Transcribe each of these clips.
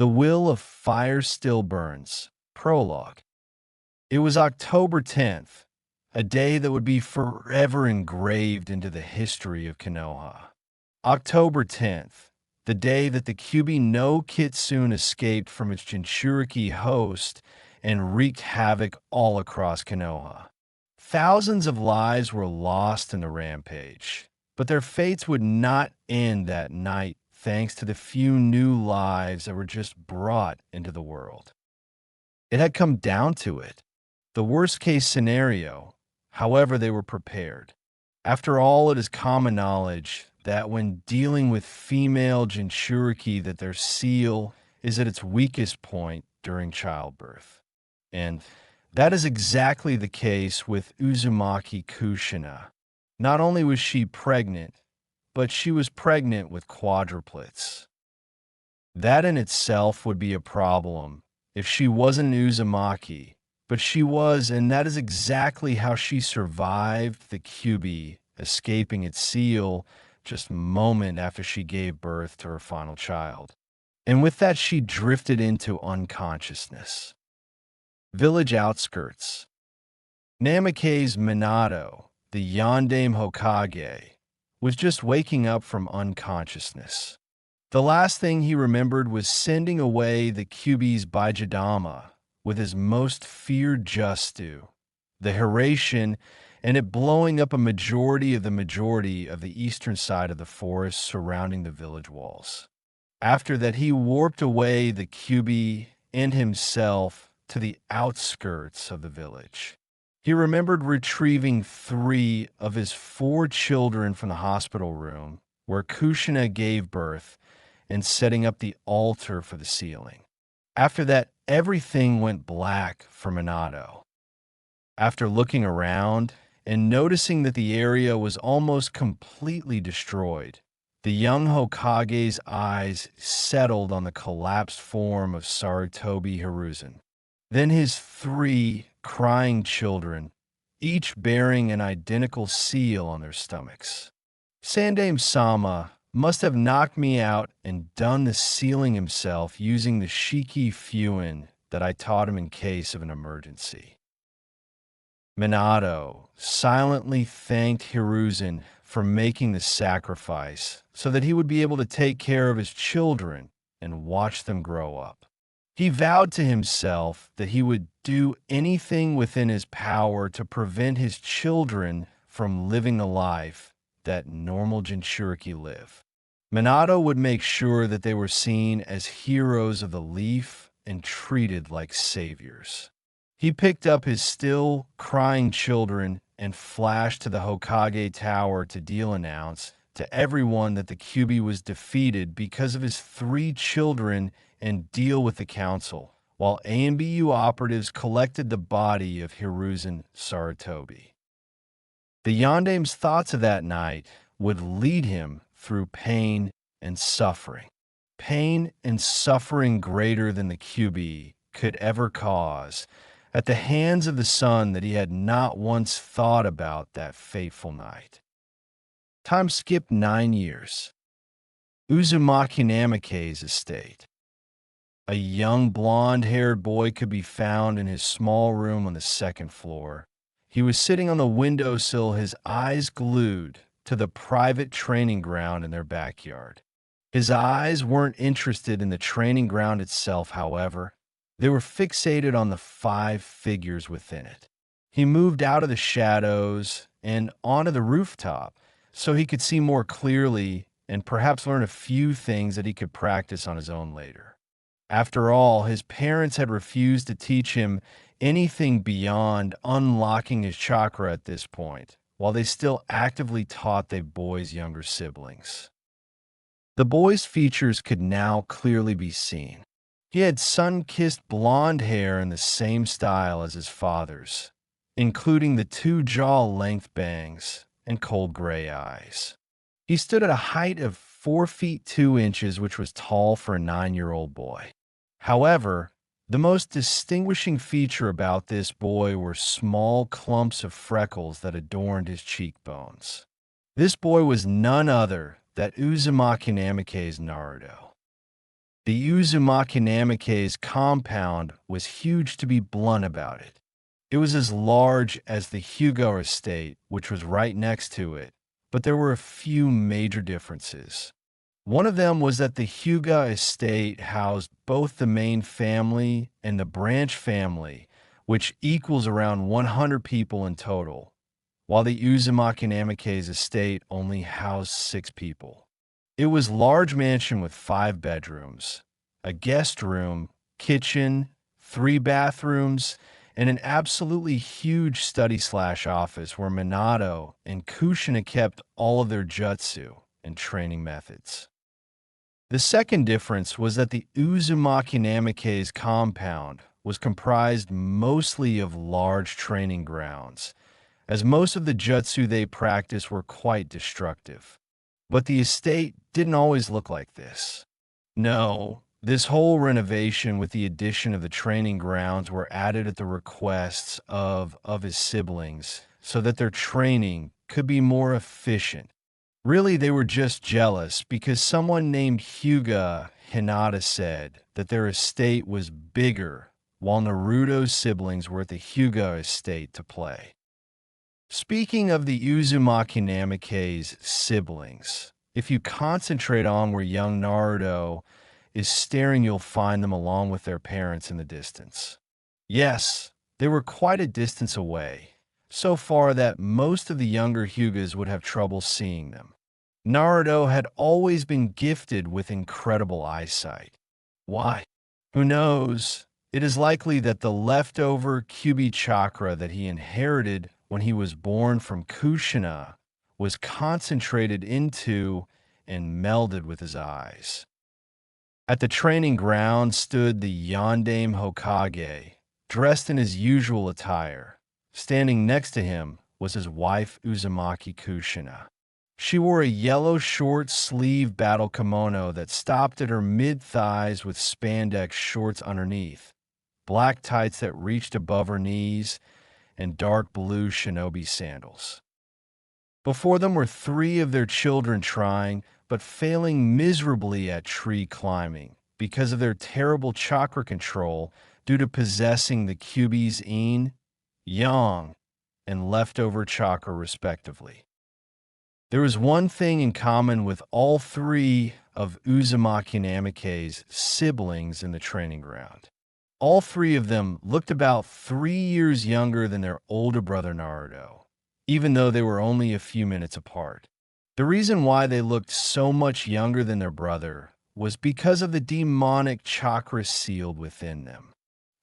The will of fire still burns. Prologue. It was October 10th, a day that would be forever engraved into the history of Konoha. October 10th, the day that the Kyuubi no Kitsune escaped from its Jinchuriki host and wreaked havoc all across Konoha. Thousands of lives were lost in the rampage, but their fates would not end that night thanks to the few new lives that were just brought into the world. It had come down to it. The worst-case scenario, however, they were prepared. After all, it is common knowledge that when dealing with female Jinchuriki that their seal is at its weakest point during childbirth. And that is exactly the case with Uzumaki Kushina. Not only was she pregnant, but she was pregnant with quadruplets. That in itself would be a problem if she wasn't Uzumaki, but she was, and that is exactly how she survived the Kyuubi, escaping its seal just a moment after she gave birth to her final child. And with that, she drifted into unconsciousness. Village outskirts. Namake's Minato, the Yondaime Hokage, was just waking up from unconsciousness. The last thing he remembered was sending away the Kyuubi's Baijidama with his most feared Justu, the Hiratian, and it blowing up a majority of the eastern side of the forest surrounding the village walls. After that, he warped away the Kyuubi and himself to the outskirts of the village. He remembered retrieving 3 of his 4 children from the hospital room where Kushina gave birth and setting up the altar for the sealing. After that, everything went black for Minato. After looking around and noticing that the area was almost completely destroyed, the young Hokage's eyes settled on the collapsed form of Sarutobi Hiruzen. Then his 3 crying children, each bearing an identical seal on their stomachs. Sandaime-sama must have knocked me out and done the sealing himself using the Shiki Fuin that I taught him in case of an emergency. Minato silently thanked Hiruzen for making the sacrifice so that he would be able to take care of his children and watch them grow up. He vowed to himself that he would do anything within his power to prevent his children from living the life that normal Jinchuriki live. Minato would make sure that they were seen as heroes of the leaf and treated like saviors. He picked up his still crying children and flashed to the Hokage Tower to announce to everyone that the Kyuubi was defeated because of his 3 children and deal with the council, while AMBU operatives collected the body of Hiruzen Sarutobi. The Yondaime's thoughts of that night would lead him through pain and suffering greater than the Kyuubi could ever cause, at the hands of the son that he had not once thought about that fateful night. Time skipped 9 years. Uzumaki Namake's estate. A young blonde-haired boy could be found in his small room on the 2nd floor. He was sitting on the windowsill, his eyes glued to the private training ground in their backyard. His eyes weren't interested in the training ground itself, however. They were fixated on the 5 figures within it. He moved out of the shadows and onto the rooftop so he could see more clearly and perhaps learn a few things that he could practice on his own later. After all, his parents had refused to teach him anything beyond unlocking his chakra at this point, while they still actively taught the boy's younger siblings. The boy's features could now clearly be seen. He had sun-kissed blonde hair in the same style as his father's, including the 2 jaw-length bangs and cold gray eyes. He stood at a height of 4 feet 2 inches, which was tall for a 9-year-old boy. However, the most distinguishing feature about this boy were small clumps of freckles that adorned his cheekbones. This boy was none other than Uzumaki Namake's Naruto. The Uzumaki Namikaze's compound was huge, to be blunt about it. It was as large as the Hyuga estate, which was right next to it, but there were a few major differences. One of them was that the Hyuga estate housed both the main family and the branch family, which equals around 100 people in total, while the Uzumaki Namikaze estate only housed 6 people. It was a large mansion with 5 bedrooms, a guest room, kitchen, 3 bathrooms, and an absolutely huge study/office where Minato and Kushina kept all of their jutsu and training methods. The second difference was that the Uzumaki Namikaze compound was comprised mostly of large training grounds, as most of the jutsu they practiced were quite destructive. But the estate didn't always look like this. No, this whole renovation with the addition of the training grounds were added at the requests of his siblings so that their training could be more efficient. Really, they were just jealous because someone named Hyuga Hinata said that their estate was bigger while Naruto's siblings were at the Hyuga estate to play. Speaking of the Uzumaki Namikaze siblings, if you concentrate on where young Naruto is staring, you'll find them along with their parents in the distance. Yes, they were quite a distance away, so far that most of the younger Hyugas would have trouble seeing them. Naruto had always been gifted with incredible eyesight. Why? Who knows? It is likely that the leftover Kyuubi chakra that he inherited when he was born from Kushina was concentrated into and melded with his eyes. At the training ground stood the Yondaime Hokage, dressed in his usual attire. Standing next to him was his wife Uzumaki Kushina. She wore a yellow short-sleeved battle kimono that stopped at her mid-thighs with spandex shorts underneath, black tights that reached above her knees, and dark blue shinobi sandals. Before them were 3 of their children trying, but failing miserably at tree climbing because of their terrible chakra control due to possessing the Kyuubi's In, Yang, and leftover chakra respectively. There was one thing in common with all 3 of Uzumaki Namikaze's siblings in the training ground. All 3 of them looked about 3 years younger than their older brother Naruto, even though they were only a few minutes apart. The reason why they looked so much younger than their brother was because of the demonic chakra sealed within them.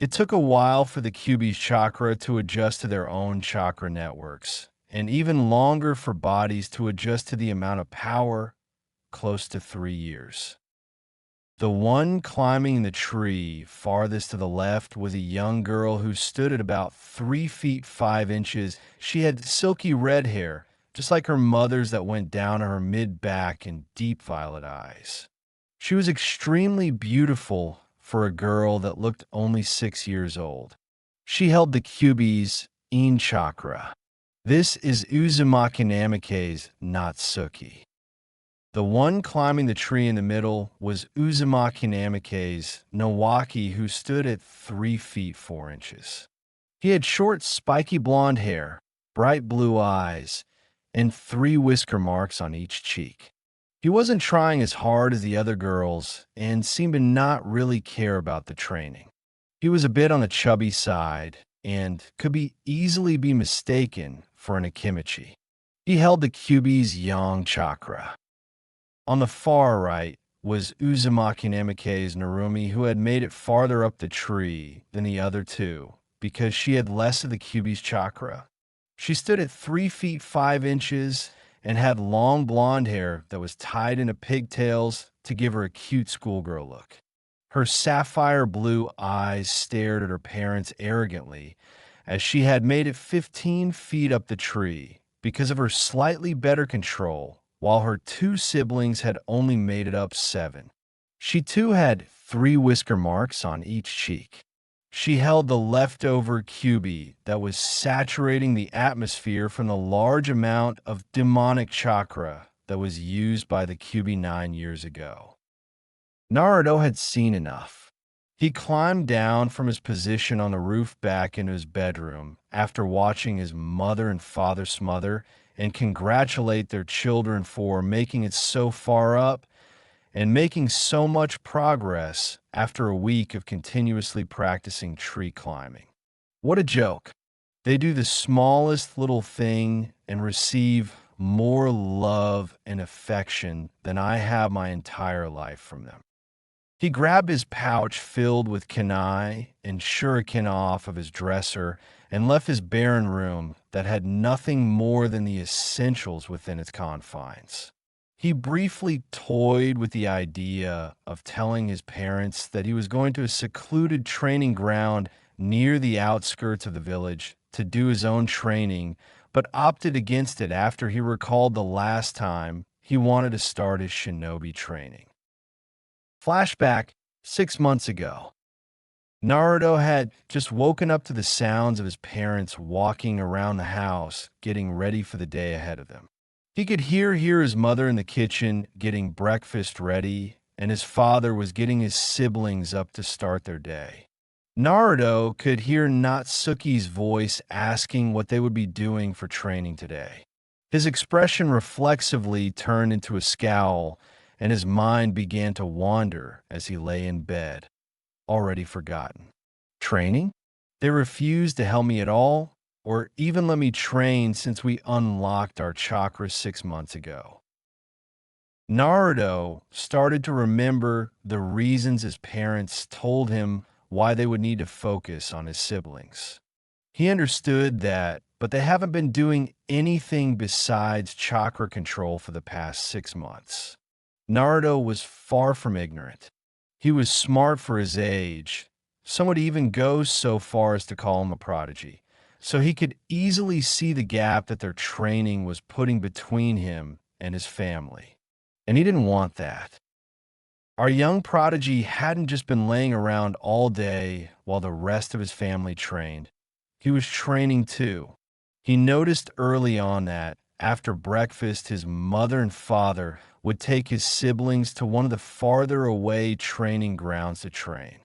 It took a while for the Kyuubi's chakra to adjust to their own chakra networks, and even longer for bodies to adjust to the amount of power, close to 3 years. The one climbing the tree farthest to the left was a young girl who stood at about 3 feet 5 inches. She had silky red hair, just like her mother's, that went down to her mid-back, and deep violet eyes. She was extremely beautiful for a girl that looked only 6 years old. She held the Kyuubi's In chakra. This is Uzumaki Namikaze Natsuki. The one climbing the tree in the middle was Uzumaki Namikaze Nawaki, who stood at 3 feet 4 inches. He had short, spiky blonde hair, bright blue eyes, and 3 whisker marks on each cheek. He wasn't trying as hard as the other girls and seemed to not really care about the training. He was a bit on the chubby side and could easily be mistaken for an Akimichi. He held the Kyuubi's Yang chakra. On the far right was Uzumaki Namikaze Narumi, who had made it farther up the tree than the other 2 because she had less of the Kyuubi's chakra. She stood at 3 feet 5 inches and had long blonde hair that was tied into pigtails to give her a cute schoolgirl look. Her sapphire blue eyes stared at her parents arrogantly, as she had made it 15 feet up the tree because of her slightly better control, while her 2 siblings had only made it up 7. She too had 3 whisker marks on each cheek. She held the leftover Kyuubi that was saturating the atmosphere from the large amount of demonic chakra that was used by the Kyuubi 9 years ago. Naruto had seen enough. He climbed down from his position on the roof back into his bedroom after watching his mother and father smother and congratulate their children for making it so far up and making so much progress after a week of continuously practicing tree climbing. What a joke. They do the smallest little thing and receive more love and affection than I have my entire life from them. He grabbed his pouch filled with kunai and shuriken off of his dresser and left his barren room that had nothing more than the essentials within its confines. He briefly toyed with the idea of telling his parents that he was going to a secluded training ground near the outskirts of the village to do his own training, but opted against it after he recalled the last time he wanted to start his shinobi training. Flashback 6 months ago. Naruto had just woken up to the sounds of his parents walking around the house, getting ready for the day ahead of them. He could hear his mother in the kitchen getting breakfast ready, and his father was getting his siblings up to start their day. Naruto could hear Natsuki's voice asking what they would be doing for training today. His expression reflexively turned into a scowl, and his mind began to wander as he lay in bed, already forgotten. Training? They refused to help me at all, or even let me train since we unlocked our chakras 6 months ago. Naruto started to remember the reasons his parents told him why they would need to focus on his siblings. He understood that, but they haven't been doing anything besides chakra control for the past 6 months. Naruto was far from ignorant. He was smart for his age. Some would even go so far as to call him a prodigy. So he could easily see the gap that their training was putting between him and his family. And he didn't want that. Our young prodigy hadn't just been laying around all day while the rest of his family trained. He was training too. He noticed early on that, after breakfast, his mother and father would take his siblings to one of the farther away training grounds to train.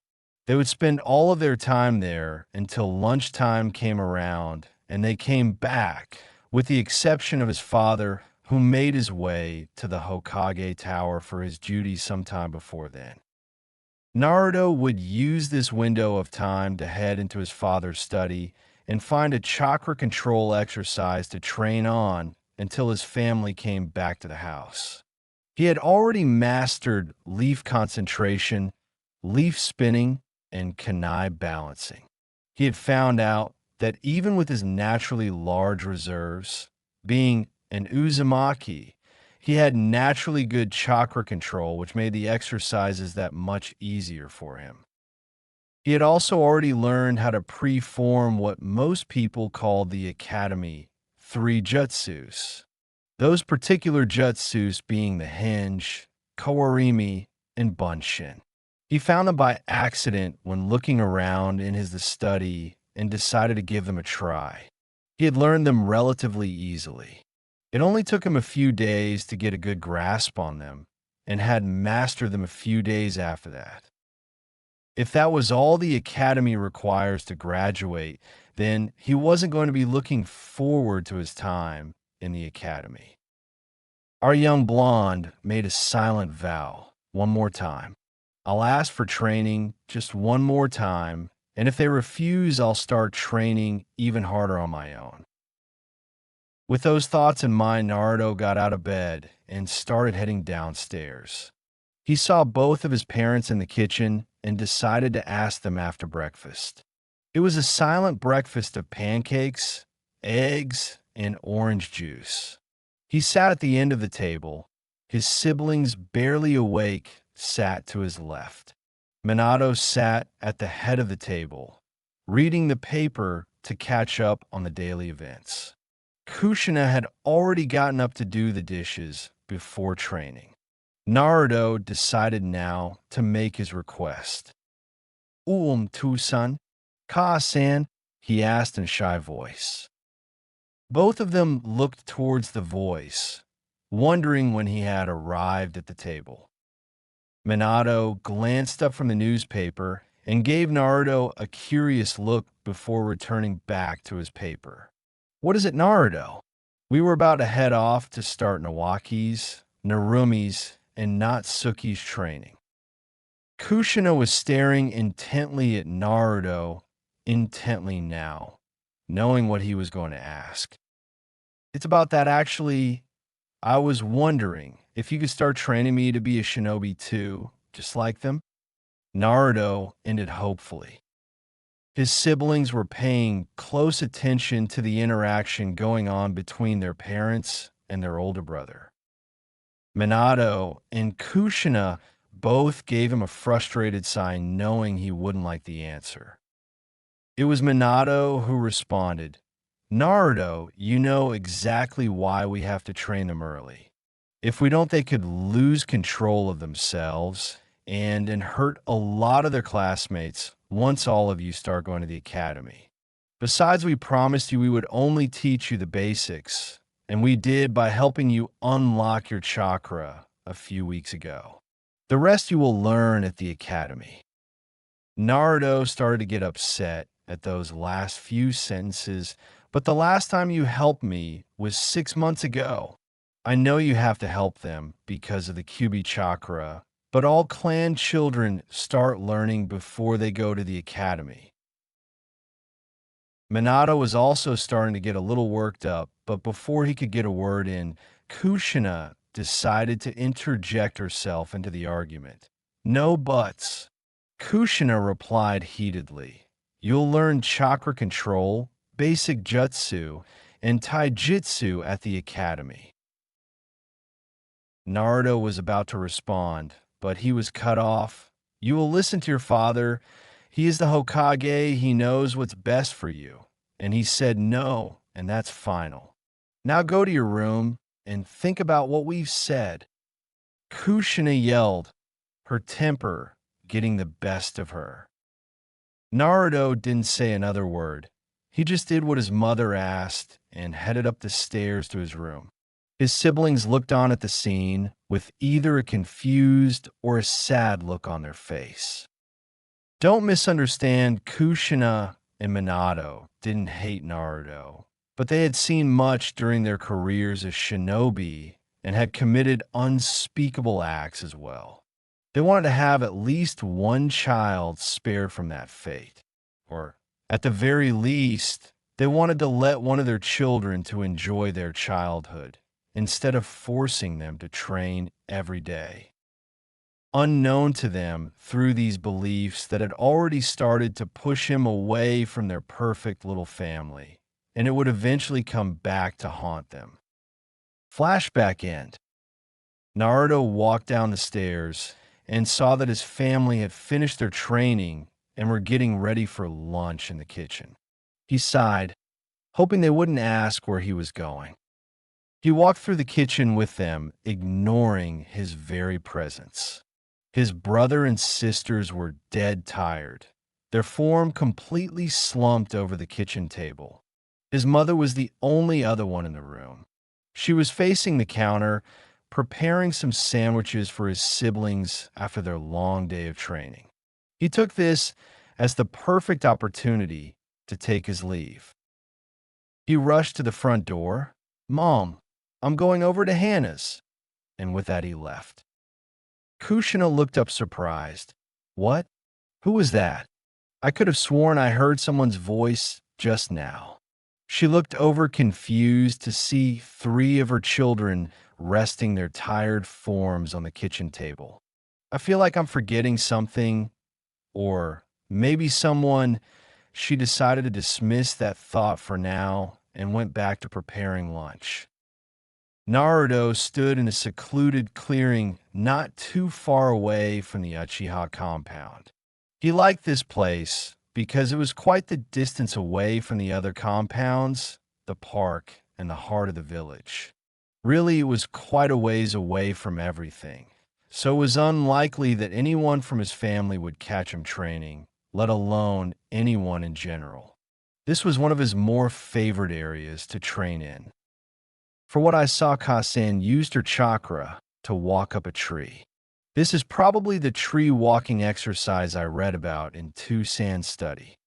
They would spend all of their time there until lunchtime came around, and they came back, with the exception of his father, who made his way to the Hokage Tower for his duties sometime before then. Naruto would use this window of time to head into his father's study and find a chakra control exercise to train on until his family came back to the house. He had already mastered leaf concentration, leaf spinning, and kunai balancing. He had found out that even with his naturally large reserves, being an Uzumaki, he had naturally good chakra control, which made the exercises that much easier for him. He had also already learned how to preform what most people call the Academy 3 jutsus. Those particular jutsus being the hinge, kawarimi, and bunshin. He found them by accident when looking around in his study and decided to give them a try. He had learned them relatively easily. It only took him a few days to get a good grasp on them, and had mastered them a few days after that. If that was all the academy requires to graduate, then he wasn't going to be looking forward to his time in the academy. Our young blonde made a silent vow, one more time. I'll ask for training just one more time, and if they refuse, I'll start training even harder on my own. With those thoughts in mind, Naruto got out of bed and started heading downstairs. He saw both of his parents in the kitchen and decided to ask them after breakfast. It was a silent breakfast of pancakes, eggs, and orange juice. He sat at the end of the table. His siblings, barely awake, sat to his left. Minato sat at the head of the table, reading the paper to catch up on the daily events. Kushina had already gotten up to do the dishes before training. Naruto decided now to make his request. Tu-san, Ka-san, he asked in a shy voice. Both of them looked towards the voice, wondering when he had arrived at the table. Minato glanced up from the newspaper and gave Naruto a curious look before returning back to his paper. What is it, Naruto? We were about to head off to start Nawaki's, Narumi's, and Natsuki's training. Kushina was staring intently at Naruto, intently now, knowing what he was going to ask. It's about that actually. I was wondering if you could start training me to be a shinobi too, just like them. Naruto ended hopefully. His siblings were paying close attention to the interaction going on between their parents and their older brother. Minato and Kushina both gave him a frustrated sign, knowing he wouldn't like the answer. It was Minato who responded, Naruto, you know exactly why we have to train them early. If we don't, they could lose control of themselves and hurt a lot of their classmates once all of you start going to the academy. Besides, we promised you we would only teach you the basics, and we did by helping you unlock your chakra a few weeks ago. The rest you will learn at the academy. Naruto started to get upset at those last few sentences, but the last time you helped me was 6 months ago. I know you have to help them because of the Kyuubi chakra, but all clan children start learning before they go to the academy. Minato was also starting to get a little worked up, but before he could get a word in, Kushina decided to interject herself into the argument. No buts. Kushina replied heatedly. You'll learn chakra control, basic jutsu, and taijutsu at the academy. Naruto was about to respond, but he was cut off. You will listen to your father. He is the Hokage. He knows what's best for you. And he said no, and that's final. Now go to your room and think about what we've said. Kushina yelled, her temper getting the best of her. Naruto didn't say another word. He just did what his mother asked and headed up the stairs to his room. His siblings looked on at the scene with either a confused or a sad look on their face. Don't misunderstand, Kushina and Minato didn't hate Naruto, but they had seen much during their careers as shinobi and had committed unspeakable acts as well. They wanted to have at least one child spared from that fate, or at the very least, they wanted to let one of their children to enjoy their childhood, instead of forcing them to train every day. Unknown to them through these beliefs that had already started to push him away from their perfect little family, and it would eventually come back to haunt them. Flashback end. Naruto walked down the stairs and saw that his family had finished their training and were getting ready for lunch in the kitchen. He sighed, hoping they wouldn't ask where he was going. He walked through the kitchen with them, ignoring his very presence. His brother and sisters were dead tired, their form completely slumped over the kitchen table. His mother was the only other one in the room. She was facing the counter, preparing some sandwiches for his siblings after their long day of training. He took this as the perfect opportunity to take his leave. He rushed to the front door. Mom, I'm going over to Hannah's. And with that, he left. Kushina looked up surprised. What? Who was that? I could have sworn I heard someone's voice just now. She looked over confused to see 3 of her children resting their tired forms on the kitchen table. I feel like I'm forgetting something, or maybe someone. She decided to dismiss that thought for now and went back to preparing lunch. Naruto stood in a secluded clearing not too far away from the Uchiha compound. He liked this place because it was quite the distance away from the other compounds, the park, and the heart of the village. Really, it was quite a ways away from everything, so it was unlikely that anyone from his family would catch him training, let alone anyone in general. This was one of his more favored areas to train in. For what I saw, Kasen used her chakra to walk up a tree. This is probably the tree walking exercise I read about in Tucson study.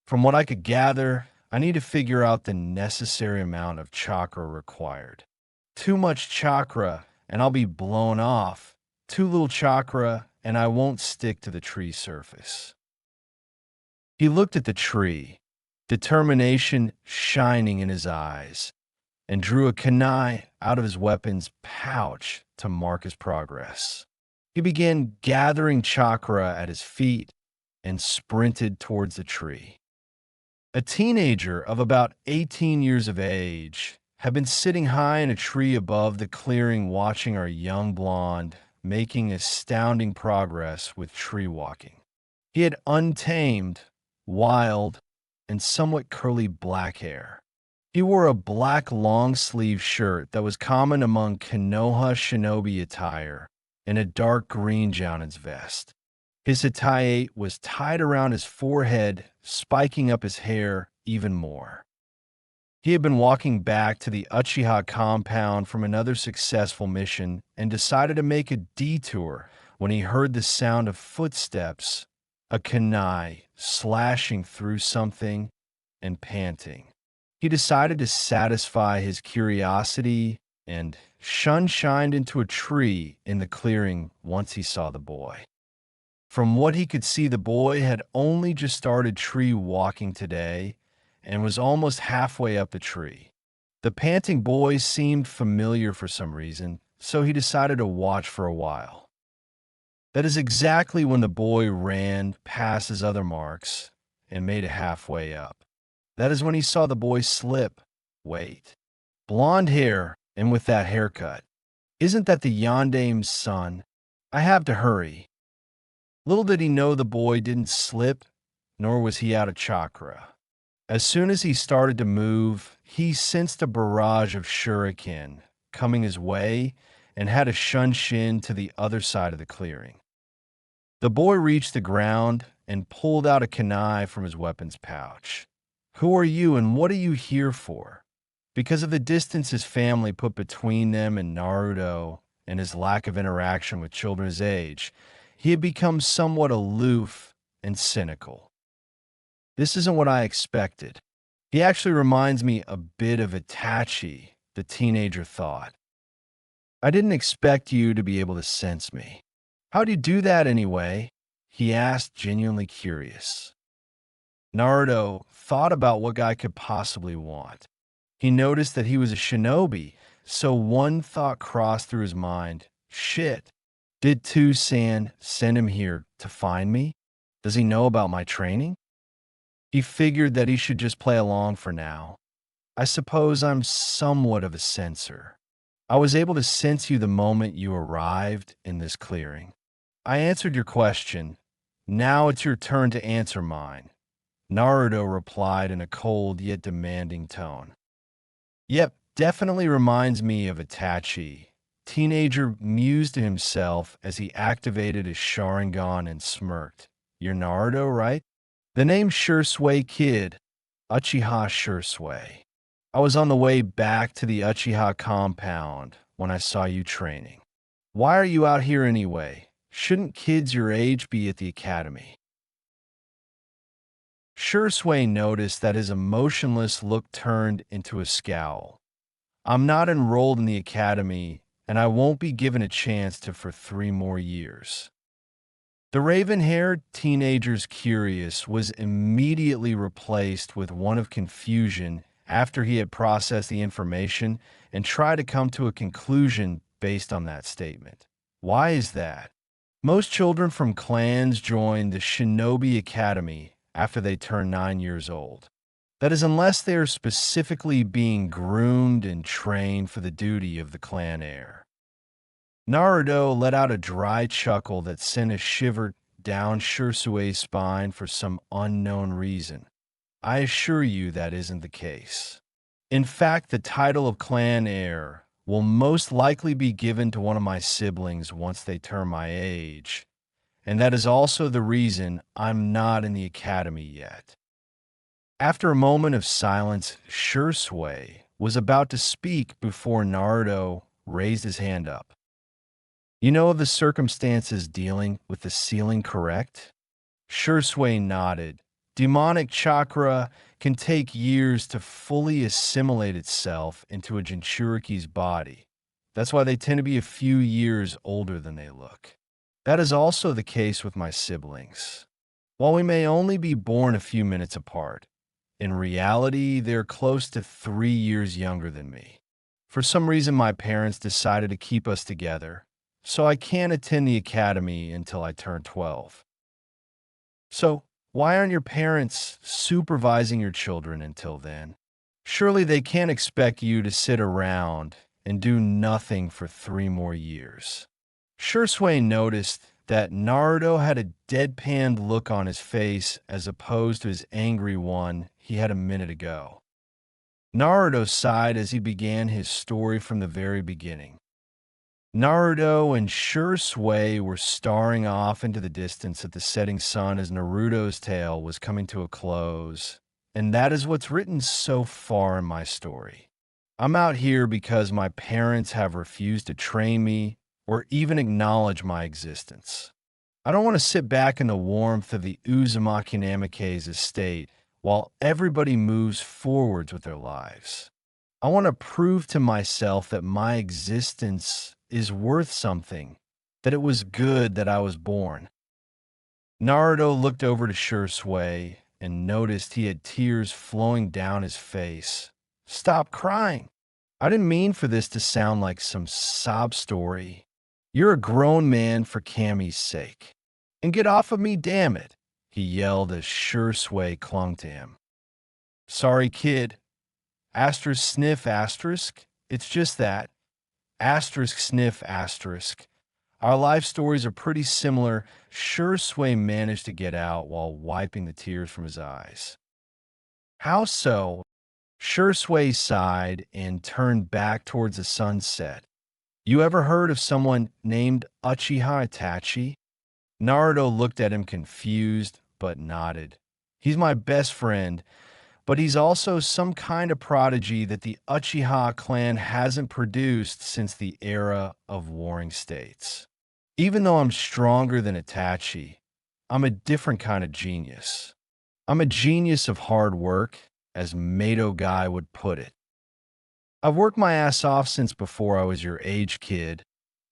From what I could gather, I need to figure out the necessary amount of chakra required. Too much chakra, and I'll be blown off. Too little chakra, and I won't stick to the tree surface. He looked at the tree, determination shining in his eyes, and drew a kunai out of his weapon's pouch to mark his progress. He began gathering chakra at his feet and sprinted towards the tree. A teenager of about 18 years of age had been sitting high in a tree above the clearing watching our young blonde making astounding progress with tree walking. He had untamed, wild, and somewhat curly black hair. He wore a black long-sleeve shirt that was common among Konoha shinobi attire and a dark green Jounins vest. His hataye was tied around his forehead, spiking up his hair even more. He had been walking back to the Uchiha compound from another successful mission and decided to make a detour when he heard the sound of footsteps, a kunai slashing through something and panting. He decided to satisfy his curiosity and shined into a tree in the clearing once he saw the boy. From what he could see, the boy had only just started tree walking today and was almost halfway up the tree. The panting boy seemed familiar for some reason, so he decided to watch for a while. That is exactly when the boy ran past his other marks and made it halfway up. That is when he saw the boy slip. Wait. Blonde hair and with that haircut. Isn't that the Yondame's son? I have to hurry. Little did he know the boy didn't slip, nor was he out of chakra. As soon as he started to move, he sensed a barrage of shuriken coming his way and had to shin to the other side of the clearing. The boy reached the ground and pulled out a kunai from his weapon's pouch. Who are you and what are you here for? Because of the distance his family put between them and Naruto and his lack of interaction with children his age, he had become somewhat aloof and cynical. This isn't what I expected. He actually reminds me a bit of Itachi, the teenager thought. I didn't expect you to be able to sense me. How'd you do that anyway? He asked, genuinely curious. Naruto thought about what guy could possibly want. He noticed that he was a shinobi, so one thought crossed through his mind. Shit. Did Tucson send him here to find me? Does he know about my training? He figured that he should just play along for now. I suppose I'm somewhat of a sensor. I was able to sense you the moment you arrived in this clearing. I answered your question. Now it's your turn to answer mine. Naruto replied in a cold yet demanding tone. Yep, definitely reminds me of Itachi. Teenager mused to himself as he activated his Sharingan and smirked. You're Naruto, right? The name Shisui Kid, Uchiha Shisui. I was on the way back to the Uchiha compound when I saw you training. Why are you out here anyway? Shouldn't kids your age be at the academy? Shisui noticed that his emotionless look turned into a scowl. I'm not enrolled in the academy, and I won't be given a chance to for 3 more years. The raven-haired teenager's curious was immediately replaced with one of confusion after he had processed the information and tried to come to a conclusion based on that statement. Why is that? Most children from clans join the Shinobi Academy after they turn 9 years old. That is, unless they are specifically being groomed and trained for the duty of the clan heir. Naruto let out a dry chuckle that sent a shiver down Shisui's spine for some unknown reason. I assure you that isn't the case. In fact, the title of clan heir will most likely be given to one of my siblings once they turn my age, and that is also the reason I'm not in the academy yet. After a moment of silence, Shisui was about to speak before Naruto raised his hand up. You know of the circumstances dealing with the sealing, correct? Shisui nodded. Demonic chakra can take years to fully assimilate itself into a Jinchuriki's body. That's why they tend to be a few years older than they look. That is also the case with my siblings. While we may only be born a few minutes apart, in reality, they're close to 3 years younger than me. For some reason, my parents decided to keep us together, so I can't attend the academy until I turn 12. So, why aren't your parents supervising your children until then? Surely they can't expect you to sit around and do nothing for 3 more years. Shisui noticed that Naruto had a deadpanned look on his face as opposed to his angry one he had a minute ago. Naruto sighed as he began his story from the very beginning. Naruto and Shisui were staring off into the distance at the setting sun as Naruto's tale was coming to a close, and that is what's written so far in my story. I'm out here because my parents have refused to train me or even acknowledge my existence. I don't want to sit back in the warmth of the Uzumaki Namikaze's estate while everybody moves forwards with their lives. I want to prove to myself that my existence is worth something, that it was good that I was born. Naruto looked over to Shisui and noticed he had tears flowing down his face. Stop crying. I didn't mean for this to sound like some sob story. You're a grown man for Cammy's sake. And get off of me, damn it, he yelled as Shisui clung to him. Sorry, kid. Asterisk sniff asterisk. It's just that. Asterisk sniff asterisk. Our life stories are pretty similar. Shisui managed to get out while wiping the tears from his eyes. How so? Shisui sighed and turned back towards the sunset. You ever heard of someone named Uchiha Itachi? Naruto looked at him confused, but nodded. He's my best friend, but he's also some kind of prodigy that the Uchiha clan hasn't produced since the era of warring states. Even though I'm stronger than Itachi, I'm a different kind of genius. I'm a genius of hard work, as Mato Guy would put it. I've worked my ass off since before I was your age, kid,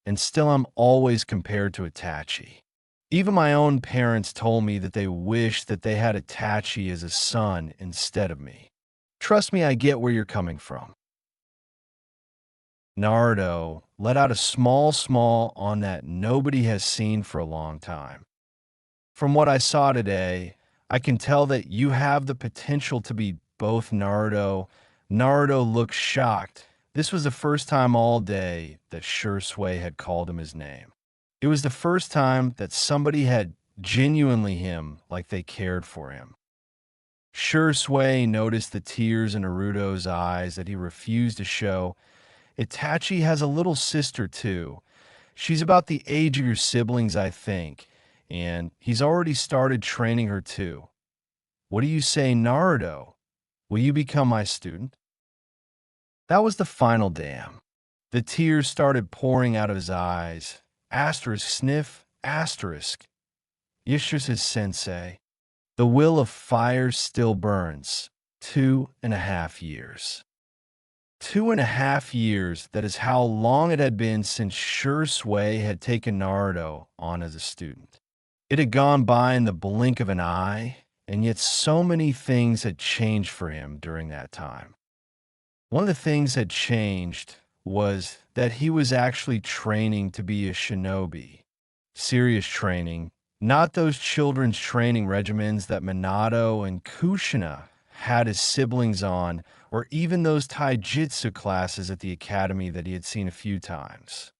and still I'm always compared to Itachi. Even my own parents told me that they wish that they had Itachi as a son instead of me. Trust me, I get where you're coming from. Naruto let out a small on that nobody has seen for a long time. From what I saw today, I can tell that you have the potential to be both Naruto. Naruto looked shocked. This was the first time all day that Shisui had called him his name. It was the first time that somebody had genuinely him like they cared for him. Shisui noticed the tears in Naruto's eyes that he refused to show. Itachi has a little sister too. She's about the age of your siblings, I think, and he's already started training her too. What do you say, Naruto? Will you become my student? That was the final dam. The tears started pouring out of his eyes. Asterisk sniff, asterisk. Yeshua-sensei. The will of fire still burns. 2.5 years. 2.5 years, that is how long it had been since Shisui had taken Naruto on as a student. It had gone by in the blink of an eye, and yet so many things had changed for him during that time. One of the things that changed was that he was actually training to be a shinobi. Serious training, not those children's training regimens that Minato and Kushina had his siblings on, or even those taijutsu classes at the academy that he had seen a few times.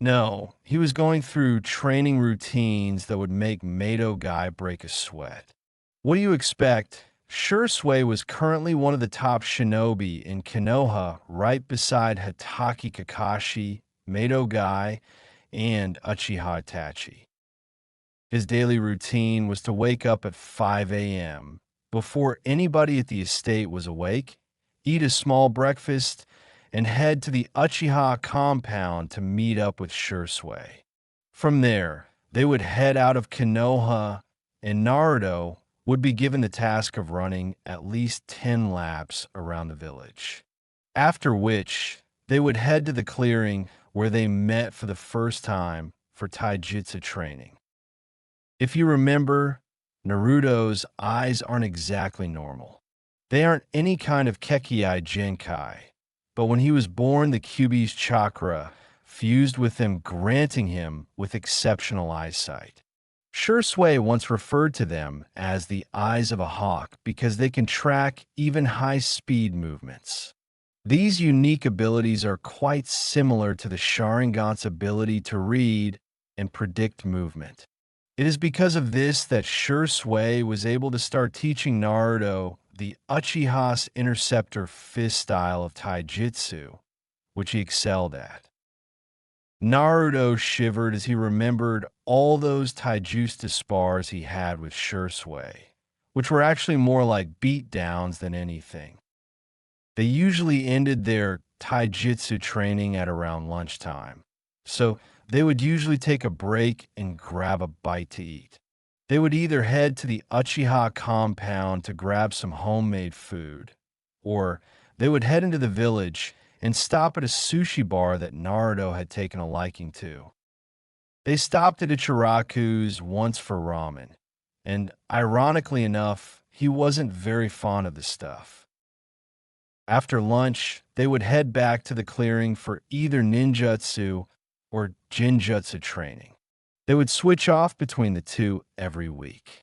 No, he was going through training routines that would make Mato Guy break a sweat. What do you expect? Shisui was currently one of the top shinobi in Konoha, right beside Hatake Kakashi, Mato Guy, and Uchiha Itachi. His daily routine was to wake up at 5 a.m. before anybody at the estate was awake, eat a small breakfast, and head to the Uchiha compound to meet up with Shisui. From there, they would head out of Konoha, and Naruto would be given the task of running at least 10 laps around the village. After which, they would head to the clearing where they met for the first time for taijutsu training. If you remember, Naruto's eyes aren't exactly normal. They aren't any kind of Kekiai Genkai, but when he was born, the Kyuubi's chakra fused with them, granting him with exceptional eyesight. Shisui once referred to them as the eyes of a hawk because they can track even high-speed movements. These unique abilities are quite similar to the Sharingan's ability to read and predict movement. It is because of this that Shisui was able to start teaching Naruto the Uchiha's interceptor fist style of taijutsu, which he excelled at. Naruto shivered as he remembered all those taijutsu spars he had with Shisui, which were actually more like beatdowns than anything. They usually ended their taijutsu training at around lunchtime, so they would usually take a break and grab a bite to eat. They would either head to the Uchiha compound to grab some homemade food, or they would head into the village and stop at a sushi bar that Naruto had taken a liking to. They stopped at Ichiraku's once for ramen, and ironically enough, he wasn't very fond of the stuff. After lunch, they would head back to the clearing for either ninjutsu or jinjutsu training. They would switch off between the two every week.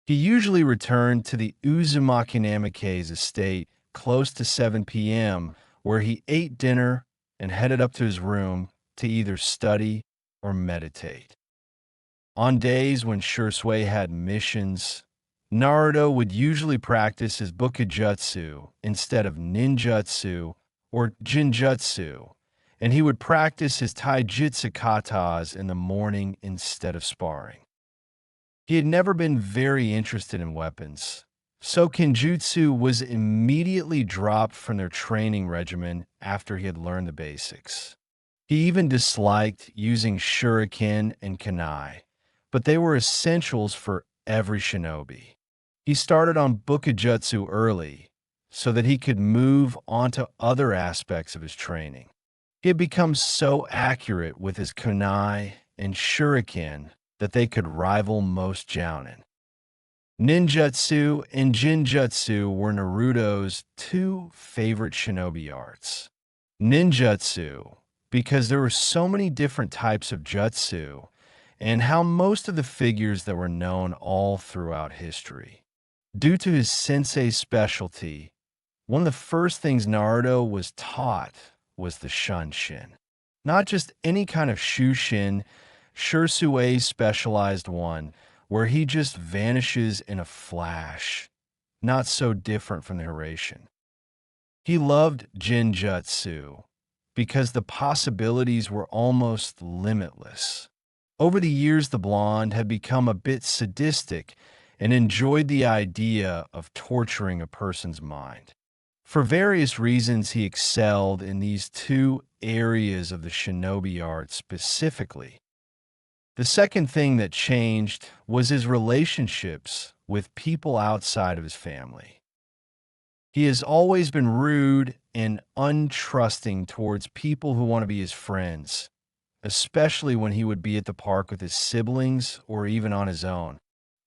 He usually returned to the Uzumaki Namikaze's estate close to 7 p.m., where he ate dinner and headed up to his room to either study or meditate. On days when Shisui had missions, Naruto would usually practice his bukijutsu instead of ninjutsu or jinjutsu, and he would practice his taijutsu katas in the morning instead of sparring. He had never been very interested in weapons, so Kenjutsu was immediately dropped from their training regimen after he had learned the basics. He even disliked using shuriken and kunai, but they were essentials for every shinobi. He started on bukijutsu early so that he could move on to other aspects of his training. He had become so accurate with his kunai and shuriken that they could rival most jounin. Ninjutsu and jinjutsu were Naruto's two favorite shinobi arts. Ninjutsu, because there were so many different types of jutsu, and how most of the figures that were known all throughout history. Due to his sensei's specialty, one of the first things Naruto was taught was the Shunshin. Not just any kind of Shushin, Shisui's specialized one, where he just vanishes in a flash, not so different from the Hiraishin. He loved Jinjutsu because the possibilities were almost limitless. Over the years, the blonde had become a bit sadistic and enjoyed the idea of torturing a person's mind. For various reasons, he excelled in these two areas of the shinobi art specifically. The second thing that changed was his relationships with people outside of his family. He has always been rude and untrusting towards people who want to be his friends, especially when he would be at the park with his siblings or even on his own.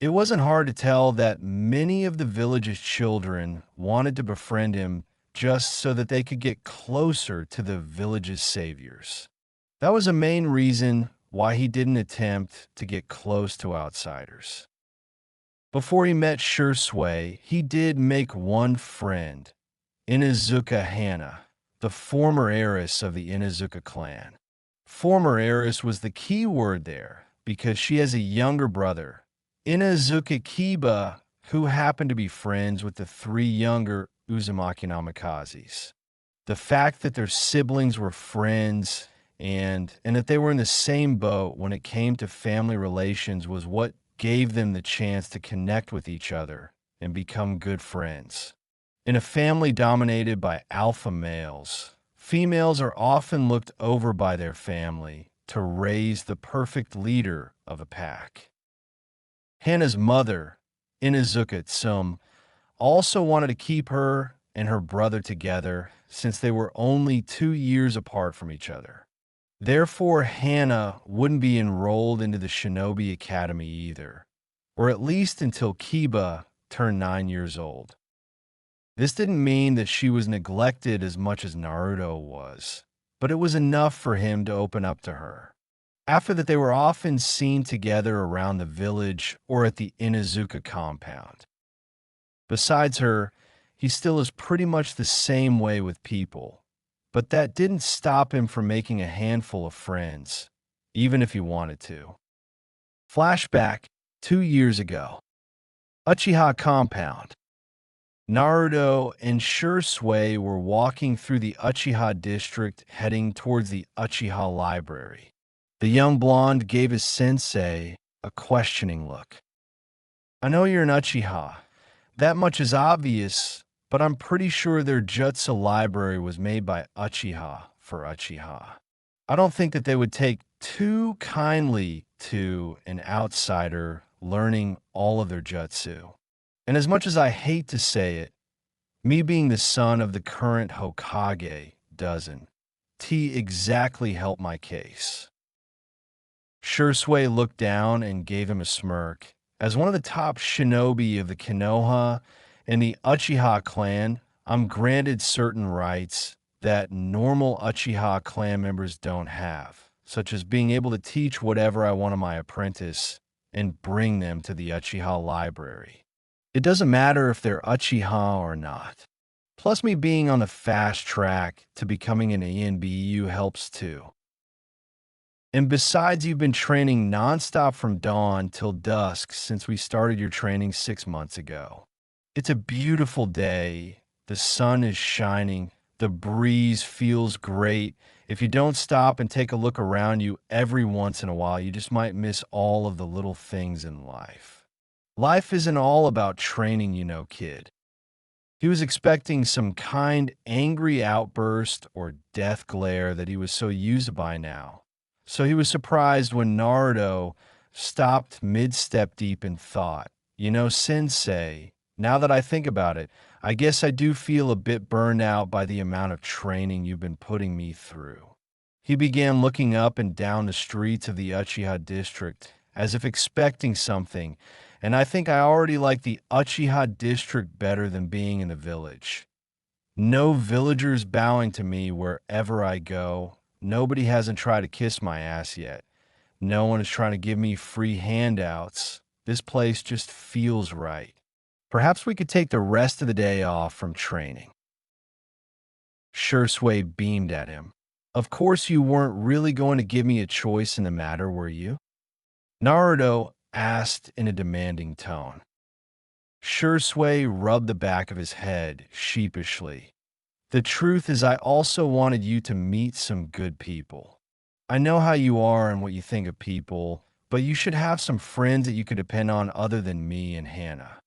It wasn't hard to tell that many of the village's children wanted to befriend him just so that they could get closer to the village's saviors. That was a main reason why he didn't attempt to get close to outsiders. Before he met Shisui, he did make one friend, Inuzuka Hana, the former heiress of the Inuzuka clan. Former heiress was the key word there because she has a younger brother, Inuzuka Kiba, who happened to be friends with the three younger Uzumaki Namikazes. The fact that their siblings were friends and that they were in the same boat when it came to family relations was what gave them the chance to connect with each other and become good friends. In a family dominated by alpha males, females are often looked over by their family to raise the perfect leader of a pack. Hana's mother, Inuzuka Tsum, also wanted to keep her and her brother together since they were only 2 years apart from each other. Therefore, Hana wouldn't be enrolled into the Shinobi Academy either, or at least until Kiba turned 9 years old. This didn't mean that she was neglected as much as Naruto was, but it was enough for him to open up to her. After that, they were often seen together around the village or at the Inuzuka compound. Besides her, he still is pretty much the same way with people, but that didn't stop him from making a handful of friends, even if he wanted to. Flashback 2 years ago. Uchiha compound. Naruto and Shisui were walking through the Uchiha district heading towards the Uchiha library. The young blonde gave his sensei a questioning look. I know you're an Uchiha. That much is obvious, but I'm pretty sure their jutsu library was made by Uchiha for Uchiha. I don't think that they would take too kindly to an outsider learning all of their jutsu. And as much as I hate to say it, me being the son of the current Hokage doesn't exactly help my case. Shisui looked down and gave him a smirk. As one of the top shinobi of the Konoha and the Uchiha clan, I'm granted certain rights that normal Uchiha clan members don't have, such as being able to teach whatever I want of my apprentice and bring them to the Uchiha library. It doesn't matter if they're Uchiha or not. Plus, me being on the fast track to becoming an ENBU helps too. And besides, you've been training nonstop from dawn till dusk since we started your training 6 months ago. It's a beautiful day. The sun is shining. The breeze feels great. If you don't stop and take a look around you every once in a while, you just might miss all of the little things in life. Life isn't all about training, you know, kid. He was expecting some kind, angry outburst or death glare that he was so used by now. So he was surprised when Naruto stopped mid-step deep in thought. You know, sensei, now that I think about it, I guess I do feel a bit burned out by the amount of training you've been putting me through. He began looking up and down the streets of the Uchiha district as if expecting something, and I think I already like the Uchiha district better than being in the village. No villagers bowing to me wherever I go. Nobody hasn't tried to kiss my ass yet. No one is trying to give me free handouts. This place just feels right. Perhaps we could take the rest of the day off from training. Shisui beamed at him. Of course you weren't really going to give me a choice in the matter, were you? Naruto asked in a demanding tone. Shisui rubbed the back of his head sheepishly. The truth is, I also wanted you to meet some good people. I know how you are and what you think of people, but you should have some friends that you could depend on other than me and Hana.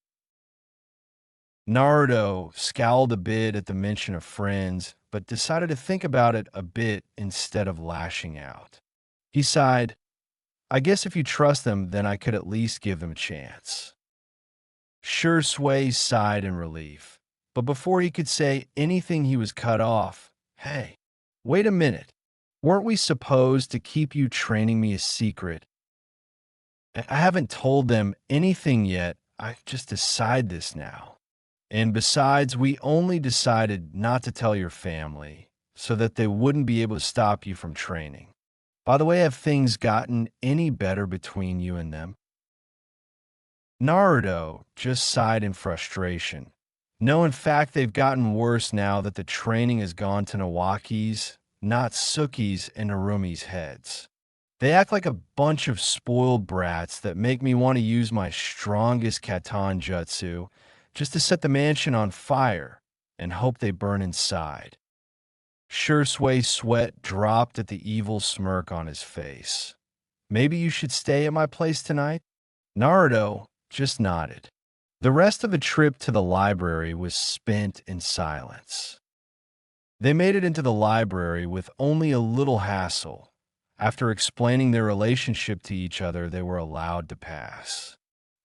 Naruto scowled a bit at the mention of friends, but decided to think about it a bit instead of lashing out. He sighed, I guess if you trust them, then I could at least give them a chance. Shisui sighed in relief. But before he could say anything, he was cut off. Hey, wait a minute. Weren't we supposed to keep you training me a secret? I haven't told them anything yet. I just decided this now. And besides, we only decided not to tell your family so that they wouldn't be able to stop you from training. By the way, have things gotten any better between you and them? Naruto just sighed in frustration. No, in fact, they've gotten worse now that the training has gone to Nawaki's, Natsuki's, and Narumi's heads. They act like a bunch of spoiled brats that make me want to use my strongest katan jutsu just to set the mansion on fire and hope they burn inside. Shisui's sweat dropped at the evil smirk on his face. Maybe you should stay at my place tonight? Naruto just nodded. The rest of the trip to the library was spent in silence. They made it into the library with only a little hassle, After explaining their relationship to each other, they were allowed to pass.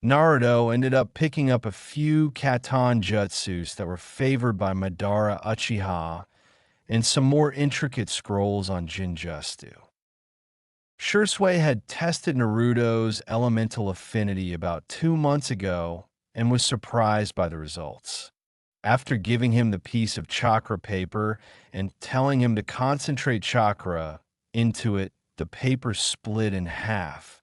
Naruto ended up picking up a few katan jutsus that were favored by Madara Uchiha and some more intricate scrolls on Jinjutsu. Shisui had tested Naruto's elemental affinity about 2 months ago and was surprised by the results. After giving him the piece of chakra paper and telling him to concentrate chakra into it, the paper split in half.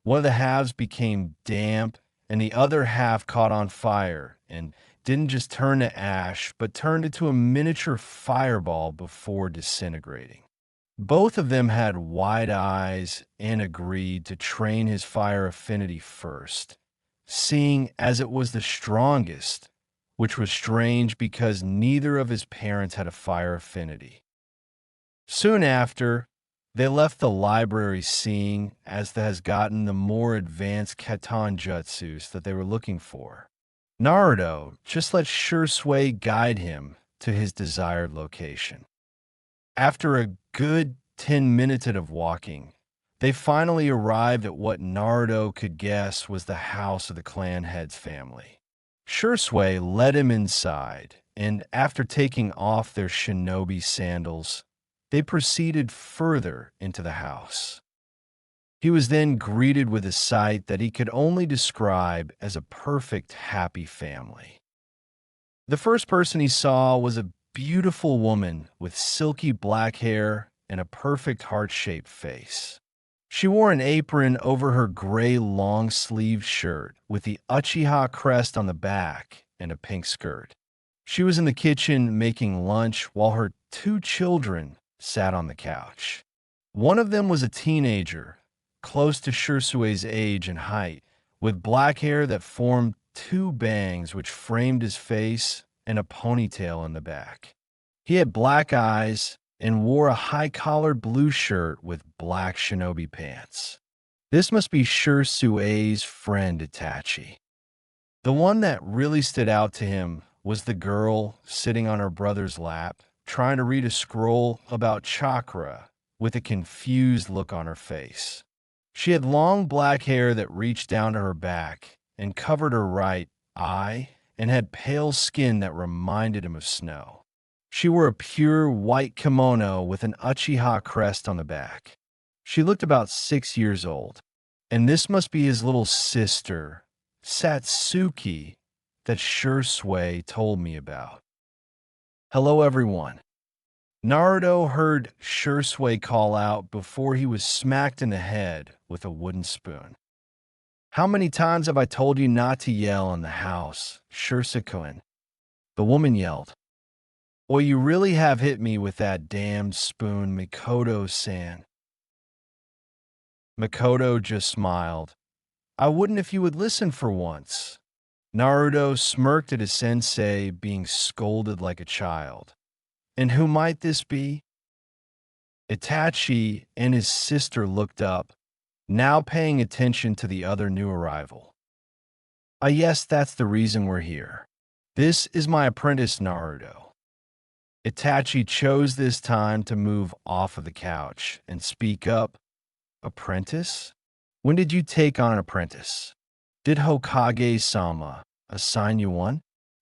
One of the halves became damp, and the other half caught on fire and didn't just turn to ash, but turned into a miniature fireball before disintegrating. Both of them had wide eyes and agreed to train his fire affinity first, seeing as it was the strongest, which was strange because neither of his parents had a fire affinity. Soon after, they left the library seeing as that has gotten the more advanced katan jutsus that they were looking for. Naruto just let Shisui guide him to his desired location. After a good 10 minutes of walking, they finally arrived at what Naruto could guess was the house of the clan head's family. Shisui led him inside, and after taking off their shinobi sandals, they proceeded further into the house. He was then greeted with a sight that he could only describe as a perfect, happy family. The first person he saw was a beautiful woman with silky black hair and a perfect heart-shaped face. She wore an apron over her gray long-sleeved shirt with the Uchiha crest on the back and a pink skirt. She was in the kitchen making lunch while her 2 children sat on the couch. One of them was a teenager, close to Shisui's age and height, with black hair that formed 2 bangs which framed his face and a ponytail in the back. He had black eyes and wore a high-collared blue shirt with black shinobi pants. This must be Shisui's friend Itachi. The one that really stood out to him was the girl sitting on her brother's lap, trying to read a scroll about chakra with a confused look on her face. She had long black hair that reached down to her back and covered her right eye and had pale skin that reminded him of snow. She wore a pure white kimono with an Uchiha crest on the back. She looked about 6 years old, and this must be his little sister, Natsuki, that Shisui told me about. Hello, everyone. Naruto heard Shisui call out before he was smacked in the head with a wooden spoon. How many times have I told you not to yell in the house, Shisui? The woman yelled. Well, you really have hit me with that damned spoon, Mikoto-san. Mikoto just smiled. I wouldn't if you would listen for once. Naruto smirked at his sensei being scolded like a child. And who might this be? Itachi and his sister looked up, now paying attention to the other new arrival. Yes, that's the reason we're here. This is my apprentice Naruto. Itachi chose this time to move off of the couch and speak up. Apprentice? When did you take on an apprentice? Did Hokage-sama assign you one?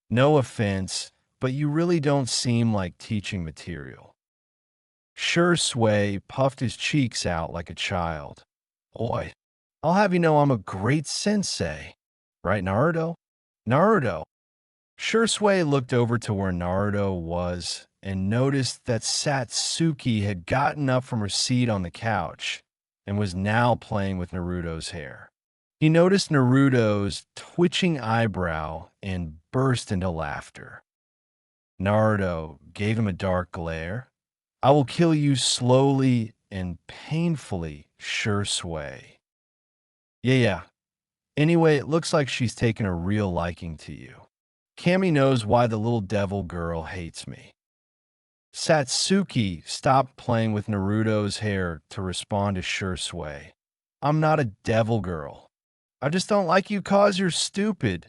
No offense, but you really don't seem like teaching material. Shisui puffed his cheeks out like a child. Oi, I'll have you know I'm a great sensei. Right, Naruto? Naruto. Shisui looked over to where Naruto was and noticed that Natsuki had gotten up from her seat on the couch and was now playing with Naruto's hair. He noticed Naruto's twitching eyebrow and burst into laughter. Naruto gave him a dark glare. I will kill you slowly and painfully, Shisui. Yeah. Anyway, it looks like she's taken a real liking to you. Kami knows why the little devil girl hates me. Natsuki stopped playing with Naruto's hair to respond to Shisui. I'm not a devil girl. I just don't like you 'cause you're stupid,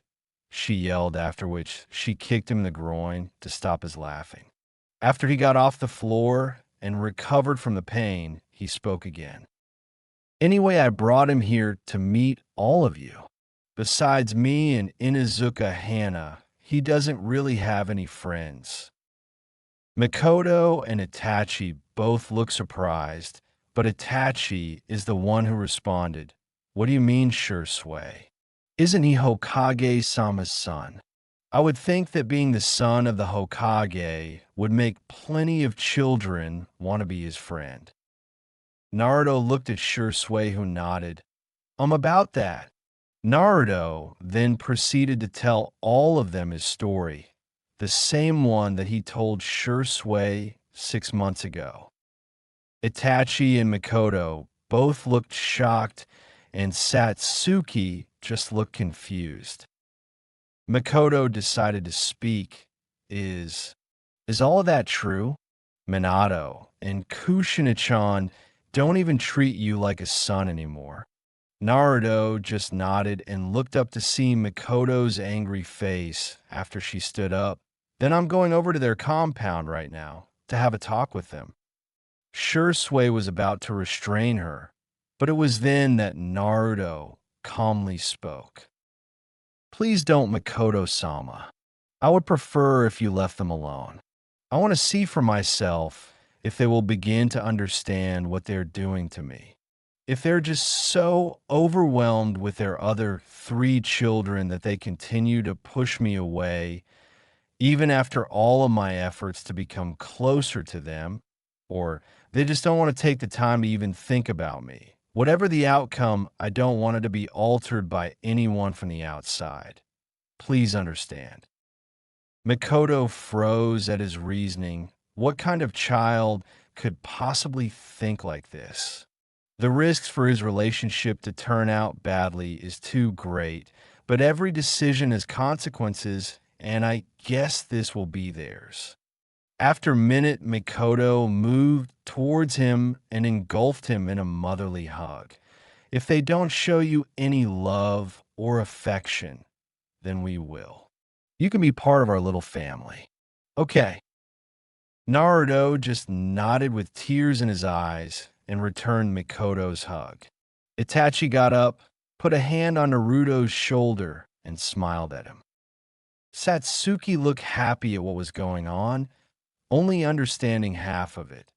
she yelled, after which she kicked him in the groin to stop his laughing. After he got off the floor and recovered from the pain, he spoke again. Anyway, I brought him here to meet all of you. Besides me and Inuzuka Hana, he doesn't really have any friends. Makoto and Itachi both look surprised, but Itachi is the one who responded, "What do you mean, Shisui? Isn't he Hokage-sama's son? I would think that being the son of the Hokage would make plenty of children want to be his friend." Naruto looked at Shisui, who nodded. About that." Naruto then proceeded to tell all of them his story, the same one that he told Shisui 6 months ago. Itachi and Makoto both looked shocked, and Satsuki just looked confused. Makoto decided to speak. Is all of that true? Minato and Kushina-chan don't even treat you like a son anymore. Naruto just nodded and looked up to see Makoto's angry face after she stood up. "Then I'm going over to their compound right now to have a talk with them." Shisui was about to restrain her, but it was then that Naruto calmly spoke. "Please don't, Makoto-sama. I would prefer if you left them alone. I want to see for myself if they will begin to understand what they're doing to me. If they're just so overwhelmed with their other 3 children that they continue to push me away, even after all of my efforts to become closer to them, or they just don't want to take the time to even think about me. Whatever the outcome, I don't want it to be altered by anyone from the outside. Please understand." Makoto froze at his reasoning. What kind of child could possibly think like this? The risks for his relationship to turn out badly is too great, but every decision has consequences, and I guess this will be theirs. After a minute, Makoto moved towards him and engulfed him in a motherly hug. "If they don't show you any love or affection, then we will. You can be part of our little family. Okay." Naruto just nodded with tears in his eyes and returned Makoto's hug. Itachi got up, put a hand on Naruto's shoulder, and smiled at him. Satsuki looked happy at what was going on, only understanding half of it.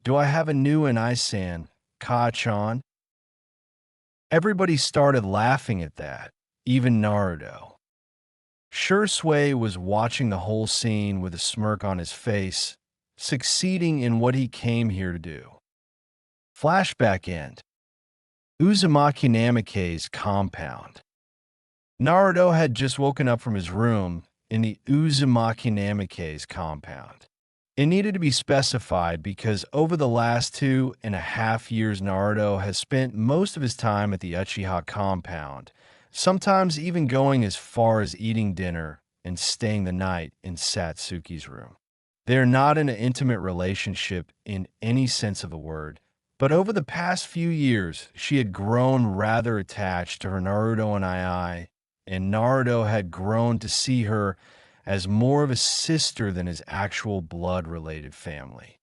"Do I have a new Inai-san, Ka-chan?" Everybody started laughing at that, even Naruto. Shisui was watching the whole scene with a smirk on his face, succeeding in what he came here to do. Flashback end. Uzumaki Namikaze's compound. Naruto had just woken up from his room in the Uzumaki Namikaze's compound. It needed to be specified because over the last 2.5 years, Naruto has spent most of his time at the Uchiha compound, sometimes even going as far as eating dinner and staying the night in Satsuki's room. They are not in an intimate relationship in any sense of the word, but over the past few years, she had grown rather attached to her Naruto and Naruto had grown to see her as more of a sister than his actual blood-related family.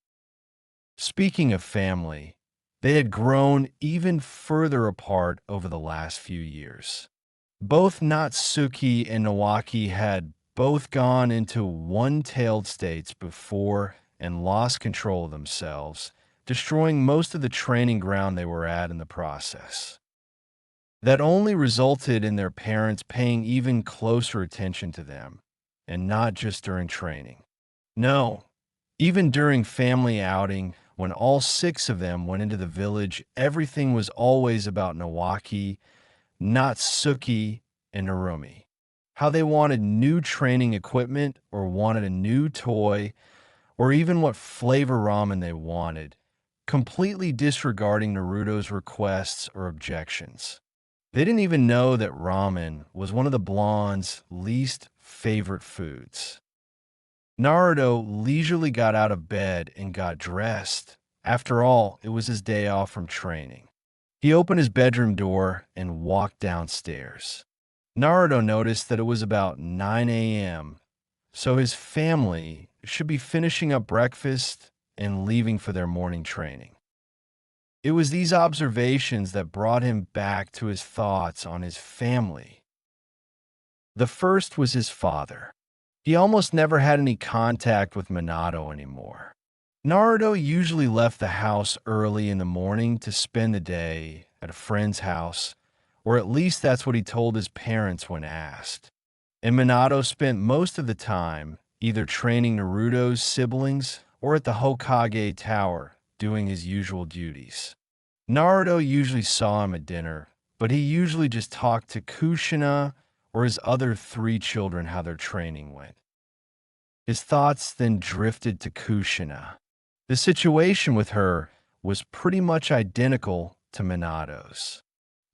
Speaking of family, they had grown even further apart over the last few years. Both Natsuki and Nawaki had both gone into one-tailed states before and lost control of themselves, destroying most of the training ground they were at in the process. That only resulted in their parents paying even closer attention to them, and not just during training. No, even during family outing, when all 6 of them went into the village, everything was always about Nawaki, Natsuki, and Narumi. How they wanted new training equipment or wanted a new toy or even what flavor ramen they wanted, completely disregarding Naruto's requests or objections. They didn't even know that ramen was one of the blonde's least favorite foods. Naruto leisurely got out of bed and got dressed. After all, it was his day off from training. He opened his bedroom door and walked downstairs. Naruto noticed that it was about 9 a.m., so his family should be finishing up breakfast and leaving for their morning training. It was these observations that brought him back to his thoughts on his family. The first was his father. He almost never had any contact with Minato anymore. Naruto usually left the house early in the morning to spend the day at a friend's house, or at least that's what he told his parents when asked. And Minato spent most of the time either training Naruto's siblings or at the Hokage Tower doing his usual duties. Naruto usually saw him at dinner, but he usually just talked to Kushina or his other three children how their training went. His thoughts then drifted to Kushina. The situation with her was pretty much identical to Minato's.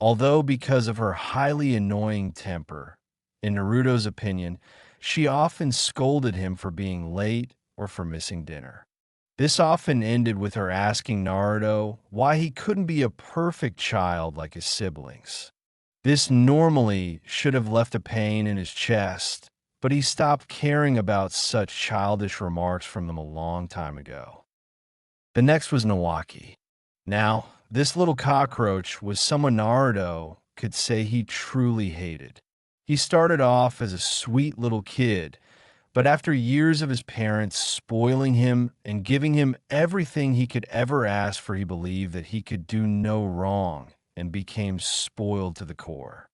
Although because of her highly annoying temper, in Naruto's opinion, she often scolded him for being late or for missing dinner. This often ended with her asking Naruto why he couldn't be a perfect child like his siblings. This normally should have left a pain in his chest, but he stopped caring about such childish remarks from them a long time ago. The next was Nawaki. Now, this little cockroach was someone Naruto could say he truly hated. He started off as a sweet little kid, but after years of his parents spoiling him and giving him everything he could ever ask for, he believed that he could do no wrong and became spoiled to the core.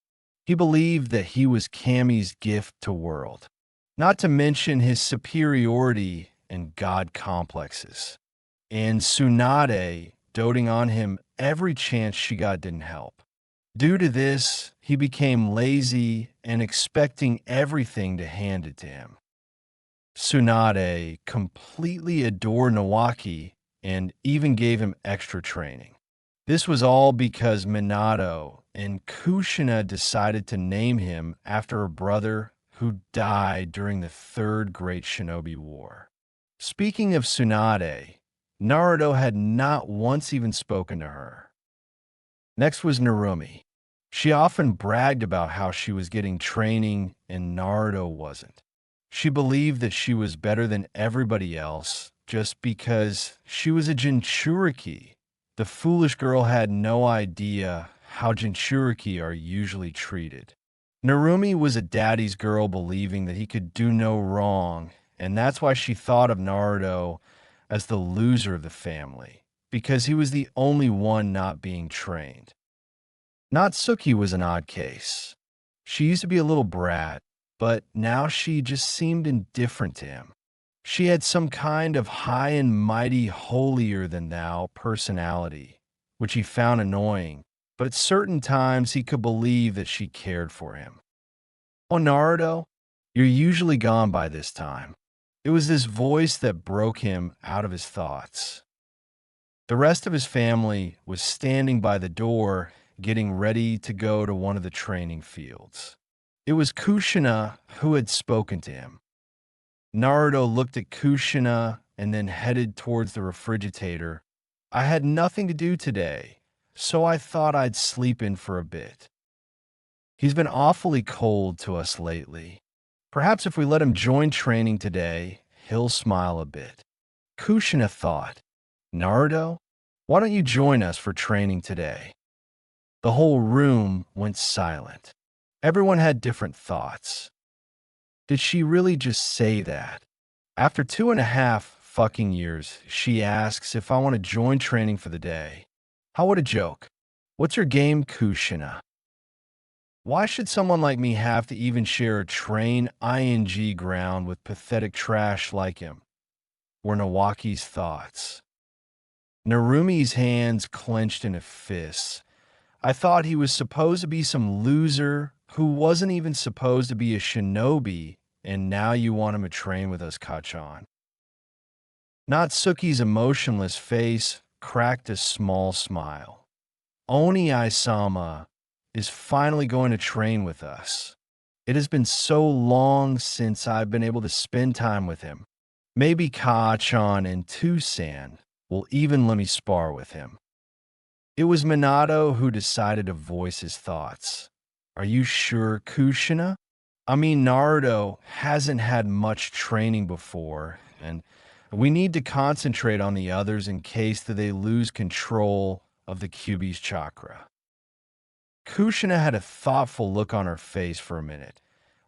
He believed that he was Kami's gift to world, not to mention his superiority and god complexes. And Tsunade doting on him every chance she got didn't help. Due to this, he became lazy and expecting everything to hand it to him. Tsunade completely adored Nawaki and even gave him extra training. This was all because Minato and Kushina decided to name him after a brother who died during the Third Great Shinobi War. Speaking of Tsunade, Naruto had not once even spoken to her. Next was Narumi. She often bragged about how she was getting training and Naruto wasn't. She believed that she was better than everybody else just because she was a Jinchuriki. The foolish girl had no idea how Jinchuriki are usually treated. Narumi was a daddy's girl believing that he could do no wrong, and that's why she thought of Naruto as the loser of the family, because he was the only one not being trained. Natsuki was an odd case. She used to be a little brat, but now she just seemed indifferent to him. She had some kind of high and mighty holier-than-thou personality, which he found annoying, but at certain times he could believe that she cared for him. "Oh, Naruto, you're usually gone by this time." It was this voice that broke him out of his thoughts. The rest of his family was standing by the door, getting ready to go to one of the training fields. It was Kushina who had spoken to him. Naruto looked at Kushina and then headed towards the refrigerator. "I had nothing to do today, so I thought I'd sleep in for a bit. He's been awfully cold to us lately. Perhaps if we let him join training today, he'll smile a bit." Kushina thought, "Naruto, why don't you join us for training today?" The whole room went silent. Everyone had different thoughts. Did she really just say that? After 2.5 fucking years, she asks if I want to join training for the day. How would a joke? What's your game, Kushina? Why should someone like me have to even share a train ing ground with pathetic trash like him? Were Nawaki's thoughts. Narumi's hands clenched in a fist. I thought he was supposed to be some loser who wasn't even supposed to be a shinobi, and now you want him to train with us, Kachan. Natsuki's emotionless face cracked a small smile. Oni-sama is finally going to train with us. It has been so long since I've been able to spend time with him. Maybe Kachan and Tusan will even let me spar with him. It was Minato who decided to voice his thoughts. Are you sure, Kushina? I mean, Naruto hasn't had much training before, and we need to concentrate on the others in case that they lose control of the Kyuubi's chakra. Kushina had a thoughtful look on her face for a minute.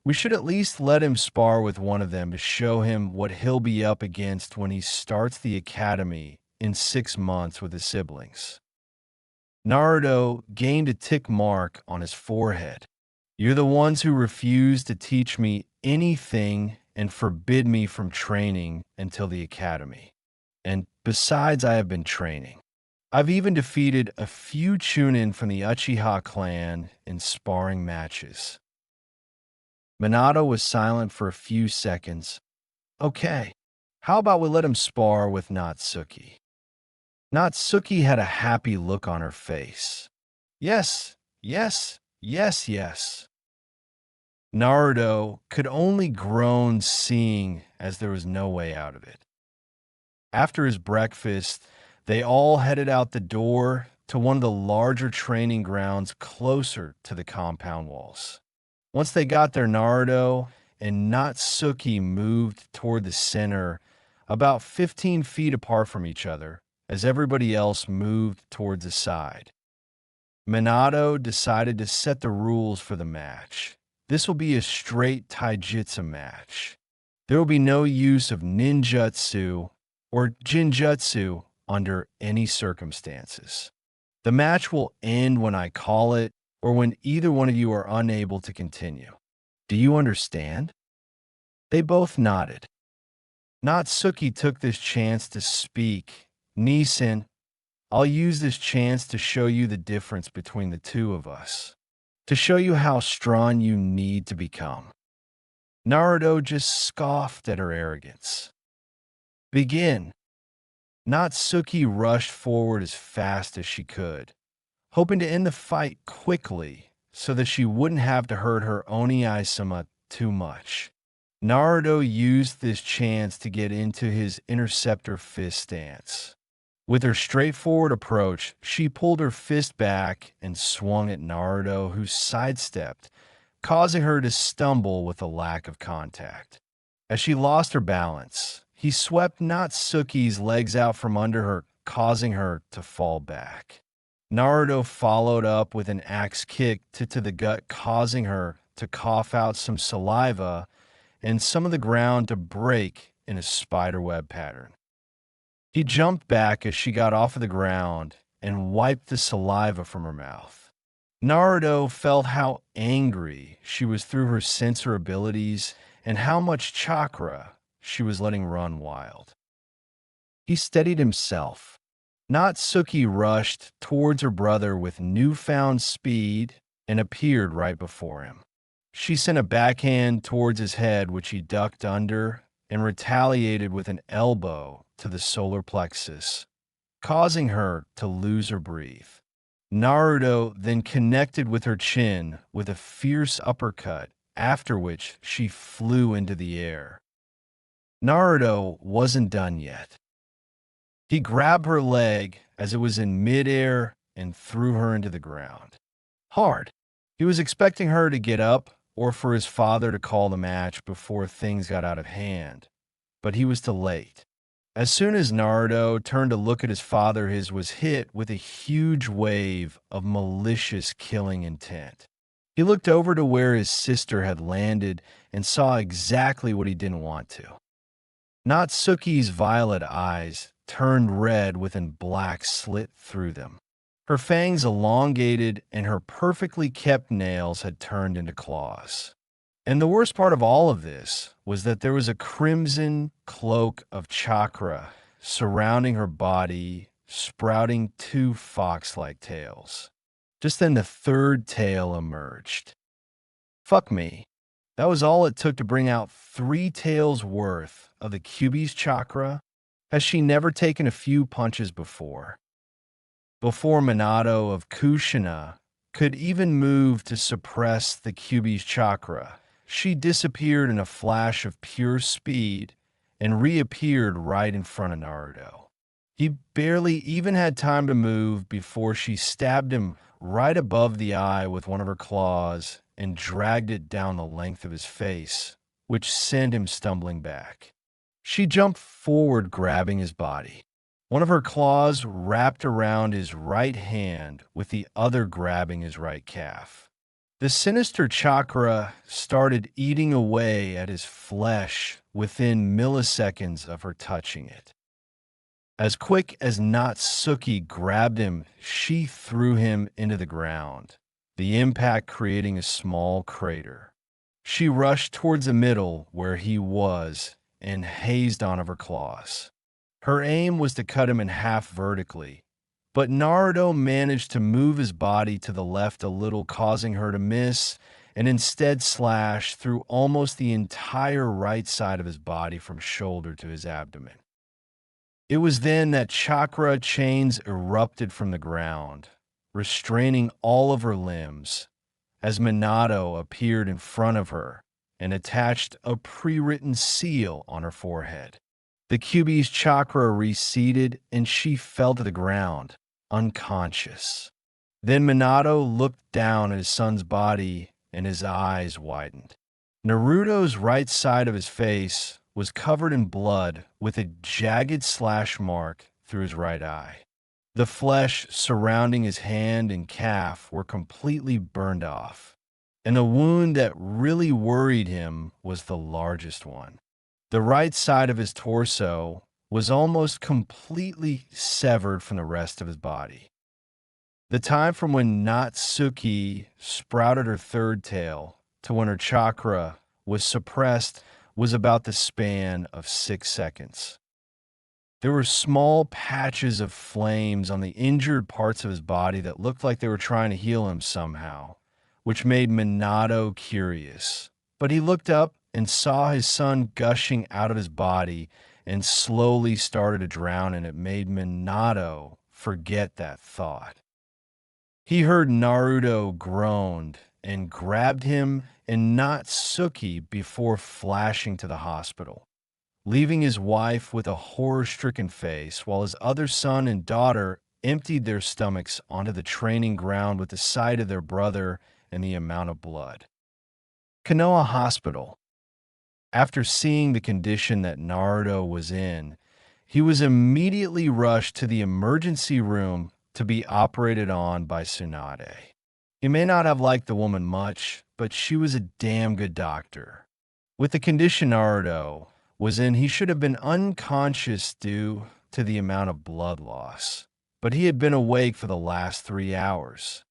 We should at least let him spar with one of them to show him what he'll be up against when he starts the academy in 6 months with his siblings. Naruto gained a tick mark on his forehead. You're the ones who refuse to teach me anything and forbid me from training until the academy. And besides, I have been training. I've even defeated a few Chunin from the Uchiha clan in sparring matches. Minato was silent for a few seconds. Okay, how about we let him spar with Natsuki? Natsuki had a happy look on her face. Yes, yes, yes, yes. Naruto could only groan, seeing as there was no way out of it. After his breakfast, they all headed out the door to one of the larger training grounds closer to the compound walls. Once they got there, Naruto and Natsuki moved toward the center, about 15 feet apart from each other, as everybody else moved towards the side. Minato decided to set the rules for the match. This will be a straight taijutsu match. There will be no use of ninjutsu or jinjutsu under any circumstances. The match will end when I call it, or when either one of you are unable to continue. Do you understand? They both nodded. Natsuki took this chance to speak. Nissen, I'll use this chance to show you the difference between the two of us, to show you how strong you need to become. Naruto just scoffed at her arrogance. Begin. Natsuki rushed forward as fast as she could, hoping to end the fight quickly so that she wouldn't have to hurt her Oni-sama too much. Naruto used this chance to get into his interceptor fist stance. With her straightforward approach, she pulled her fist back and swung at Naruto, who sidestepped, causing her to stumble with a lack of contact. As she lost her balance, he swept Natsuki's legs out from under her, causing her to fall back. Naruto followed up with an axe kick to the gut, causing her to cough out some saliva and some of the ground to break in a spiderweb pattern. He jumped back as she got off of the ground and wiped the saliva from her mouth. Naruto felt how angry she was through her sensor abilities and how much chakra she was letting run wild. He steadied himself. Natsuki rushed towards her brother with newfound speed and appeared right before him. She sent a backhand towards his head, which he ducked under, and retaliated with an elbow to the solar plexus, causing her to lose her breath. Naruto then connected with her chin with a fierce uppercut, after which she flew into the air. Naruto wasn't done yet. He grabbed her leg as it was in midair and threw her into the ground. Hard. He was expecting her to get up or for his father to call the match before things got out of hand, but he was too late. As soon as Naruto turned to look at his father, his was hit with a huge wave of malicious killing intent. He looked over to where his sister had landed and saw exactly what he didn't want to. Natsuki's violet eyes turned red with a black slit through them. Her fangs elongated and her perfectly kept nails had turned into claws. And the worst part of all of this was that there was a crimson cloak of chakra surrounding her body, sprouting 2 fox-like tails. Just then the third tail emerged. Fuck me. That was all it took to bring out 3 tails worth of the Kyuubi's chakra. Has she never taken a few punches before? Before Minato of Kushina could even move to suppress the Kyuubi's chakra, she disappeared in a flash of pure speed and reappeared right in front of Naruto. He barely even had time to move before she stabbed him right above the eye with one of her claws and dragged it down the length of his face, which sent him stumbling back. She jumped forward, grabbing his body. One of her claws wrapped around his right hand, with the other grabbing his right calf. The sinister chakra started eating away at his flesh within milliseconds of her touching it. As quick as Natsuki grabbed him, she threw him into the ground, the impact creating a small crater. She rushed towards the middle where he was and hazed on of her claws. Her aim was to cut him in half vertically, but Naruto managed to move his body to the left a little, causing her to miss, and instead slash through almost the entire right side of his body from shoulder to his abdomen. It was then that chakra chains erupted from the ground, restraining all of her limbs, as Minato appeared in front of her and attached a pre-written seal on her forehead. The Kyuubi's chakra receded and she fell to the ground, unconscious. Then Minato looked down at his son's body and his eyes widened. Naruto's right side of his face was covered in blood with a jagged slash mark through his right eye. The flesh surrounding his hand and calf were completely burned off, and the wound that really worried him was the largest one. The right side of his torso was almost completely severed from the rest of his body. The time from when Natsuki sprouted her third tail to when her chakra was suppressed was about the span of 6 seconds. There were small patches of flames on the injured parts of his body that looked like they were trying to heal him somehow, which made Minato curious. But he looked up and saw his son gushing out of his body and slowly started to drown, and it made Minato forget that thought. He heard Naruto groaned and grabbed him and Natsuki before flashing to the hospital, leaving his wife with a horror-stricken face while his other son and daughter emptied their stomachs onto the training ground with the sight of their brother and the amount of blood. Konoha Hospital. After seeing the condition that Naruto was in, he was immediately rushed to the emergency room to be operated on by Tsunade. He may not have liked the woman much, but she was a damn good doctor. With the condition Naruto was in, he should have been unconscious due to the amount of blood loss, but he had been awake for the last 3 hours.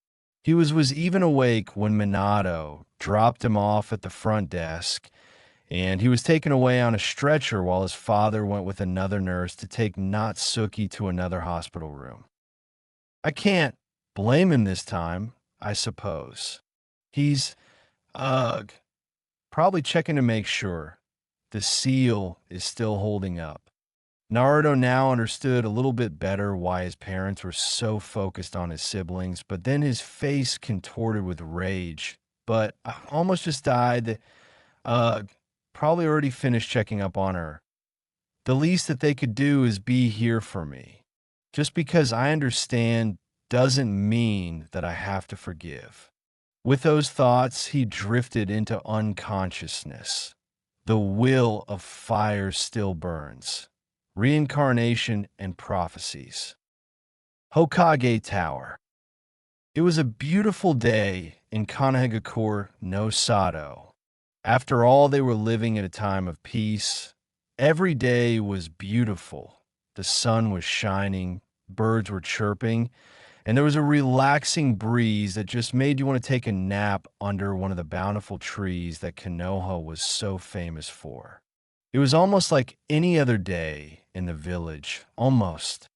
He was even awake when Minato dropped him off at the front desk, and he was taken away on a stretcher while his father went with another nurse to take Natsuki to another hospital room. I can't blame him this time, I suppose. He's, probably checking to make sure the seal is still holding up. Naruto now understood a little bit better why his parents were so focused on his siblings, but then his face contorted with rage. But I almost just died. Probably already finished checking up on her. The least that they could do is be here for me. Just because I understand doesn't mean that I have to forgive. With those thoughts, he drifted into unconsciousness. The will of fire still burns. Reincarnation and Prophecies. Hokage Tower. It was a beautiful day in Kanehagakure no Sato. After all, they were living at a time of peace. Every day was beautiful. The sun was shining, birds were chirping, and there was a relaxing breeze that just made you want to take a nap under one of the bountiful trees that Konoha was so famous for. It was almost like any other day in the village, almost.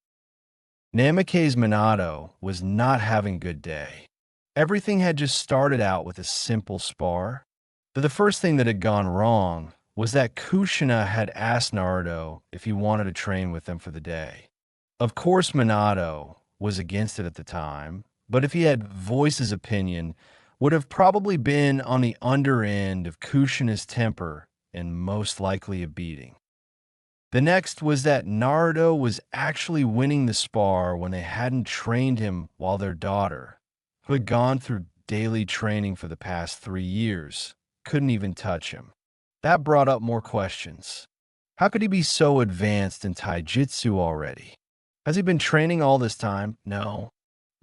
Namake's Minato was not having a good day. Everything had just started out with a simple spar, but the first thing that had gone wrong was that Kushina had asked Naruto if he wanted to train with them for the day. Of course, Minato was against it at the time, but if he had voiced his opinion, would have probably been on the under end of Kushina's temper and most likely a beating. The next was that Naruto was actually winning the spar when they hadn't trained him while their daughter, who had gone through daily training for the past 3 years, couldn't even touch him. That brought up more questions. How could he be so advanced in taijutsu already? Has he been training all this time? No.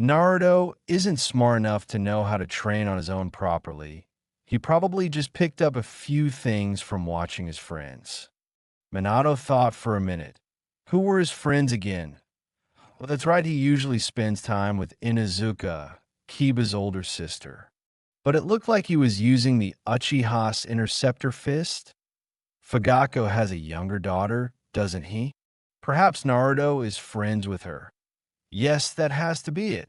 Naruto isn't smart enough to know how to train on his own properly. He probably just picked up a few things from watching his friends. Minato thought for a minute. Who were his friends again? Well, that's right, he usually spends time with Inuzuka, Kiba's older sister. But it looked like he was using the Uchiha's interceptor fist. Fugako has a younger daughter, doesn't he? Perhaps Naruto is friends with her. Yes, that has to be it.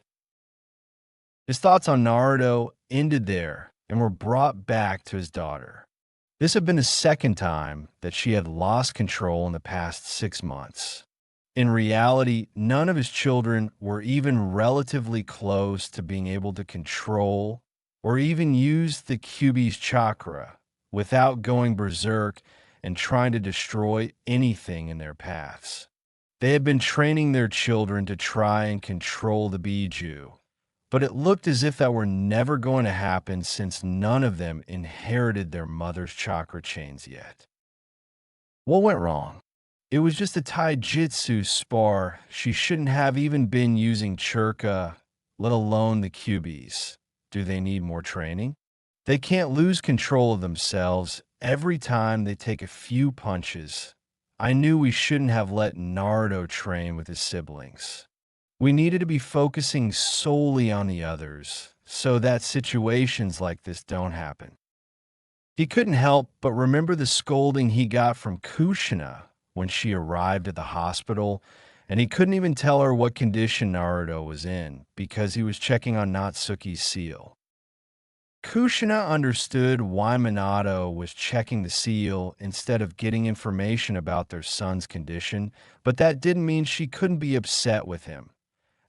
His thoughts on Naruto ended there and were brought back to his daughter. This had been the second time that she had lost control in the past 6 months. In reality, none of his children were even relatively close to being able to control or even use the Kyuubi's chakra without going berserk and trying to destroy anything in their paths. They had been training their children to try and control the Biju, but it looked as if that were never going to happen since none of them inherited their mother's chakra chains yet. What went wrong? It was just a taijutsu spar. She shouldn't have even been using churka, let alone the Kyuubis. Do they need more training? They can't lose control of themselves every time they take a few punches. I knew we shouldn't have let Naruto train with his siblings. We needed to be focusing solely on the others so that situations like this don't happen. He couldn't help but remember the scolding he got from Kushina when she arrived at the hospital, and he couldn't even tell her what condition Naruto was in because he was checking on Natsuki's seal. Kushina understood why Minato was checking the seal instead of getting information about their son's condition, but that didn't mean she couldn't be upset with him.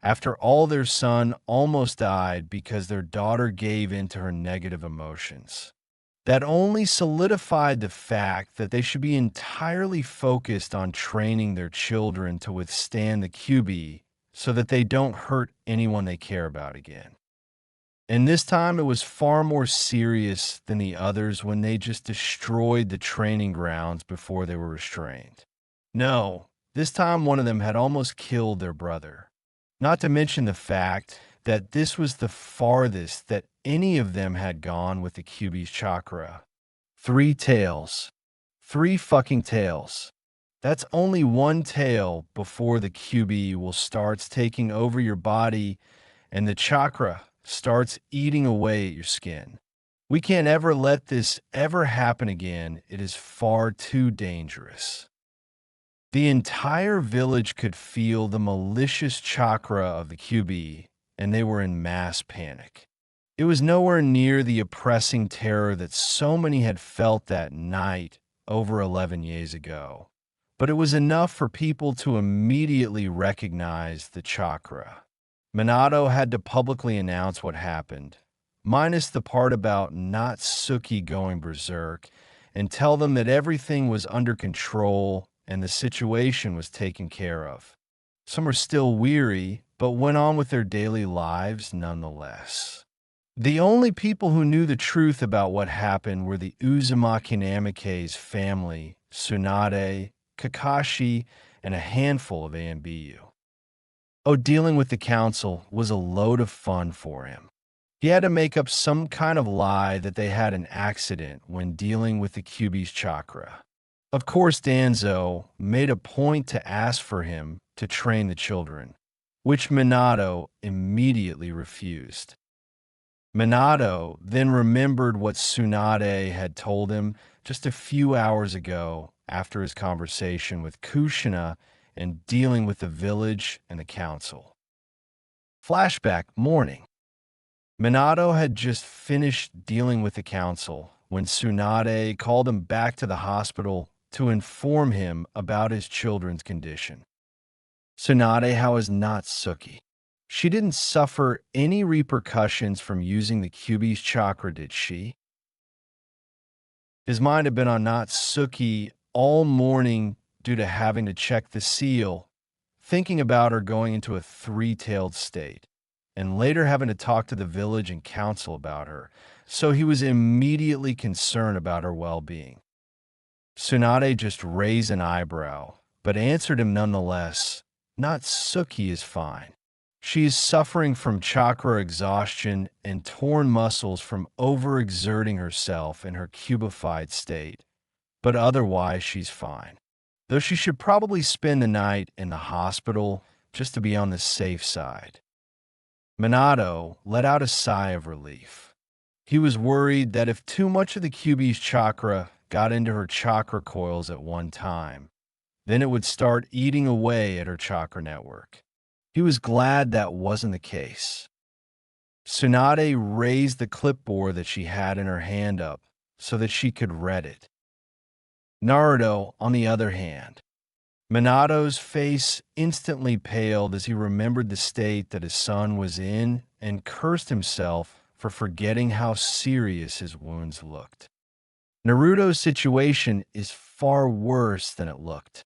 After all, their son almost died because their daughter gave in to her negative emotions. That only solidified the fact that they should be entirely focused on training their children to withstand the Kyuubi so that they don't hurt anyone they care about again. And this time it was far more serious than the others when they just destroyed the training grounds before they were restrained. No, this time one of them had almost killed their brother. Not to mention the fact that this was the farthest that any of them had gone with the Kyuubi's chakra. 3 tails. 3 fucking tails. That's only 1 tail before the Kyuubi will start taking over your body and the chakra starts eating away at your skin. We can't ever let this ever happen again. It is far too dangerous. The entire village could feel the malicious chakra of the Kyuubi, and they were in mass panic. It was nowhere near the oppressing terror that so many had felt that night over 11 years ago, but it was enough for people to immediately recognize the chakra. Minato had to publicly announce what happened, minus the part about Natsuki going berserk, and tell them that everything was under control and the situation was taken care of. Some were still weary, but went on with their daily lives nonetheless. The only people who knew the truth about what happened were the Uzumaki Namikaze's family, Tsunade, Kakashi, and a handful of AMBU. Oh, dealing with the council was a load of fun for him. He had to make up some kind of lie that they had an accident when dealing with the Kyuubi's chakra. Of course, Danzo made a point to ask for him to train the children, which Minato immediately refused. Minato then remembered what Tsunade had told him just a few hours ago after his conversation with Kushina and dealing with the village and the council. Flashback morning. Minato had just finished dealing with the council when Tsunade called him back to the hospital to inform him about his children's condition. Tsunade, how is Natsuki? She didn't suffer any repercussions from using the Kyuubi's chakra, did she? His mind had been on Natsuki all morning due to having to check the seal, thinking about her going into a 3-tailed state, and later having to talk to the village and council about her, so he was immediately concerned about her well-being. Tsunade just raised an eyebrow, but answered him nonetheless, Natsuki is fine. She is suffering from chakra exhaustion and torn muscles from overexerting herself in her cubified state, but otherwise she's fine. Though she should probably spend the night in the hospital just to be on the safe side. Minato let out a sigh of relief. He was worried that if too much of the Kyuubi's chakra got into her chakra coils at one time, then it would start eating away at her chakra network. He was glad that wasn't the case. Tsunade raised the clipboard that she had in her hand up so that she could read it. Naruto, on the other hand, Minato's face instantly paled as he remembered the state that his son was in and cursed himself for forgetting how serious his wounds looked. Naruto's situation is far worse than it looked.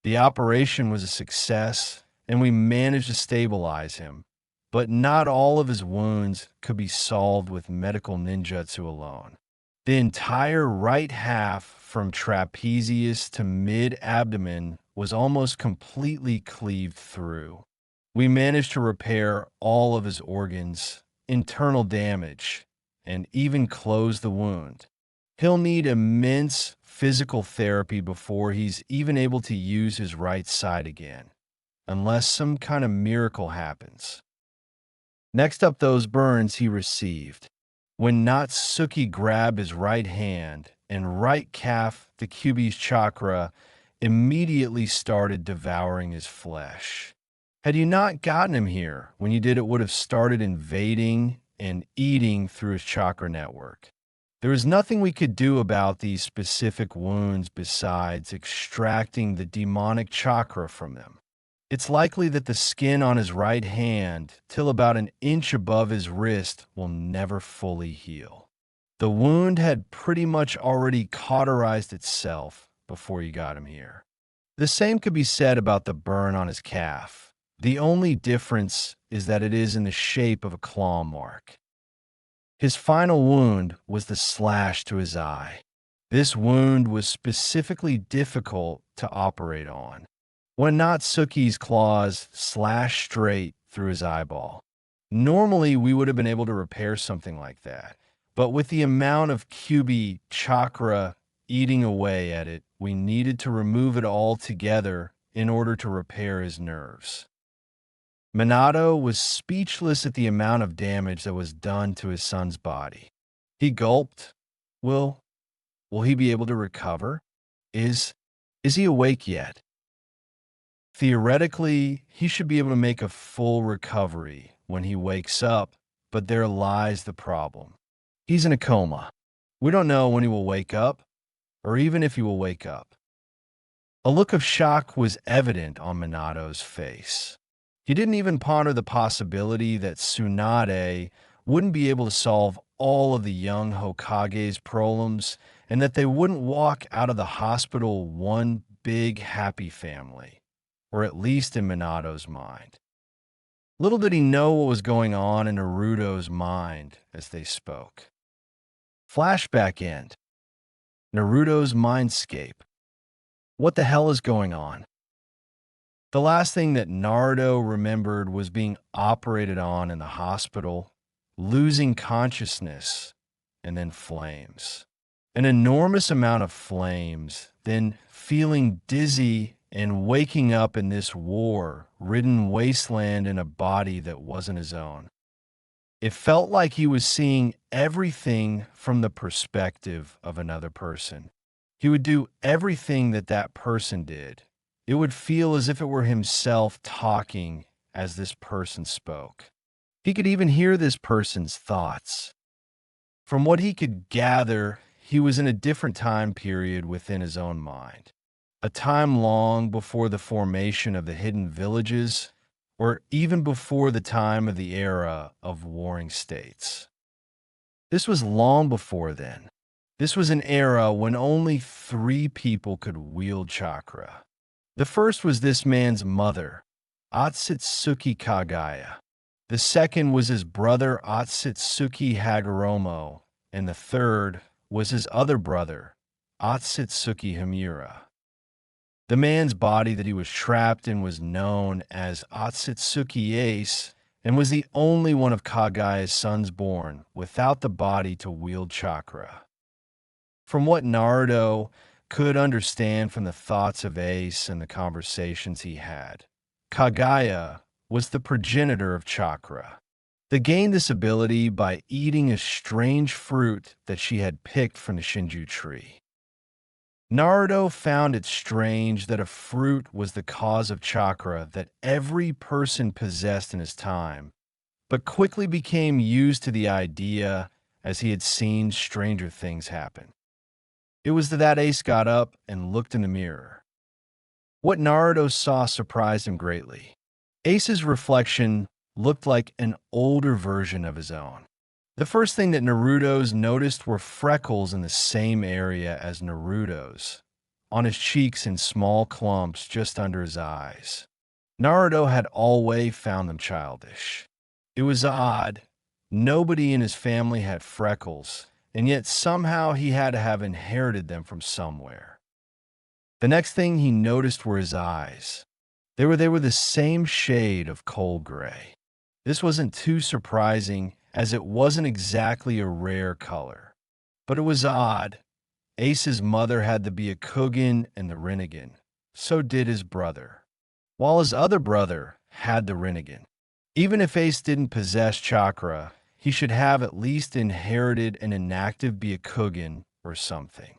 The operation was a success, and we managed to stabilize him, but not all of his wounds could be solved with medical ninjutsu alone. The entire right half from trapezius to mid-abdomen was almost completely cleaved through. We managed to repair all of his organs, internal damage, and even close the wound. He'll need immense physical therapy before he's even able to use his right side again, unless some kind of miracle happens. Next up, those burns he received. When Natsuki grabbed his right hand and right calf, the Kyuubi's chakra immediately started devouring his flesh. Had you not gotten him here, when you did, it would have started invading and eating through his chakra network. There was nothing we could do about these specific wounds besides extracting the demonic chakra from them. It's likely that the skin on his right hand, till about an inch above his wrist, will never fully heal. The wound had pretty much already cauterized itself before you got him here. The same could be said about the burn on his calf. The only difference is that it is in the shape of a claw mark. His final wound was the slash to his eye. This wound was specifically difficult to operate on. When Natsuki's claws slashed straight through his eyeball. Normally, we would have been able to repair something like that, but with the amount of Kyuubi chakra eating away at it, we needed to remove it altogether in order to repair his nerves. Minato was speechless at the amount of damage that was done to his son's body. He gulped. Will he be able to recover? Is he awake yet? Theoretically, he should be able to make a full recovery when he wakes up, but there lies the problem. He's in a coma. We don't know when he will wake up, or even if he will wake up. A look of shock was evident on Minato's face. He didn't even ponder the possibility that Tsunade wouldn't be able to solve all of the young Hokage's problems and that they wouldn't walk out of the hospital one big happy family, or at least in Minato's mind. Little did he know what was going on in Naruto's mind as they spoke. Flashback end. Naruto's mindscape. What the hell is going on? The last thing that Naruto remembered was being operated on in the hospital, losing consciousness, and then flames. An enormous amount of flames, then feeling dizzy and waking up in this war-ridden wasteland in a body that wasn't his own. It felt like he was seeing everything from the perspective of another person. He would do everything that that person did. It would feel as if it were himself talking as this person spoke. He could even hear this person's thoughts. From what he could gather, he was in a different time period within his own mind. A time long before the formation of the hidden villages, or even before the time of the era of warring states. This was long before then. This was an era when only 3 people could wield chakra. The first was this man's mother, Otsutsuki Kagaya. The second was his brother Otsutsuki Hagoromo, and the third was his other brother, Otsutsuki Himura. The man's body that he was trapped in was known as Otsutsuki Ace and was the only one of Kagaya's sons born without the body to wield chakra. From what Naruto could understand from the thoughts of Ace and the conversations he had, Kagaya was the progenitor of chakra. They gained this ability by eating a strange fruit that she had picked from the Shinju tree. Naruto found it strange that a fruit was the cause of chakra that every person possessed in his time, but quickly became used to the idea as he had seen stranger things happen. It was that Ace got up and looked in the mirror. What Naruto saw surprised him greatly. Ace's reflection looked like an older version of his own. The first thing that Naruto's noticed were freckles in the same area as Naruto's, on his cheeks in small clumps just under his eyes. Naruto had always found them childish. It was odd. Nobody in his family had freckles, and yet somehow he had to have inherited them from somewhere. The next thing he noticed were his eyes. They were the same shade of coal gray. This wasn't too surprising, as it wasn't exactly a rare color. But it was odd. Ace's mother had the Byakugan and the Rinnegan. So did his brother. While his other brother had the Rinnegan. Even if Ace didn't possess chakra, he should have at least inherited an inactive Byakugan or something.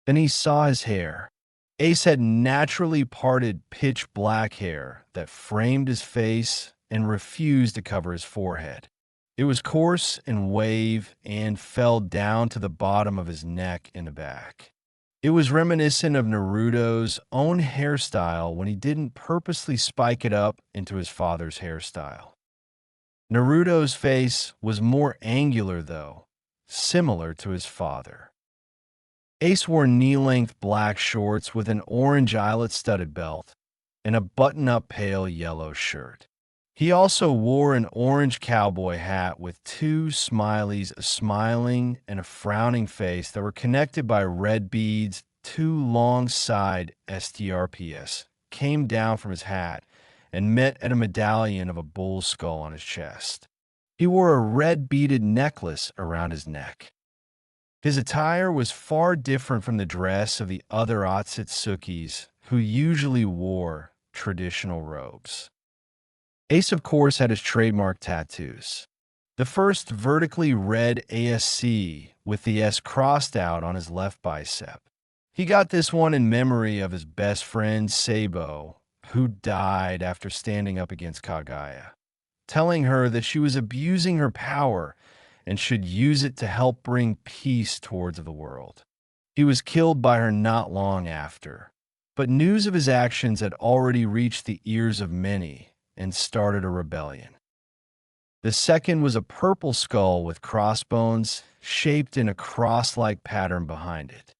Then he saw his hair. Ace had naturally parted pitch black hair that framed his face and refused to cover his forehead. It was coarse and wave and fell down to the bottom of his neck in the back. It was reminiscent of Naruto's own hairstyle when he didn't purposely spike it up into his father's hairstyle. Naruto's face was more angular though, similar to his father. Ace wore knee-length black shorts with an orange eyelet-studded belt and a button-up pale yellow shirt. He also wore an orange cowboy hat with two smileys, a smiling and a frowning face that were connected by red beads. Two long side STRPS came down from his hat and met at a medallion of a bull's skull on his chest. He wore a red beaded necklace around his neck. His attire was far different from the dress of the other Otsutsukis, who usually wore traditional robes. Ace, of course, had his trademark tattoos. The first vertically red ASC with the S crossed out on his left bicep. He got this one in memory of his best friend, Sabo, who died after standing up against Kagaya, telling her that she was abusing her power and should use it to help bring peace towards the world. He was killed by her not long after, but news of his actions had already reached the ears of many and started a rebellion. The second was a purple skull with crossbones shaped in a cross-like pattern behind it.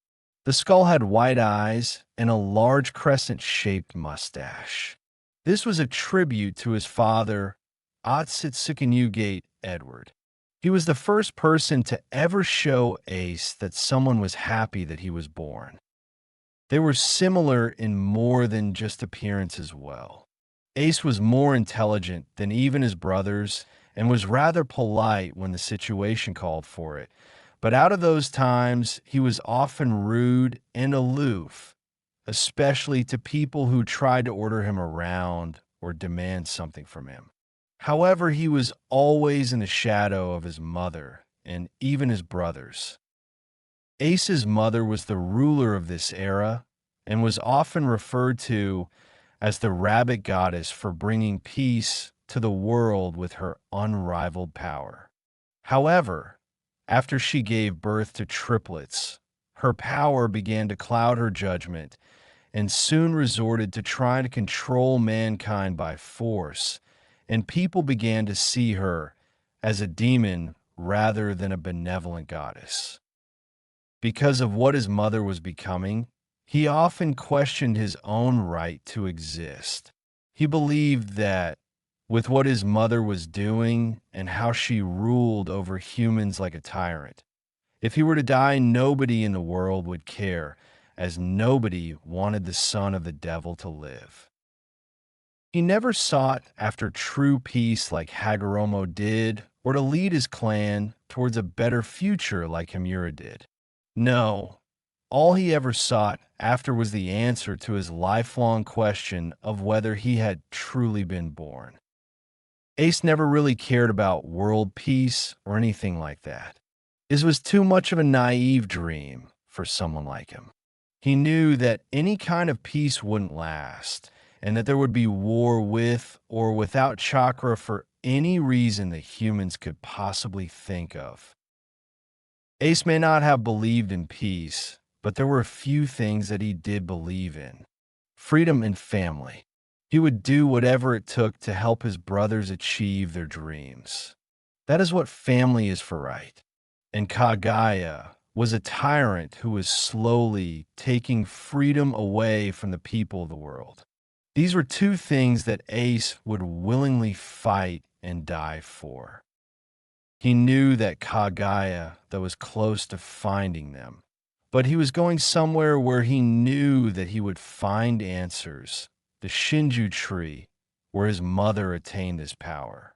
The skull had white eyes and a large crescent-shaped mustache. This was a tribute to his father, Otsutsuki Edward. He was the first person to ever show Ace that someone was happy that he was born. They were similar in more than just appearance as well. Ace was more intelligent than even his brothers and was rather polite when the situation called for it. But out of those times, he was often rude and aloof, especially to people who tried to order him around or demand something from him. However, he was always in the shadow of his mother and even his brothers. Ace's mother was the ruler of this era and was often referred to as the rabbit goddess for bringing peace to the world with her unrivaled power. However, after she gave birth to triplets, her power began to cloud her judgment and soon resorted to trying to control mankind by force, and people began to see her as a demon rather than a benevolent goddess. Because of what his mother was becoming, he often questioned his own right to exist. He believed that, with what his mother was doing and how she ruled over humans like a tyrant, if he were to die, nobody in the world would care, as nobody wanted the son of the devil to live. He never sought after true peace like Hagoromo did, or to lead his clan towards a better future like Himura did. No, all he ever sought after was the answer to his lifelong question of whether he had truly been born. Ace never really cared about world peace or anything like that. This was too much of a naive dream for someone like him. He knew that any kind of peace wouldn't last, and that there would be war with or without chakra for any reason that humans could possibly think of. Ace may not have believed in peace, but there were a few things that he did believe in. Freedom and family. He would do whatever it took to help his brothers achieve their dreams. That is what family is for, right? And Kagaya was a tyrant who was slowly taking freedom away from the people of the world. These were two things that Ace would willingly fight and die for. He knew that Kagaya that was close to finding them, but he was going somewhere where he knew that he would find answers, the Shinju tree, where his mother attained this power.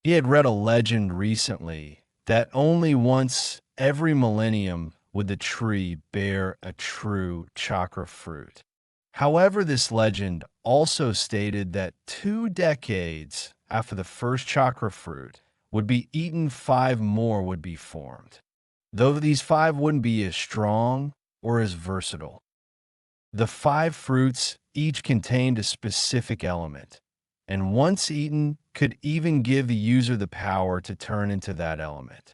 He had read a legend recently that only once every millennium would the tree bear a true chakra fruit. However, this legend also stated that 2 decades after the first chakra fruit would be eaten, 5 more would be formed, though these 5 wouldn't be as strong or as versatile. The 5 fruits each contained a specific element, and once eaten, could even give the user the power to turn into that element.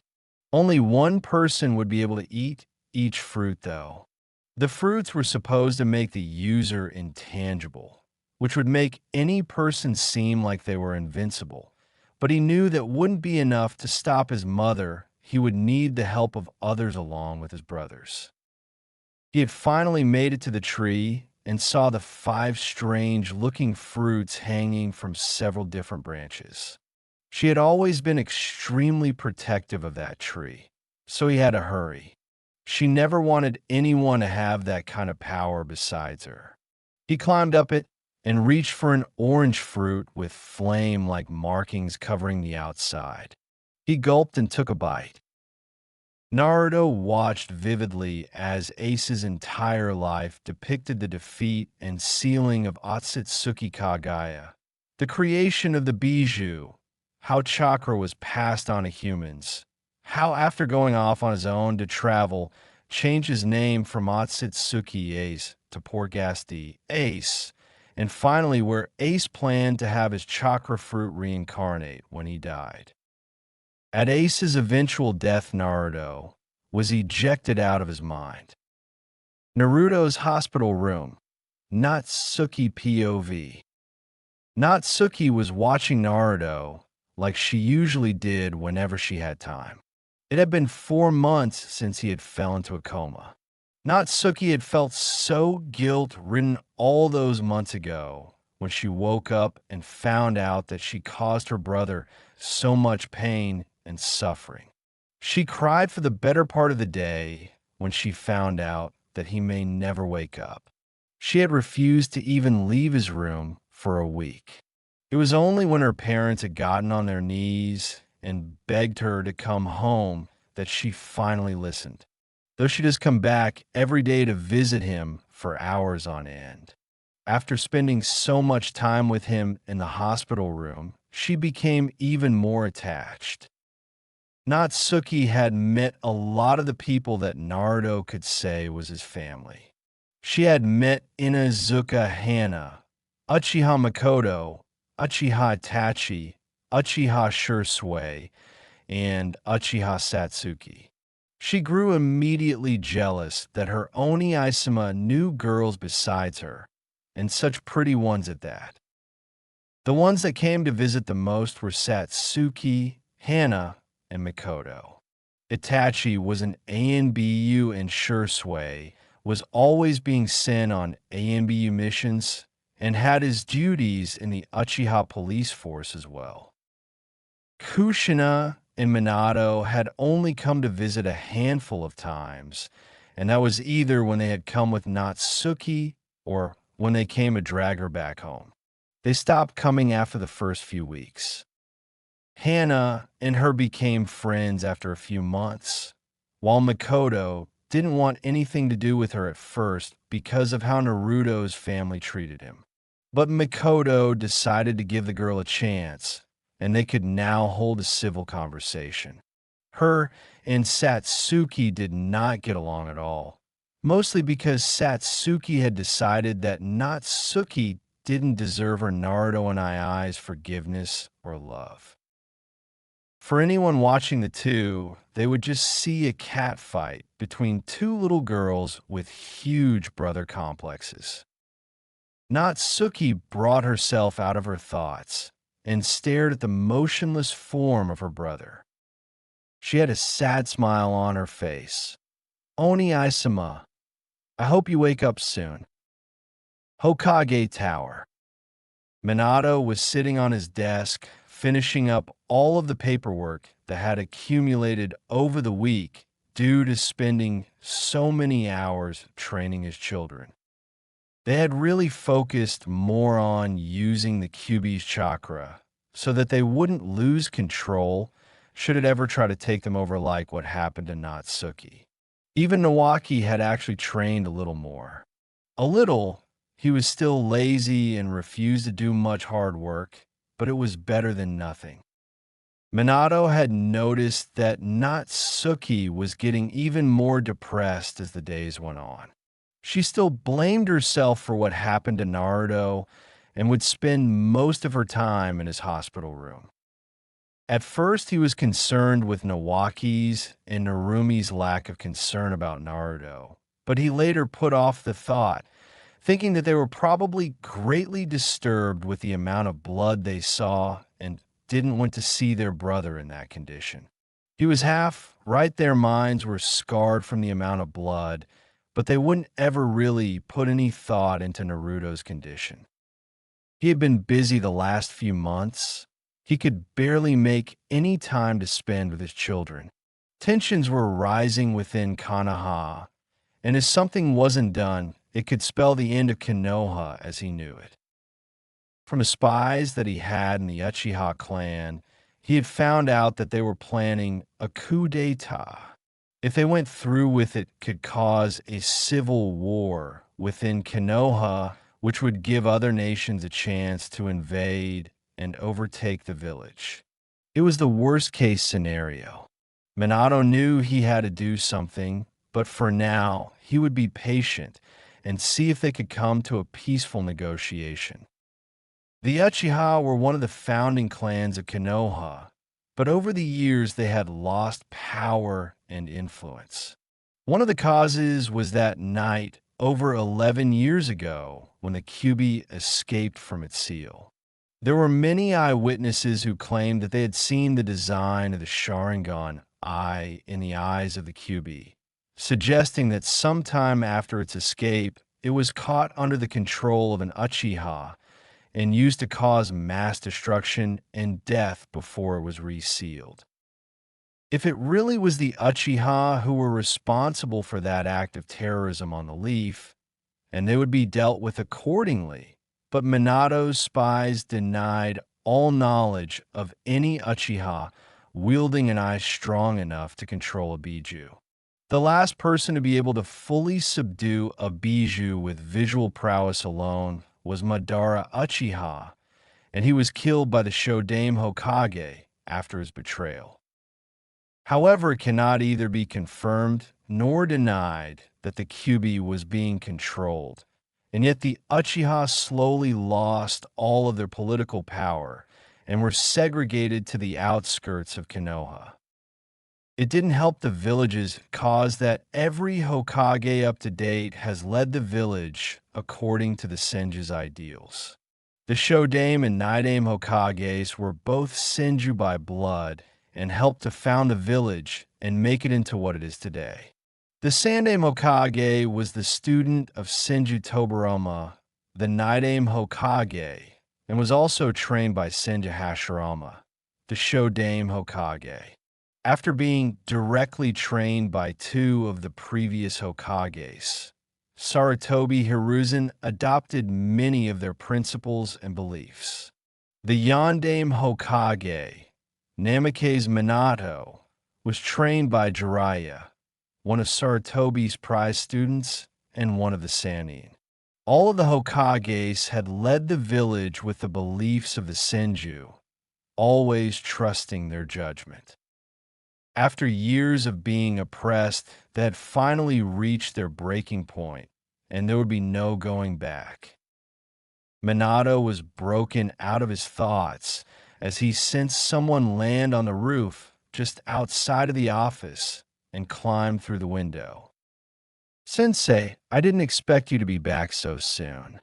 Only one person would be able to eat each fruit, though. The fruits were supposed to make the user intangible, which would make any person seem like they were invincible. But he knew that wouldn't be enough to stop his mother. He would need the help of others along with his brothers. He had finally made it to the tree and saw the 5 strange-looking fruits hanging from several different branches. She had always been extremely protective of that tree, so he had to hurry. She never wanted anyone to have that kind of power besides her. He climbed up it and reached for an orange fruit with flame-like markings covering the outside. He gulped and took a bite. Naruto watched vividly as Ace's entire life depicted the defeat and sealing of Otsutsuki Kagaya, the creation of the Bijou, how chakra was passed on to humans, how after going off on his own to travel, changed his name from Otsutsuki Ace to Porgasti Ace, and finally where Ace planned to have his chakra fruit reincarnate when he died. At Ace's eventual death, Naruto was ejected out of his mind. Naruto's hospital room, Natsuki POV. Natsuki was watching Naruto like she usually did whenever she had time. It had been 4 months since he had fell into a coma. Natsuki had felt so guilt-ridden all those months ago when she woke up and found out that she caused her brother so much pain and suffering. She cried for the better part of the day when she found out that he may never wake up. She had refused to even leave his room for a week. It was only when her parents had gotten on their knees and begged her to come home that she finally listened, though she'd just come back every day to visit him for hours on end. After spending so much time with him in the hospital room, she became even more attached. Natsuki had met a lot of the people that Naruto could say was his family. She had met Inuzuka Hana, Uchiha Makoto, Uchiha Itachi, Uchiha Shisui, and Uchiha Satsuki. She grew immediately jealous that her Oni Aisama knew girls besides her, and such pretty ones at that. The ones that came to visit the most were Satsuki, Hana, and Makoto. Itachi was an ANBU and Shisui was always being sent on ANBU missions and had his duties in the Uchiha police force as well. Kushina and Minato had only come to visit a handful of times, and that was either when they had come with Natsuki or when they came to drag her back home. They stopped coming after the first few weeks. Hana and her became friends after a few months, while Makoto didn't want anything to do with her at first because of how Naruto's family treated him. But Makoto decided to give the girl a chance, and they could now hold a civil conversation. Her and Satsuki did not get along at all, mostly because Satsuki had decided that Natsuki didn't deserve her Naruto and Ai's forgiveness or love. For anyone watching the two, they would just see a catfight between two little girls with huge brother complexes. Natsuki brought herself out of her thoughts and stared at the motionless form of her brother. She had a sad smile on her face. Oni-sama, I hope you wake up soon. Hokage Tower. Minato was sitting on his desk, finishing up all of the paperwork that had accumulated over the week due to spending so many hours training his children. They had really focused more on using the Kyuubi's chakra so that they wouldn't lose control should it ever try to take them over like what happened to Natsuki. Even Nawaki had actually trained a little more. A little. He was still lazy and refused to do much hard work, but it was better than nothing. Minato had noticed that Natsuki was getting even more depressed as the days went on. She still blamed herself for what happened to Naruto and would spend most of her time in his hospital room. At first, he was concerned with Nawaki's and Narumi's lack of concern about Naruto, but he later put off the thought, thinking that they were probably greatly disturbed with the amount of blood they saw and didn't want to see their brother in that condition. He was half right, their minds were scarred from the amount of blood, but they wouldn't ever really put any thought into Naruto's condition. He had been busy the last few months. He could barely make any time to spend with his children. Tensions were rising within Konoha, and if something wasn't done, it could spell the end of Konoha as he knew it. From the spies that he had in the Uchiha clan, he had found out that they were planning a coup d'etat. If they went through with it, could cause a civil war within Konoha, which would give other nations a chance to invade and overtake the village. It was the worst-case scenario. Minato knew he had to do something, but for now, he would be patient and see if they could come to a peaceful negotiation. The Uchiha were one of the founding clans of Konoha, but over the years they had lost power and influence. One of the causes was that night over 11 years ago when the Kyuubi escaped from its seal. There were many eyewitnesses who claimed that they had seen the design of the Sharingan eye in the eyes of the Kyuubi, suggesting that sometime after its escape, it was caught under the control of an Uchiha and used to cause mass destruction and death before it was resealed. If it really was the Uchiha who were responsible for that act of terrorism on the leaf, and they would be dealt with accordingly, but Minato's spies denied all knowledge of any Uchiha wielding an eye strong enough to control a Biju. The last person to be able to fully subdue a Biju with visual prowess alone was Madara Uchiha, and he was killed by the Shodaime Hokage after his betrayal. However, it cannot either be confirmed nor denied that the Kyuubi was being controlled, and yet the Uchiha slowly lost all of their political power and were segregated to the outskirts of Konoha. It didn't help the village's cause that every Hokage up to date has led the village according to the Senju's ideals. The Shodaime and Nidaime Hokages were both Senju by blood and helped to found the village and make it into what it is today. The Sandaime Hokage was the student of Senju Tobirama, the Nidaime Hokage, and was also trained by Senju Hashirama, the Shodaime Hokage. After being directly trained by two of the previous Hokages, Sarutobi Hiruzen adopted many of their principles and beliefs. The Yondaime Hokage, Namake's Minato, was trained by Jiraiya, one of Sarutobi's prize students and one of the Sannin. All of the Hokages had led the village with the beliefs of the Senju, always trusting their judgment. After years of being oppressed, they had finally reached their breaking point, and there would be no going back. Minato was broken out of his thoughts as he sensed someone land on the roof just outside of the office and climb through the window. "Sensei, I didn't expect you to be back so soon.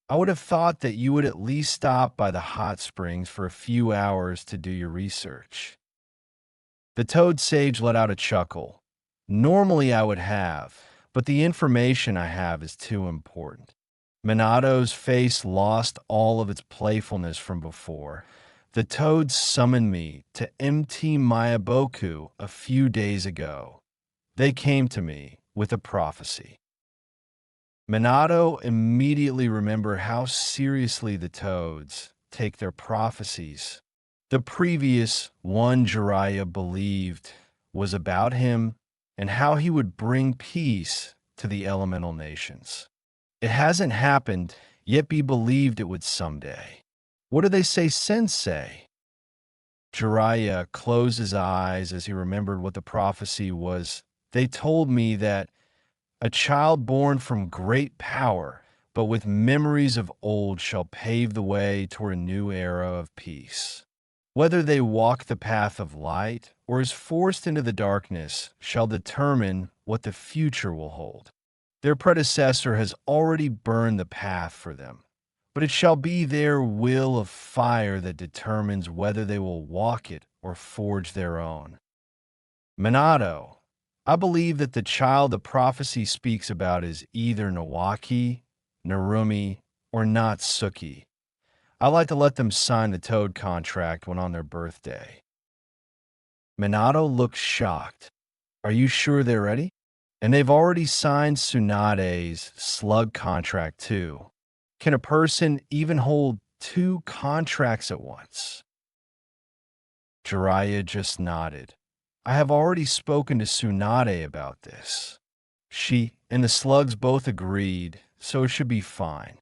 I would have thought that you would at least stop by the hot springs for a few hours to do your research." The Toad Sage let out a chuckle. "Normally I would have, but the information I have is too important." Minato's face lost all of its playfulness from before. "The toads summoned me to MT Mayaboku a few days ago. They came to me with a prophecy." Minato immediately remembered how seriously the toads take their prophecies. The previous one Jiraiya believed was about him and how he would bring peace to the elemental nations. It hasn't happened, yet he believed it would someday. "What do they say, Sensei?" Jiraiya closed his eyes as he remembered what the prophecy was. "They told me that a child born from great power, but with memories of old, shall pave the way toward a new era of peace. Whether they walk the path of light or is forced into the darkness shall determine what the future will hold. Their predecessor has already burned the path for them, but it shall be their will of fire that determines whether they will walk it or forge their own." "Minato, I believe that the child the prophecy speaks about is either Nawaki, Narumi, or Natsuki. I like to let them sign the Toad contract when on their birthday." Minato looked shocked. "Are you sure they're ready? And they've already signed Tsunade's slug contract too. Can a person even hold two contracts at once?" Jiraiya just nodded. "I have already spoken to Tsunade about this. She and the slugs both agreed, so it should be fine.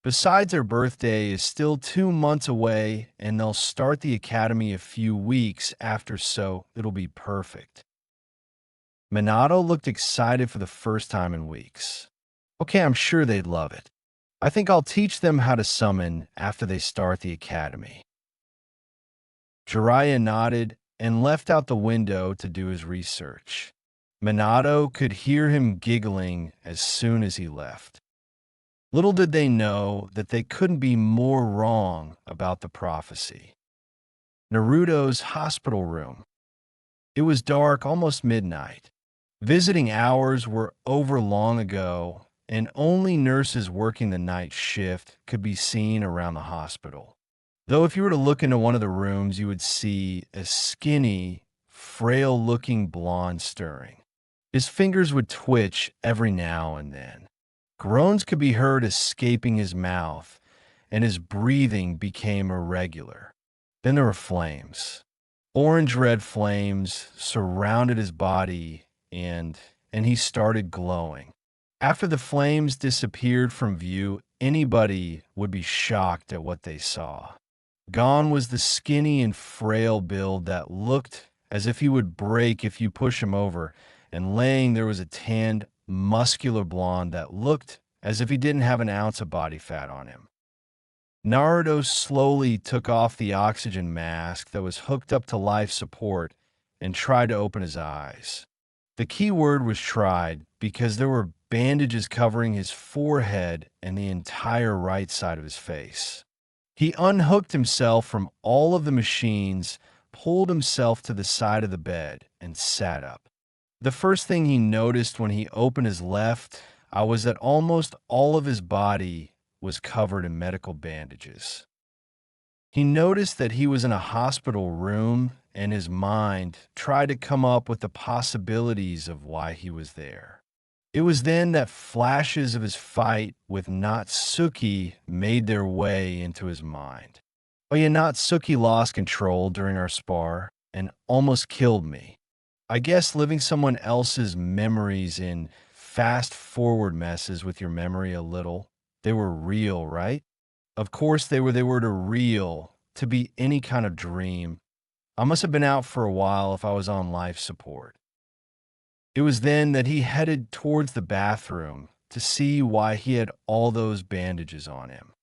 Besides, their birthday is still 2 months away, and they'll start the academy a few weeks after, so it'll be perfect." Minato looked excited for the first time in weeks. "Okay, I'm sure they'd love it. I think I'll teach them how to summon after they start the academy." Jiraiya nodded and left out the window to do his research. Minato could hear him giggling as soon as he left. Little did they know that they couldn't be more wrong about the prophecy. Naruto's hospital room. It was dark, almost midnight. Visiting hours were over long ago, and only nurses working the night shift could be seen around the hospital. Though if you were to look into one of the rooms, you would see a skinny, frail-looking blonde stirring. His fingers would twitch every now and then. Groans could be heard escaping his mouth, and his breathing became irregular. Then there were flames. Orange-red flames surrounded his body, and he started glowing. After the flames disappeared from view, anybody would be shocked at what they saw. Gone was the skinny and frail build that looked as if he would break if you push him over, and laying there was a tanned, muscular blonde that looked as if he didn't have an ounce of body fat on him. Naruto slowly took off the oxygen mask that was hooked up to life support and tried to open his eyes. The key word was tried because there were bandages covering his forehead and the entire right side of his face. He unhooked himself from all of the machines, pulled himself to the side of the bed, and sat up. The first thing he noticed when he opened his left eye was that almost all of his body was covered in medical bandages. He noticed that he was in a hospital room and his mind tried to come up with the possibilities of why he was there. It was then that flashes of his fight with Natsuki made their way into his mind. Oh yeah, Natsuki lost control during our spar and almost killed me. I guess living someone else's memories in fast-forward messes with your memory a little. They were real, right? Of course they were to real, to be any kind of dream. I must have been out for a while if I was on life support. It was then that he headed towards the bathroom to see why he had all those bandages on him.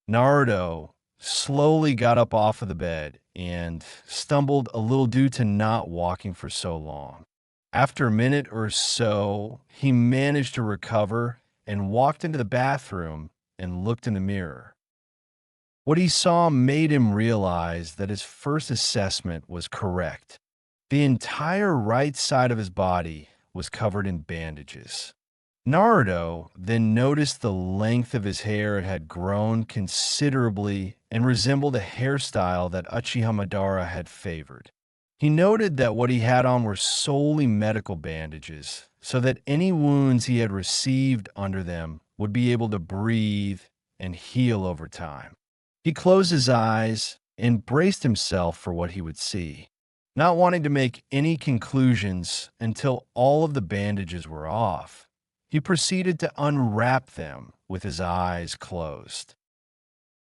Naruto slowly got up off of the bed and stumbled a little due to not walking for so long. After a minute or so, he managed to recover and walked into the bathroom and looked in the mirror. What he saw made him realize that his first assessment was correct. The entire right side of his body was covered in bandages. Naruto then noticed the length of his hair had grown considerably and resembled a hairstyle that Uchiha Madara had favored. He noted that what he had on were solely medical bandages, so that any wounds he had received under them would be able to breathe and heal over time. He closed his eyes and braced himself for what he would see, not wanting to make any conclusions until all of the bandages were off. He proceeded to unwrap them with his eyes closed.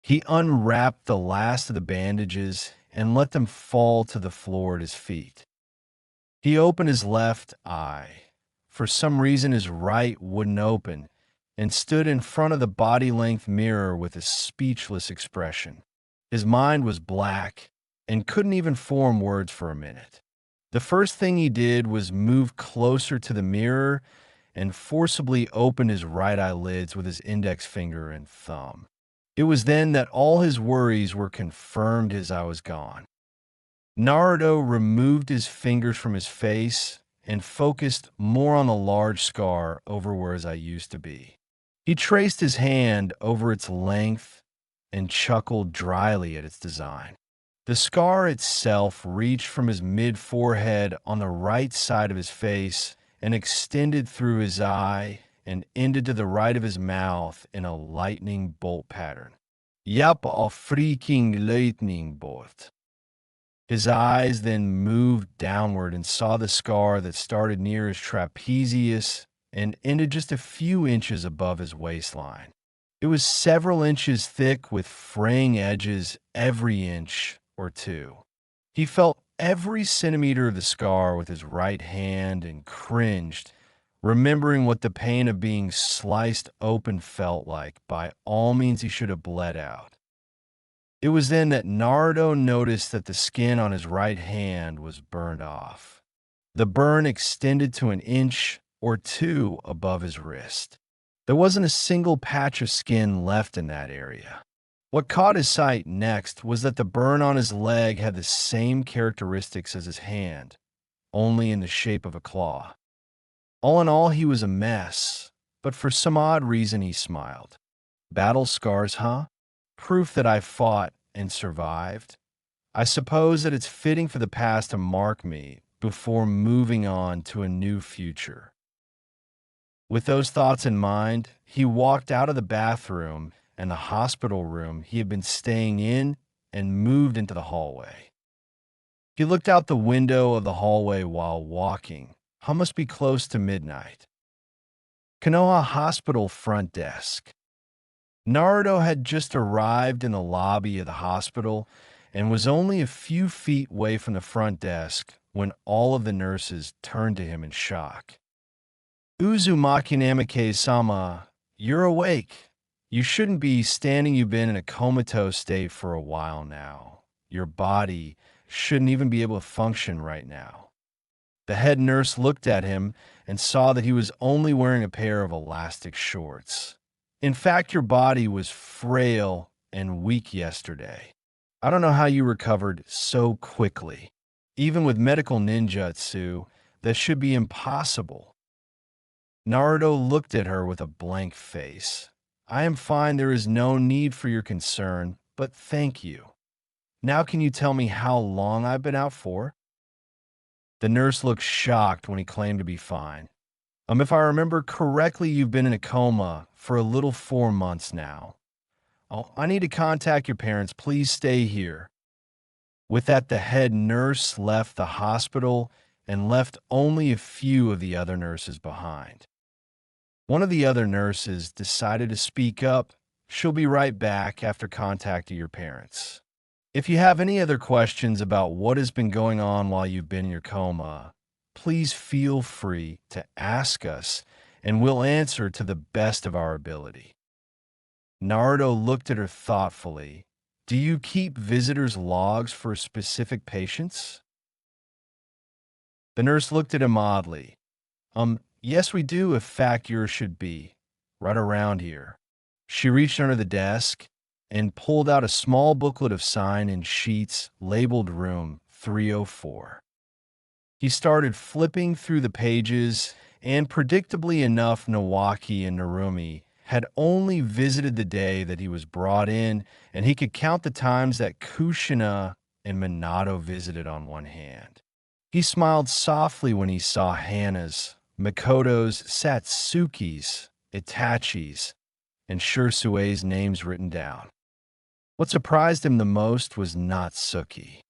He unwrapped the last of the bandages and let them fall to the floor at his feet. He opened his left eye. For some reason, his right wouldn't open, and stood in front of the body-length mirror with a speechless expression. His mind was black and couldn't even form words for a minute. The first thing he did was move closer to the mirror and forcibly opened his right eyelids with his index finger and thumb. It was then that all his worries were confirmed as I was gone. Naruto removed his fingers from his face and focused more on the large scar over where his eye used to be. He traced his hand over its length and chuckled dryly at its design. The scar itself reached from his mid-forehead on the right side of his face and extended through his eye and ended to the right of his mouth in a lightning bolt pattern. Yup, a freaking lightning bolt. His eyes then moved downward and saw the scar that started near his trapezius and ended just a few inches above his waistline. It was several inches thick with fraying edges every inch or two. He felt every centimeter of the scar with his right hand and cringed, remembering what the pain of being sliced open felt like. By all means, he should have bled out. It was then that Naruto noticed that the skin on his right hand was burned off. The burn extended to an inch or two above his wrist. There wasn't a single patch of skin left in that area. What caught his sight next was that the burn on his leg had the same characteristics as his hand, only in the shape of a claw. All in all, he was a mess, but for some odd reason he smiled. Battle scars, huh? Proof that I fought and survived. I suppose that it's fitting for the past to mark me before moving on to a new future. With those thoughts in mind, he walked out of the bathroom and the hospital room he had been staying in and moved into the hallway. He looked out the window of the hallway while walking. It must be close to midnight. Konoha Hospital front desk. Naruto had just arrived in the lobby of the hospital and was only a few feet away from the front desk when all of the nurses turned to him in shock. Uzumaki Namikaze-sama, you're awake. You shouldn't be standing. You've been in a comatose state for a while now. Your body shouldn't even be able to function right now. The head nurse looked at him and saw that he was only wearing a pair of elastic shorts. In fact, your body was frail and weak yesterday. I don't know how you recovered so quickly. Even with medical ninjutsu, that should be impossible. Naruto looked at her with a blank face. I am fine. There is no need for your concern, but thank you. Now can you tell me how long I've been out for? The nurse looked shocked when he claimed to be fine. If I remember correctly, you've been in a coma for a little 4 months now. Oh, I need to contact your parents. Please stay here. With that, the head nurse left the hospital and left only a few of the other nurses behind. One of the other nurses decided to speak up. She'll be right back after contacting your parents. If you have any other questions about what has been going on while you've been in your coma, please feel free to ask us and we'll answer to the best of our ability. Naruto looked at her thoughtfully. Do you keep visitors' logs for specific patients? The nurse looked at him oddly. Yes, we do, if fact yours should be. Right around here. She reached under the desk and pulled out a small booklet of sign-in sheets labeled Room 304. He started flipping through the pages, and predictably enough, Nawaki and Narumi had only visited the day that he was brought in, and he could count the times that Kushina and Minato visited on one hand. He smiled softly when he saw Hana's, Makoto's, Satsuki's, Itachi's, and Shisui's names written down. What surprised him the most was Natsuki.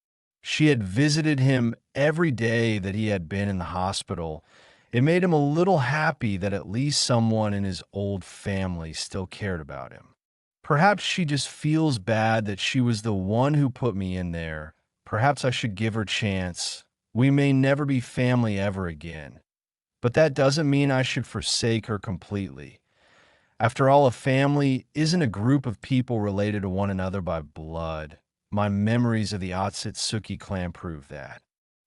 She had visited him every day that he had been in the hospital. It made him a little happy that at least someone in his old family still cared about him. Perhaps she just feels bad that she was the one who put me in there. Perhaps I should give her a chance. We may never be family ever again. But that doesn't mean I should forsake her completely. After all, a family isn't a group of people related to one another by blood. My memories of the Otsutsuki clan prove that.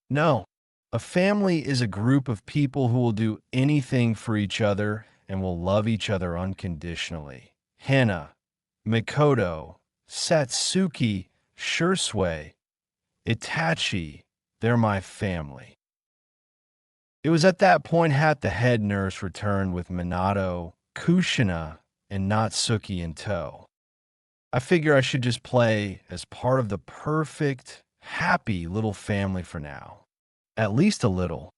No, a family is a group of people who will do anything for each other and will love each other unconditionally. Hana, Mikoto, Satsuki, Shisui, Itachi, they're my family. It was at that point that the head nurse returned with Minato, Kushina, and Natsuki in tow. I figure I should just play as part of the perfect, happy little family for now. At least a little.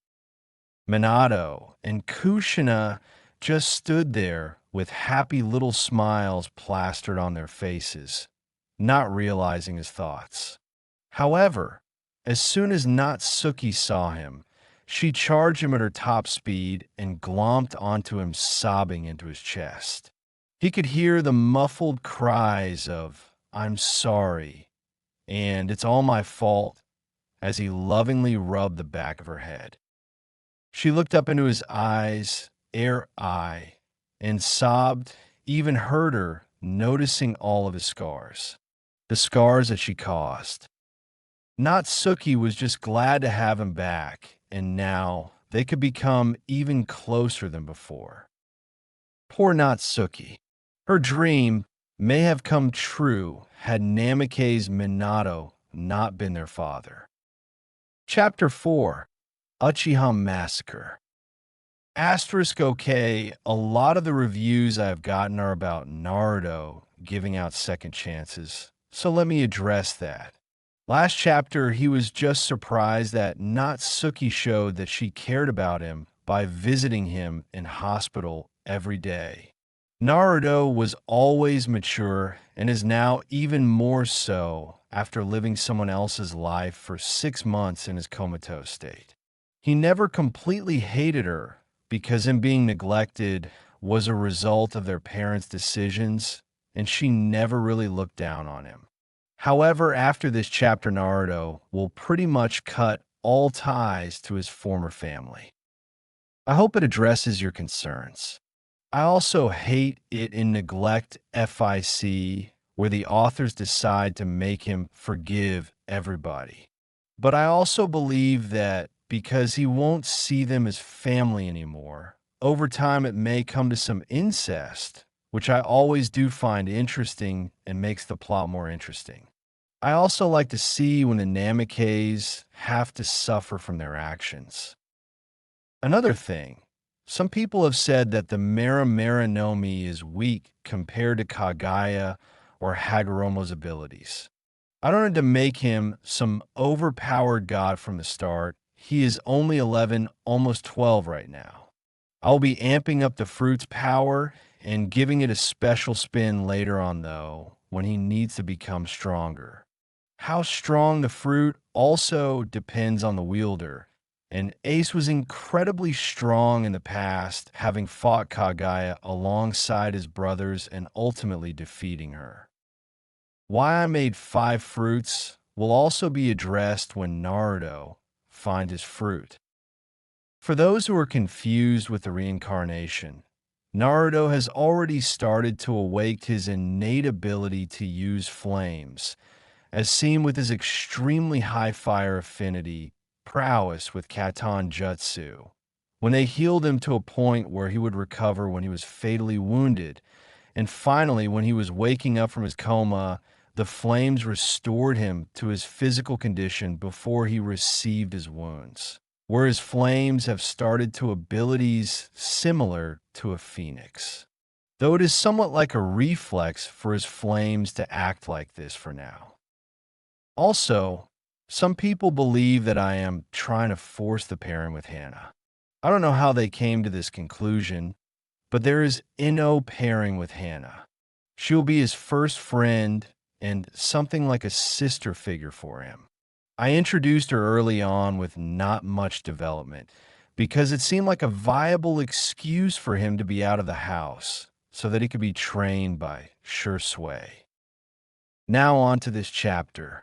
Minato and Kushina just stood there with happy little smiles plastered on their faces, not realizing his thoughts. However, as soon as Natsuki saw him, she charged him at her top speed and glomped onto him, sobbing into his chest. He could hear the muffled cries of, "I'm sorry," and "It's all my fault," as he lovingly rubbed the back of her head. She looked up into his eyes, and sobbed, even hurt her, noticing all of his scars. The scars that she caused. Natsuki was just glad to have him back, and now they could become even closer than before. Poor Natsuki. Her dream may have come true had Namikaze's Minato not been their father. Chapter 4. Uchiha Massacre. OK, a lot of the reviews I've gotten are about Naruto giving out second chances, so let me address that. Last chapter, he was just surprised that Natsuki showed that she cared about him by visiting him in hospital every day. Naruto was always mature and is now even more so after living someone else's life for 6 months in his comatose state. He never completely hated her because him being neglected was a result of their parents' decisions, and she never really looked down on him. However, after this chapter, Naruto will pretty much cut all ties to his former family. I hope it addresses your concerns. I also hate it in Neglect FIC, where the authors decide to make him forgive everybody. But I also believe that because he won't see them as family anymore, over time it may come to some incest, which I always do find interesting and makes the plot more interesting. I also like to see when the Namikaze have to suffer from their actions. Another thing, some people have said that the Mera no Mi is weak compared to Kagaya or Hagoromo's abilities. I don't need to make him some overpowered god from the start. He is only 11, almost 12 right now. I'll be amping up the fruit's power and giving it a special spin later on, though, when he needs to become stronger. How strong the fruit also depends on the wielder, and Ace was incredibly strong in the past, having fought Kagaya alongside his brothers and ultimately defeating her. Why I made 5 fruits will also be addressed when Naruto finds his fruit. For those who are confused with the reincarnation, Naruto has already started to awake his innate ability to use flames, as seen with his extremely high fire affinity prowess with Katan Jutsu. When they healed him to a point where he would recover when he was fatally wounded, and finally when he was waking up from his coma, the flames restored him to his physical condition before he received his wounds, where his flames have started to abilities similar to a phoenix, though it is somewhat like a reflex for his flames to act like this for now. Also, some people believe that I am trying to force the pairing with Hannah. I don't know how they came to this conclusion, but there is no pairing with Hannah. She will be his first friend and something like a sister figure for him. I introduced her early on with not much development because it seemed like a viable excuse for him to be out of the house so that he could be trained by Shisui. Now on to this chapter.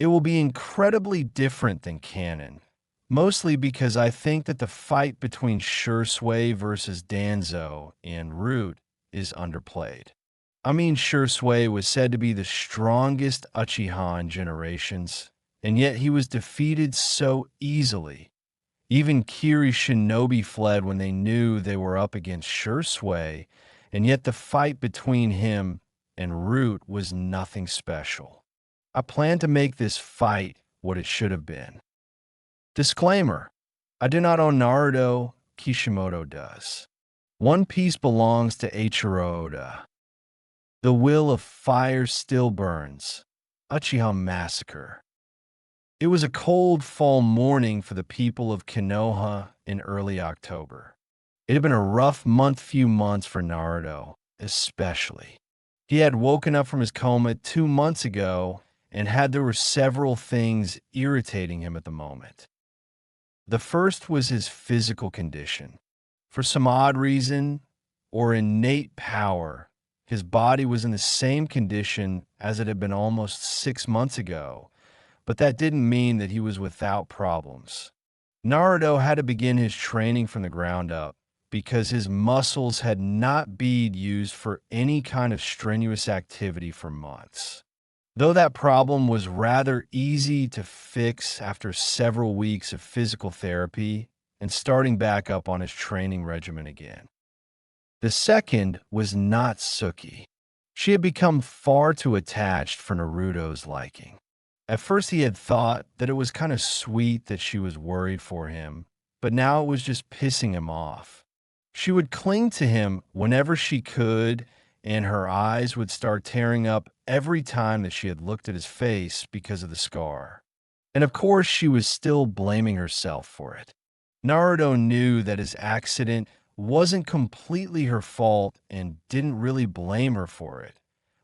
It will be incredibly different than canon, mostly because I think that the fight between Shisui versus Danzo in Root is underplayed. I mean, Shisui was said to be the strongest Uchiha in generations, and yet he was defeated so easily. Even Kiri's shinobi fled when they knew they were up against Shisui, and yet the fight between him and Root was nothing special. I plan to make this fight what it should have been. Disclaimer: I do not own Naruto, Kishimoto does. One Piece belongs to Eiichiro Oda. The will of fire still burns. Uchiha Massacre. It was a cold fall morning for the people of Konoha in early October. It had been a rough few months for Naruto, especially. He had woken up from his coma 2 months ago and there were several things irritating him at the moment. The first was his physical condition. For some odd reason, or innate power, his body was in the same condition as it had been almost 6 months ago, but that didn't mean that he was without problems. Naruto had to begin his training from the ground up because his muscles had not been used for any kind of strenuous activity for months. Though that problem was rather easy to fix after several weeks of physical therapy and starting back up on his training regimen again. The second was Natsuki. She had become far too attached for Naruto's liking. At first he had thought that it was kind of sweet that she was worried for him, but now it was just pissing him off. She would cling to him whenever she could, and her eyes would start tearing up every time that she had looked at his face because of the scar. And of course, she was still blaming herself for it. Naruto knew that his accident wasn't completely her fault and didn't really blame her for it,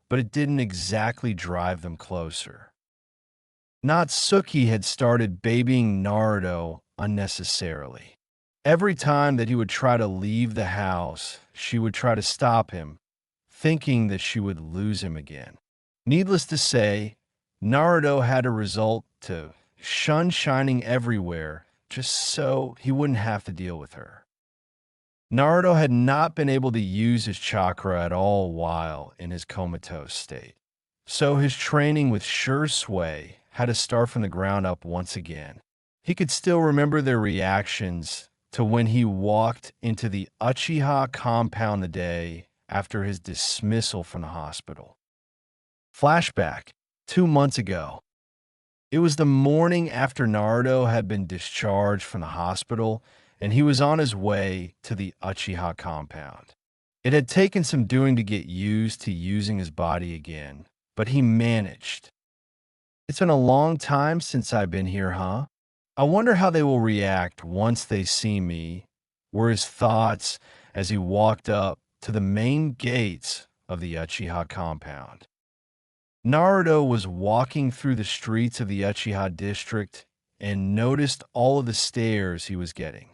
but it didn't exactly drive them closer. Natsuki had started babying Naruto unnecessarily. Every time that he would try to leave the house, she would try to stop him, thinking that she would lose him again. Needless to say, Naruto had to resort to shining everywhere just so he wouldn't have to deal with her. Naruto had not been able to use his chakra at all while in his comatose state, so his training with Shisui had to start from the ground up once again. He could still remember their reactions to when he walked into the Uchiha compound the day after his dismissal from the hospital. Flashback, 2 months ago. It was the morning after Naruto had been discharged from the hospital, and he was on his way to the Uchiha compound. It had taken some doing to get used to using his body again, but he managed. "It's been a long time since I've been here, huh?" I wonder how they will react once they see me, were his thoughts as he walked up to the main gates of the Uchiha compound. Naruto was walking through the streets of the Uchiha district and noticed all of the stares he was getting.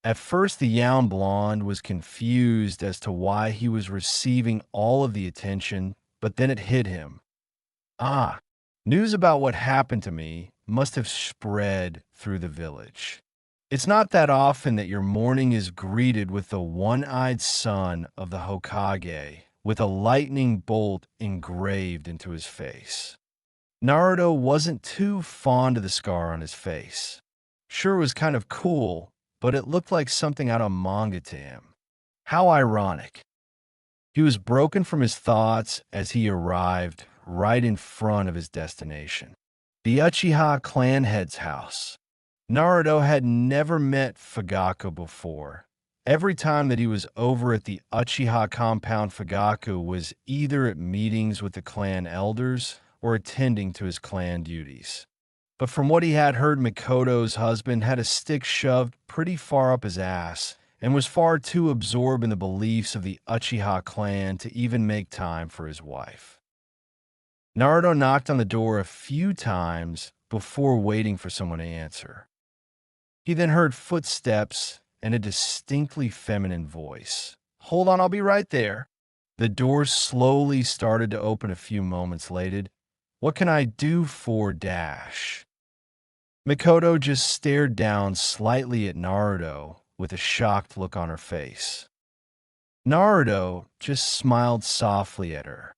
At first, the young blonde was confused as to why he was receiving all of the attention, but then it hit him. Ah, news about what happened to me must have spread through the village. It's not that often that your morning is greeted with the one-eyed son of the Hokage with a lightning bolt engraved into his face. Naruto wasn't too fond of the scar on his face. Sure, it was kind of cool, but it looked like something out of manga to him. How ironic. He was broken from his thoughts as he arrived right in front of his destination, the Uchiha clan head's house. Naruto had never met Fugaku before. Every time that he was over at the Uchiha compound, Fugaku was either at meetings with the clan elders or attending to his clan duties. But from what he had heard, Mikoto's husband had a stick shoved pretty far up his ass and was far too absorbed in the beliefs of the Uchiha clan to even make time for his wife. Naruto knocked on the door a few times before waiting for someone to answer. He then heard footsteps and a distinctly feminine voice. "Hold on, I'll be right there." The door slowly started to open a few moments later. "What can I do for Dash?" Mikoto just stared down slightly at Naruto with a shocked look on her face. Naruto just smiled softly at her.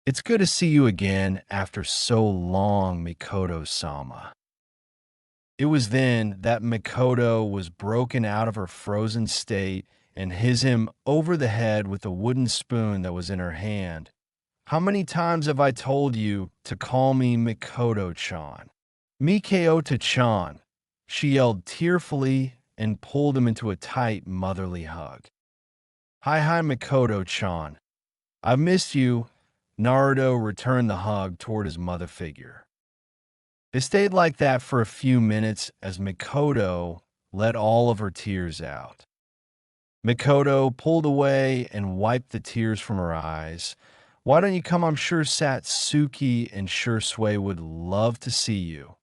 "It's good to see you again after so long, Mikoto-sama." It was then that Mikoto was broken out of her frozen state and hit him over the head with a wooden spoon that was in her hand. "How many times have I told you to call me Mikoto-chan?" "Mikoto-chan," she yelled tearfully and pulled him into a tight motherly hug. Hi, Mikoto-chan. "I've missed you." Naruto returned the hug toward his mother figure. It stayed like that for a few minutes as Mikoto let all of her tears out. Mikoto pulled away and wiped the tears from her eyes. "Why don't you come? I'm sure Satsuki and Shisui would love to see you."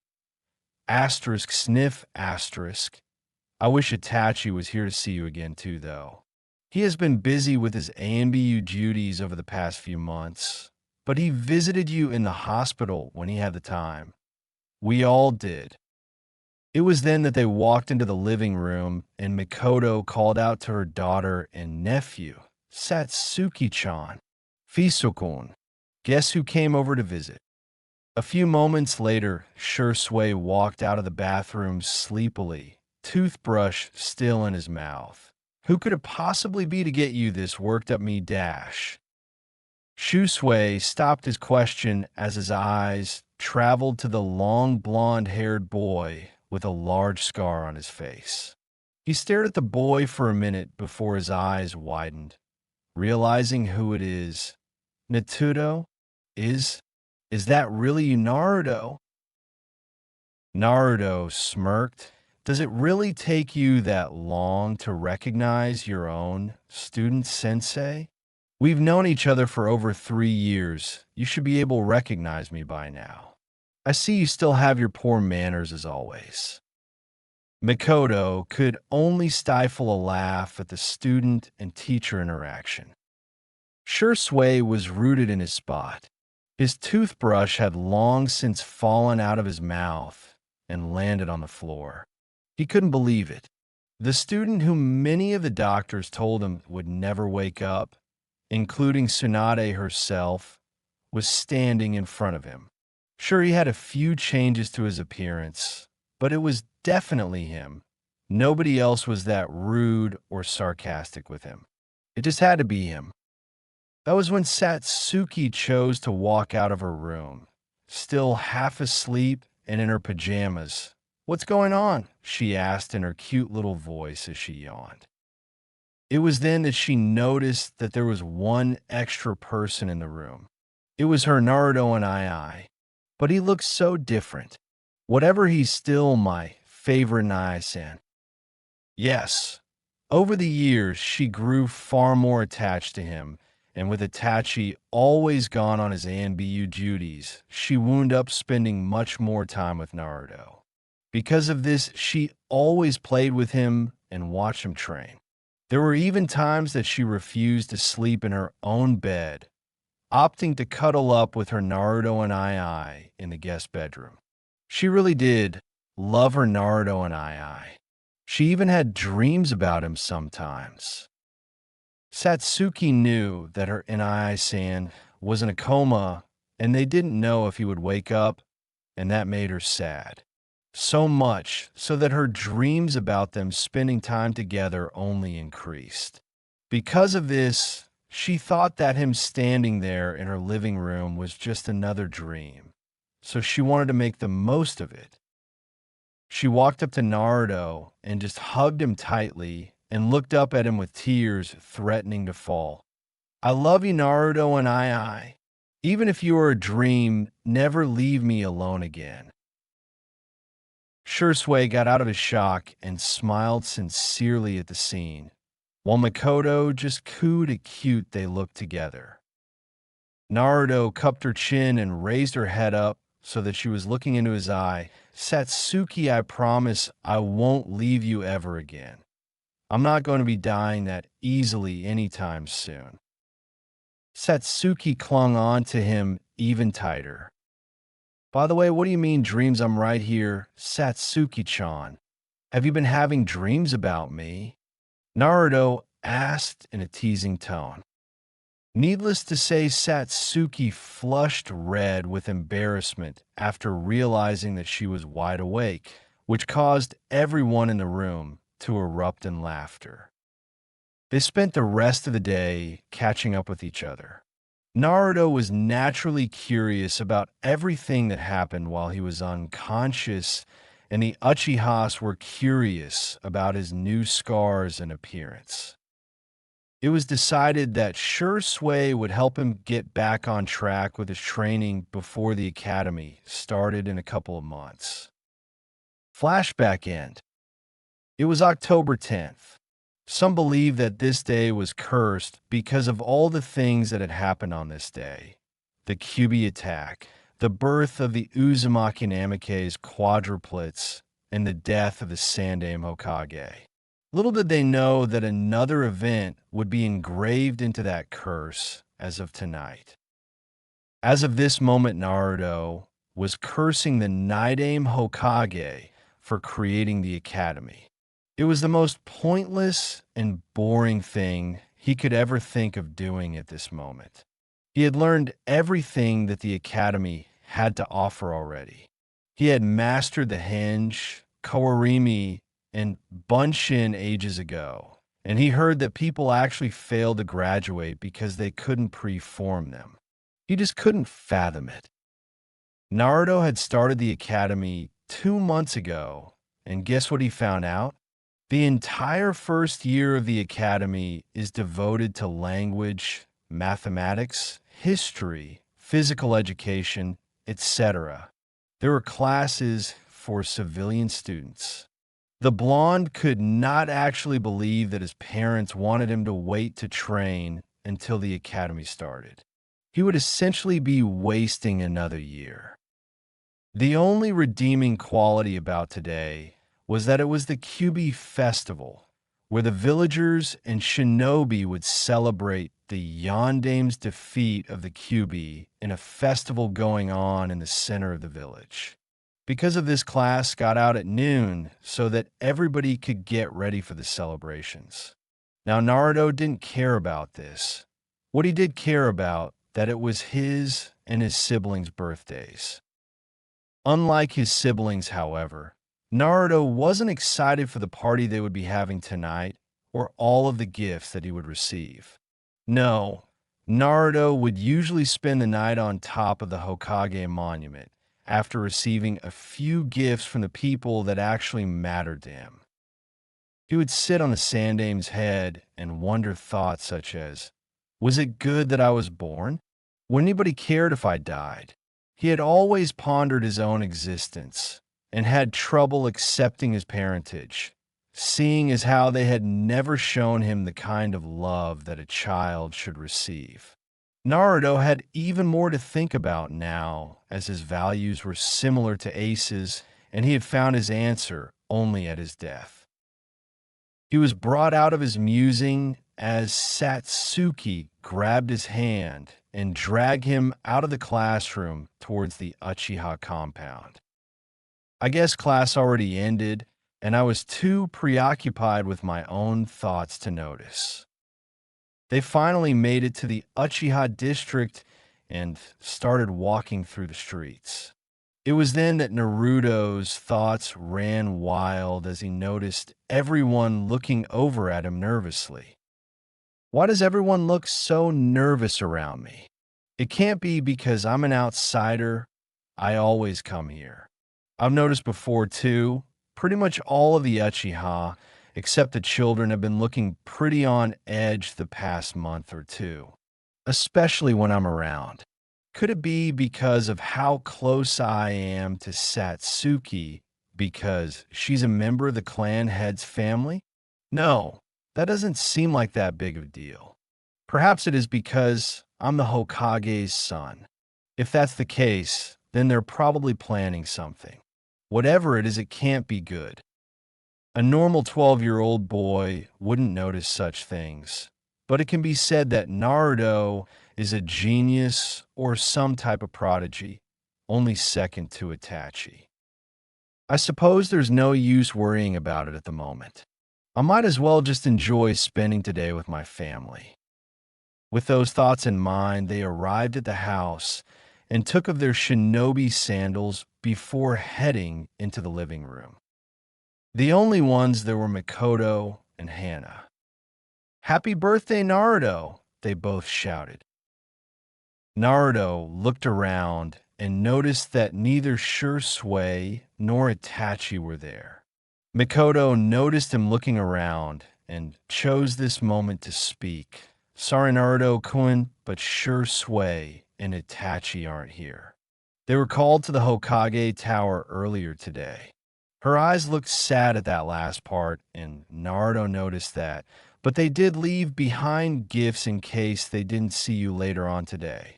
Asterisk sniff asterisk. I wish Itachi was here to see you again too, though. He has been busy with his AMBU duties over the past few months, but he visited you in the hospital when he had the time. We all did. It was then that they walked into the living room and Mikoto called out to her daughter and nephew, "Satsuki-chan, Fisokun, guess who came over to visit?" A few moments later, Shisui walked out of the bathroom sleepily, toothbrush still in his mouth. "Who could it possibly be to get you this worked up me Dash?" Shisui stopped his question as his eyes traveled to the long blonde-haired boy with a large scar on his face. He stared at the boy for a minute before his eyes widened, realizing who it is. "Naruto? Is that really you, Naruto?" Naruto smirked. "Does it really take you that long to recognize your own student sensei? We've known each other for over 3 years. You should be able to recognize me by now. I see you still have your poor manners as always." Mikoto could only stifle a laugh at the student and teacher interaction. Shisui was rooted in his spot. His toothbrush had long since fallen out of his mouth and landed on the floor. He couldn't believe it. The student whom many of the doctors told him would never wake up, including Tsunade herself, was standing in front of him. Sure, he had a few changes to his appearance, but it was definitely him. Nobody else was that rude or sarcastic with him. It just had to be him. That was when Satsuki chose to walk out of her room, still half asleep and in her pajamas. "What's going on?" she asked in her cute little voice as she yawned. It was then that she noticed that there was one extra person in the room. It was her Naruto and I. But he looked so different. Whatever, he's still my favorite Nai-san. Yes, over the years, she grew far more attached to him, and with Itachi always gone on his ANBU duties, she wound up spending much more time with Naruto. Because of this, she always played with him and watched him train. There were even times that she refused to sleep in her own bed, opting to cuddle up with her Naruto and Ai in the guest bedroom. She really did love her Naruto and Ai. She even had dreams about him sometimes. Satsuki knew that her Inai-san was in a coma, and they didn't know if he would wake up, and that made her sad. So much so that her dreams about them spending time together only increased. Because of this, she thought that him standing there in her living room was just another dream, so she wanted to make the most of it. She walked up to Naruto and just hugged him tightly and looked up at him with tears threatening to fall. I love you, Naruto and Ai. Even if you are a dream, never leave me alone again. Shisui got out of his shock and smiled sincerely at the scene, while Makoto just cooed how cute they looked together. Naruto cupped her chin and raised her head up so that she was looking into his eye. Satsuki, I promise I won't leave you ever again. I'm not going to be dying that easily anytime soon. Satsuki clung on to him even tighter. By the way, what do you mean dreams? I'm right here, Satsuki-chan. Have you been having dreams about me? Naruto asked in a teasing tone. Needless to say, Satsuki flushed red with embarrassment after realizing that she was wide awake, which caused everyone in the room to erupt in laughter. They spent the rest of the day catching up with each other. Naruto was naturally curious about everything that happened while he was unconscious, and the Uchihas were curious about his new scars and appearance. It was decided that Shisui would help him get back on track with his training before the academy started in a couple of months. Flashback end. It was October 10th. Some believe that this day was cursed because of all the things that had happened on this day. The Kyuubi attack, the birth of the Uzumaki Namikaze's quadruplets, and the death of the Sandaime Hokage. Little did they know that another event would be engraved into that curse as of tonight. As of this moment, Naruto was cursing the Sandaime Hokage for creating the academy. It was the most pointless and boring thing he could ever think of doing at this moment. He had learned everything that the academy had to offer already. He had mastered the henge, kawarimi, and bunshin ages ago, and he heard that people actually failed to graduate because they couldn't preform them. He just couldn't fathom it. Naruto had started the academy 2 months ago, and guess what he found out? The entire first year of the academy is devoted to language, mathematics, history, physical education, etc. There were classes for civilian students. The blonde could not actually believe that his parents wanted him to wait to train until the academy started. He would essentially be wasting another year. The only redeeming quality about today was that it was the Kyuubi festival, where the villagers and shinobi would celebrate the Yondaime's defeat of the Kyuubi in a festival going on in the center of the village. Because of this, class got out at noon so that everybody could get ready for the celebrations. Now, Naruto didn't care about this. What he did care about, that it was his and his siblings' birthdays. Unlike his siblings, however, Naruto wasn't excited for the party they would be having tonight or all of the gifts that he would receive. No, Naruto would usually spend the night on top of the Hokage monument after receiving a few gifts from the people that actually mattered to him. He would sit on the Sandaime's head and wonder thoughts such as, was it good that I was born? Would anybody cared if I died? He had always pondered his own existence, and had trouble accepting his parentage, seeing as how they had never shown him the kind of love that a child should receive. Naruto had even more to think about now, as his values were similar to Ace's, and he had found his answer only at his death. He was brought out of his musing as Satsuki grabbed his hand and dragged him out of the classroom towards the Uchiha compound. I guess class already ended, and I was too preoccupied with my own thoughts to notice. They finally made it to the Uchiha district and started walking through the streets. It was then that Naruto's thoughts ran wild as he noticed everyone looking over at him nervously. Why does everyone look so nervous around me? It can't be because I'm an outsider. I always come here. I've noticed before too, pretty much all of the Uchiha, except the children, have been looking pretty on edge the past month or two, especially when I'm around. Could it be because of how close I am to Satsuki, because she's a member of the clan head's family? No, that doesn't seem like that big of a deal. Perhaps it is because I'm the Hokage's son. If that's the case, then they're probably planning something. Whatever it is, it can't be good. A normal 12-year-old boy wouldn't notice such things, but it can be said that Naruto is a genius or some type of prodigy, only second to Itachi. I suppose there's no use worrying about it at the moment. I might as well just enjoy spending today with my family. With those thoughts in mind, they arrived at the house and took of their shinobi sandals before heading into the living room. The only ones there were Mikoto and Hana. "Happy birthday, Naruto!" they both shouted. Naruto looked around and noticed that neither Shisui nor Itachi were there. Mikoto noticed him looking around and chose this moment to speak. "Sorry, Naruto-kun, but Shisui and Itachi aren't here. They were called to the Hokage Tower earlier today." Her eyes looked sad at that last part, and Naruto noticed that, but they did leave behind gifts in case they didn't see you later on today.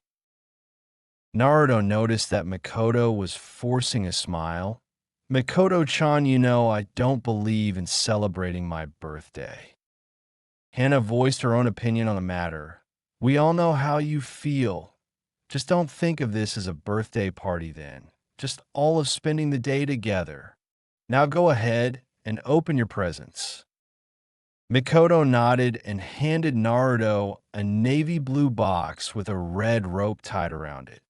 Naruto noticed that Mikoto was forcing a smile. "Mikoto-chan, you know, I don't believe in celebrating my birthday." Hana voiced her own opinion on the matter. "We all know how you feel. Just don't think of this as a birthday party then. Just all of spending the day together. Now go ahead and open your presents." Mikoto nodded and handed Naruto a navy blue box with a red rope tied around it.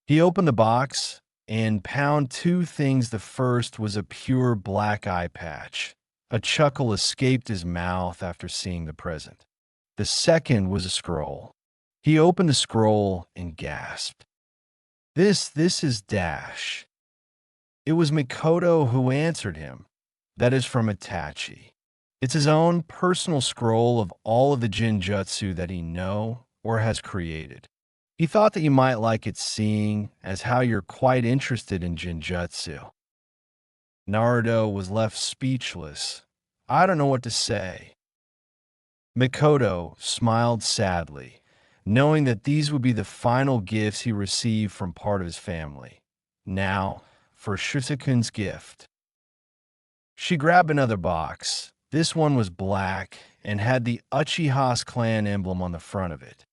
He opened the box and found two things. The first was a pure black eye patch. A chuckle escaped his mouth after seeing the present. The second was a scroll. He opened the scroll and gasped. This is Dash." It was Mikoto who answered him. "That is from Itachi. It's his own personal scroll of all of the Jinjutsu that he knows or has created. He thought that you might like it, seeing as how you're quite interested in Jinjutsu." Naruto was left speechless. I don't know what to say. Mikoto smiled sadly, knowing that these would be the final gifts he received from part of his family. Now, for Shizukun's gift. She grabbed another box. This one was black and had the Uchiha's clan emblem on the front of it.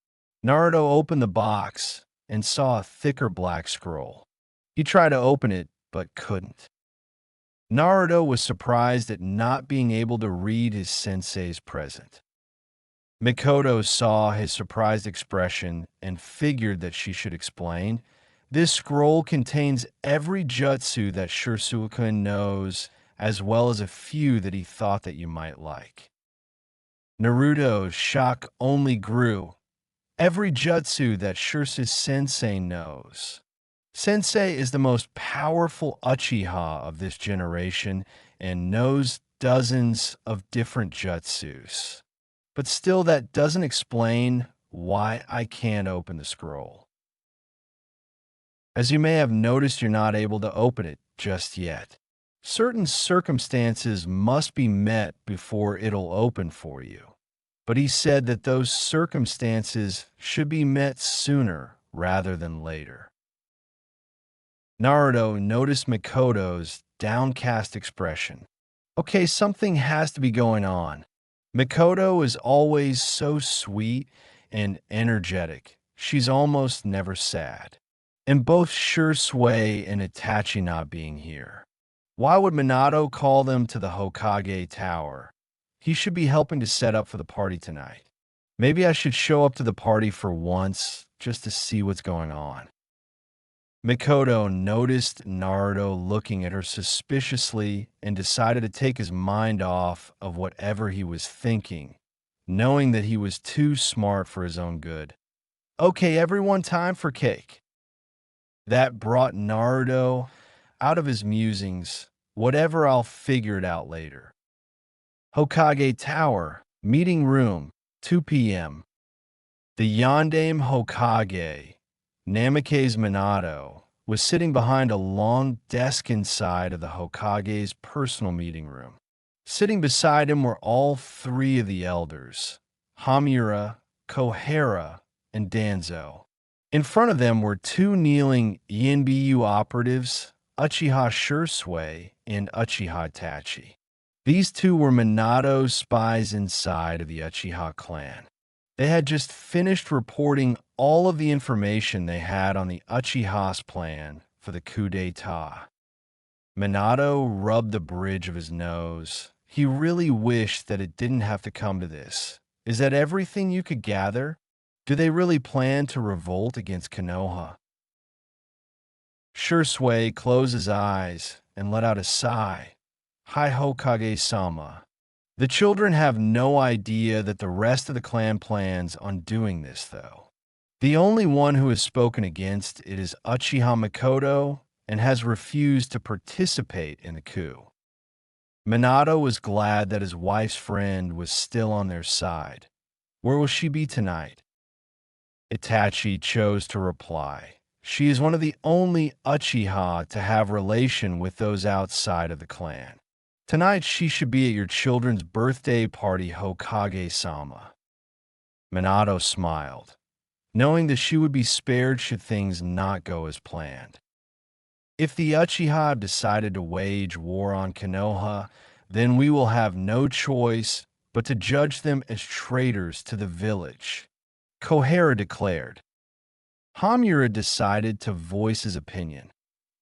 Naruto opened the box and saw a thicker black scroll. He tried to open it, but couldn't. Naruto was surprised at not being able to read his sensei's present. Mikoto saw his surprised expression and figured that she should explain. "This scroll contains every jutsu that Shisui knows, as well as a few that he thought that you might like." Naruto's shock only grew. Every jutsu that Shisui Sensei knows. Sensei is the most powerful Uchiha of this generation and knows dozens of different jutsus. But still, that doesn't explain why I can't open the scroll. As you may have noticed, you're not able to open it just yet. Certain circumstances must be met before it'll open for you. But he said that those circumstances should be met sooner rather than later. Naruto noticed Mikoto's downcast expression. Okay, something has to be going on. Mikoto is always so sweet and energetic. She's almost never sad. And both Shisui and Itachi not being here. Why would Minato call them to the Hokage Tower? He should be helping to set up for the party tonight. Maybe I should show up to the party for once, just to see what's going on. Mikoto noticed Naruto looking at her suspiciously and decided to take his mind off of whatever he was thinking, knowing that he was too smart for his own good. Okay, everyone, time for cake. That brought Naruto out of his musings. Whatever, I'll figure it out later. Hokage Tower, meeting room, 2 p.m. The Yondaime Hokage, Namake's Minato, was sitting behind a long desk inside of the Hokage's personal meeting room. Sitting beside him were all three of the elders, Hamura, Kohara, and Danzo. In front of them were two kneeling Yinbyu operatives, Uchiha Shisui and Uchiha Itachi. These two were Minato's spies inside of the Uchiha clan. They had just finished reporting all of the information they had on the Uchiha's plan for the coup d'etat. Minato rubbed the bridge of his nose. He really wished that it didn't have to come to this. Is that everything you could gather? Do they really plan to revolt against Konoha? Shisui closed his eyes and let out a sigh. Hi Hokage-sama. The children have no idea that the rest of the clan plans on doing this, though. The only one who has spoken against it is Uchiha Mikoto and has refused to participate in the coup. Minato was glad that his wife's friend was still on their side. Where will she be tonight? Itachi chose to reply. She is one of the only Uchiha to have relation with those outside of the clan. Tonight she should be at your children's birthday party, Hokage-sama. Minato smiled, knowing that she would be spared should things not go as planned. If the Uchiha have decided to wage war on Konoha, then we will have no choice but to judge them as traitors to the village, Kohara declared. Hamura decided to voice his opinion.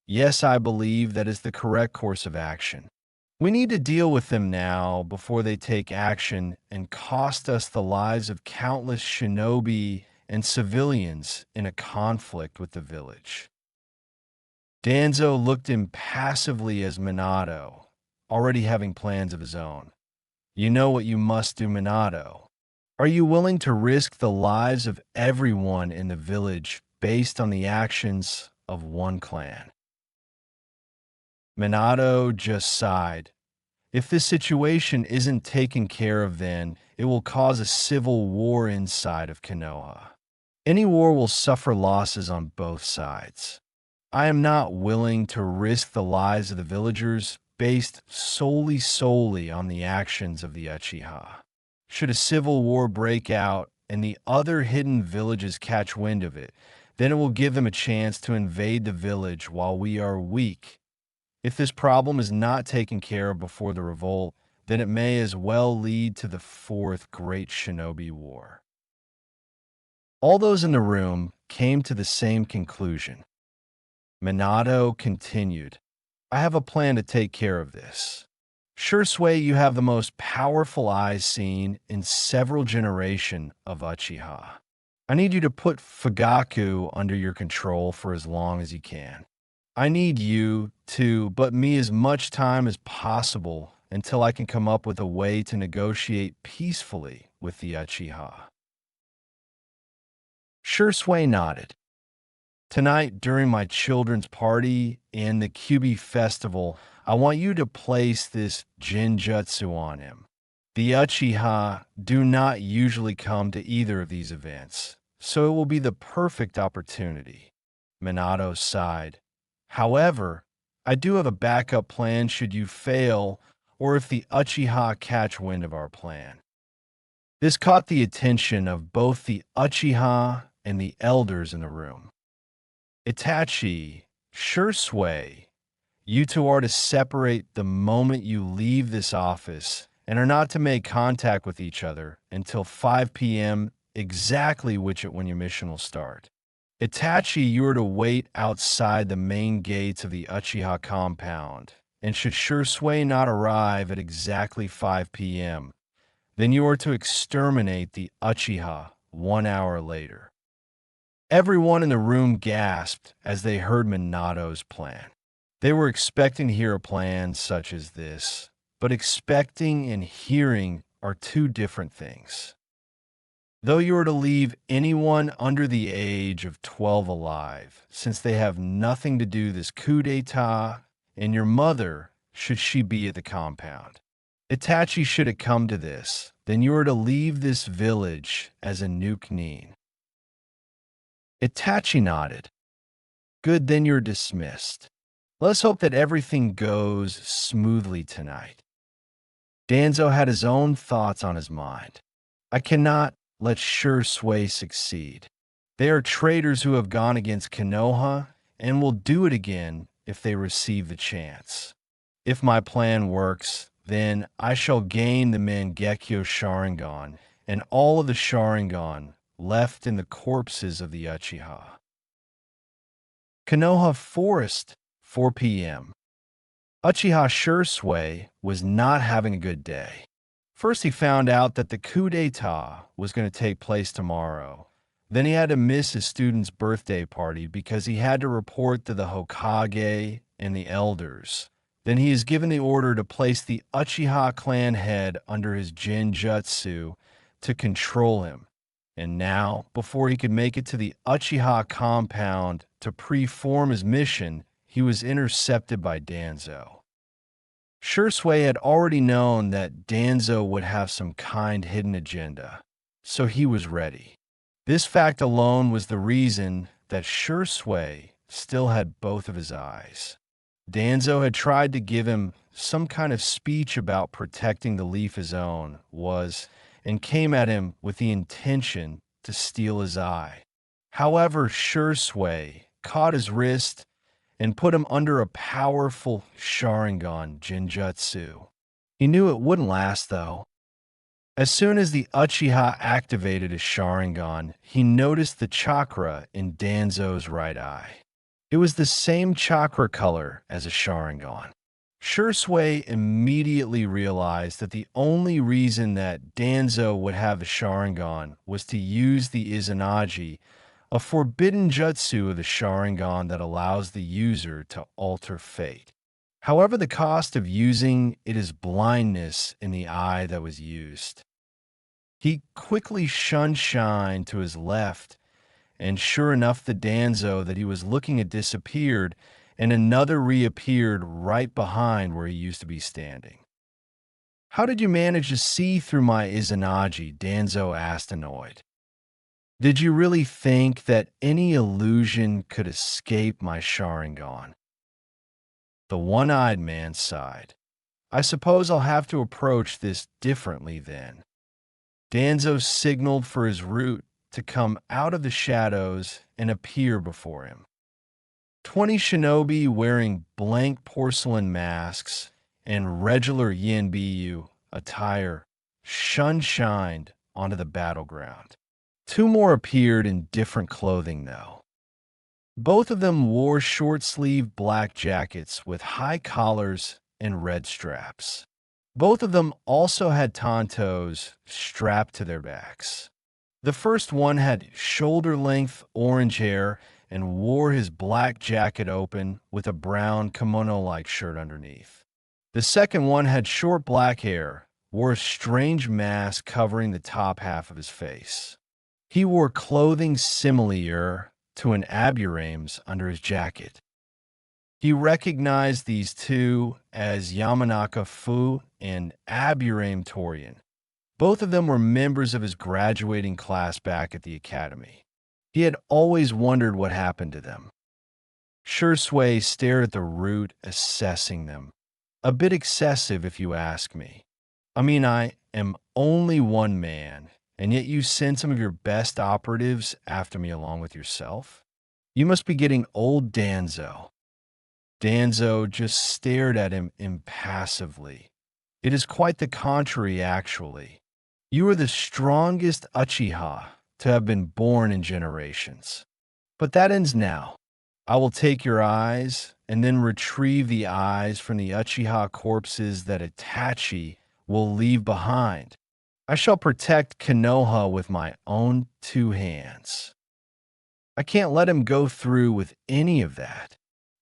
Yes, I believe that is the correct course of action. We need to deal with them now before they take action and cost us the lives of countless shinobi and civilians in a conflict with the village. Danzo looked impassively as Minato, already having plans of his own. You know what you must do, Minato. Are you willing to risk the lives of everyone in the village based on the actions of one clan? Minato just sighed. If this situation isn't taken care of, then it will cause a civil war inside of Konoha. Any war will suffer losses on both sides. I am not willing to risk the lives of the villagers based solely on the actions of the Uchiha. Should a civil war break out and the other hidden villages catch wind of it, then it will give them a chance to invade the village while we are weak. If this problem is not taken care of before the revolt, then it may as well lead to the Fourth Great Shinobi War. All those in the room came to the same conclusion. Minato continued, I have a plan to take care of this. Shisui, you have the most powerful eyes seen in several generations of Uchiha. I need you to put Fugaku under your control for as long as you can. I need you to but me as much time as possible until I can come up with a way to negotiate peacefully with the Uchiha. Shisui nodded. Tonight, during my children's party and the Kyubi festival, I want you to place this Jinjutsu on him. The Uchiha do not usually come to either of these events, so it will be the perfect opportunity. Minato sighed. However, I do have a backup plan should you fail or if the Uchiha catch wind of our plan. This caught the attention of both the Uchiha and the elders in the room. Itachi, Shisui, you two are to separate the moment you leave this office and are not to make contact with each other until 5 p.m., exactly when your mission will start. Itachi, you are to wait outside the main gates of the Uchiha compound, and should Shisui not arrive at exactly 5 p.m., then you are to exterminate the Uchiha 1 hour later. Everyone in the room gasped as they heard Minato's plan. They were expecting to hear a plan such as this, but expecting and hearing are two different things. Though you are to leave anyone under the age of 12 alive, since they have nothing to do this coup d'etat, and your mother, should she be at the compound. Itachi, should it come to this, then you are to leave this village as a nuke-nin. Itachi nodded. Good, then you're dismissed. Let's hope that everything goes smoothly tonight. Danzo had his own thoughts on his mind. I cannot let Shisui succeed. They are traitors who have gone against Konoha and will do it again if they receive the chance. If my plan works, then I shall gain the Mangekyo Sharingan and all of the Sharingan left in the corpses of the Uchiha. Konoha Forest, 4 p.m. Uchiha Shisui was not having a good day. First, he found out that the coup d'etat was going to take place tomorrow. Then he had to miss his student's birthday party because he had to report to the Hokage and the elders. Then he is given the order to place the Uchiha clan head under his Genjutsu to control him. And now, before he could make it to the Uchiha compound to pre-form his mission, he was intercepted by Danzo. Shisui had already known that Danzo would have some kind hidden agenda, so he was ready. This fact alone was the reason that Shisui still had both of his eyes. Danzo had tried to give him some kind of speech about protecting the leaf his own and came at him with the intention to steal his eye. However, Shisui caught his wrist and put him under a powerful Sharingan Genjutsu. He knew it wouldn't last, though. As soon as the Uchiha activated his Sharingan, he noticed the chakra in Danzo's right eye. It was the same chakra color as a Sharingan. Shisui immediately realized that the only reason that Danzo would have a Sharingan was to use the Izanagi, a forbidden jutsu of the Sharingan that allows the user to alter fate. However, the cost of using it is blindness in the eye that was used. He quickly shined to his left, and sure enough, the Danzo that he was looking at disappeared, and another reappeared right behind where he used to be standing. How did you manage to see through my Izanagi? Danzo asked, annoyed. Did you really think that any illusion could escape my Sharingan? The one-eyed man sighed. I suppose I'll have to approach this differently then. Danzo signaled for his root to come out of the shadows and appear before him. 20 shinobi wearing blank porcelain masks and regular Yanbiyu attire shined onto the battleground. 2 more appeared in different clothing, though. Both of them wore short-sleeved black jackets with high collars and red straps. Both of them also had tantos strapped to their backs. The first one had shoulder-length orange hair and wore his black jacket open with a brown kimono-like shirt underneath. The second one had short black hair, wore a strange mask covering the top half of his face. He wore clothing similar to an Aburame's under his jacket. He recognized these two as Yamanaka Fu and Aburame Torian. Both of them were members of his graduating class back at the academy. He had always wondered what happened to them. Shisui stared at the root, assessing them. A bit excessive, if you ask me. I mean, I am only one man, and yet you send some of your best operatives after me along with yourself? You must be getting old, Danzo. Danzo just stared at him impassively. It is quite the contrary, actually. You are the strongest Uchiha to have been born in generations. But that ends now. I will take your eyes and then retrieve the eyes from the Uchiha corpses that Itachi will leave behind. I shall protect Konoha with my own two hands. I can't let him go through with any of that.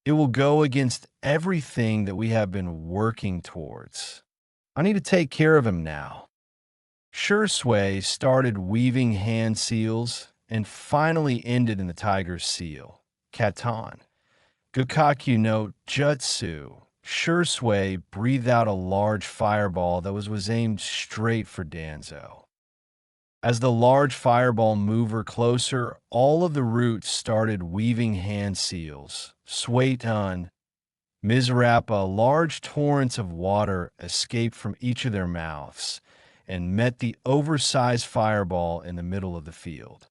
It will go against everything that we have been working towards. I need to take care of him now. Shisui started weaving hand seals and finally ended in the tiger's seal, Katan. Gukkaku no Jutsu. Shisui breathed out a large fireball that was aimed straight for Danzo. As the large fireball moved her closer, all of the roots started weaving hand seals. Sueton, Mizrappa, large torrents of water escaped from each of their mouths and met the oversized fireball in the middle of the field.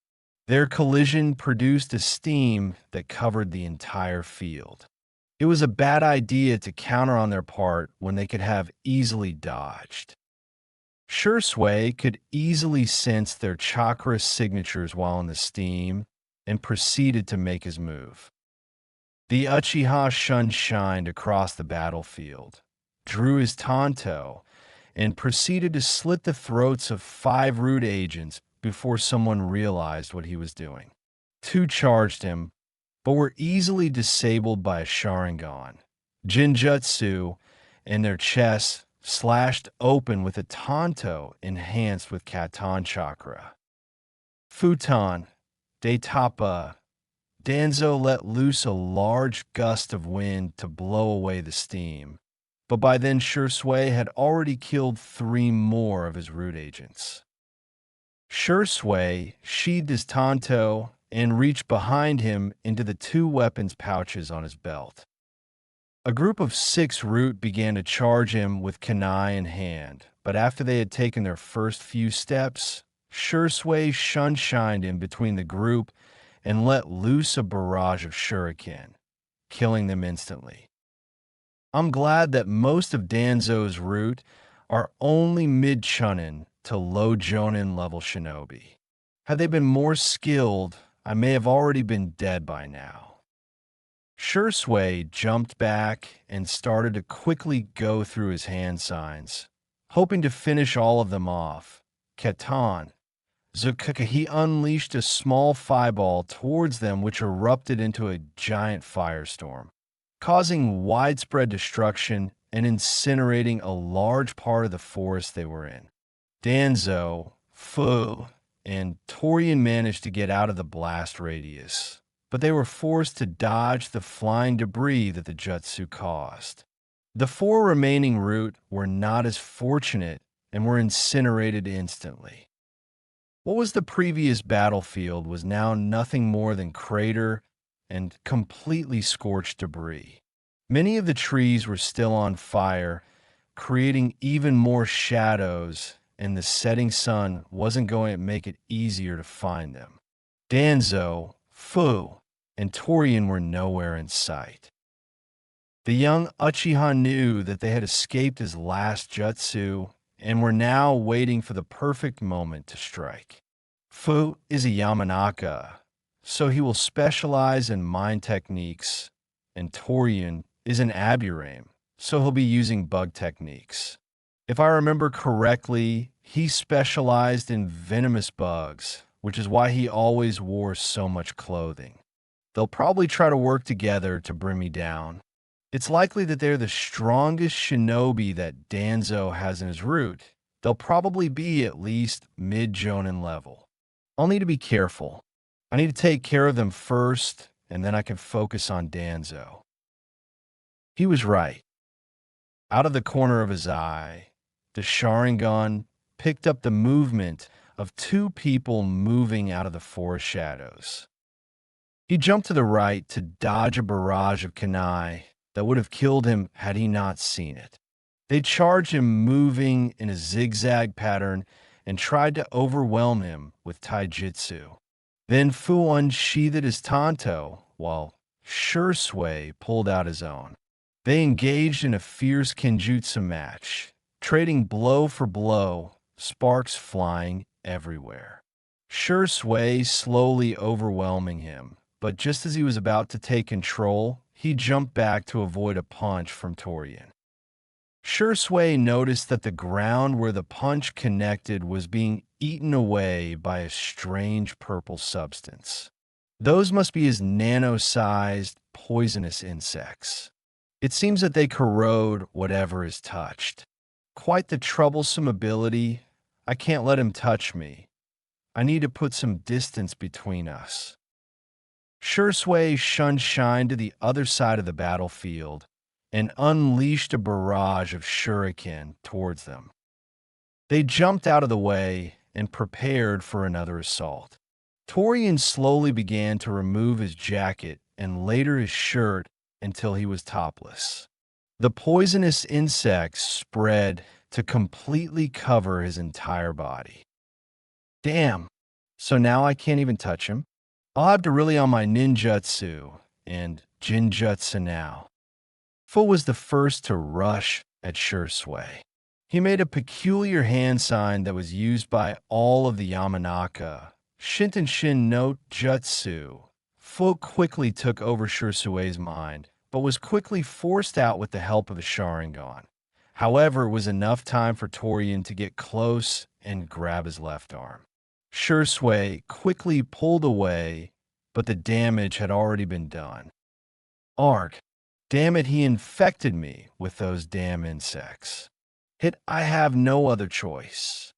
Their collision produced a steam that covered the entire field. It was a bad idea to counter on their part when they could have easily dodged. Shisui could easily sense their chakra signatures while in the steam and proceeded to make his move. The Uchiha shined across the battlefield, drew his tanto, and proceeded to slit the throats of 5 root agents before someone realized what he was doing. 2 charged him, but were easily disabled by a Sharingan. Jinjutsu, and their chests slashed open with a tanto enhanced with Katan chakra. Futon, Daitapa, Danzo let loose a large gust of wind to blow away the steam, but by then Shisui had already killed 3 more of his root agents. Shisui sheathed his tanto and reached behind him into the 2 weapons pouches on his belt. A group of 6 root began to charge him with kunai in hand, but after they had taken their first few steps, Shisui shined in between the group and let loose a barrage of shuriken, killing them instantly. I'm glad that most of Danzo's root are only mid-chunin to low jonin level shinobi. Had they been more skilled, I may have already been dead by now. Shisui jumped back and started to quickly go through his hand signs, hoping to finish all of them off. Katan, Zukuka, he unleashed a small fireball towards them which erupted into a giant firestorm, causing widespread destruction and incinerating a large part of the forest they were in. Danzo, Fu, and Torian managed to get out of the blast radius, but they were forced to dodge the flying debris that the jutsu caused. The 4 remaining root were not as fortunate and were incinerated instantly. What was the previous battlefield was now nothing more than crater and completely scorched debris. Many of the trees were still on fire, creating even more shadows, and the setting sun wasn't going to make it easier to find them. Danzo, Fu, and Torian were nowhere in sight. The young Uchiha knew that they had escaped his last jutsu and were now waiting for the perfect moment to strike. Fu is a Yamanaka, so he will specialize in mind techniques, and Torian is an Aburame, so he'll be using bug techniques. If I remember correctly, he specialized in venomous bugs, which is why he always wore so much clothing. They'll probably try to work together to bring me down. It's likely that they're the strongest shinobi that Danzo has in his root. They'll probably be at least mid-jonin level. I'll need to be careful. I need to take care of them first, and then I can focus on Danzo. He was right. Out of the corner of his eye, the Sharingan picked up the movement of 2 people moving out of the forest shadows. He jumped to the right to dodge a barrage of kunai that would have killed him had he not seen it. They charged him, moving in a zigzag pattern, and tried to overwhelm him with taijutsu. Then Fu unsheathed his tanto, while Shisui pulled out his own. They engaged in a fierce kenjutsu match, trading blow for blow, sparks flying everywhere. Shisui slowly overwhelming him, but just as he was about to take control, he jumped back to avoid a punch from Torian. Shisui noticed that the ground where the punch connected was being eaten away by a strange purple substance. Those must be his nano-sized, poisonous insects. It seems that they corrode whatever is touched. Quite the troublesome ability. I can't let him touch me. I need to put some distance between us. Shisui shined to the other side of the battlefield and unleashed a barrage of shuriken towards them. They jumped out of the way and prepared for another assault. Torian slowly began to remove his jacket and later his shirt until he was topless. The poisonous insects spread to completely cover his entire body. Damn, so now I can't even touch him? I'll have to rely on my ninjutsu and jinjutsu now. Fu was the first to rush at Shisui. He made a peculiar hand sign that was used by all of the Yamanaka. Shintenshin no Jutsu. Fu quickly took over Shisui's mind, but was quickly forced out with the help of a Sharingan. However, it was enough time for Torian to get close and grab his left arm. Shisui quickly pulled away, but the damage had already been done. Arg. Damn it, he infected me with those damn insects. I have no other choice.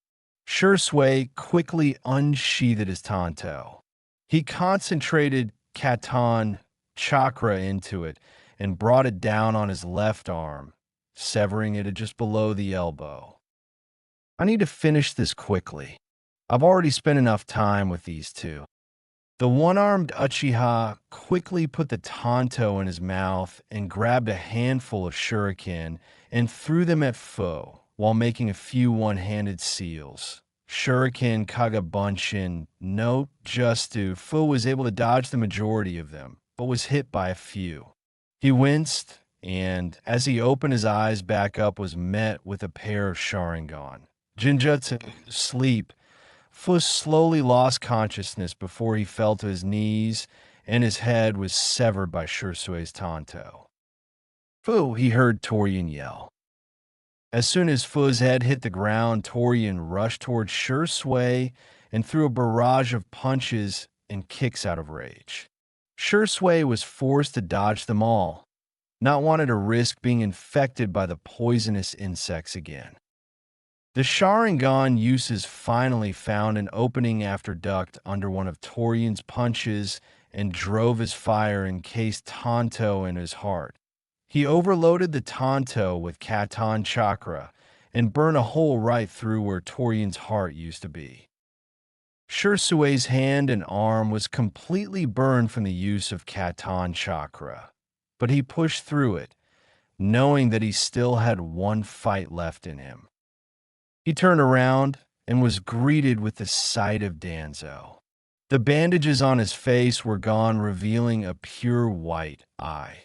Shisui quickly unsheathed his tanto. He concentrated Katan chakra into it and brought it down on his left arm, severing it just below the elbow. I need to finish this quickly. I've already spent enough time with these two. The one-armed Uchiha quickly put the tanto in his mouth and grabbed a handful of shuriken and threw them at Fu while making a few one-handed seals. Shuriken Kagabunshin no Justu. Fu was able to dodge the majority of them, but was hit by a few. He winced, and as he opened his eyes back up, was met with a pair of Sharingan. Jinjutsu sleep. Fu slowly lost consciousness before he fell to his knees, and his head was severed by Shisui's tanto. Fu, he heard Torian yell. As soon as Fu's head hit the ground, Torian rushed towards Shisui and threw a barrage of punches and kicks out of rage. Shisui was forced to dodge them all, not wanting to risk being infected by the poisonous insects again. The Sharingan uses finally found an opening after ducked under one of Torian's punches and drove his fire encased tanto in his heart. He overloaded the tanto with Katan chakra and burned a hole right through where Torian's heart used to be. Shisui's hand and arm was completely burned from the use of Katan chakra, but he pushed through it, knowing that he still had one fight left in him. He turned around and was greeted with the sight of Danzo. The bandages on his face were gone, revealing a pure white eye,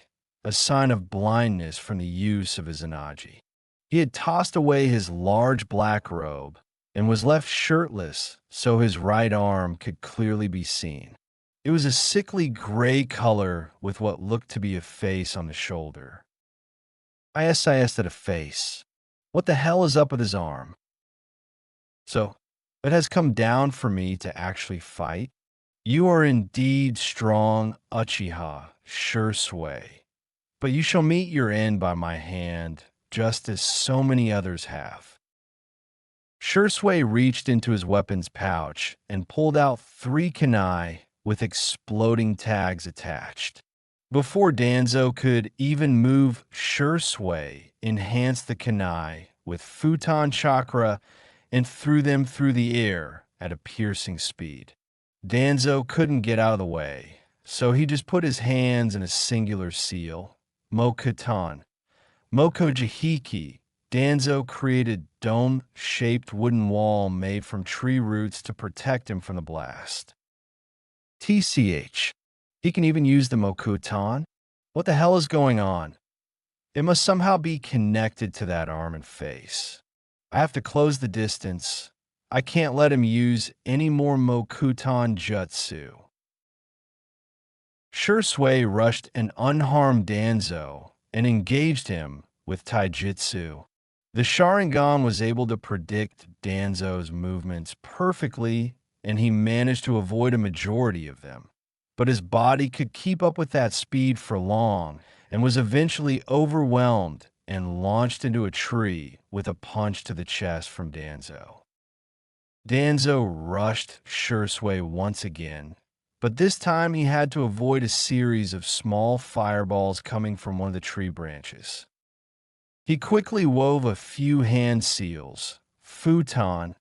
a sign of blindness from the use of his Anaji. He had tossed away his large black robe and was left shirtless so his right arm could clearly be seen. It was a sickly gray color with what looked to be a face on the shoulder. I asked at a face. What the hell is up with his arm? So, it has come down for me to actually fight? You are indeed strong, Uchiha, Shisui, but you shall meet your end by my hand, just as so many others have. Shisui reached into his weapons pouch and pulled out 3 kunai with exploding tags attached. Before Danzo could even move, Shisui enhanced the kunai with futon chakra and threw them through the air at a piercing speed. Danzo couldn't get out of the way, So he just put his hands in a singular seal, Mokutan. Moko Jihiki, Danzo created dome-shaped wooden wall made from tree roots to protect him from the blast. TCH. He can even use the Mokutan? What the hell is going on? It must somehow be connected to that arm and face. I have to close the distance. I can't let him use any more Mokutan jutsu. Shisui rushed an unharmed Danzo and engaged him with taijutsu. The Sharingan was able to predict Danzo's movements perfectly, and he managed to avoid a majority of them. But his body could keep up with that speed for long and was eventually overwhelmed and launched into a tree with a punch to the chest from Danzo. Danzo rushed Shisui once again, but this time he had to avoid a series of small fireballs coming from one of the tree branches. He quickly wove a few hand seals, futon.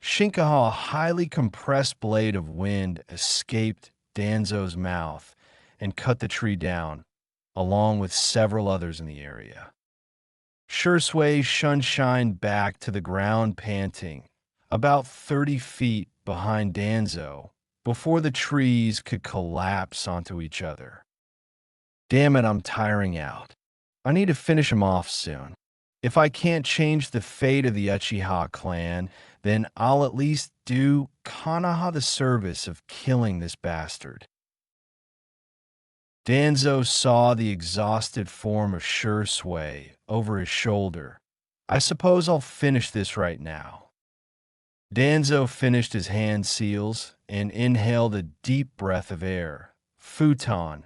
Shinkaha, a highly compressed blade of wind, escaped Danzo's mouth and cut the tree down, along with several others in the area. Shisui shunshined back to the ground panting, about 30 feet behind Danzo, before the trees could collapse onto each other. Damn it, I'm tiring out. I need to finish him off soon. If I can't change the fate of the Uchiha clan, then I'll at least do Konoha the service of killing this bastard. Danzo saw the exhausted form of Shisui over his shoulder. I suppose I'll finish this right now. Danzo finished his hand seals and inhaled a deep breath of air. Futon.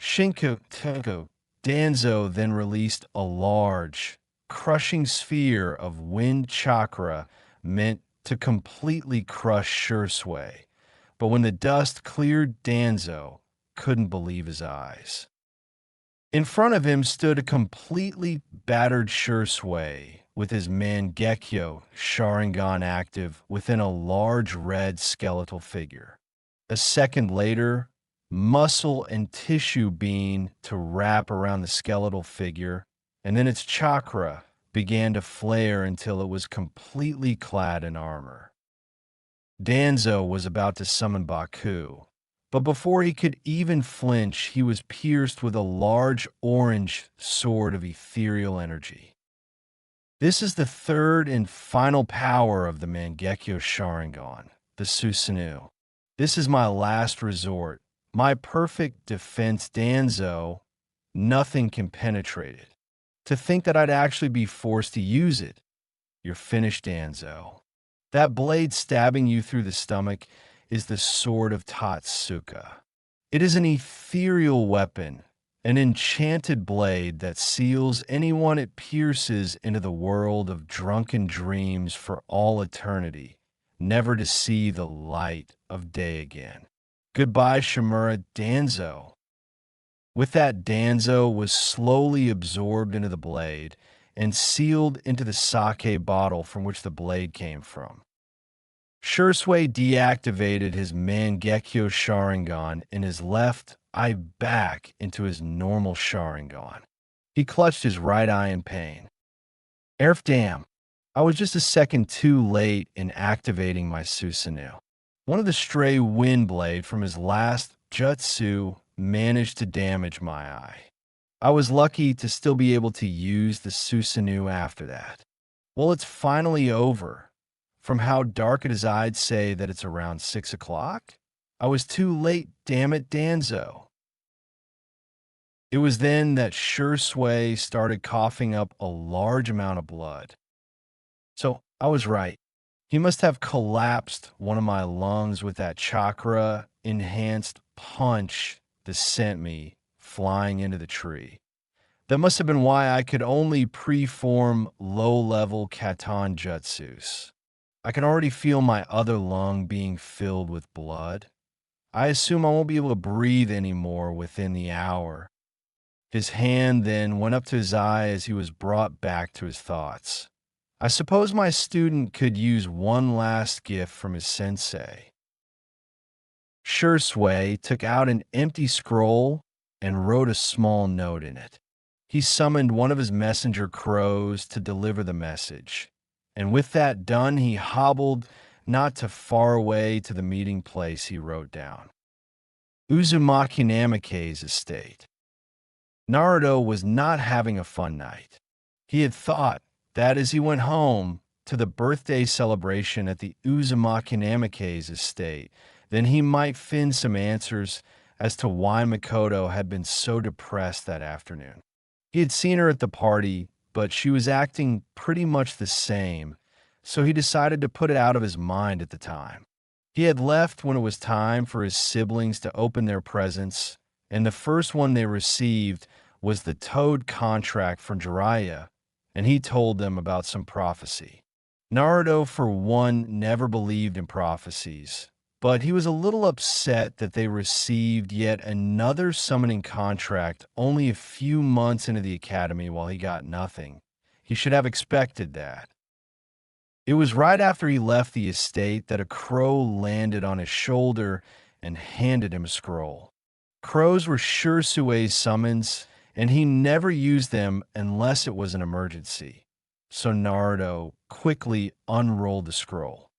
Shinko. Danzo then released a large, crushing sphere of wind chakra meant to completely crush Shisui. But when the dust cleared, Danzo couldn't believe his eyes. In front of him stood a completely battered Shisui with his Mangekyo Sharingan active within a large red skeletal figure. A second later, muscle and tissue began to wrap around the skeletal figure, and then its chakra began to flare until it was completely clad in armor. Danzo was about to summon Baku, but before he could even flinch, he was pierced with a large orange sword of ethereal energy. This is the third and final power of the Mangekyo Sharingan, the Susanoo. This is my last resort, my perfect defense, Danzo. Nothing can penetrate it. To think that I'd actually be forced to use it. You're finished, Danzo. That blade stabbing you through the stomach is the sword of Tatsuka. It is an ethereal weapon, an enchanted blade that seals anyone it pierces into the world of drunken dreams for all eternity, never to see the light of day again. Goodbye, Shimura, Danzo. With that, Danzo was slowly absorbed into the blade and sealed into the sake bottle from which the blade came from. Shisui deactivated his Mangekyo Sharingan and his left eye back into his normal Sharingan. He clutched his right eye in pain. Erf damn, I was just a second too late in activating my Susanoo. One of the stray wind blade from his last jutsu managed to damage my eye. I was lucky to still be able to use the Susanoo after that. Well, it's finally over. From how dark it is, I'd say that it's around 6 o'clock. I was too late, damn it, Danzo. It was then that Shisui started coughing up a large amount of blood. So I was right. He must have collapsed one of my lungs with that chakra-enhanced punch that sent me flying into the tree. That must have been why I could only preform low-level Katan jutsus. I can already feel my other lung being filled with blood. I assume I won't be able to breathe anymore within the hour. His hand then went up to his eye as he was brought back to his thoughts. I suppose my student could use one last gift from his sensei. Shisui took out an empty scroll and wrote a small note in it. He summoned one of his messenger crows to deliver the message. And with that done, he hobbled not too far away to the meeting place he wrote down. Uzumaki Namake's estate. Naruto was not having a fun night. He had thought that as he went home to the birthday celebration at the Uzumaki Namake's estate, then he might find some answers as to why Makoto had been so depressed that afternoon. He had seen her at the party, but she was acting pretty much the same, so he decided to put it out of his mind at the time. He had left when it was time for his siblings to open their presents, and the first one they received was the Toad contract from Jiraiya, and he told them about some prophecy. Naruto, for one, never believed in prophecies, but he was a little upset that they received yet another summoning contract only a few months into the academy while he got nothing. He should have expected that. It was right after he left the estate that a crow landed on his shoulder and handed him a scroll. Crows were Shisui's summons, and he never used them unless it was an emergency. So Naruto quickly unrolled the scroll.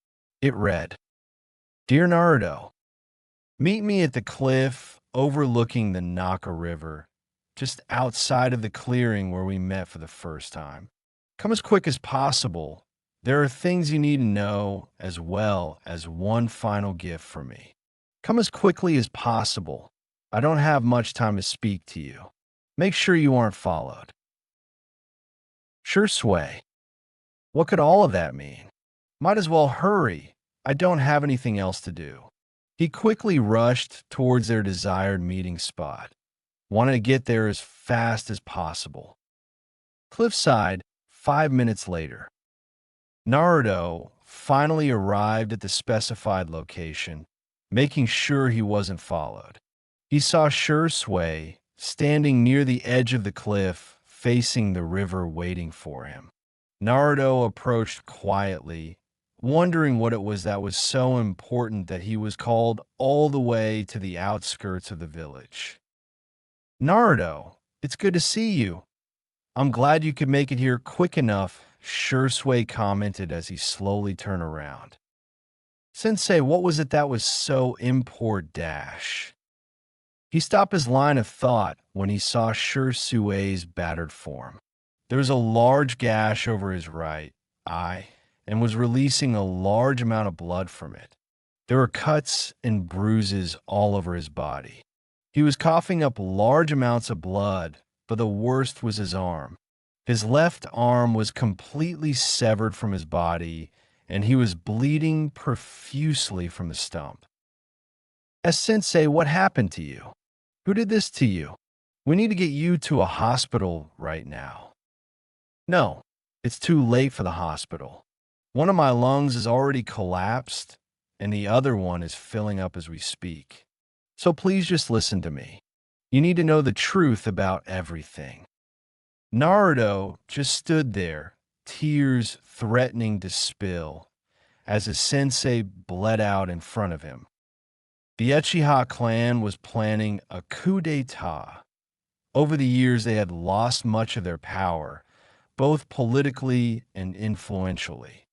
It read, "Dear Naruto, meet me at the cliff overlooking the Naka River, just outside of the clearing where we met for the first time. Come as quick as possible. There are things you need to know, as well as one final gift from me. Come as quickly as possible. I don't have much time to speak to you. Make sure you aren't followed." Shisui. What could all of that mean? Might as well hurry. I don't have anything else to do. He quickly rushed towards their desired meeting spot. Wanted to get there as fast as possible. Cliffside, 5 minutes later. Naruto finally arrived at the specified location, making sure he wasn't followed. He saw Shisui standing near the edge of the cliff, facing the river, waiting for him. Naruto approached quietly, wondering what it was that was so important that he was called all the way to the outskirts of the village. "Naruto, it's good to see you. I'm glad you could make it here quick enough," Shisui commented as he slowly turned around. "Sensei, what was it that was so import dash?" He stopped his line of thought when he saw Shisui's battered form. There was a large gash over his right eye and was releasing a large amount of blood from it. There were cuts and bruises all over his body. He was coughing up large amounts of blood, but the worst was his arm. His left arm was completely severed from his body, and he was bleeding profusely from the stump. "Sensei, what happened to you? Who did this to you? We need to get you to a hospital right now." "No, it's too late for the hospital. One of my lungs is already collapsed, and the other one is filling up as we speak. So please just listen to me. You need to know the truth about everything." Naruto just stood there, tears threatening to spill, as his sensei bled out in front of him. The Uchiha clan was planning a coup d'etat. Over the years, they had lost much of their power, both politically and influentially.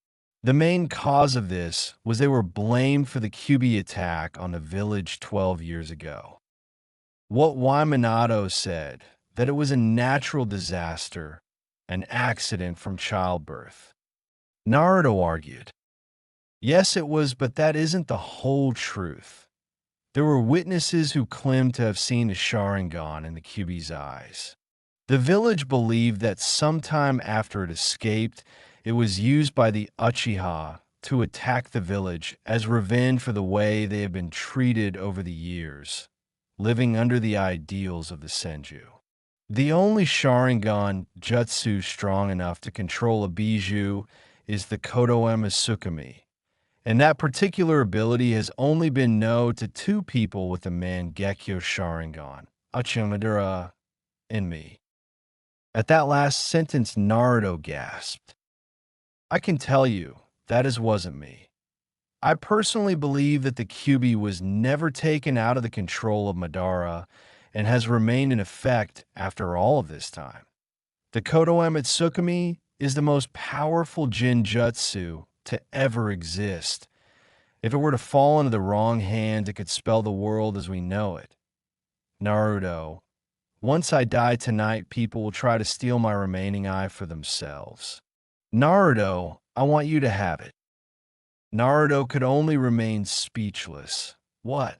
The main cause of this was they were blamed for the Kyuubi attack on the village 12 years ago. What Minato said, that it was a natural disaster, an accident from childbirth. Naruto argued, "Yes, it was, but that isn't the whole truth. There were witnesses who claimed to have seen the Sharingan in the Kyuubi's eyes. The village believed that sometime after it escaped, it was used by the Uchiha to attack the village as revenge for the way they had been treated over the years, living under the ideals of the Senju. The only Sharingan jutsu strong enough to control a Bijuu is the Kotoema Sukumi, and that particular ability has only been known to 2 people with the Mangekyo Sharingan, Uchiha and me." At that last sentence, Naruto gasped. "I can tell you, that wasn't me. I personally believe that the QB was never taken out of the control of Madara and has remained in effect after all of this time. The Kodoe Tsukumi is the most powerful Jinjutsu to ever exist. If it were to fall into the wrong hands, it could spell the world as we know it. Naruto, once I die tonight, people will try to steal my remaining eye for themselves. Naruto, I want you to have it. Naruto could only remain speechless. What?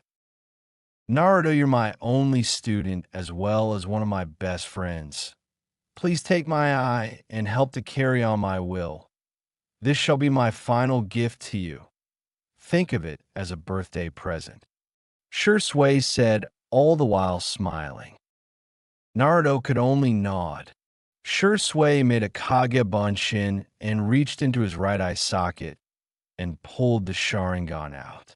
Naruto, you're my only student as well as one of my best friends. Please take my eye and help to carry on my will. This shall be my final gift to you. Think of it as a birthday present. Shisui said, all the while smiling. Naruto could only nod. Shisui made a Kage Bunshin and reached into his right eye socket and pulled the Sharingan out.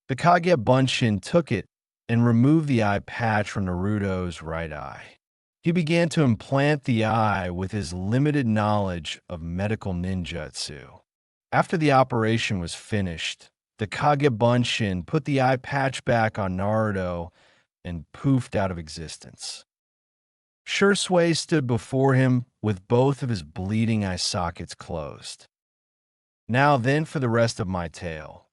The Kage Bunshin took it and removed the eye patch from Naruto's right eye. He began to implant the eye with his limited knowledge of medical ninjutsu. After the operation was finished, the Kage Bunshin put the eye patch back on Naruto and poofed out of existence. Shisui stood before him with both of his bleeding eye sockets closed. Now then for the rest of my tale.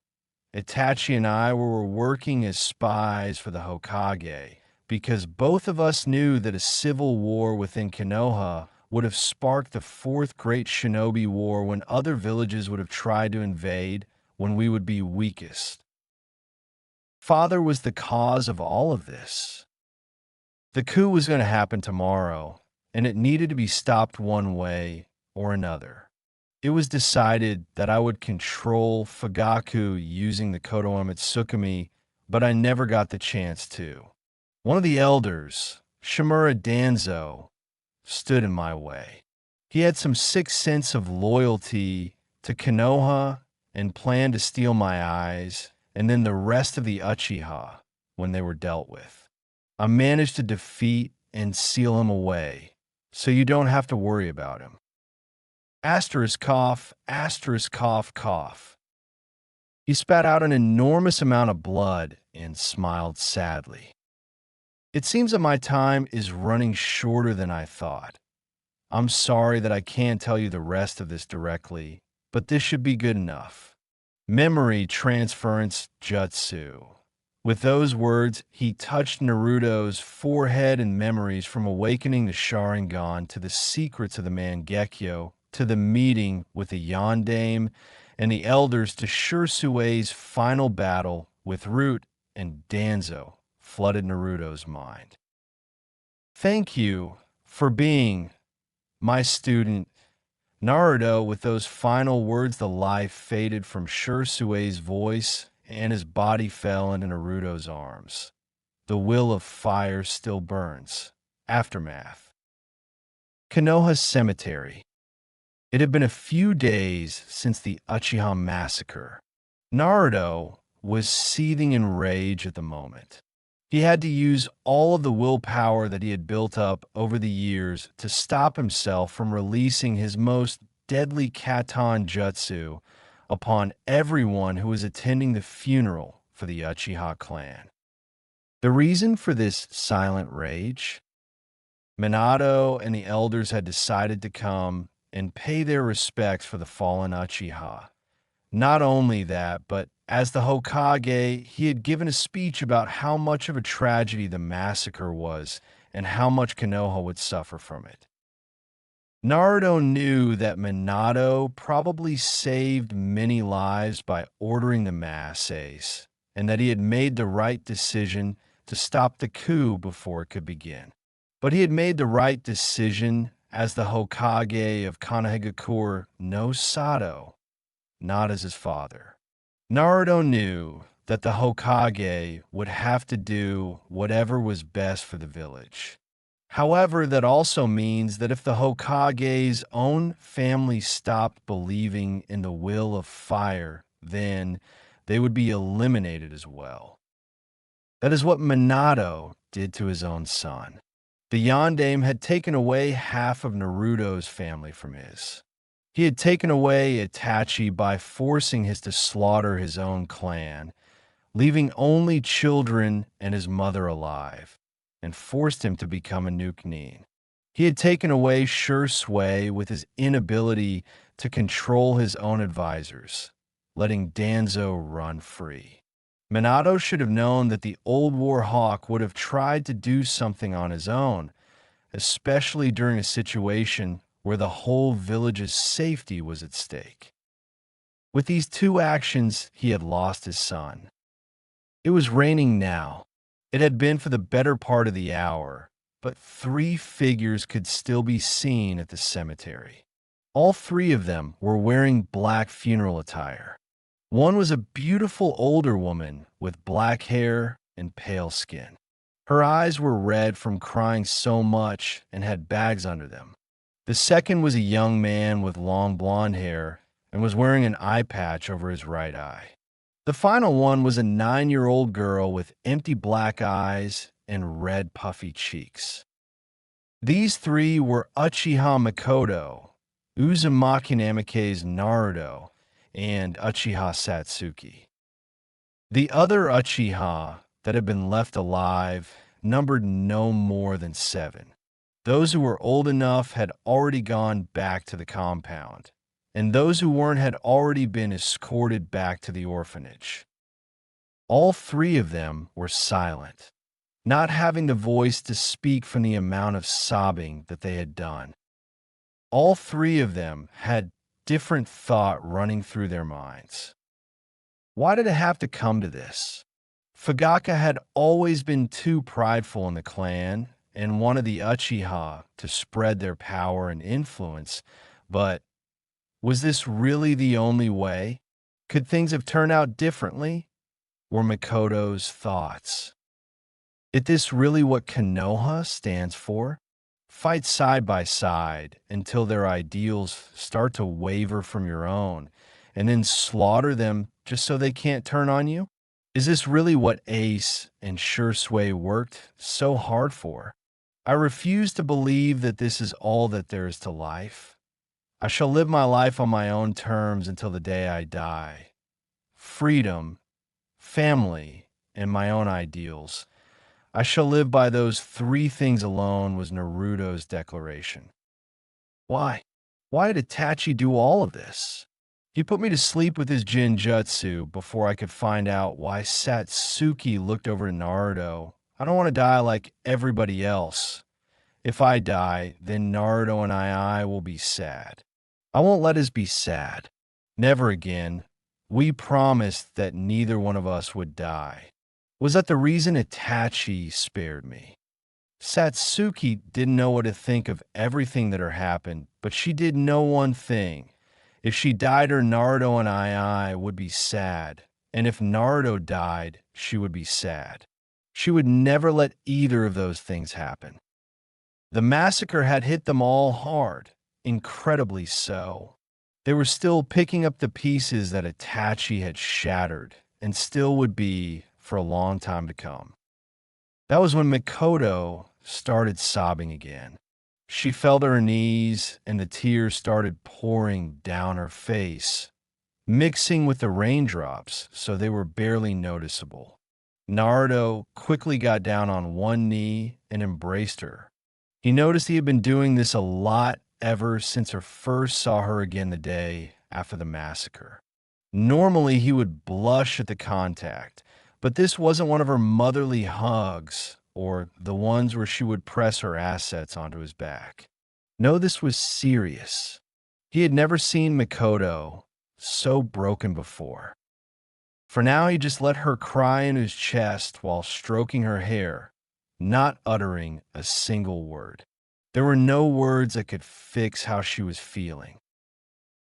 Itachi and I were working as spies for the Hokage because both of us knew that a civil war within Konoha would have sparked the fourth great shinobi war when other villages would have tried to invade when we would be weakest. Father was the cause of all of this. The coup was going to happen tomorrow, and it needed to be stopped one way or another. It was decided that I would control Fugaku using the Kodoe Tsukumi, but I never got the chance to. One of the elders, Shimura Danzo, stood in my way. He had some sixth sense of loyalty to Konoha and planned to steal my eyes and then the rest of the Uchiha when they were dealt with. I managed to defeat and seal him away, so you don't have to worry about him. Asterisk cough, cough. He spat out an enormous amount of blood and smiled sadly. It seems that my time is running shorter than I thought. I'm sorry that I can't tell you the rest of this directly, but this should be good enough. Memory transference jutsu. With those words, he touched Naruto's forehead and memories from awakening the Sharingan to the secrets of the Mangekyo, to the meeting with the Yondaime and the elders, to Shisui's final battle with Root and Danzo, flooded Naruto's mind. Thank you for being my student. Naruto, with those final words, the life faded from Shisui's voice and his body fell into Naruto's arms. The will of fire still burns. Aftermath. Konoha Cemetery. It had been a few days since the Uchiha massacre. Naruto was seething in rage at the moment. He had to use all of the willpower that he had built up over the years to stop himself from releasing his most deadly Katon Jutsu upon everyone who was attending the funeral for the Uchiha clan. The reason for this silent rage? Minato and the elders had decided to come and pay their respects for the fallen Uchiha. Not only that, but as the Hokage, he had given a speech about how much of a tragedy the massacre was and how much Konoha would suffer from it. Naruto knew that Minato probably saved many lives by ordering the massays, and that he had made the right decision to stop the coup before it could begin. But he had made the right decision as the Hokage of Konohagakure no Sato, not as his father. Naruto knew that the Hokage would have to do whatever was best for the village. However, that also means that if the Hokage's own family stopped believing in the will of fire, then they would be eliminated as well. That is what Minato did to his own son. The Yondaime had taken away half of Naruto's family from his. He had taken away Itachi by forcing his to slaughter his own clan, leaving only children and his mother alive, and forced him to become a Nukenin. He had taken away Shisui with his inability to control his own advisors, letting Danzo run free. Minato should have known that the old war hawk would have tried to do something on his own, especially during a situation where the whole village's safety was at stake. With these two actions, he had lost his son. It was raining now. It had been for the better part of the hour, but three figures could still be seen at the cemetery. All three of them were wearing black funeral attire. One was a beautiful older woman with black hair and pale skin. Her eyes were red from crying so much and had bags under them. The second was a young man with long blonde hair and was wearing an eye patch over his right eye. The final one was a 9-year-old girl with empty black eyes and red puffy cheeks. These three were Uchiha Mikoto, Uzumaki Namikaze's Naruto, and Uchiha Satsuki. The other Uchiha that had been left alive numbered no more than 7. Those who were old enough had already gone back to the compound, and those who weren't had already been escorted back to the orphanage. All three of them were silent, not having the voice to speak from the amount of sobbing that they had done. All three of them had different thought running through their minds. Why did it have to come to this? Fugaka had always been too prideful in the clan and wanted the Uchiha to spread their power and influence, but was this really the only way? Could things have turned out differently? Were Mikoto's thoughts. Is this really what Konoha stands for? Fight side by side until their ideals start to waver from your own, and then slaughter them just so they can't turn on you? Is this really what Ace and Shisui worked so hard for? I refuse to believe that this is all that there is to life. I shall live my life on my own terms until the day I die. Freedom, family, and my own ideals. I shall live by those 3 things alone was Naruto's declaration. Why? Why did Itachi do all of this? He put me to sleep with his Jinjutsu before I could find out why Satsuki looked over to Naruto. I don't want to die like everybody else. If I die, then Naruto and I will be sad. I won't let us be sad. Never again. We promised that neither one of us would die. Was that the reason Itachi spared me? Satsuki didn't know what to think of everything that had happened, but she did know one thing. If she died, her Naruto and I would be sad, and if Naruto died, she would be sad. She would never let either of those things happen. The massacre had hit them all hard, incredibly so. They were still picking up the pieces that Itachi had shattered, and still would be for a long time to come. That was when Mikoto started sobbing again. She fell to her knees, and the tears started pouring down her face, mixing with the raindrops so they were barely noticeable. Naruto quickly got down on one knee and embraced her. He noticed he had been doing this a lot ever since he first saw her again the day after the massacre. Normally, he would blush at the contact, but this wasn't one of her motherly hugs or the ones where she would press her assets onto his back. No, this was serious. He had never seen Mikoto so broken before. For now, he just let her cry in his chest while stroking her hair, not uttering a single word. There were no words that could fix how she was feeling.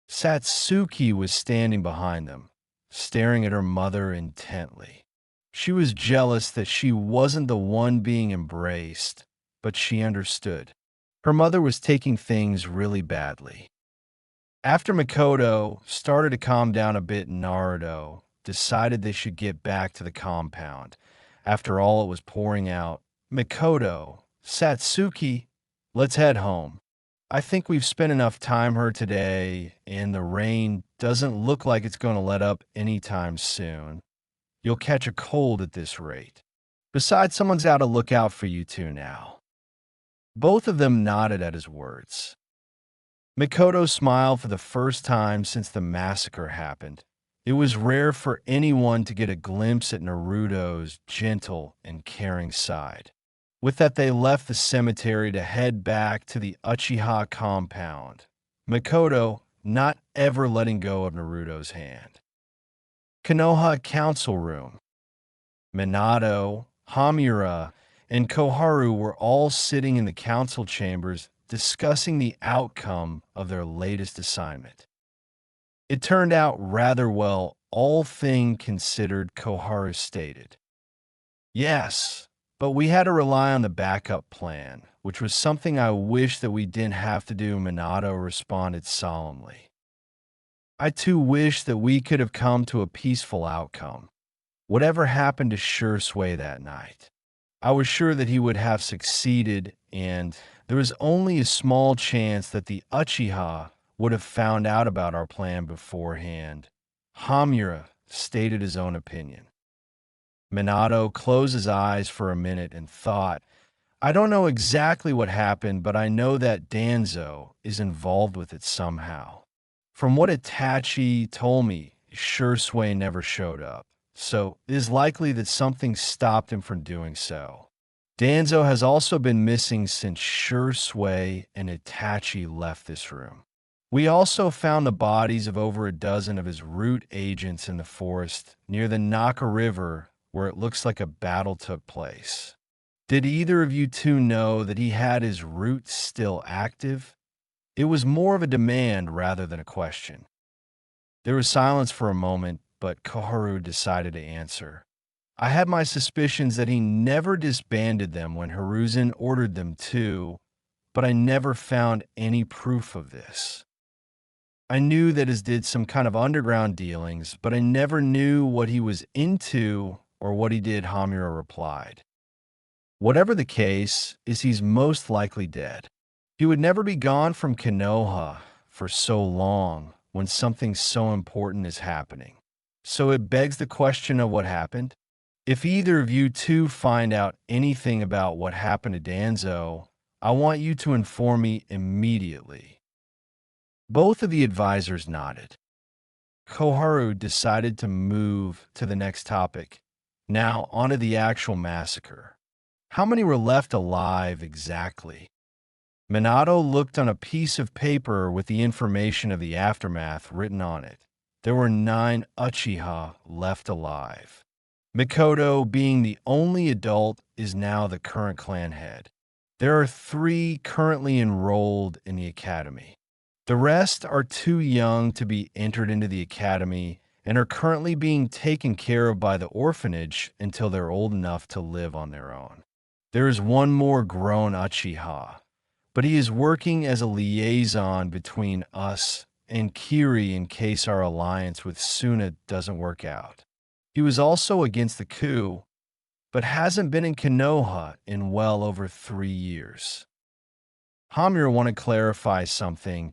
Satsuki was standing behind them, staring at her mother intently. She was jealous that she wasn't the one being embraced, but she understood. Her mother was taking things really badly. After Mikoto started to calm down a bit, Naruto decided they should get back to the compound. After all, it was pouring out. Mikoto, Satsuki, let's head home. I think we've spent enough time here today, and the rain doesn't look like it's going to let up anytime soon. You'll catch a cold at this rate. Besides, someone's out to look out for you two now." Both of them nodded at his words. Mikoto smiled for the first time since the massacre happened. It was rare for anyone to get a glimpse at Naruto's gentle and caring side. With that, they left the cemetery to head back to the Uchiha compound, Mikoto not ever letting go of Naruto's hand. Konoha Council Room. Minato, Hamura, and Koharu were all sitting in the council chambers discussing the outcome of their latest assignment. It turned out rather well, all things considered, Koharu stated. "Yes, but we had to rely on the backup plan, which was something I wish that we didn't have to do," Minato responded solemnly. "I too wish that we could have come to a peaceful outcome. Whatever happened to Shisui that night, I was sure that he would have succeeded, and there was only a small chance that the Uchiha would have found out about our plan beforehand." Hamura stated his own opinion. Minato closed his eyes for a minute and thought, "I don't know exactly what happened, but I know that Danzo is involved with it somehow. From what Itachi told me, Shisui never showed up, so it is likely that something stopped him from doing so. Danzo has also been missing since Shisui and Itachi left this room. We also found the bodies of over a dozen of his root agents in the forest near the Naka River, where it looks like a battle took place. Did either of you two know that he had his roots still active?" It was more of a demand rather than a question. There was silence for a moment, but Koharu decided to answer. "I had my suspicions that he never disbanded them when Hiruzen ordered them to, but I never found any proof of this. I knew that he did some kind of underground dealings, but I never knew what he was into or what he did," Hamura replied. "Whatever the case is, he's most likely dead. He would never be gone from Konoha for so long when something so important is happening. So it begs the question of what happened. If either of you two find out anything about what happened to Danzo, I want you to inform me immediately." Both of the advisors nodded. Koharu decided to move to the next topic. Now, onto the actual massacre. How many were left alive exactly? Minato looked on a piece of paper with the information of the aftermath written on it. There were 9 Uchiha left alive. Mikoto, being the only adult, is now the current clan head. There are 3 currently enrolled in the academy. The rest are too young to be entered into the academy and are currently being taken care of by the orphanage until they're old enough to live on their own. There is one more grown Uchiha, but he is working as a liaison between us and Kiri in case our alliance with Suna doesn't work out. He was also against the coup, but hasn't been in Konoha in well over 3 years. Hamura want to clarify something.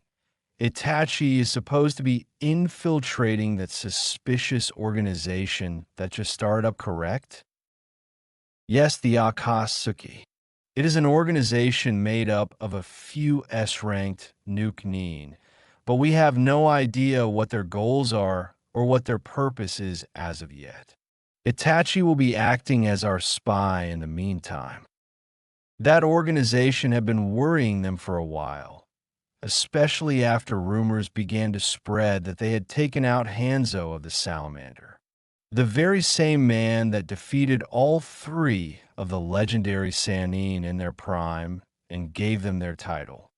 Itachi is supposed to be infiltrating that suspicious organization that just started up, correct? Yes, the Akatsuki. It is an organization made up of a few S-ranked nuke-nin, but we have no idea what their goals are or what their purpose is as of yet. Itachi will be acting as our spy in the meantime. That organization had been worrying them for a while, especially after rumors began to spread that they had taken out Hanzo of the Salamander, the very same man that defeated all 3 of the legendary Sannin in their prime and gave them their title.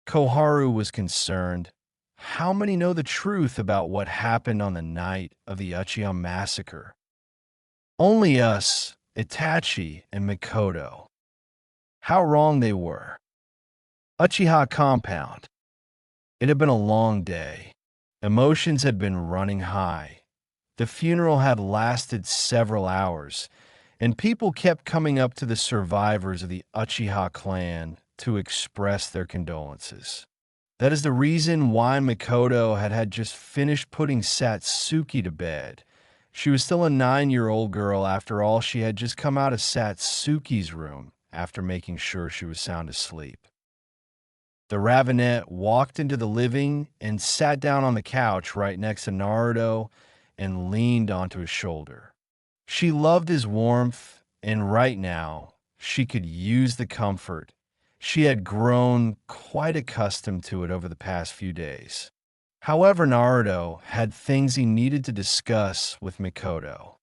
Koharu was concerned. How many know the truth about what happened on the night of the Uchiha massacre? Only us, Itachi, and Mikoto. How wrong they were. Uchiha compound. It had been a long day. Emotions had been running high. The funeral had lasted several hours, and people kept coming up to the survivors of the Uchiha clan to express their condolences. That is the reason why Makoto had just finished putting Satsuki to bed. She was still a 9-year-old girl after all. She had just come out of Satsuki's room after making sure she was sound asleep. The Ravenette walked into the living and sat down on the couch right next to Naruto and leaned onto his shoulder. She loved his warmth, and right now, she could use the comfort. She had grown quite accustomed to it over the past few days. However, Naruto had things he needed to discuss with Makoto.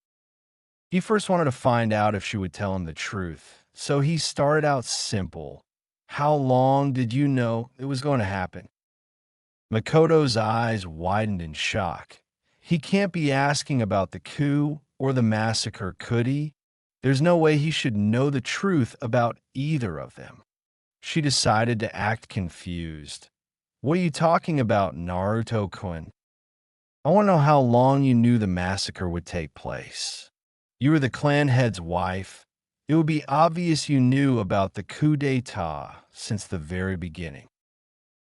He first wanted to find out if she would tell him the truth, so he started out simple. How long did you know it was going to happen? Makoto's eyes widened in shock. He can't be asking about the coup or the massacre, could he? There's no way he should know the truth about either of them. She decided to act confused. What are you talking about, Naruto-kun? I want to know how long you knew the massacre would take place. You were the clan head's wife. It would be obvious you knew about the coup d'etat since the very beginning.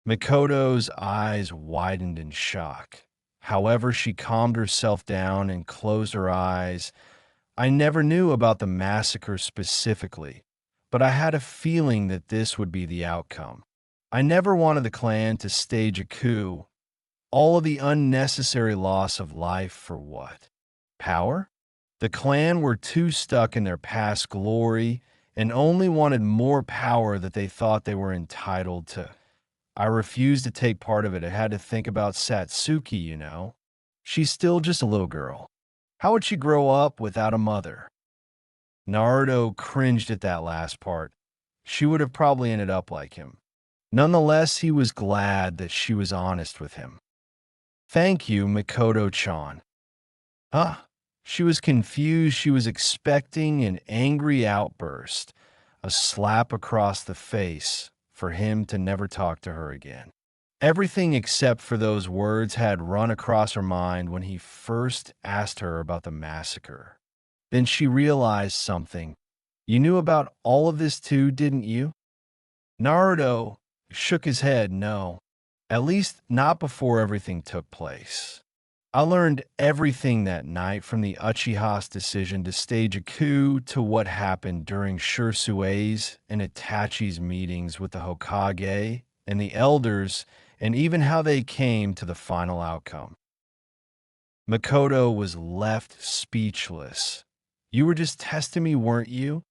Makoto's eyes widened in shock. However, she calmed herself down and closed her eyes. I never knew about the massacre specifically, but I had a feeling that this would be the outcome. I never wanted the clan to stage a coup. All of the unnecessary loss of life for what? Power? The clan were too stuck in their past glory and only wanted more power that they thought they were entitled to. I refused to take part of it. I had to think about Satsuki, you know. She's still just a little girl. How would she grow up without a mother? Naruto cringed at that last part. She would have probably ended up like him. Nonetheless, he was glad that she was honest with him. Thank you, Makoto-chan. Huh? She was confused. She was expecting an angry outburst, a slap across the face for him to never talk to her again. Everything except for those words had run across her mind when he first asked her about the massacre. Then she realized something. You knew about all of this too, didn't you? Naruto shook his head no. At least not before everything took place. I learned everything that night, from the Uchiha's decision to stage a coup to what happened during Shisui's and Itachi's meetings with the Hokage and the elders, and even how they came to the final outcome. Makoto was left speechless. You were just testing me, weren't you?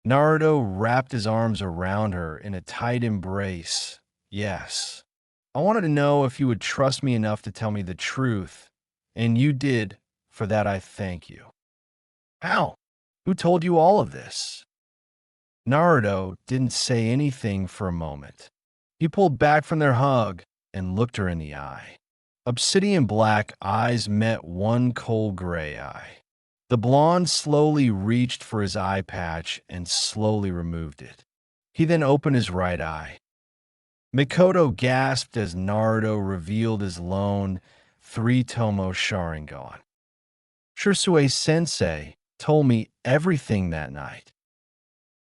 Naruto wrapped his arms around her in a tight embrace. Yes. I wanted to know if you would trust me enough to tell me the truth, and you did. For that, I thank you. How? Who told you all of this? Naruto didn't say anything for a moment. He pulled back from their hug and looked her in the eye. Obsidian black eyes met one cold gray eye. The blonde slowly reached for his eye patch and slowly removed it. He then opened his right eye. Makoto gasped as Naruto revealed his lone three-tomo Sharingan. Shisui-sensei told me everything that night.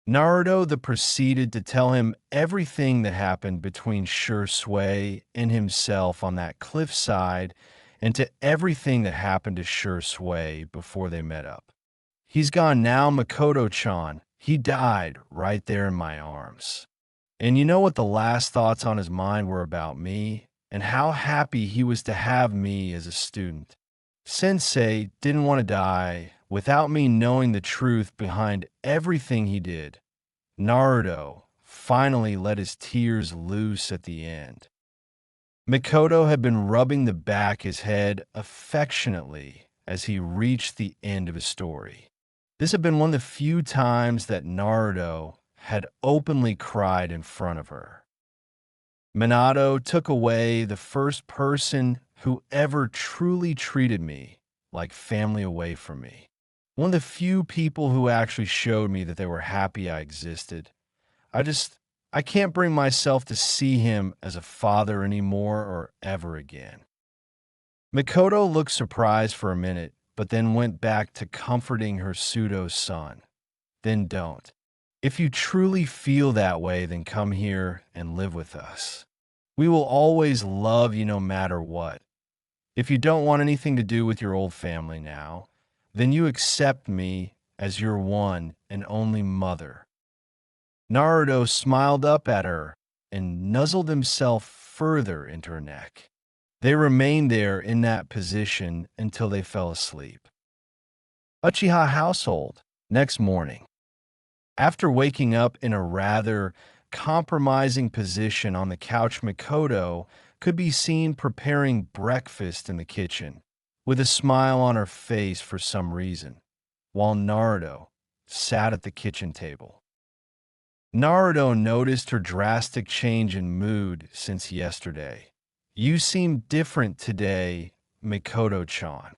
Naruto then proceeded to tell him everything that happened between Shisui and himself on that cliffside, and to everything that happened to Shisui before they met up. He's gone now, Makoto-chan. He died right there in my arms. And you know what the last thoughts on his mind were about me, and how happy he was to have me as a student. Sensei didn't want to die without me knowing the truth behind everything he did. Naruto finally let his tears loose at the end. Makoto had been rubbing the back of his head affectionately as he reached the end of his story. This had been one of the few times that Naruto had openly cried in front of her. Minato took away the first person who ever truly treated me like family away from me. One of the few people who actually showed me that they were happy I existed. I can't bring myself to see him as a father anymore or ever again. Makoto looked surprised for a minute, but then went back to comforting her pseudo-son. Then don't. If you truly feel that way, then come here and live with us. We will always love you no matter what. If you don't want anything to do with your old family now, then you accept me as your one and only mother." Naruto smiled up at her and nuzzled himself further into her neck. They remained there in that position until they fell asleep. Uchiha household. Next morning. After waking up in a rather compromising position on the couch, Mikoto could be seen preparing breakfast in the kitchen, with a smile on her face for some reason, while Naruto sat at the kitchen table. Naruto noticed her drastic change in mood since yesterday. "You seem different today, Mikoto-chan."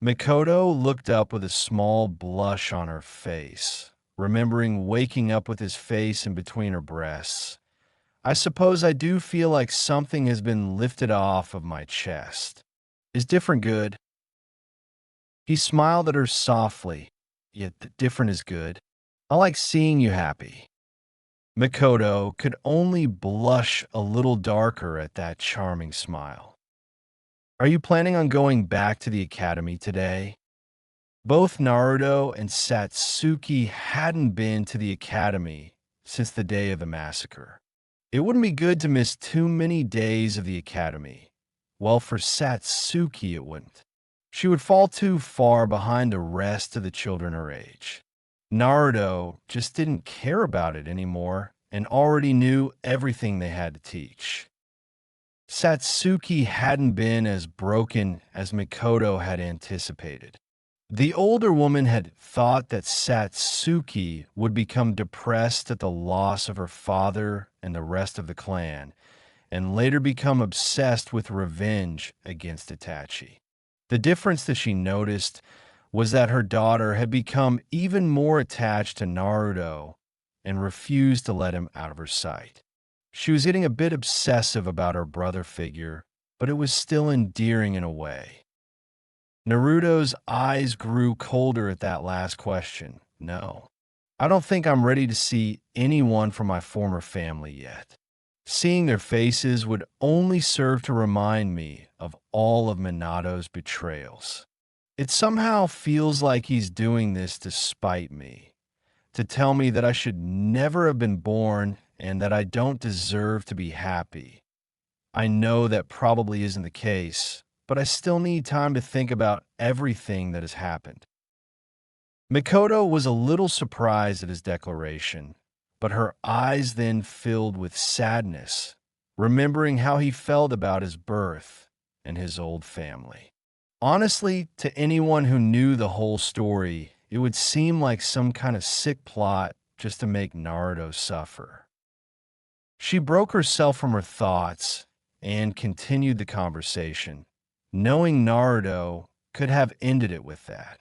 Mikoto looked up with a small blush on her face, remembering waking up with his face in between her breasts. "I suppose I do feel like something has been lifted off of my chest. Is different good?" He smiled at her softly, "Yet the different is good. I like seeing you happy." Mikoto could only blush a little darker at that charming smile. "Are you planning on going back to the academy today?" Both Naruto and Satsuki hadn't been to the academy since the day of the massacre. It wouldn't be good to miss too many days of the academy. Well, for Satsuki, it wouldn't. She would fall too far behind the rest of the children her age. Naruto just didn't care about it anymore and already knew everything they had to teach. Satsuki hadn't been as broken as Mikoto had anticipated. The older woman had thought that Satsuki would become depressed at the loss of her father and the rest of the clan, and later become obsessed with revenge against Itachi. The difference that she noticed was that her daughter had become even more attached to Naruto and refused to let him out of her sight. She was getting a bit obsessive about her brother figure, but it was still endearing in a way. Naruto's eyes grew colder at that last question. "No, I don't think I'm ready to see anyone from my former family yet. Seeing their faces would only serve to remind me of all of Minato's betrayals. It somehow feels like he's doing this to spite me, to tell me that I should never have been born and that I don't deserve to be happy. I know that probably isn't the case, but I still need time to think about everything that has happened." Mikoto was a little surprised at his declaration, but her eyes then filled with sadness, remembering how he felt about his birth and his old family. Honestly, to anyone who knew the whole story, it would seem like some kind of sick plot just to make Naruto suffer. She broke herself from her thoughts and continued the conversation, knowing Naruto could have ended it with that.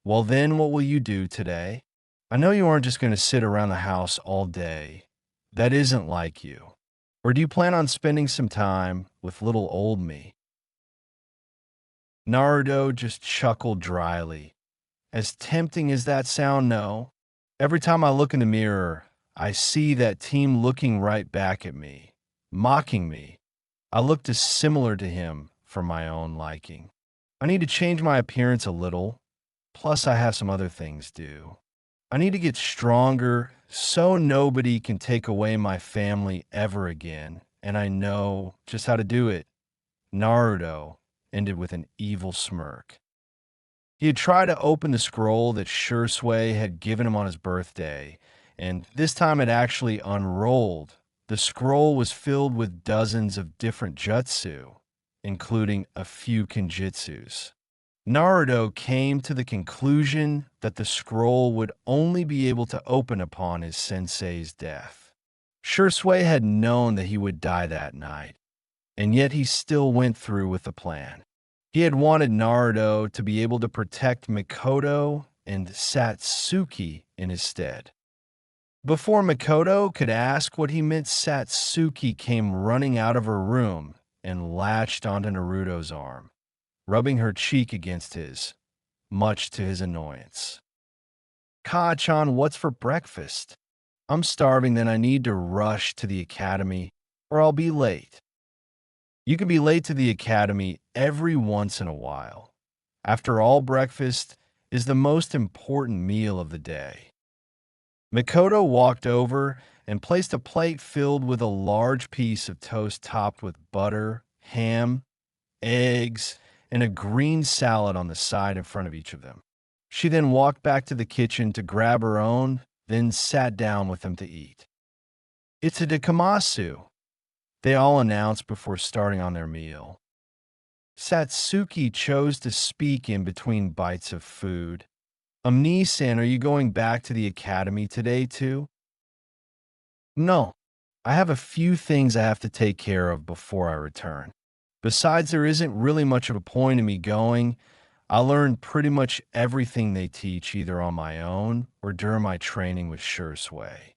"Well then, what will you do today? I know you aren't just going to sit around the house all day. That isn't like you. Or do you plan on spending some time with little old me?" Naruto just chuckled dryly. "As tempting as that sound, no. Every time I look in the mirror, I see that team looking right back at me, mocking me. I look too similar to him for my own liking. I need to change my appearance a little, plus I have some other things due. I need to get stronger so nobody can take away my family ever again, and I know just how to do it." Naruto ended with an evil smirk. He had tried to open the scroll that Shisui had given him on his birthday, and this time it actually unrolled. The scroll was filled with dozens of different jutsu, including a few kenjutsus. Naruto came to the conclusion that the scroll would only be able to open upon his sensei's death. Shisui had known that he would die that night, and yet he still went through with the plan. He had wanted Naruto to be able to protect Mikoto and Satsuki in his stead. Before Mikoto could ask what he meant, Satsuki came running out of her room and latched onto Naruto's arm, rubbing her cheek against his, much to his annoyance. Ka-chan, what's for breakfast? I'm starving, then I need to rush to the academy, or I'll be late. You can be late to the academy every once in a while. After all, breakfast is the most important meal of the day. Makoto walked over and placed a plate filled with a large piece of toast topped with butter, ham, eggs, and a green salad on the side in front of each of them. She then walked back to the kitchen to grab her own, then sat down with them to eat. "It's a dekamasu," they all announced before starting on their meal. Satsuki chose to speak in between bites of food. "Amni-san, are you going back to the academy today too?" "No. I have a few things I have to take care of before I return. Besides, there isn't really much of a point in me going. I learned pretty much everything they teach either on my own or during my training with Shisui."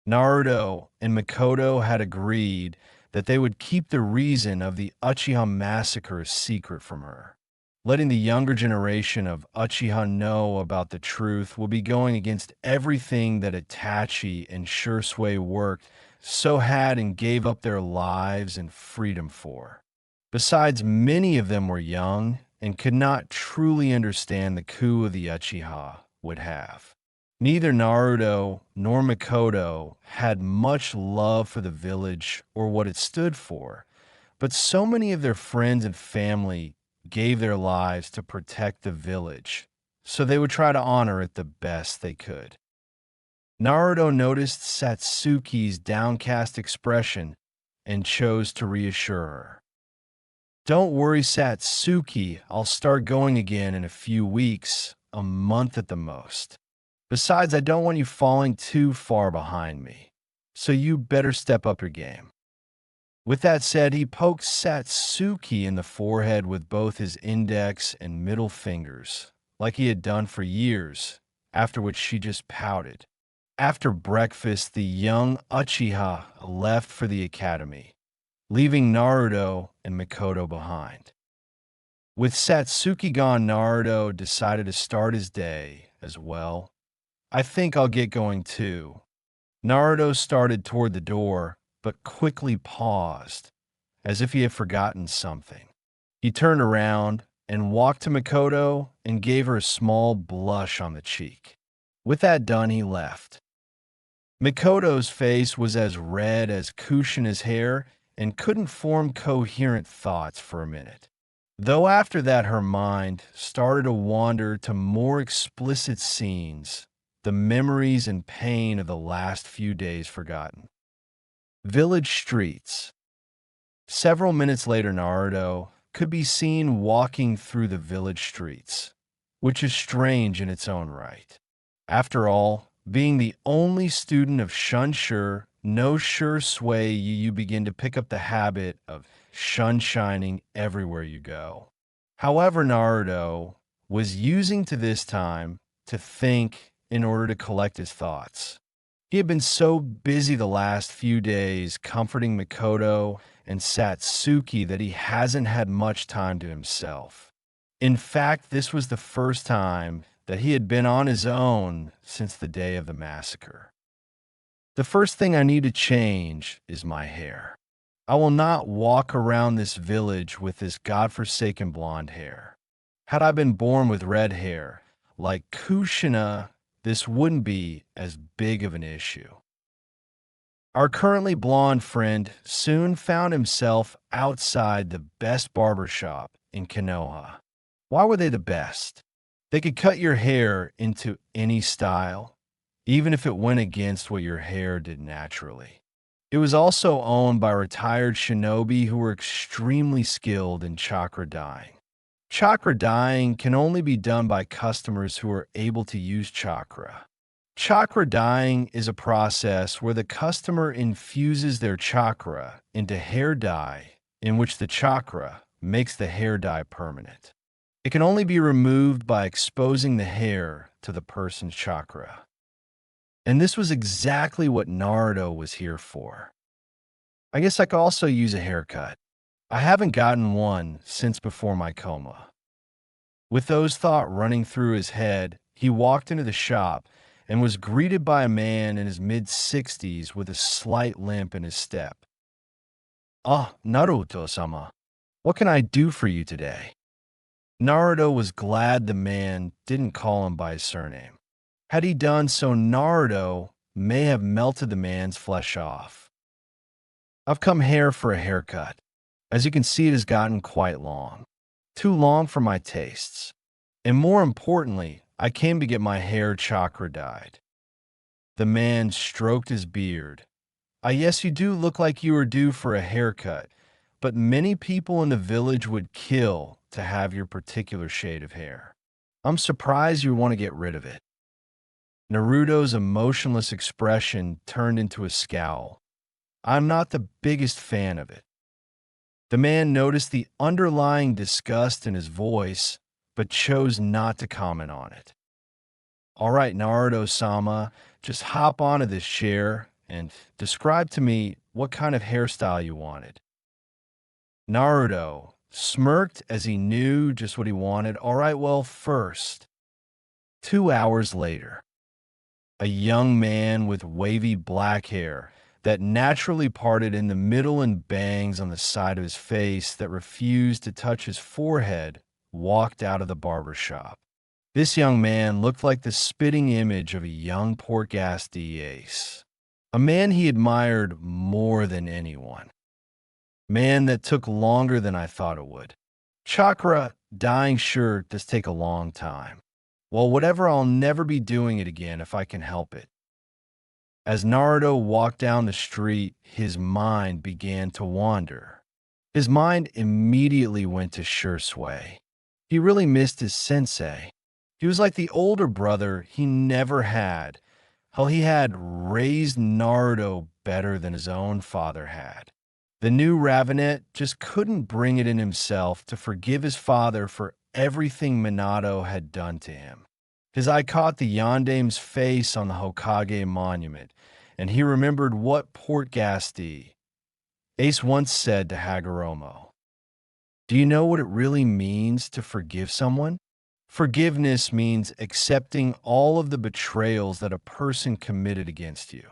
Naruto and Makoto had agreed that they would keep the reason of the Uchiha massacre a secret from her. Letting the younger generation of Uchiha know about the truth will be going against everything that Itachi and Shisui worked so hard and gave up their lives and freedom for. Besides, many of them were young and could not truly understand the coup of the Uchiha would have. Neither Naruto nor Makoto had much love for the village or what it stood for, but so many of their friends and family gave their lives to protect the village, so they would try to honor it the best they could. Naruto noticed Satsuki's downcast expression and chose to reassure her. "Don't worry, Satsuki, I'll start going again in a few weeks, a month at the most. Besides, I don't want you falling too far behind me, so you better step up your game." With that said, he poked Satsuki in the forehead with both his index and middle fingers, like he had done for years, after which she just pouted. After breakfast, the young Uchiha left for the academy, leaving Naruto and Makoto behind. With Satsuki gone, Naruto decided to start his day as well. "I think I'll get going too." Naruto started toward the door, but quickly paused, as if he had forgotten something. He turned around and walked to Makoto and gave her a small blush on the cheek. With that done, he left. Makoto's face was as red as Kushina's hair and couldn't form coherent thoughts for a minute. Though after that her mind started to wander to more explicit scenes, the memories and pain of the last few days forgotten. Village streets. Several minutes later, Naruto could be seen walking through the village streets, which is strange in its own right. After all, being the only student of Shunsure, no sure sway you begin to pick up the habit of shining everywhere you go. However, Naruto was using to this time to think in order to collect his thoughts. He had been so busy the last few days comforting Makoto and Satsuki that he hasn't had much time to himself. In fact, this was the first time that he had been on his own since the day of the massacre. "The first thing I need to change is my hair. I will not walk around this village with this godforsaken blonde hair. Had I been born with red hair, like Kushina, this wouldn't be as big of an issue." Our currently blonde friend soon found himself outside the best barber shop in Konoha. Why were they the best? They could cut your hair into any style, even if it went against what your hair did naturally. It was also owned by retired shinobi who were extremely skilled in chakra dyeing. Chakra dyeing can only be done by customers who are able to use chakra. Chakra dyeing is a process where the customer infuses their chakra into hair dye, in which the chakra makes the hair dye permanent. It can only be removed by exposing the hair to the person's chakra. And this was exactly what Naruto was here for. I guess I could also use a haircut. I haven't gotten one since before my coma. With those thoughts running through his head, He walked into the shop and was greeted by a man in his mid-60s with a slight limp in his step. "Ah, Naruto-sama, what can I do for you today?" Naruto was glad the man didn't call him by his surname. Had he done so, Naruto may have melted the man's flesh off. "I've come here for a haircut. As you can see, it has gotten quite long. Too long for my tastes. And more importantly, I came to get my hair chakra dyed." The man stroked his beard. Yes, you do look like you are due for a haircut, but many people in the village would kill to have your particular shade of hair. I'm surprised you want to get rid of it." Naruto's emotionless expression turned into a scowl. "I'm not the biggest fan of it." The man noticed the underlying disgust in his voice, but chose not to comment on it. "All right, Naruto-sama, just hop onto this chair and describe to me what kind of hairstyle you wanted." Naruto smirked as he knew just what he wanted. "All right, well, first." 2 hours later, a young man with wavy black hair that naturally parted in the middle and bangs on the side of his face that refused to touch his forehead walked out of the barber shop. This young man looked like the spitting image of a young pork-ass ace, a man he admired more than anyone. Man, that took longer than I thought it would. Chakra dying sure does take a long time. Well, whatever, I'll never be doing it again if I can help it. As Naruto walked down the street, his mind began to wander. His mind immediately went to Shisui. He really missed his sensei. He was like the older brother he never had. Hell, he had raised Naruto better than his own father had. The new Ravenet just couldn't bring it in himself to forgive his father for everything Minato had done to him. His eye caught the Yandame's face on the Hokage monument, and he remembered what Portgasti Ace once said to Hagoromo. "Do you know what it really means to forgive someone? Forgiveness means accepting all of the betrayals that a person committed against you.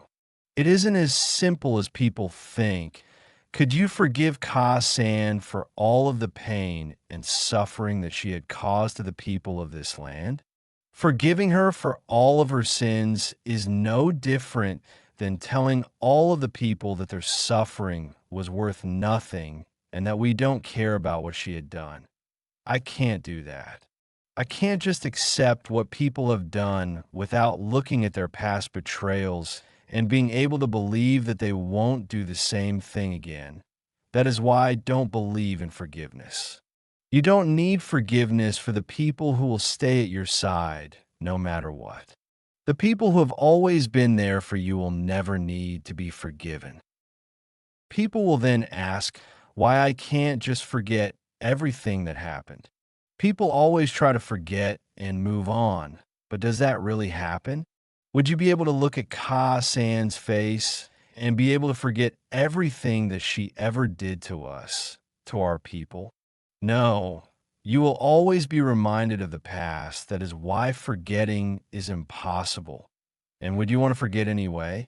It isn't as simple as people think. Could you forgive Ka-san for all of the pain and suffering that she had caused to the people of this land? Forgiving her for all of her sins is no different than telling all of the people that their suffering was worth nothing and that we don't care about what she had done. I can't do that. I can't just accept what people have done without looking at their past betrayals and being able to believe that they won't do the same thing again. That is why I don't believe in forgiveness. You don't need forgiveness for the people who will stay at your side, no matter what. The people who have always been there for you will never need to be forgiven." People will then ask why I can't just forget everything that happened. People always try to forget and move on, but does that really happen? Would you be able to look at Ka-san's face and be able to forget everything that she ever did to us, to our people? No, you will always be reminded of the past. That is why forgetting is impossible. And would you want to forget anyway?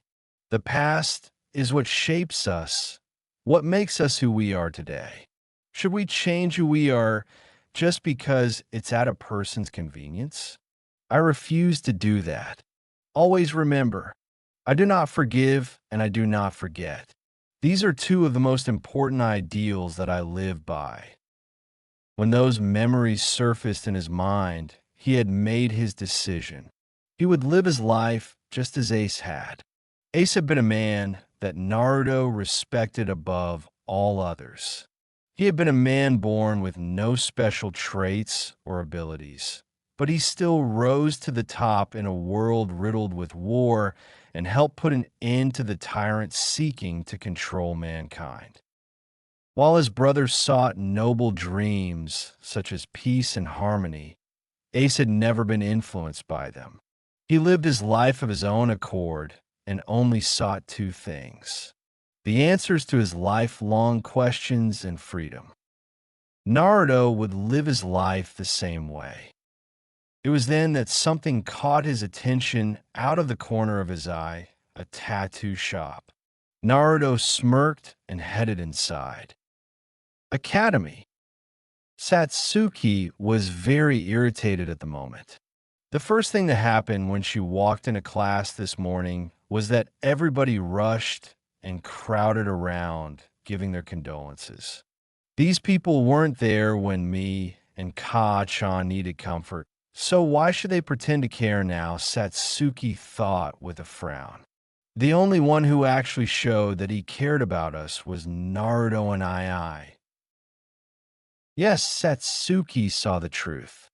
The past is what shapes us, what makes us who we are today. Should we change who we are just because it's at a person's convenience? I refuse to do that. Always remember, I do not forgive and I do not forget. These are two of the most important ideals that I live by. When those memories surfaced in his mind, he had made his decision. He would live his life just as Ace had. Ace had been a man that Naruto respected above all others. He had been a man born with no special traits or abilities, but he still rose to the top in a world riddled with war and helped put an end to the tyrant seeking to control mankind. While his brothers sought noble dreams such as peace and harmony, Ace had never been influenced by them. He lived his life of his own accord and only sought two things: the answers to his lifelong questions and freedom. Naruto would live his life the same way. It was then that something caught his attention out of the corner of his eye, a tattoo shop. Naruto smirked and headed inside. Academy. Satsuki was very irritated at the moment. The first thing that happened when she walked into class this morning was that everybody rushed and crowded around, giving their condolences. These people weren't there when me and Ka-chan needed comfort, so why should they pretend to care now? Satsuki thought with a frown. The only one who actually showed that he cared about us was Naruto and I. Yes, Satsuki saw the truth.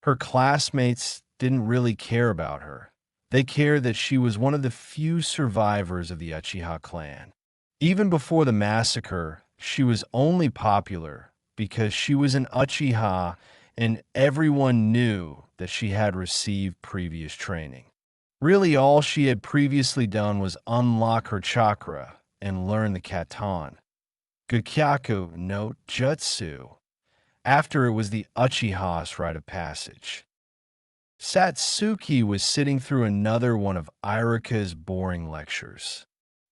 Her classmates didn't really care about her. They cared that she was one of the few survivors of the Uchiha clan. Even before the massacre, she was only popular because she was an Uchiha and everyone knew that she had received previous training. Really, all she had previously done was unlock her chakra and learn the katan, Gakyaku no Jutsu, after it was the Uchiha's rite of passage. Satsuki was sitting through another one of Irika's boring lectures.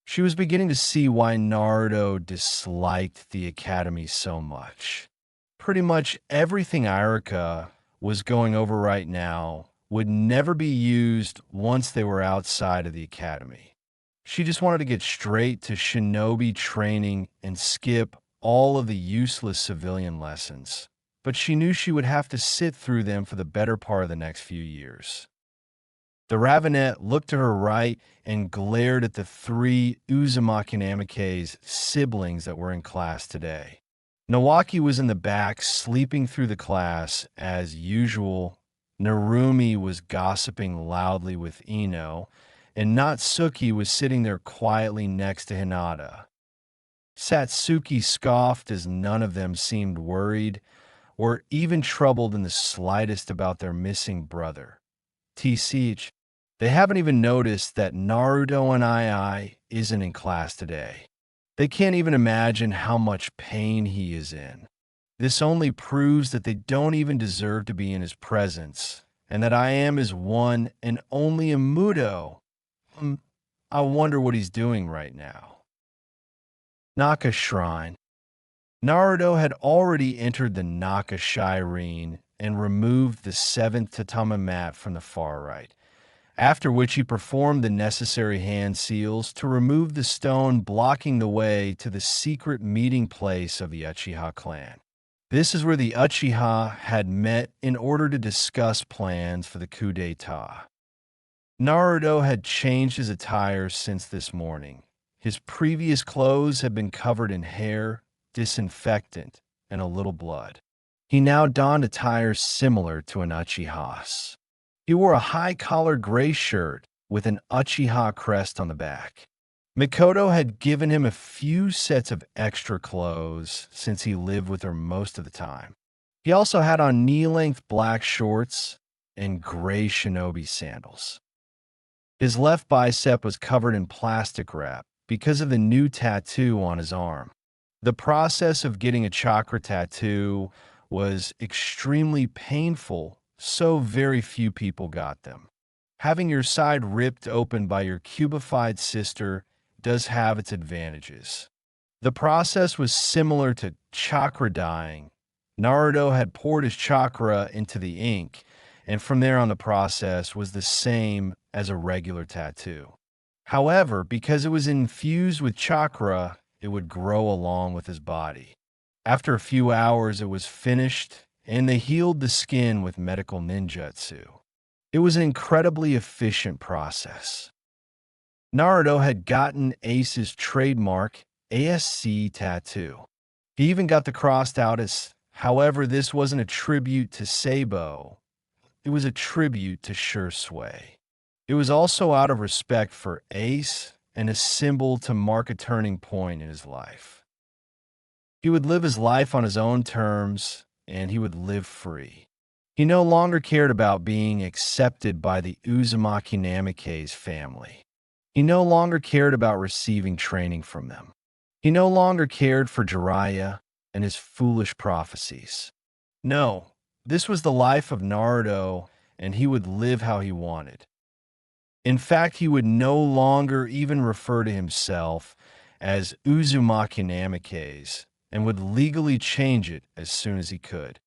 She was beginning to see why Naruto disliked the academy so much. Pretty much everything Irika was going over right now would never be used once they were outside of the academy. She just wanted to get straight to shinobi training and skip all of the useless civilian lessons, but she knew she would have to sit through them for the better part of the next few years. The Ravenet looked to her right and glared at the three Uzumaki Namikaze's siblings that were in class today. Nawaki was in the back, sleeping through the class as usual. Narumi was gossiping loudly with Ino, and Natsuki was sitting there quietly next to Hinata. Satsuki scoffed as none of them seemed worried or even troubled in the slightest about their missing brother. TCH, they haven't even noticed that Naruto and I isn't in class today. They can't even imagine how much pain he is in. This only proves that they don't even deserve to be in his presence, and that I am his one and only Amudo. I wonder what he's doing right now. Naka Shrine. Naruto had already entered the Naka Shireen and removed the 7th tatami mat from the far right, after which he performed the necessary hand seals to remove the stone blocking the way to the secret meeting place of the Uchiha clan. This is where the Uchiha had met in order to discuss plans for the coup d'etat. Naruto had changed his attire since this morning. His previous clothes had been covered in hair, disinfectant, and a little blood. He now donned attire similar to an Uchiha's. He wore a high-collared gray shirt with an Uchiha crest on the back. Mikoto had given him a few sets of extra clothes since he lived with her most of the time. He also had on knee-length black shorts and gray shinobi sandals. His left bicep was covered in plastic wrap because of the new tattoo on his arm. The process of getting a chakra tattoo was extremely painful, so very few people got them. Having your side ripped open by your cubified sister does have its advantages. The process was similar to chakra dyeing. Naruto had poured his chakra into the ink, and from there on the process was the same as a regular tattoo. However, because it was infused with chakra, it would grow along with his body. After a few hours, it was finished, and they healed the skin with medical ninjutsu. It was an incredibly efficient process. Naruto had gotten Ace's trademark ASC tattoo. He even got the crossed out as, however, this wasn't a tribute to Sabo. It was a tribute to Shisui. It was also out of respect for Ace and a symbol to mark a turning point in his life. He would live his life on his own terms, and he would live free. He no longer cared about being accepted by the Uzumaki Namikaze family. He no longer cared about receiving training from them. He no longer cared for Jiraiya and his foolish prophecies. No, this was the life of Naruto, and he would live how he wanted. In fact, he would no longer even refer to himself as Uzumaki Namikaze and would legally change it as soon as he could.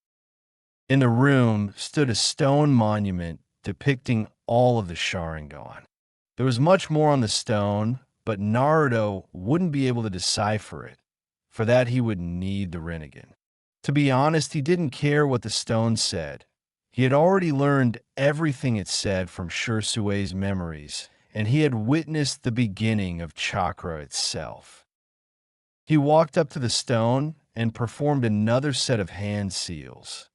In the room stood a stone monument depicting all of the Sharingan. There was much more on the stone, but Naruto wouldn't be able to decipher it. For that, he would need the Rinnegan. To be honest, he didn't care what the stone said. He had already learned everything it said from Shisui's memories, and he had witnessed the beginning of chakra itself. He walked up to the stone and performed another set of hand seals,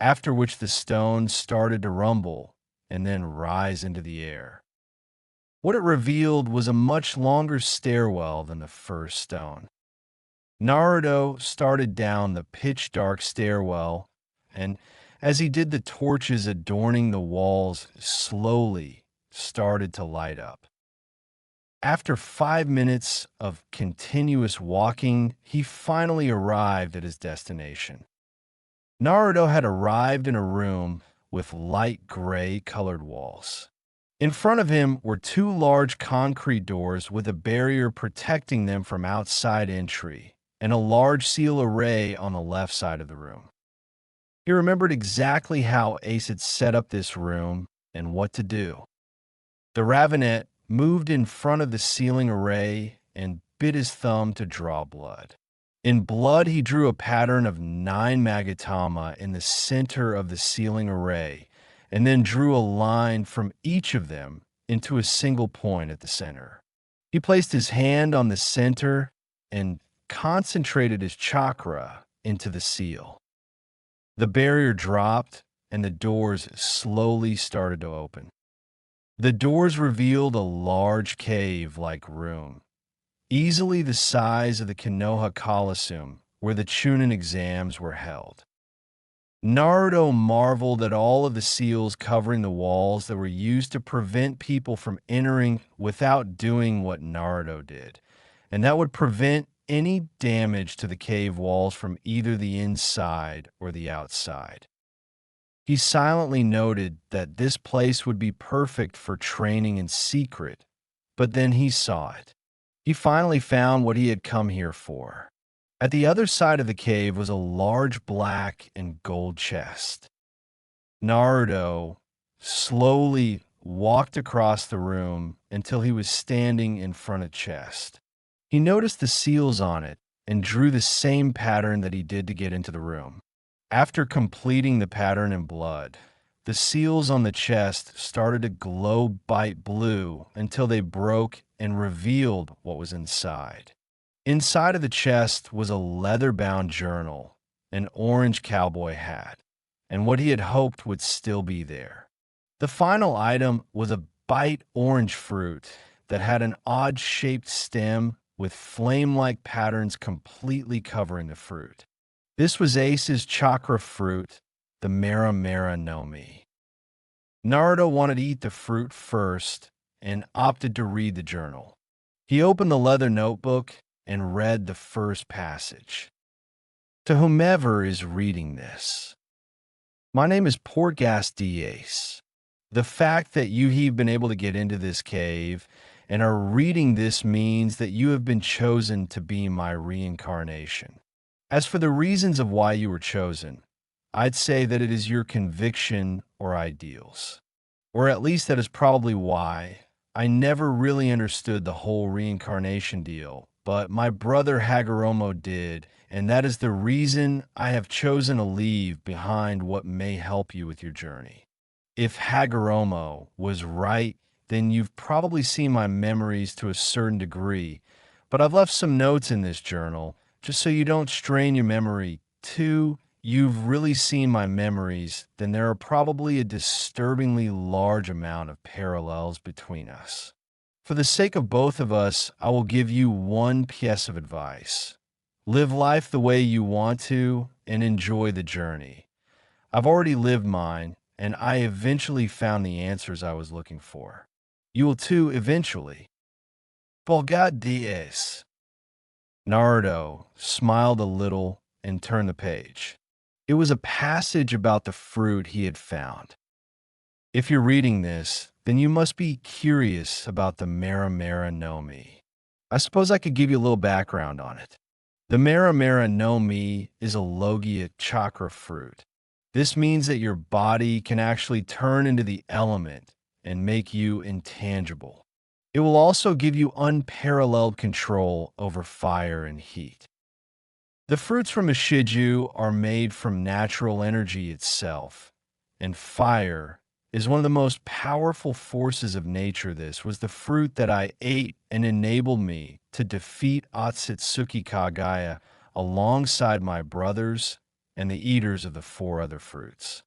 after which the stone started to rumble and then rise into the air. What it revealed was a much longer stairwell than the first stone. Naruto started down the pitch-dark stairwell, and as he did, the torches adorning the walls slowly started to light up. After 5 minutes of continuous walking, he finally arrived at his destination. Naruto had arrived in a room with light gray-colored walls. In front of him were 2 large concrete doors with a barrier protecting them from outside entry, and a large seal array on the left side of the room. He remembered exactly how Ace had set up this room and what to do. The Ravenet moved in front of the sealing array and bit his thumb to draw blood. In blood, he drew a pattern of 9 Magatama in the center of the sealing array, and then drew a line from each of them into a single point at the center. He placed his hand on the center and concentrated his chakra into the seal. The barrier dropped, and the doors slowly started to open. The doors revealed a large cave-like room, easily the size of the Konoha Coliseum where the Chunin exams were held. Naruto marveled at all of the seals covering the walls that were used to prevent people from entering without doing what Naruto did, and that would prevent any damage to the cave walls from either the inside or the outside. He silently noted that this place would be perfect for training in secret, but then he saw it. He finally found what he had come here for. At the other side of the cave was a large black and gold chest. Naruto slowly walked across the room until he was standing in front of the chest. He noticed the seals on it and drew the same pattern that he did to get into the room. After completing the pattern in blood, the seals on the chest started to glow bright blue until they broke and revealed what was inside. Inside of the chest was a leather-bound journal, an orange cowboy hat, and what he had hoped would still be there. The final item was a bright orange fruit that had an odd-shaped stem with flame-like patterns completely covering the fruit. This was Ace's chakra fruit, the Mera Mera no Mi. Naruto wanted to eat the fruit first and opted to read the journal. He opened the leather notebook and read the first passage. To whomever is reading this, my name is Portgas D. Ace. The fact that you have been able to get into this cave and are reading this means that you have been chosen to be my reincarnation. As for the reasons of why you were chosen, I'd say that it is your conviction or ideals. Or at least that is probably why I never really understood the whole reincarnation deal, but my brother Hagoromo did, and that is the reason I have chosen to leave behind what may help you with your journey. If Hagoromo was right, then you've probably seen my memories to a certain degree, but I've left some notes in this journal just so you don't strain your memory. 2, you've really seen my memories, then there are probably a disturbingly large amount of parallels between us. For the sake of both of us, I will give you one piece of advice. Live life the way you want to and enjoy the journey. I've already lived mine, and I eventually found the answers I was looking for. You will too eventually. Bolgat DS. Naruto smiled a little and turned the page. It was a passage about the fruit he had found. If you're reading this, then you must be curious about the Maramara no Mi. I suppose I could give you a little background on it. The Maramara no Mi is a Logia chakra fruit. This means that your body can actually turn into the element and make you intangible. It will also give you unparalleled control over fire and heat. The fruits from Ishiju are made from natural energy itself, and fire is one of the most powerful forces of nature. This was the fruit that I ate and enabled me to defeat Otsutsuki Kagaya alongside my brothers and the eaters of the 4 other fruits.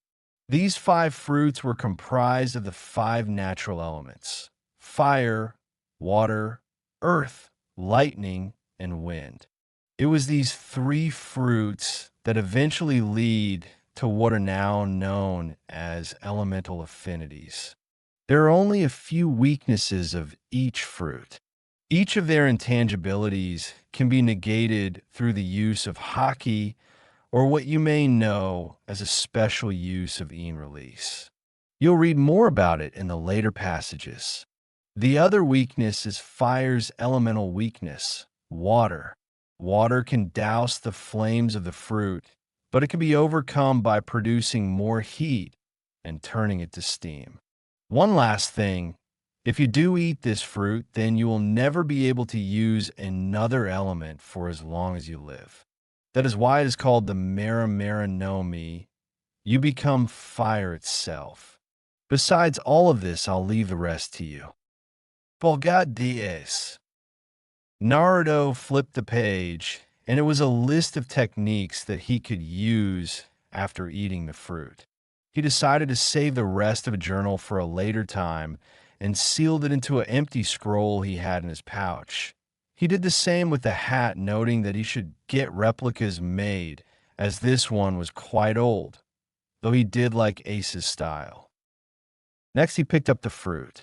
These 5 fruits were comprised of the 5 natural elements: fire, water, earth, lightning, and wind. It was these 3 fruits that eventually lead to what are now known as elemental affinities. There are only a few weaknesses of each fruit. Each of their intangibilities can be negated through the use of haki, or what you may know as a special use of Yin release. You'll read more about it in the later passages. The other weakness is fire's elemental weakness, water. Water can douse the flames of the fruit, but it can be overcome by producing more heat and turning it to steam. One last thing, if you do eat this fruit, then you will never be able to use another element for as long as you live. That is why it is called the Maramara no Mi. You become fire itself. Besides all of this, I'll leave the rest to you. Bolgat DS. Naruto flipped the page, and it was a list of techniques that he could use after eating the fruit. He decided to save the rest of a journal for a later time and sealed it into an empty scroll he had in his pouch. He did the same with the hat, noting that he should get replicas made, as this one was quite old, though he did like Ace's style. Next, he picked up the fruit.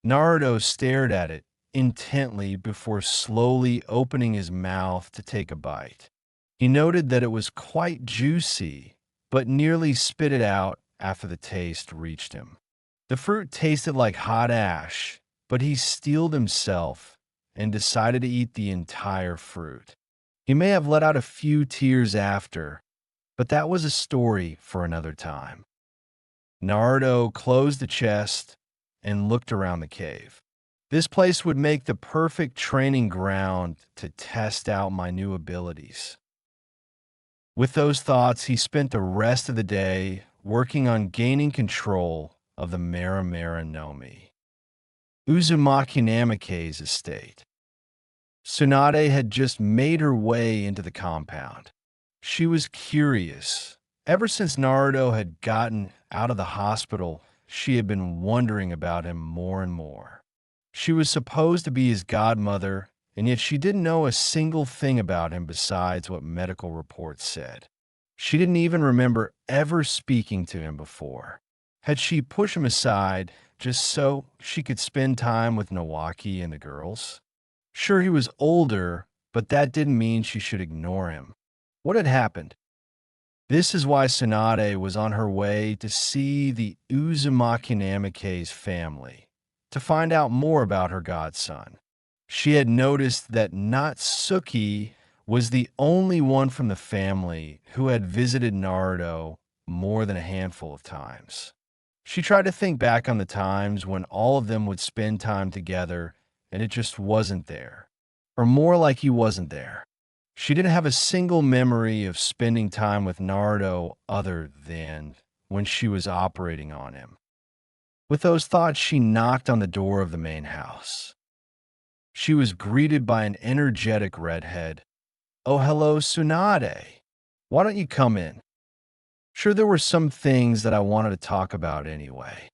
Naruto stared at it intently before slowly opening his mouth to take a bite. He noted that it was quite juicy, but nearly spit it out after the taste reached him. The fruit tasted like hot ash, but he steeled himself and decided to eat the entire fruit. He may have let out a few tears after, but that was a story for another time. Naruto closed the chest and looked around the cave. This place would make the perfect training ground to test out my new abilities. With those thoughts, he spent the rest of the day working on gaining control of the Maramara no Mi. Uzumaki Namikaze's estate. Tsunade had just made her way into the compound. She was curious. Ever since Naruto had gotten out of the hospital, she had been wondering about him more and more. She was supposed to be his godmother, and yet she didn't know a single thing about him besides what medical reports said. She didn't even remember ever speaking to him before. Had she pushed him aside just so she could spend time with Nawaki and the girls? Sure, he was older, but that didn't mean she should ignore him. What had happened? This is why Tsunade was on her way to see the Uzumaki Namikaze family, to find out more about her godson. She had noticed that Natsuki was the only one from the family who had visited Naruto more than a handful of times. She tried to think back on the times when all of them would spend time together, and it just wasn't there. Or more like he wasn't there. She didn't have a single memory of spending time with Naruto other than when she was operating on him. With those thoughts, she knocked on the door of the main house. She was greeted by an energetic redhead. "Oh, hello, Tsunade. Why don't you come in?" Sure, there were some things that I wanted to talk about anyway.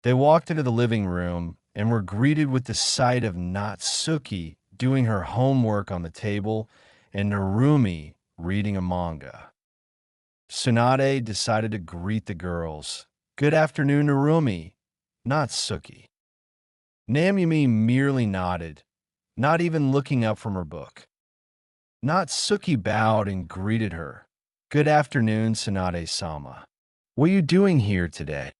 They walked into the living room and were greeted with the sight of Natsuki doing her homework on the table and Narumi reading a manga. Tsunade decided to greet the girls. "Good afternoon, Narumi." Natsuki. Namumi merely nodded, not even looking up from her book. Natsuki bowed and greeted her. "Good afternoon, Tsunade-sama. What are you doing here today?"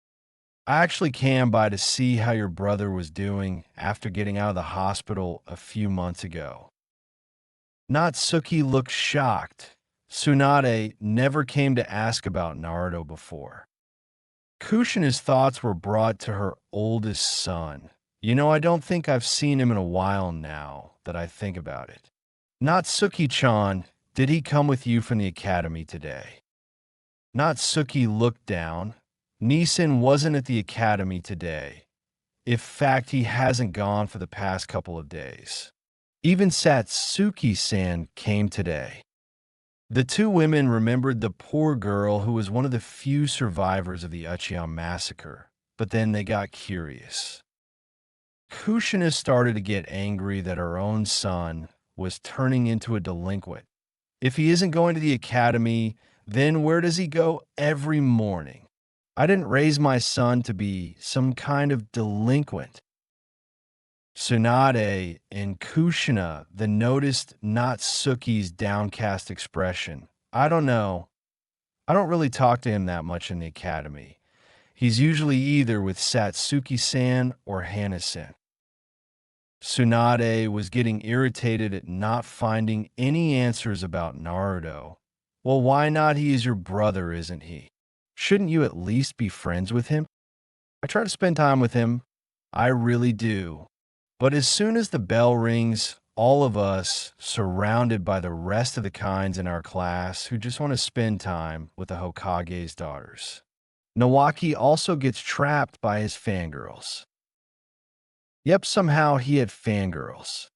I actually came by to see how your brother was doing after getting out of the hospital a few months ago. Natsuki looked shocked. Tsunade never came to ask about Naruto before. Kushina's thoughts were brought to her oldest son. I don't think I've seen him in a while now that I think about it. Natsuki-chan, did he come with you from the academy today? Natsuki looked down. Nissen wasn't at the academy today. In fact, he hasn't gone for the past couple of days. Even Satsuki-san came today. The two women remembered the poor girl who was one of the few survivors of the Uchiha massacre, but then they got curious. Kushina started to get angry that her own son was turning into a delinquent. If he isn't going to the academy, then where does he go every morning? I didn't raise my son to be some kind of delinquent. Tsunade and Kushina then noticed Natsuki's downcast expression. I don't know. I don't really talk to him that much in the academy. He's usually either with Satsuki-san or Hana-san. Tsunade was getting irritated at not finding any answers about Naruto. Well, why not? He is your brother, isn't he? Shouldn't you at least be friends with him? I try to spend time with him. I really do. But as soon as the bell rings, all of us, surrounded by the rest of the kinds in our class who just want to spend time with the Hokage's daughters. Nawaki also gets trapped by his fangirls. Yep, somehow he had fangirls.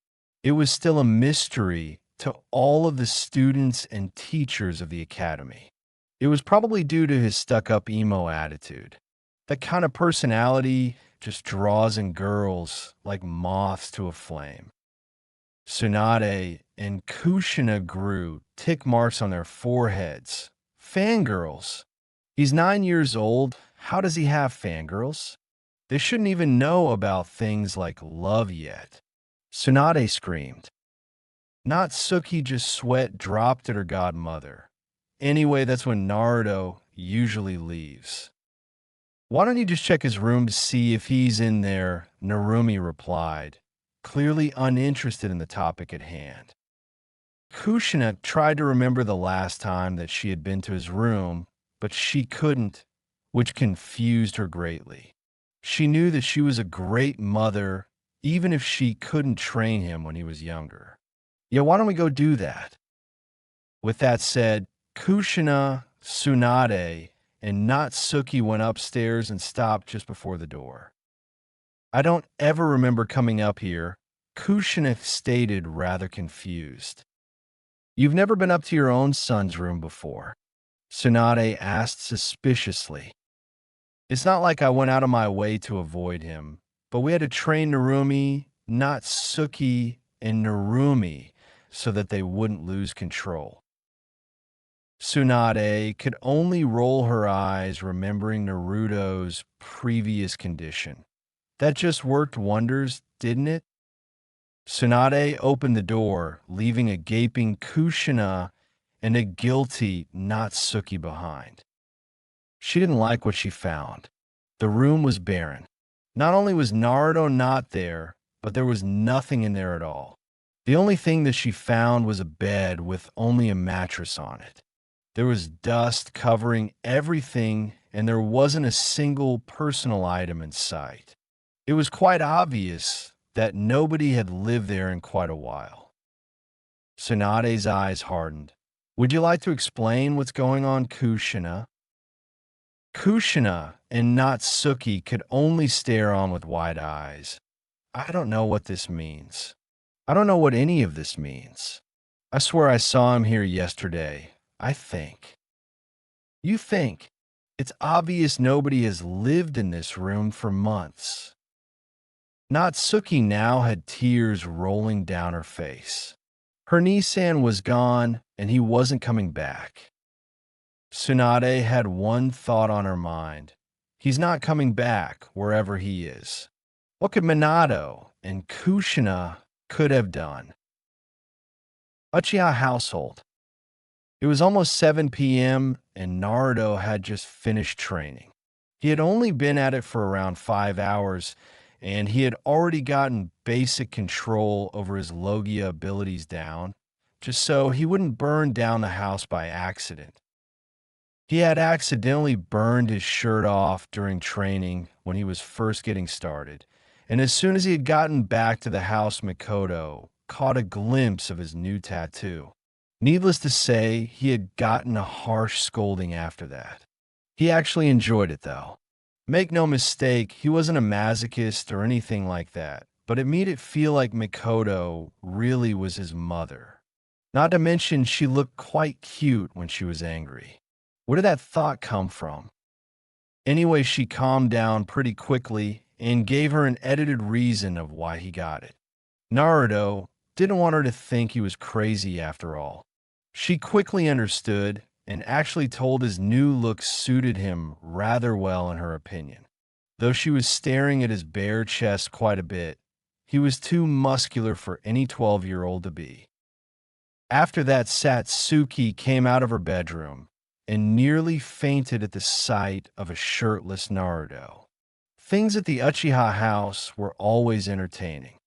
It was still a mystery to all of the students and teachers of the academy. It was probably due to his stuck-up emo attitude. That kind of personality just draws in girls like moths to a flame. Tsunade and Kushina grew tick marks on their foreheads. Fangirls. He's 9 years old. How does he have fangirls? They shouldn't even know about things like love yet. Tsunade screamed. Natsuki just sweat dropped at her godmother. Anyway, that's when Naruto usually leaves. Why don't you just check his room to see if he's in there? Narumi replied, clearly uninterested in the topic at hand. Kushina tried to remember the last time that she had been to his room, but she couldn't, which confused her greatly. She knew that she was a great mother, even if she couldn't train him when he was younger. Yeah, why don't we go do that? With that said, Kushina, Tsunade, and Natsuki went upstairs and stopped just before the door. I don't ever remember coming up here, Kushina stated, rather confused. You've never been up to your own son's room before? Tsunade asked suspiciously. It's not like I went out of my way to avoid him, but we had to train Narumi, Natsuki, and Narumi so that they wouldn't lose control. Tsunade could only roll her eyes, remembering Naruto's previous condition. That just worked wonders, didn't it? Tsunade opened the door, leaving a gaping Kushina and a guilty Natsuki behind. She didn't like what she found. The room was barren. Not only was Naruto not there, but there was nothing in there at all. The only thing that she found was a bed with only a mattress on it. There was dust covering everything, and there wasn't a single personal item in sight. It was quite obvious that nobody had lived there in quite a while. Tsunade's eyes hardened. Would you like to explain what's going on, Kushina? Kushina and Natsuki could only stare on with wide eyes. I don't know what this means. I don't know what any of this means. I swear I saw him here yesterday. I think. You think? It's obvious nobody has lived in this room for months. Natsuki now had tears rolling down her face. Her Nissan was gone, and he wasn't coming back. Tsunade had one thought on her mind. He's not coming back, wherever he is. What could Minato and Kushina could have done? Uchiha household. It was almost 7 p.m., and Naruto had just finished training. He had only been at it for around 5 hours, and he had already gotten basic control over his Logia abilities down, just so he wouldn't burn down the house by accident. He had accidentally burned his shirt off during training when he was first getting started, and as soon as he had gotten back to the house, Mikoto caught a glimpse of his new tattoo. Needless to say, he had gotten a harsh scolding after that. He actually enjoyed it, though. Make no mistake, he wasn't a masochist or anything like that, but it made it feel like Mikoto really was his mother. Not to mention, she looked quite cute when she was angry. Where did that thought come from? Anyway, she calmed down pretty quickly and gave her an edited reason of why he got it. Naruto didn't want her to think he was crazy after all. She quickly understood and actually told his new look suited him rather well in her opinion. Though she was staring at his bare chest quite a bit, he was too muscular for any 12-year-old to be. After that, Satsuki came out of her bedroom and nearly fainted at the sight of a shirtless Naruto. Things at the Uchiha house were always entertaining.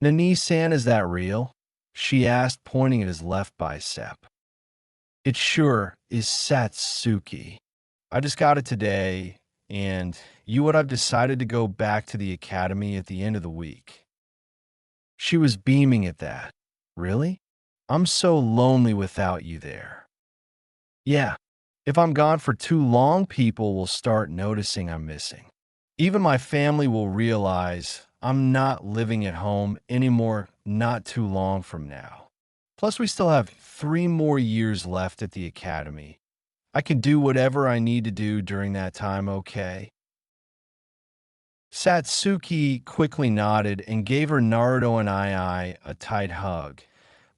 "Nani-san, is that real?" she asked, pointing at his left bicep. "It sure is, Satsuki. I just got it today, and I've decided to go back to the academy at the end of the week." She was beaming at that. "Really? I'm so lonely without you there." "Yeah, if I'm gone for too long, people will start noticing I'm missing. Even my family will realize I'm not living at home anymore not too long from now. Plus, we still have 3 more years left at the academy. I can do whatever I need to do during that time, okay?" Satsuki quickly nodded and gave her Naruto and Ai a tight hug,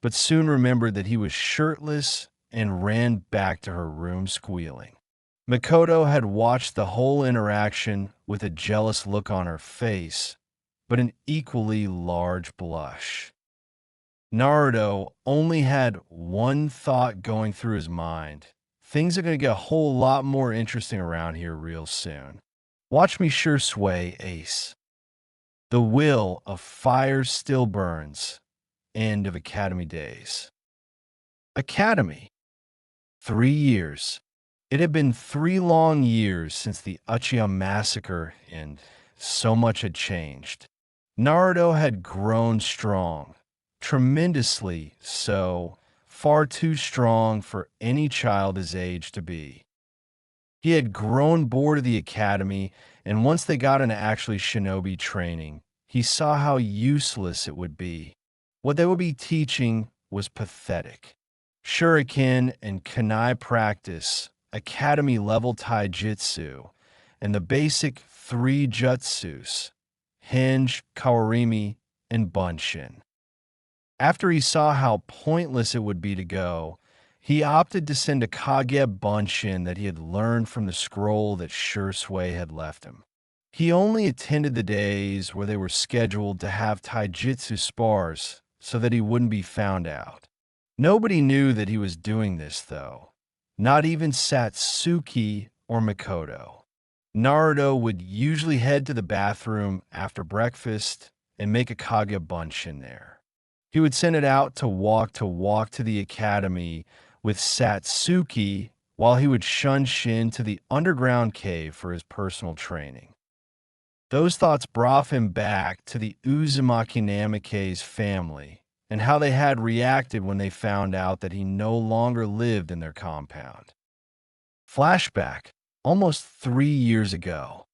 but soon remembered that he was shirtless and ran back to her room squealing. Mikoto had watched the whole interaction with a jealous look on her face, but an equally large blush. Naruto only had one thought going through his mind. Things are going to get a whole lot more interesting around here real soon. Watch me sure sway, Ace. The will of fire still burns. End of Academy Days. Academy. 3 years. It had been 3 long years since the Uchiha massacre, and so much had changed. Naruto had grown strong, tremendously so, far too strong for any child his age to be. He had grown bored of the academy, and once they got into actually shinobi training, he saw how useless it would be. What they would be teaching was pathetic. Shuriken and kunai practice, academy-level taijutsu, and the basic 3 jutsus, hinge, kawarimi, and bunshin. After he saw how pointless it would be to go, he opted to send a Kage Bunshin that he had learned from the scroll that Shisui had left him. He only attended the days where they were scheduled to have taijutsu spars so that he wouldn't be found out. Nobody knew that he was doing this, though. Not even Satsuki or Mikoto. Naruto would usually head to the bathroom after breakfast and make a Kage Bunshin there. He would send it out to walk to the academy with Satsuki while he would shun Shin to the underground cave for his personal training. Those thoughts brought him back to the Uzumaki Namikaze's family and how they had reacted when they found out that he no longer lived in their compound. Flashback, almost 3 years ago.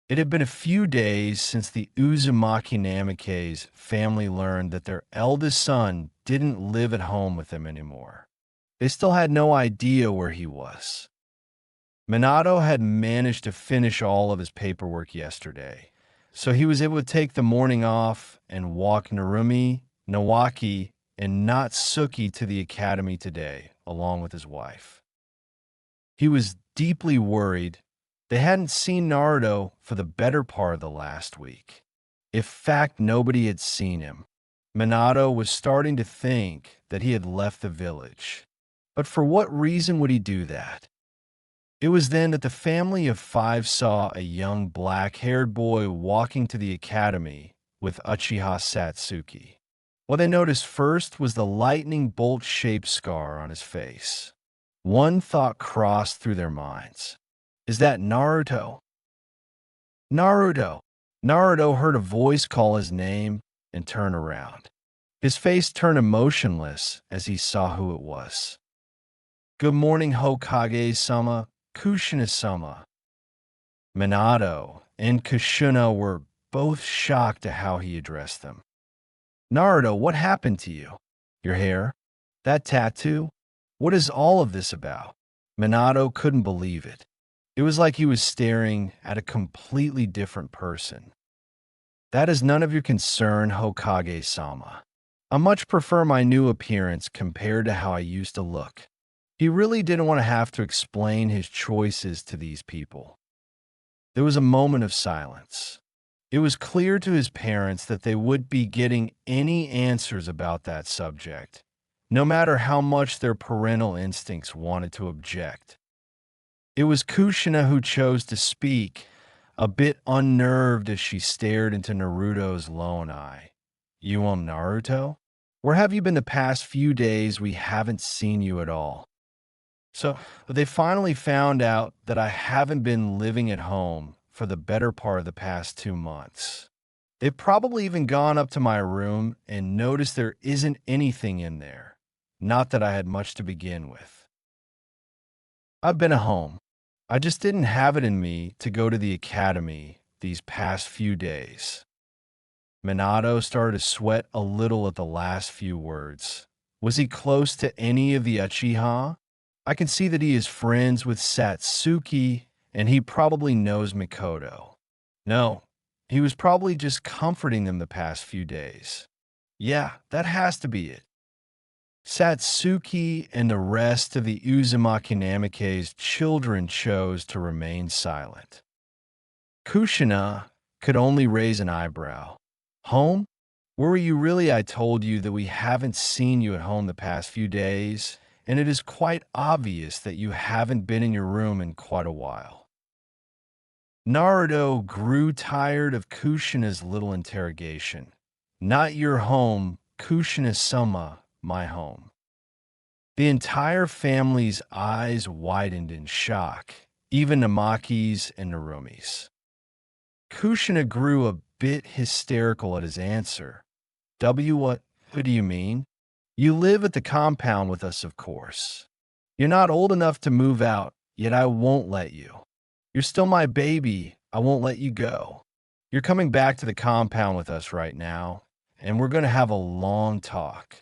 It had been a few days since the Uzumaki Namikaze family learned that their eldest son didn't live at home with them anymore. They still had no idea where he was. Minato had managed to finish all of his paperwork yesterday, so he was able to take the morning off and walk Narumi, Nawaki, and Natsuki to the academy today, along with his wife. He was deeply worried. They hadn't seen Naruto for the better part of the last week. In fact, nobody had seen him. Minato was starting to think that he had left the village. But for what reason would he do that? It was then that the family of five saw a young black-haired boy walking to the academy with Uchiha Satsuki. What they noticed first was the lightning bolt-shaped scar on his face. One thought crossed through their minds. Is that Naruto? Naruto! Naruto heard a voice call his name and turn around. His face turned emotionless as he saw who it was. Good morning, Hokage-sama, Kushina-sama. Minato and Kushina were both shocked at how he addressed them. Naruto, what happened to you? Your hair? That tattoo? What is all of this about? Minato couldn't believe it. It was like he was staring at a completely different person. That is none of your concern, Hokage-sama. I much prefer my new appearance compared to how I used to look. He really didn't want to have to explain his choices to these people. There was a moment of silence. It was clear to his parents that they would be getting any answers about that subject, no matter how much their parental instincts wanted to object. It was Kushina who chose to speak, a bit unnerved as she stared into Naruto's lone eye. You on Naruto? Where have you been the past few days? We haven't seen you at all. So they finally found out that I haven't been living at home for the better part of the past 2 months. They've probably even gone up to my room and noticed there isn't anything in there. Not that I had much to begin with. I've been at home. I just didn't have it in me to go to the academy these past few days. Minato started to sweat a little at the last few words. Was he close to any of the Uchiha? I can see that he is friends with Satsuki, and he probably knows Mikoto. No, he was probably just comforting them the past few days. Yeah, that has to be it. Satsuki and the rest of the Uzumaki Namikaze's children chose to remain silent. Kushina could only raise an eyebrow. Home? Where were you really? I told you that we haven't seen you at home the past few days, and it is quite obvious that you haven't been in your room in quite a while. Naruto grew tired of Kushina's little interrogation. Not your home, Kushina-sama, my home. The entire family's eyes widened in shock, even Namaki's and Narumi's. Kushina grew a bit hysterical at his answer. What do you mean? You live at the compound with us, of course. You're not old enough to move out, yet I won't let you. You're still my baby, I won't let you go. You're coming back to the compound with us right now, and we're going to have a long talk.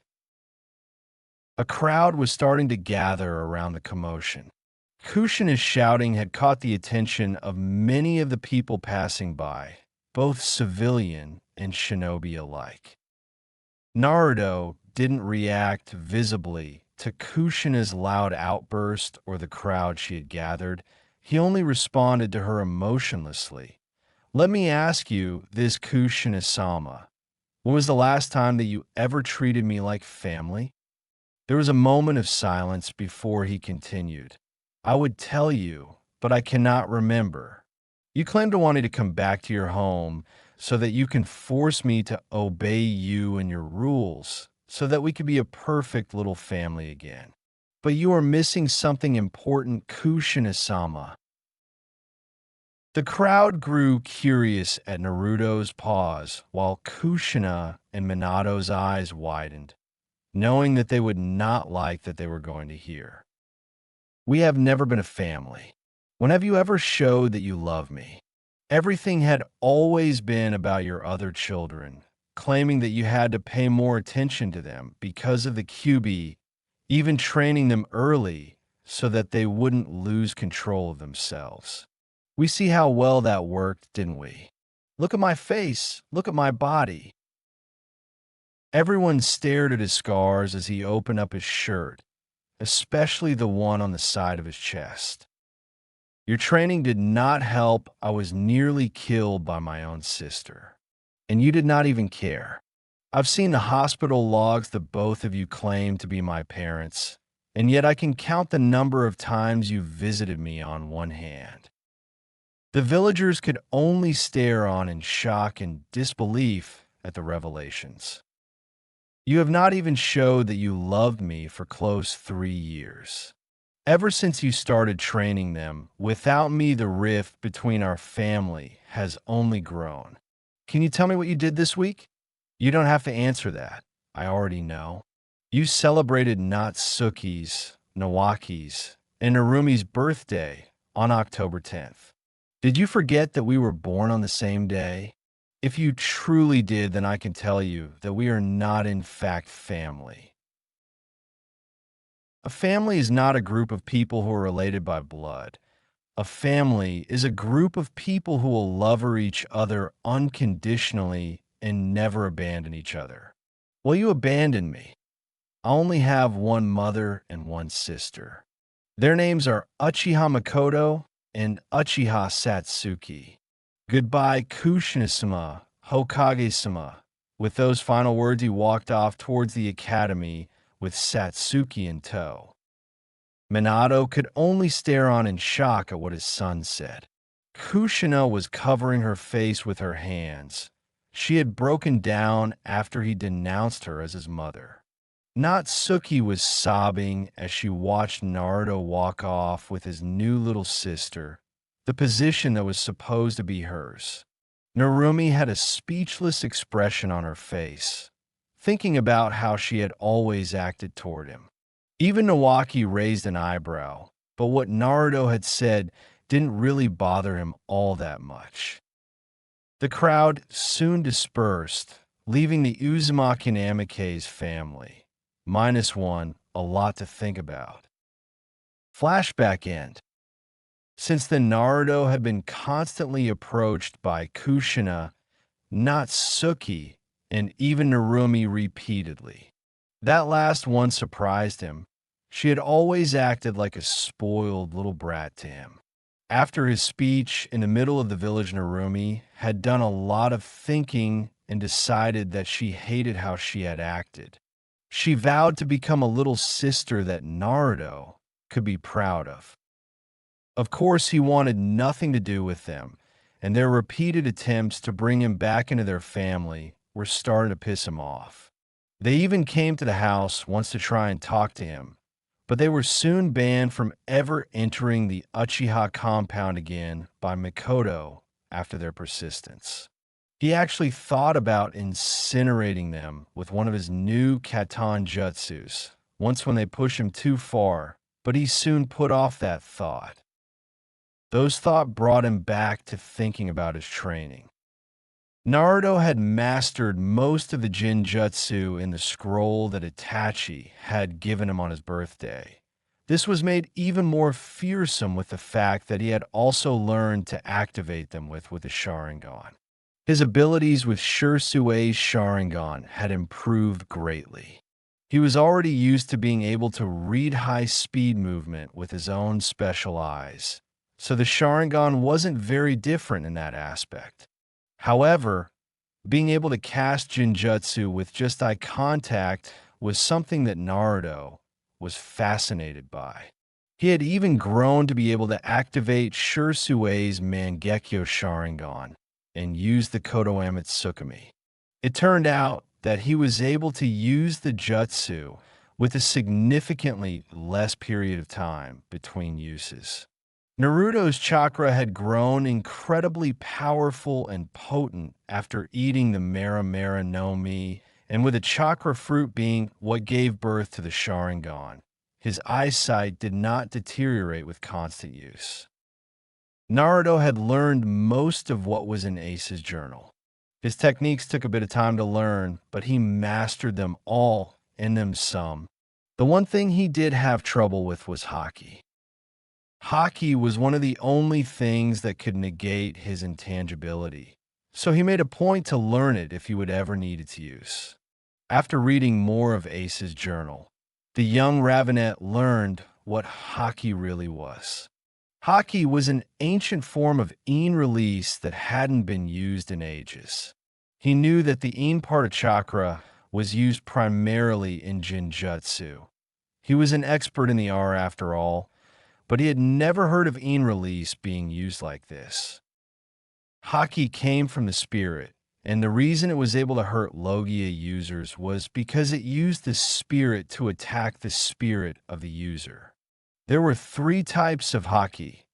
A crowd was starting to gather around the commotion. Kushina's shouting had caught the attention of many of the people passing by, both civilian and shinobi alike. Naruto didn't react visibly to Kushina's loud outburst or the crowd she had gathered. He only responded to her emotionlessly. Let me ask you this, Kushina-sama. When was the last time that you ever treated me like family? There was a moment of silence before he continued. I would tell you, but I cannot remember. You claim to wanting to come back to your home so that you can force me to obey you and your rules, so that we can be a perfect little family again. But you are missing something important, Kushina-sama. The crowd grew curious at Naruto's pause, while Kushina and Minato's eyes widened, knowing that they would not like that they were going to hear. We have never been a family. When have you ever showed that you love me? Everything had always been about your other children, claiming that you had to pay more attention to them because of the QB, even training them early so that they wouldn't lose control of themselves. We see how well that worked, didn't we? Look at my face. Look at my body. Everyone stared at his scars as he opened up his shirt, especially the one on the side of his chest. Your training did not help. I was nearly killed by my own sister. And you did not even care. I've seen the hospital logs that both of you claim to be my parents, and yet I can count the number of times you visited me on one hand. The villagers could only stare on in shock and disbelief at the revelations. You have not even showed that you loved me for close 3 years. Ever since you started training them, without me the rift between our family has only grown. Can you tell me what you did this week? You don't have to answer that. I already know. You celebrated Natsuki's, Nawaki's, and Narumi's birthday on October 10th. Did you forget that we were born on the same day? If you truly did, then I can tell you that we are not in fact family. A family is not a group of people who are related by blood. A family is a group of people who will love each other unconditionally and never abandon each other. Well, you abandoned me. I only have one mother and one sister. Their names are Uchiha Makoto and Uchiha Satsuki. Goodbye, Kushina-sama, Hokage-sama. With those final words, he walked off towards the academy with Satsuki in tow. Minato could only stare on in shock at what his son said. Kushina was covering her face with her hands. She had broken down after he denounced her as his mother. Natsuki was sobbing as she watched Naruto walk off with his new little sister, the position that was supposed to be hers. Narumi had a speechless expression on her face, thinking about how she had always acted toward him. Even Nawaki raised an eyebrow, but what Naruto had said didn't really bother him all that much. The crowd soon dispersed, leaving the Uzumaki and Amike's family. -1, a lot to think about. Flashback end. Since then, Naruto had been constantly approached by Kushina, Natsuki, and even Narumi repeatedly. That last one surprised him. She had always acted like a spoiled little brat to him. After his speech in the middle of the village, Narumi had done a lot of thinking and decided that she hated how she had acted. She vowed to become a little sister that Naruto could be proud of. Of course, he wanted nothing to do with them, and their repeated attempts to bring him back into their family were starting to piss him off. They even came to the house once to try and talk to him, but they were soon banned from ever entering the Uchiha compound again by Mikoto after their persistence. He actually thought about incinerating them with one of his new katan jutsus, once when they pushed him too far, but he soon put off that thought. Those thoughts brought him back to thinking about his training. Naruto had mastered most of the Jinjutsu in the scroll that Itachi had given him on his birthday. This was made even more fearsome with the fact that he had also learned to activate them with the Sharingan. His abilities with Shisui's Sharingan had improved greatly. He was already used to being able to read high-speed movement with his own special eyes, so the Sharingan wasn't very different in that aspect. However, being able to cast Jinjutsu with just eye contact was something that Naruto was fascinated by. He had even grown to be able to activate Shisui's Mangekyo Sharingan and use the Kodoame Tsukumi. It turned out that he was able to use the jutsu with a significantly less period of time between uses. Naruto's chakra had grown incredibly powerful and potent after eating the Mera Mera no Mi, and with the chakra fruit being what gave birth to the Sharingan, his eyesight did not deteriorate with constant use. Naruto had learned most of what was in Ace's journal. His techniques took a bit of time to learn, but he mastered them all and then some. The one thing he did have trouble with was Haki. Haki was one of the only things that could negate his intangibility, so he made a point to learn it if he would ever need its use. After reading more of Ace's journal, the young Ravenet learned what Haki really was. Haki was an ancient form of Yin release that hadn't been used in ages. He knew that the Yin part of chakra was used primarily in Jinjutsu. He was an expert in the art after all, but he had never heard of in release being used like this. Haki came from the spirit, and the reason it was able to hurt Logia users was because it used the spirit to attack the spirit of the user. There were three types of haki: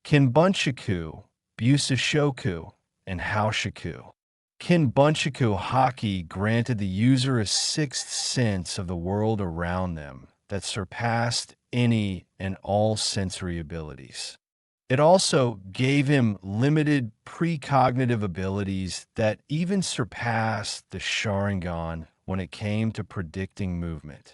Kinbunshiku, Busashoku, and Haoshiku. Kinbunshiku haki granted the user a sixth sense of the world around them that surpassed any and all sensory abilities. It also gave him limited precognitive abilities that even surpassed the Sharingan when it came to predicting movement.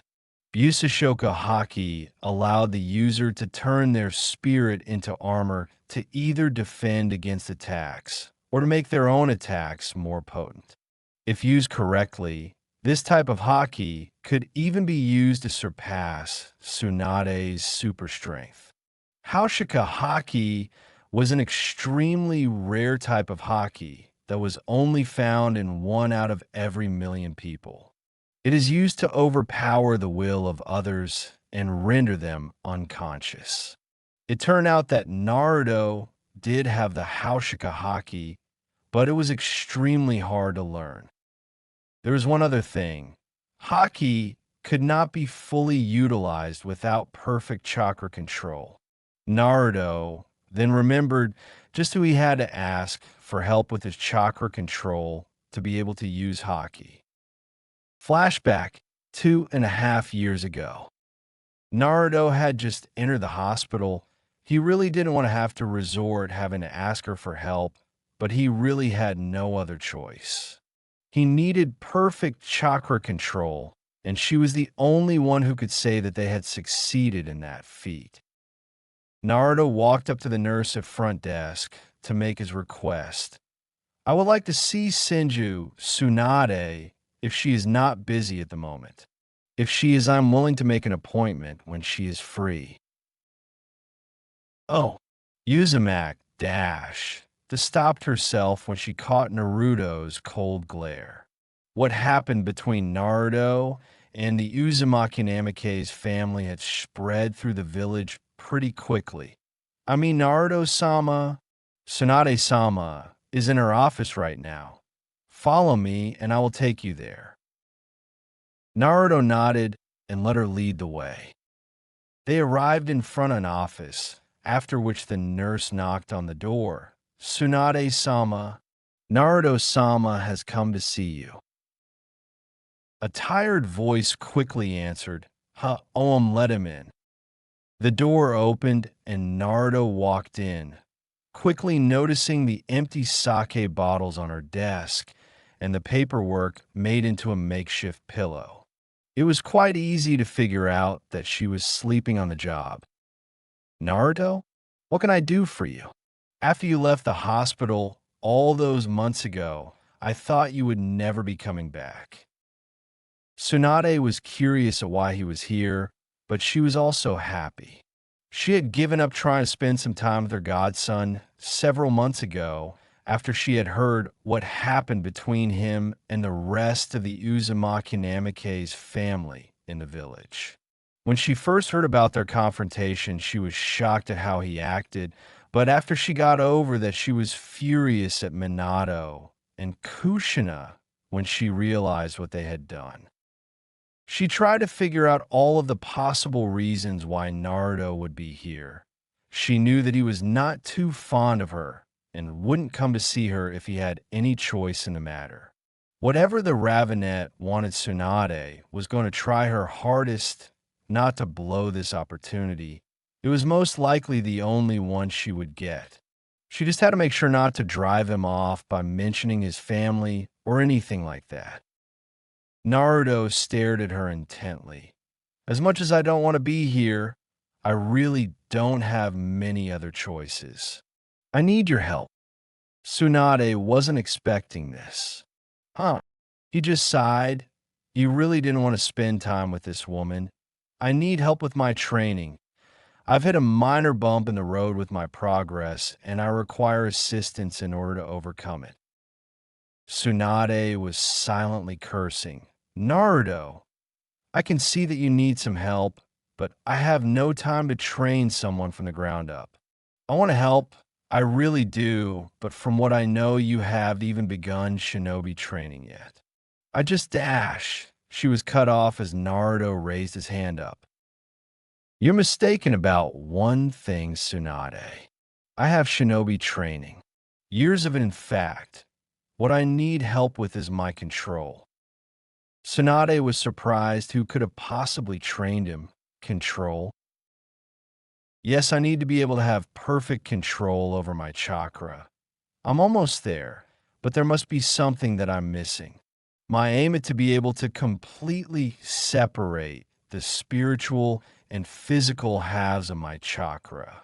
Busashoku haki allowed the user to turn their spirit into armor to either defend against attacks or to make their own attacks more potent. If used correctly, this type of haki could even be used to surpass Tsunade's super strength. Haoshika haki was an extremely rare type of haki that was only found in 1 out of every million people. It is used to overpower the will of others and render them unconscious. It turned out that Naruto did have the Haoshika haki, but it was extremely hard to learn. There was one other thing. Haki could not be fully utilized without perfect chakra control. Naruto then remembered just who he had to ask for help with his chakra control to be able to use haki. Flashback 2.5 years ago. Naruto had just entered the hospital. He really didn't want to have to resort having to ask her for help, but he really had no other choice. He needed perfect chakra control, and she was the only one who could say that they had succeeded in that feat. Naruto walked up to the nurse at front desk to make his request. "I would like to see Senju Tsunade if she is not busy at the moment. If she is, I'm willing to make an appointment when she is free." Oh, Uzumaki stopped herself when she caught Naruto's cold glare. What happened between Naruto and the Uzumaki Namake's family had spread through the village pretty quickly. I mean, Naruto-sama, Tsunade-sama, is in her office right now. Follow me and I will take you there. Naruto nodded and let her lead the way. They arrived in front of an office, after which the nurse knocked on the door. "Tsunade-sama, Naruto-sama has come to see you." A tired voice quickly answered, let him in." The door opened and Naruto walked in, quickly noticing the empty sake bottles on her desk and the paperwork made into a makeshift pillow. It was quite easy to figure out that she was sleeping on the job. "Naruto, what can I do for you? After you left the hospital all those months ago, I thought you would never be coming back." Tsunade was curious at why he was here, but she was also happy. She had given up trying to spend some time with her godson several months ago after she had heard what happened between him and the rest of the Uzumaki Namake's family in the village. When she first heard about their confrontation, she was shocked at how he acted, but after she got over that, she was furious at Minato and Kushina when she realized what they had done. She tried to figure out all of the possible reasons why Naruto would be here. She knew that he was not too fond of her and wouldn't come to see her if he had any choice in the matter. Whatever the Ravenet wanted, Tsunade was going to try her hardest not to blow this opportunity. It was most likely the only one she would get. She just had to make sure not to drive him off by mentioning his family or anything like that. Naruto stared at her intently. "As much as I don't want to be here, I really don't have many other choices. I need your help." Tsunade wasn't expecting this. He just sighed. He really didn't want to spend time with this woman. "I need help with my training. I've hit a minor bump in the road with my progress, and I require assistance in order to overcome it." Tsunade was silently cursing. "Naruto, I can see that you need some help, but I have no time to train someone from the ground up. I want to help, I really do, but from what I know, you haven't even begun shinobi training yet. I just dash. She was cut off as Naruto raised his hand up. You're mistaken about one thing, Tsunade. I have shinobi training. Years of it, in fact. What I need help with is my control. Tsunade was surprised who could have possibly trained him. Control? Yes, I need to be able to have perfect control over my chakra. I'm almost there, but there must be something that I'm missing. My aim is to be able to completely separate the spiritual and physical halves of my chakra.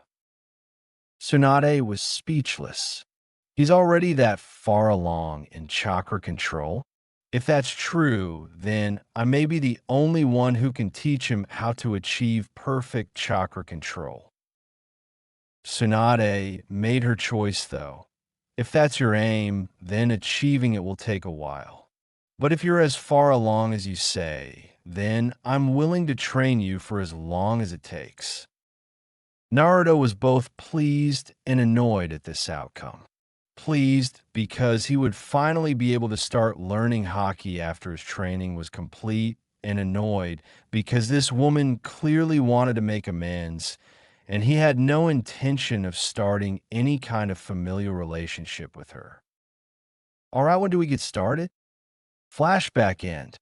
Tsunade was speechless. He's already that far along in chakra control. If that's true, then I may be the only one who can teach him how to achieve perfect chakra control. Tsunade made her choice, though. If that's your aim, then achieving it will take a while. But if you're as far along as you say, then I'm willing to train you for as long as it takes. Naruto was both pleased and annoyed at this outcome. Pleased because he would finally be able to start learning Haki after his training was complete, and annoyed because this woman clearly wanted to make amends, and he had no intention of starting any kind of familial relationship with her. All right, when do we get started? Flashback end.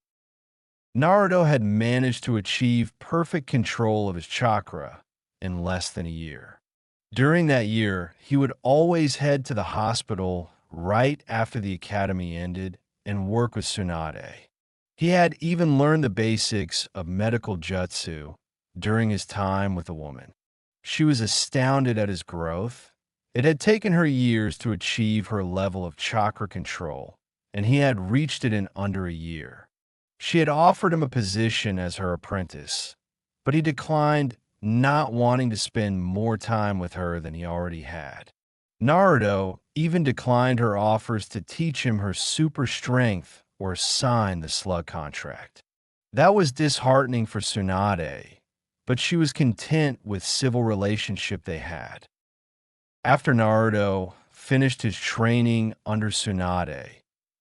Naruto had managed to achieve perfect control of his chakra in less than a year. During that year, he would always head to the hospital right after the academy ended and work with Tsunade. He had even learned the basics of medical jutsu during his time with the woman. She was astounded at his growth. It had taken her years to achieve her level of chakra control, and he had reached it in under a year. She had offered him a position as her apprentice, but he declined, not wanting to spend more time with her than he already had. Naruto even declined her offers to teach him her super strength or sign the slug contract. That was disheartening for Tsunade, but she was content with civil relationship they had. After Naruto finished his training under Tsunade,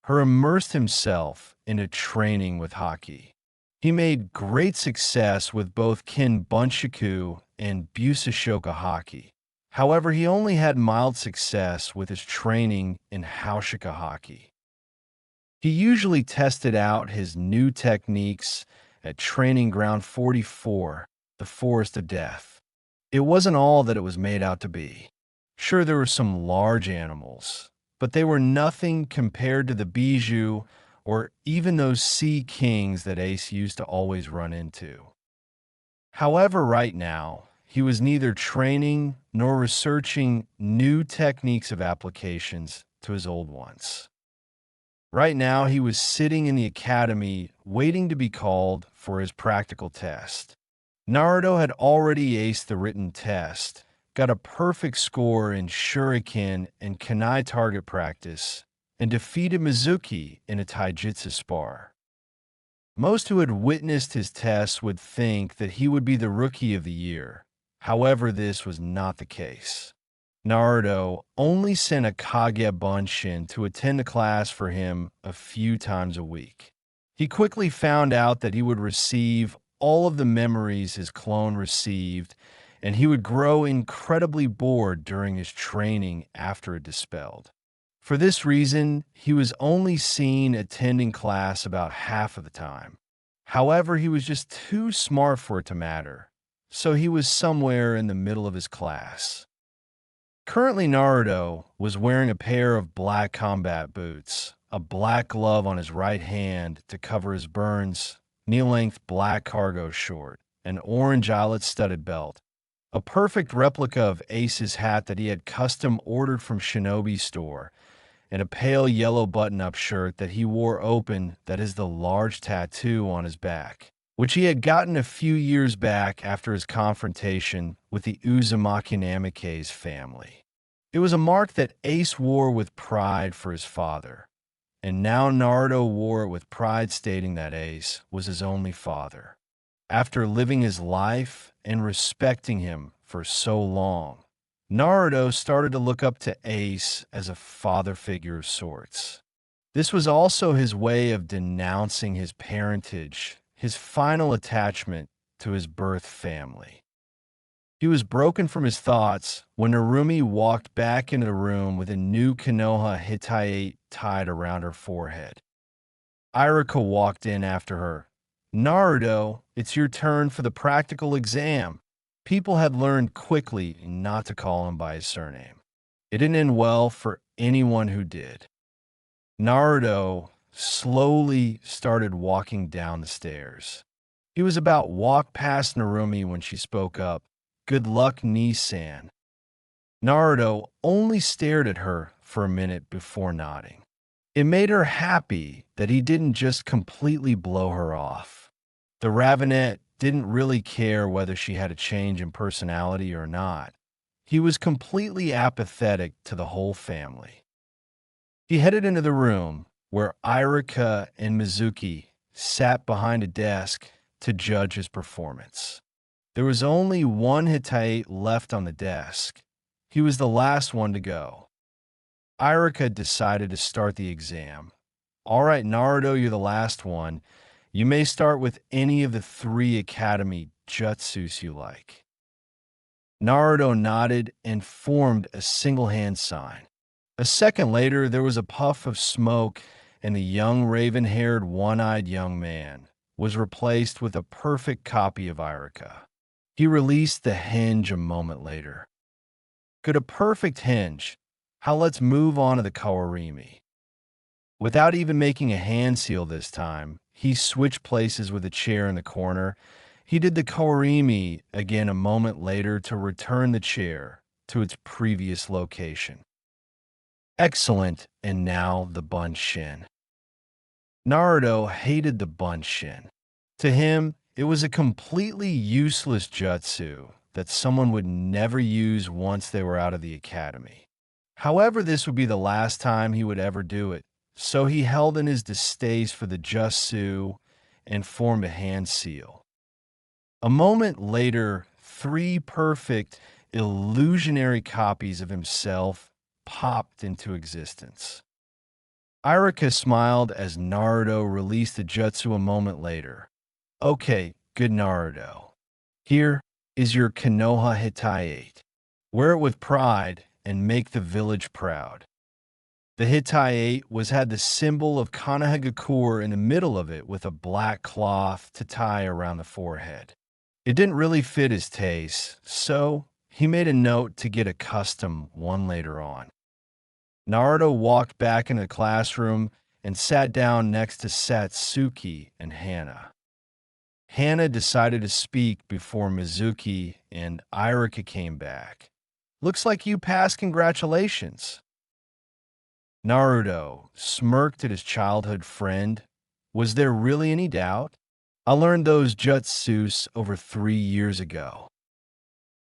her immersed himself into training with Haki. He made great success with both Kin Bunshiku and Busashoka Haki. However, he only had mild success with his training in Haushika Haki. He usually tested out his new techniques at Training Ground 44, the Forest of Death. It wasn't all that it was made out to be. Sure, there were some large animals, but they were nothing compared to the Bijou or even those sea kings that Ace used to always run into. However, right now, he was neither training nor researching new techniques of applications to his old ones. Right now, he was sitting in the academy waiting to be called for his practical test. Naruto had already aced the written test, got a perfect score in shuriken and kunai target practice, and defeated Mizuki in a taijutsu spar. Most who had witnessed his test would think that he would be the rookie of the year. However, this was not the case. Naruto only sent a Kage Bunshin to attend a class for him a few times a week. He quickly found out that he would receive all of the memories his clone received, and he would grow incredibly bored during his training after it dispelled. For this reason, he was only seen attending class about half of the time. However, he was just too smart for it to matter, so he was somewhere in the middle of his class. Currently, Naruto was wearing a pair of black combat boots, a black glove on his right hand to cover his burns, knee-length black cargo short, an orange eyelet-studded belt, a perfect replica of Ace's hat that he had custom ordered from Shinobi store, and a pale yellow button-up shirt that he wore open that is the large tattoo on his back, which he had gotten a few years back after his confrontation with the Uzumaki Namikaze's family. It was a mark that Ace wore with pride for his father, and now Naruto wore it with pride, stating that Ace was his only father. After living his life and respecting him for so long, Naruto started to look up to Ace as a father figure of sorts. This was also his way of denouncing his parentage, his final attachment to his birth family. He was broken from his thoughts when Narumi walked back into the room with a new Konoha Hittite tied around her forehead. Iruka walked in after her. Naruto, it's your turn for the practical exam. People had learned quickly not to call him by his surname. It didn't end well for anyone who did. Naruto slowly started walking down the stairs. He was about to walk past Narumi when she spoke up. Good luck, Nisan. Naruto only stared at her for a minute before nodding. It made her happy that he didn't just completely blow her off. The Ravenet didn't really care whether she had a change in personality or not. He was completely apathetic to the whole family. He headed into the room where Iruka and Mizuki sat behind a desk to judge his performance. There was only one Hittite left on the desk. He was the last one to go. Iruka decided to start the exam. All right, Naruto, you're the last one. You may start with any of the 3 academy jutsus you like. Naruto nodded and formed a single hand sign. A second later, there was a puff of smoke, and the young raven-haired, one-eyed young man was replaced with a perfect copy of Iruka. He released the hinge a moment later. Good, a perfect hinge. How let's move on to the kawarimi. Without even making a hand seal this time, he switched places with a chair in the corner. He did the kawarimi again a moment later to return the chair to its previous location. Excellent, and now the bunshin. Naruto hated the bunshin. To him, it was a completely useless jutsu that someone would never use once they were out of the academy. However, this would be the last time he would ever do it, so he held in his distaste for the jutsu and formed a hand seal. A moment later, 3 perfect, illusionary copies of himself popped into existence. Iruka smiled as Naruto released the jutsu a moment later. Okay, good Naruto. Here is your Konoha Hittite. Wear it with pride and make the village proud. The Hittite had the symbol of Konohagakure in the middle of it with a black cloth to tie around the forehead. It didn't really fit his taste, so he made a note to get a custom one later on. Naruto walked back into the classroom and sat down next to Satsuki and Hana. Hana decided to speak before Mizuki and Iruka came back. Looks like you passed, congratulations. Naruto smirked at his childhood friend. Was there really any doubt? I learned those jutsus over 3 years ago.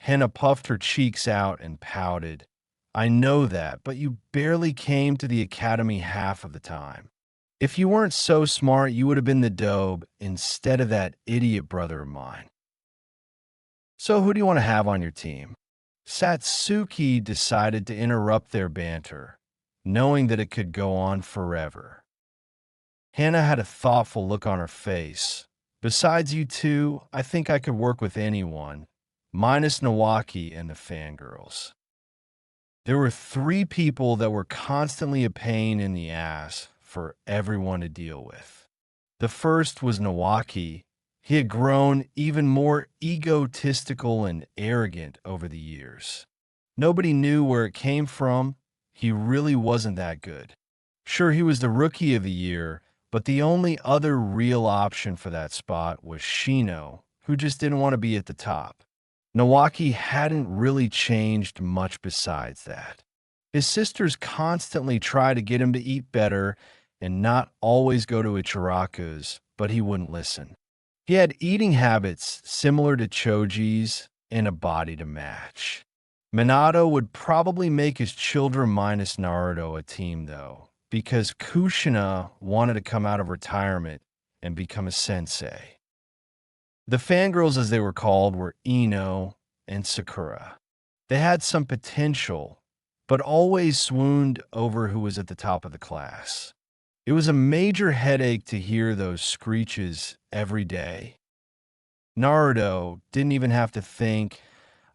Hana puffed her cheeks out and pouted. I know that, but you barely came to the academy half of the time. If you weren't so smart, you would have been the dobe instead of that idiot brother of mine. So who do you want to have on your team? Satsuki decided to interrupt their banter, knowing that it could go on forever. Hana had a thoughtful look on her face. Besides you two, I think I could work with anyone, minus Nawaki and the fangirls. There were 3 people that were constantly a pain in the ass for everyone to deal with. The first was Nawaki. He had grown even more egotistical and arrogant over the years. Nobody knew where it came from. He really wasn't that good. Sure, he was the rookie of the year, but the only other real option for that spot was Shino, who just didn't want to be at the top. Nawaki hadn't really changed much besides that. His sisters constantly tried to get him to eat better and not always go to Ichiraku's, but he wouldn't listen. He had eating habits similar to Choji's and a body to match. Minato would probably make his children minus Naruto a team, though, because Kushina wanted to come out of retirement and become a sensei. The fangirls, as they were called, were Ino and Sakura. They had some potential, but always swooned over who was at the top of the class. It was a major headache to hear those screeches every day. Naruto didn't even have to think.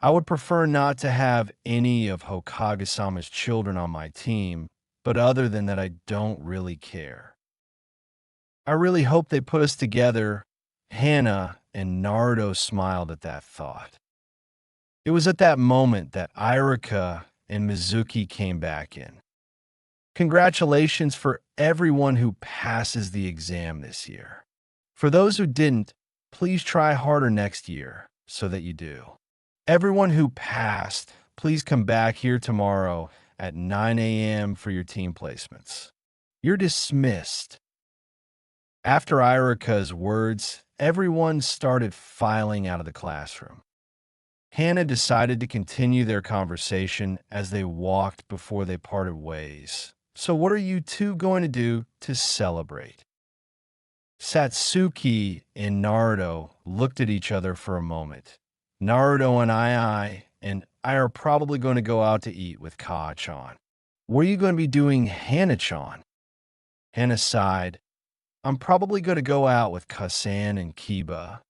I would prefer not to have any of Hokage-sama's children on my team, but other than that, I don't really care. I really hope they put us together. Hana and Naruto smiled at that thought. It was at that moment that Irika and Mizuki came back in. Congratulations for everyone who passes the exam this year. For those who didn't, please try harder next year so that you do. Everyone who passed, please come back here tomorrow at 9 a.m. for your team placements. You're dismissed. After Irika's words, everyone started filing out of the classroom. Hana decided to continue their conversation as they walked before they parted ways. So what are you two going to do to celebrate? Satsuki and Naruto looked at each other for a moment. Naruto and I are probably going to go out to eat with Ka-chan. What are you going to be doing, Hana-chan? Hana sighed. I'm probably going to go out with Kasan and Kiba.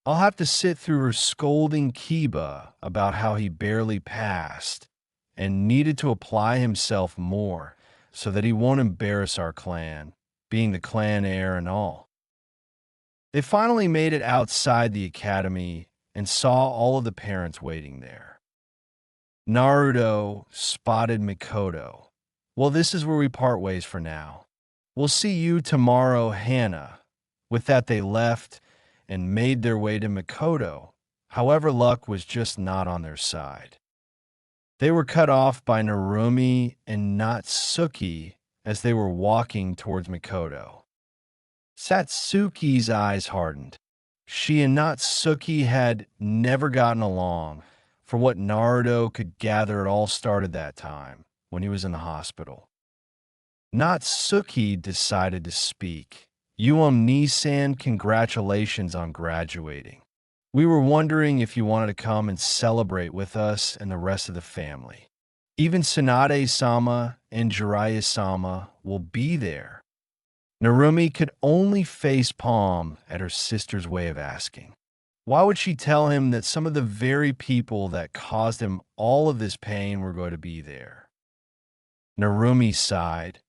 I'll have to sit through her scolding Kiba about how he barely passed and needed to apply himself more so that he won't embarrass our clan, being the clan heir and all. They finally made it outside the academy and saw all of the parents waiting there. Naruto spotted Mikoto. Well, this is where we part ways for now. We'll see you tomorrow, Hana. With that, they left and made their way to Mikoto. However, luck was just not on their side. They were cut off by Narumi and Natsuki as they were walking towards Mikoto. Satsuki's eyes hardened. She and Natsuki had never gotten along. For what Naruto could gather, it all started that time, when he was in the hospital. Natsuki decided to speak. Nisan, congratulations on graduating. We were wondering if you wanted to come and celebrate with us and the rest of the family. Even Tsunade-sama and Jiraiya-sama will be there. Narumi could only face palm at her sister's way of asking. Why would she tell him that some of the very people that caused him all of this pain were going to be there? Narumi sighed.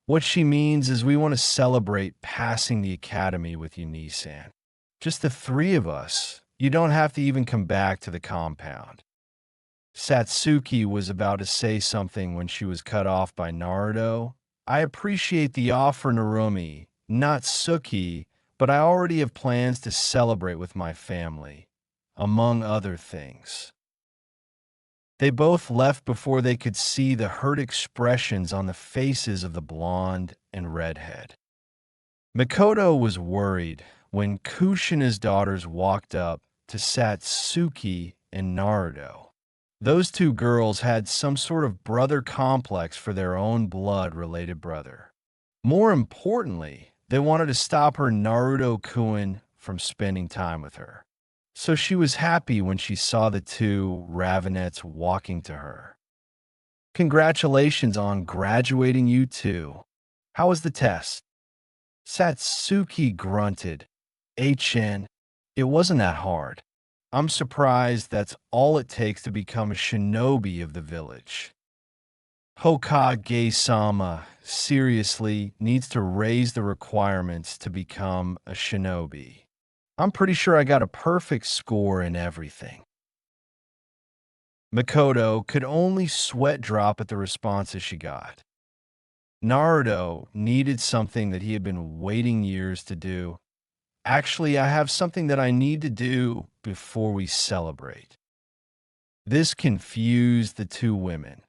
What she means is we want to celebrate passing the academy with you, Nisan. Just the three of us. You don't have to even come back to the compound. Satsuki was about to say something when she was cut off by Naruto. I appreciate the offer, Narumi, Natsuki, but I already have plans to celebrate with my family, among other things. They both left before they could see the hurt expressions on the faces of the blonde and redhead. Mikoto was worried when Kushina's daughters walked up to Satsuki and Naruto. Those two girls had some sort of brother complex for their own blood-related brother. More importantly, they wanted to stop her Naruto-kun from spending time with her. So she was happy when she saw the two Ravenettes walking to her. Congratulations on graduating, you two. How was the test? Satsuki grunted. HN, it wasn't that hard. I'm surprised that's all it takes to become a shinobi of the village. Hokage-sama seriously needs to raise the requirements to become a shinobi. I'm pretty sure I got a perfect score in everything. Mikoto could only sweat drop at the responses she got. Naruto needed something that he had been waiting years to do. Actually, I have something that I need to do before we celebrate. This confused the two women.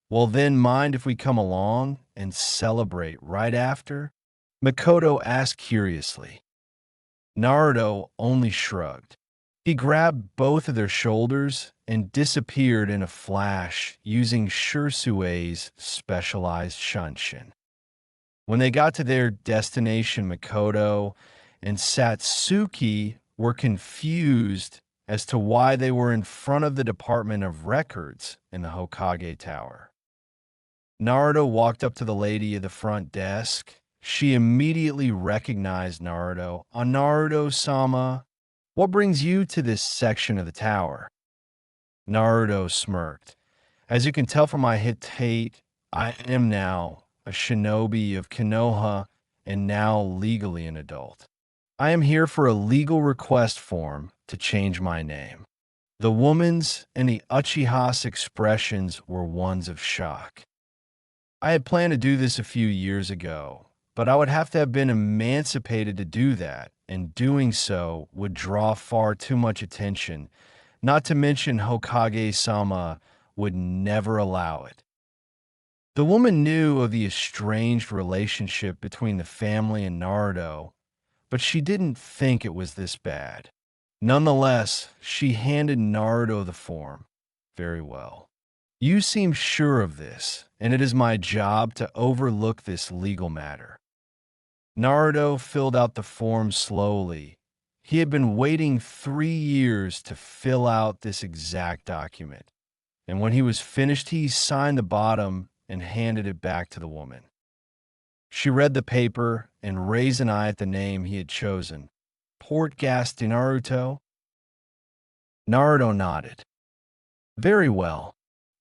Well, then mind if we come along and celebrate right after? Mikoto asked curiously. Naruto only shrugged. He grabbed both of their shoulders and disappeared in a flash using Shisui's specialized shunshin. When they got to their destination, Mikoto and Satsuki were confused as to why they were in front of the Department of Records in the Hokage Tower. Naruto walked up to the lady at the front desk. She immediately recognized Naruto. Naruto-sama, what brings you to this section of the tower? Naruto smirked. As you can tell from my hit tape, I am now a shinobi of Konoha and now legally an adult. I am here for a legal request form to change my name. The woman's and the Uchiha's expressions were ones of shock. I had planned to do this a few years ago, but I would have to have been emancipated to do that, and doing so would draw far too much attention, not to mention Hokage-sama would never allow it. The woman knew of the estranged relationship between the family and Naruto, but she didn't think it was this bad. Nonetheless, she handed Naruto the form. Very well. You seem sure of this, and it is my job to overlook this legal matter. Naruto filled out the form slowly. He had been waiting 3 years to fill out this exact document, and when he was finished, he signed the bottom and handed it back to the woman. She read the paper and raised an eye at the name he had chosen. Portgas de Naruto? Naruto nodded. Very well.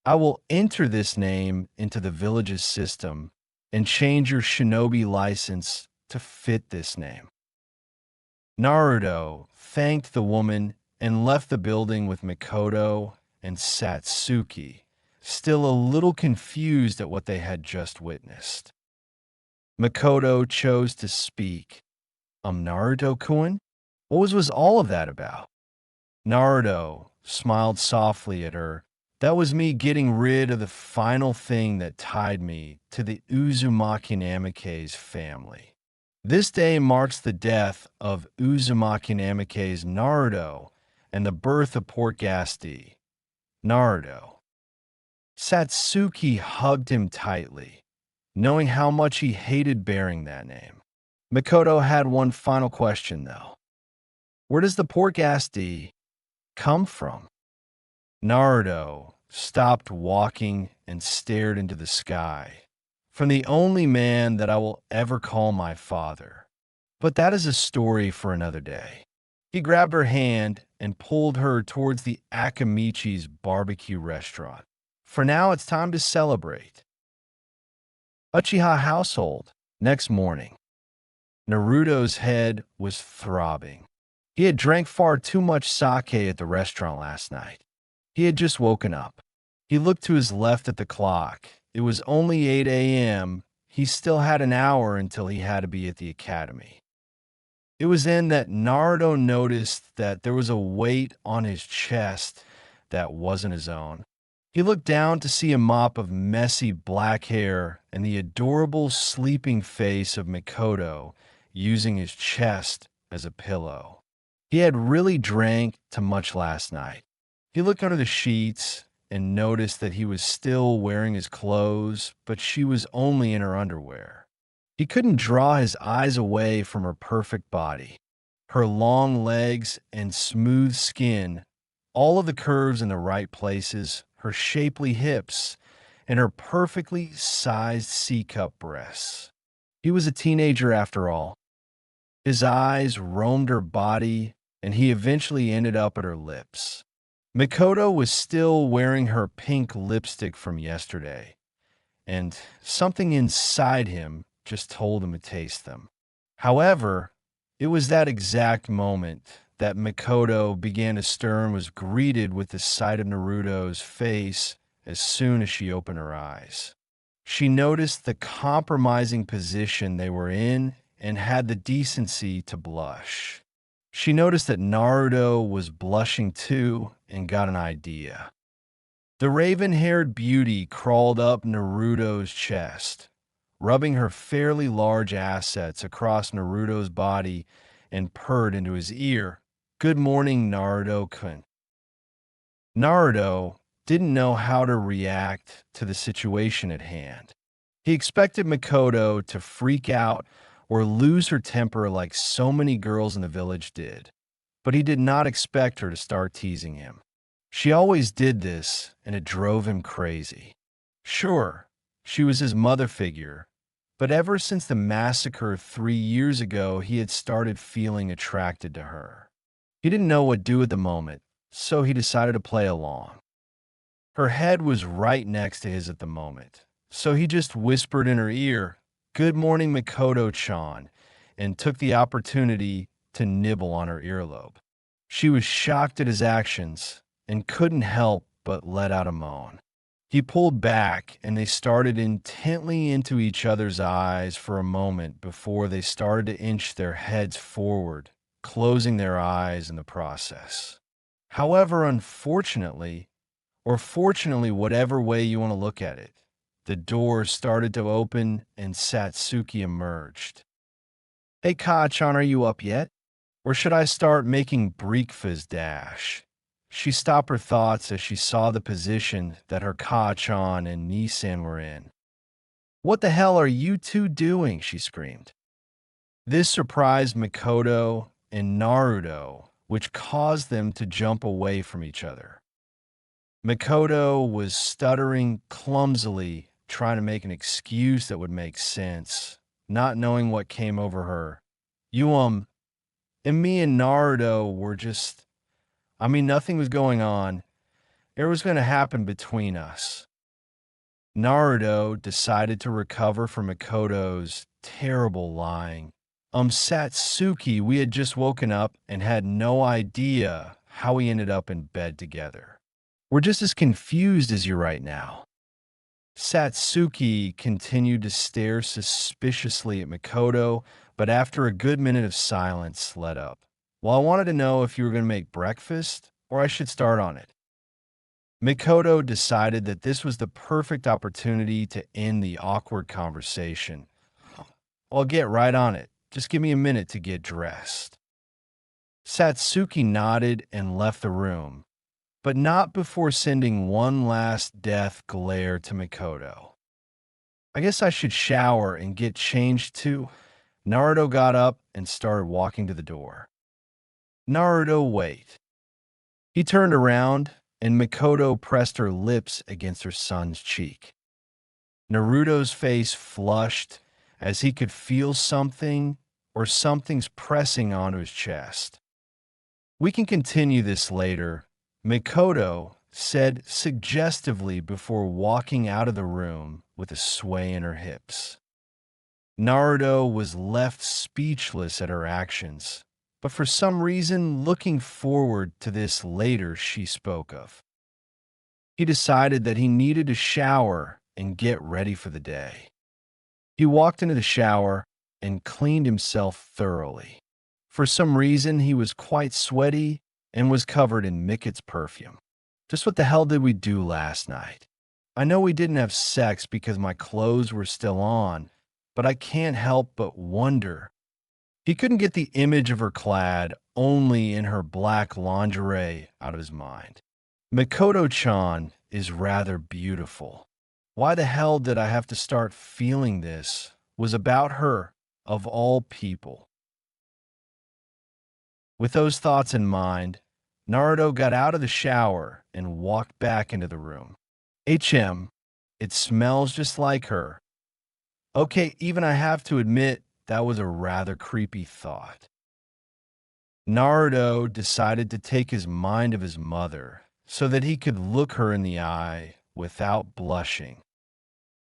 I will enter this name into the village's system and change your shinobi license to fit this name. Naruto thanked the woman and left the building with Mikoto and Satsuki, still a little confused at what they had just witnessed. Mikoto chose to speak. Naruto-kun? What was all of that about? Naruto smiled softly at her. That was me getting rid of the final thing that tied me to the Uzumaki Namikaze's family. This day marks the death of Uzumaki Namikaze Naruto and the birth of Portgas Naruto. Satsuki hugged him tightly, knowing how much he hated bearing that name. Mikoto had one final question, though. Where does the Portgas come from? Naruto stopped walking and stared into the sky. From the only man that I will ever call my father. But that is a story for another day. He grabbed her hand and pulled her towards the Akamichi's barbecue restaurant. For now, it's time to celebrate. Uchiha household. Next morning. Naruto's head was throbbing. He had drank far too much sake at the restaurant last night. He had just woken up. He looked to his left at the clock. It was only 8 a.m. He still had an hour until he had to be at the academy. It was then that Naruto noticed that there was a weight on his chest that wasn't his own. He looked down to see a mop of messy black hair and the adorable sleeping face of Mikoto using his chest as a pillow. He had really drank too much last night. He looked under the sheets and noticed that he was still wearing his clothes, but she was only in her underwear. He couldn't draw his eyes away from her perfect body, her long legs and smooth skin, all of the curves in the right places, her shapely hips, and her perfectly sized C-cup breasts. He was a teenager after all. His eyes roamed her body, and he eventually ended up at her lips. Mikoto was still wearing her pink lipstick from yesterday, and something inside him just told him to taste them. However, it was that exact moment that Mikoto began to stir and was greeted with the sight of Naruto's face as soon as she opened her eyes. She noticed the compromising position they were in and had the decency to blush. She noticed that Naruto was blushing too and got an idea. The raven-haired beauty crawled up Naruto's chest, rubbing her fairly large assets across Naruto's body and purred into his ear. Good morning, Naruto-kun. Naruto didn't know how to react to the situation at hand. He expected Mikoto to freak out or lose her temper like so many girls in the village did. but he did not expect her to start teasing him. She always did this, and it drove him crazy. Sure, she was his mother figure, but ever since the massacre 3 years ago, he had started feeling attracted to her. He didn't know what to do at the moment, so he decided to play along. Her head was right next to his at the moment, so he just whispered in her ear, "Good morning, Makoto-chan," and took the opportunity to nibble on her earlobe. She was shocked at his actions and couldn't help but let out a moan. He pulled back, and they started intently into each other's eyes for a moment before they started to inch their heads forward, closing their eyes in the process. However, unfortunately, or fortunately, whatever way you want to look at it, the door started to open and Satsuki emerged. "Hey, Ka-chan, are you up yet? Or should I start making breakfast dash?" She stopped her thoughts as she saw the position that her Ka-chan and Nisan were in. "What the hell are you two doing?" she screamed. This surprised Mikoto and Naruto, which caused them to jump away from each other. Mikoto was stuttering clumsily, trying to make an excuse that would make sense, not knowing what came over her. And me and Naruto were just, nothing was going on. It was going to happen between us." Naruto decided to recover from Mikoto's terrible lying. Satsuki, we had just woken up and had no idea how we ended up in bed together. We're just as confused as you right now." Satsuki continued to stare suspiciously at Mikoto, but after a good minute of silence, let up. "Well, I wanted to know if you were going to make breakfast, or I should start on it." Mikoto decided that this was the perfect opportunity to end the awkward conversation. "I'll get right on it. Just give me a minute to get dressed." Satsuki nodded and left the room, but not before sending one last death glare to Mikoto. "I guess I should shower and get changed too." Naruto got up and started walking to the door. "Naruto, wait." He turned around, and Mikoto pressed her lips against her son's cheek. Naruto's face flushed as he could feel something or something's pressing onto his chest. "We can continue this later," Mikoto said suggestively before walking out of the room with a sway in her hips. Naruto was left speechless at her actions, but for some reason looking forward to this later she spoke of. He decided that he needed to shower and get ready for the day. He walked into the shower and cleaned himself thoroughly. For some reason, he was quite sweaty and was covered in Miket's perfume. "Just what the hell did we do last night? I know we didn't have sex because my clothes were still on, but I can't help but wonder." He couldn't get the image of her clad only in her black lingerie out of his mind. "Mikoto-chan is rather beautiful. Why the hell did I have to start feeling this was about her, of all people?" With those thoughts in mind, Naruto got out of the shower and walked back into the room. It smells just like her. Okay, even I have to admit, that was a rather creepy thought. Naruto decided to take his mind of his mother so that he could look her in the eye without blushing.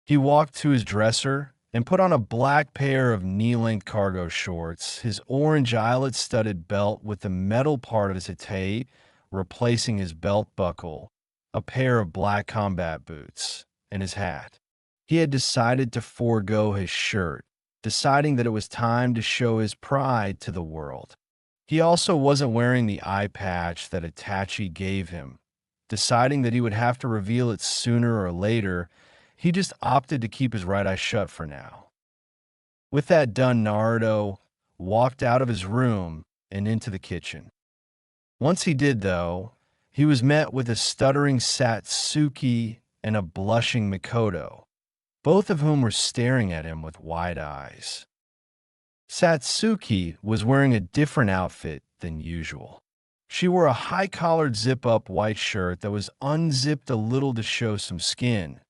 He walked to his dresser and put on a black pair of knee-length cargo shorts, his orange eyelet-studded belt with the metal part of his hatay replacing his belt buckle, a pair of black combat boots, and his hat. He had decided to forego his shirt, deciding that it was time to show his pride to the world. He also wasn't wearing the eye patch that Itachi gave him. Deciding that he would have to reveal it sooner or later, he just opted to keep his right eye shut for now. With that done, Naruto walked out of his room and into the kitchen. Once he did, though, he was met with a stuttering Satsuki and a blushing Mikoto, both of whom were staring at him with wide eyes. Satsuki was wearing a different outfit than usual. She wore a high-collared zip-up white shirt that was unzipped a little to show some skin.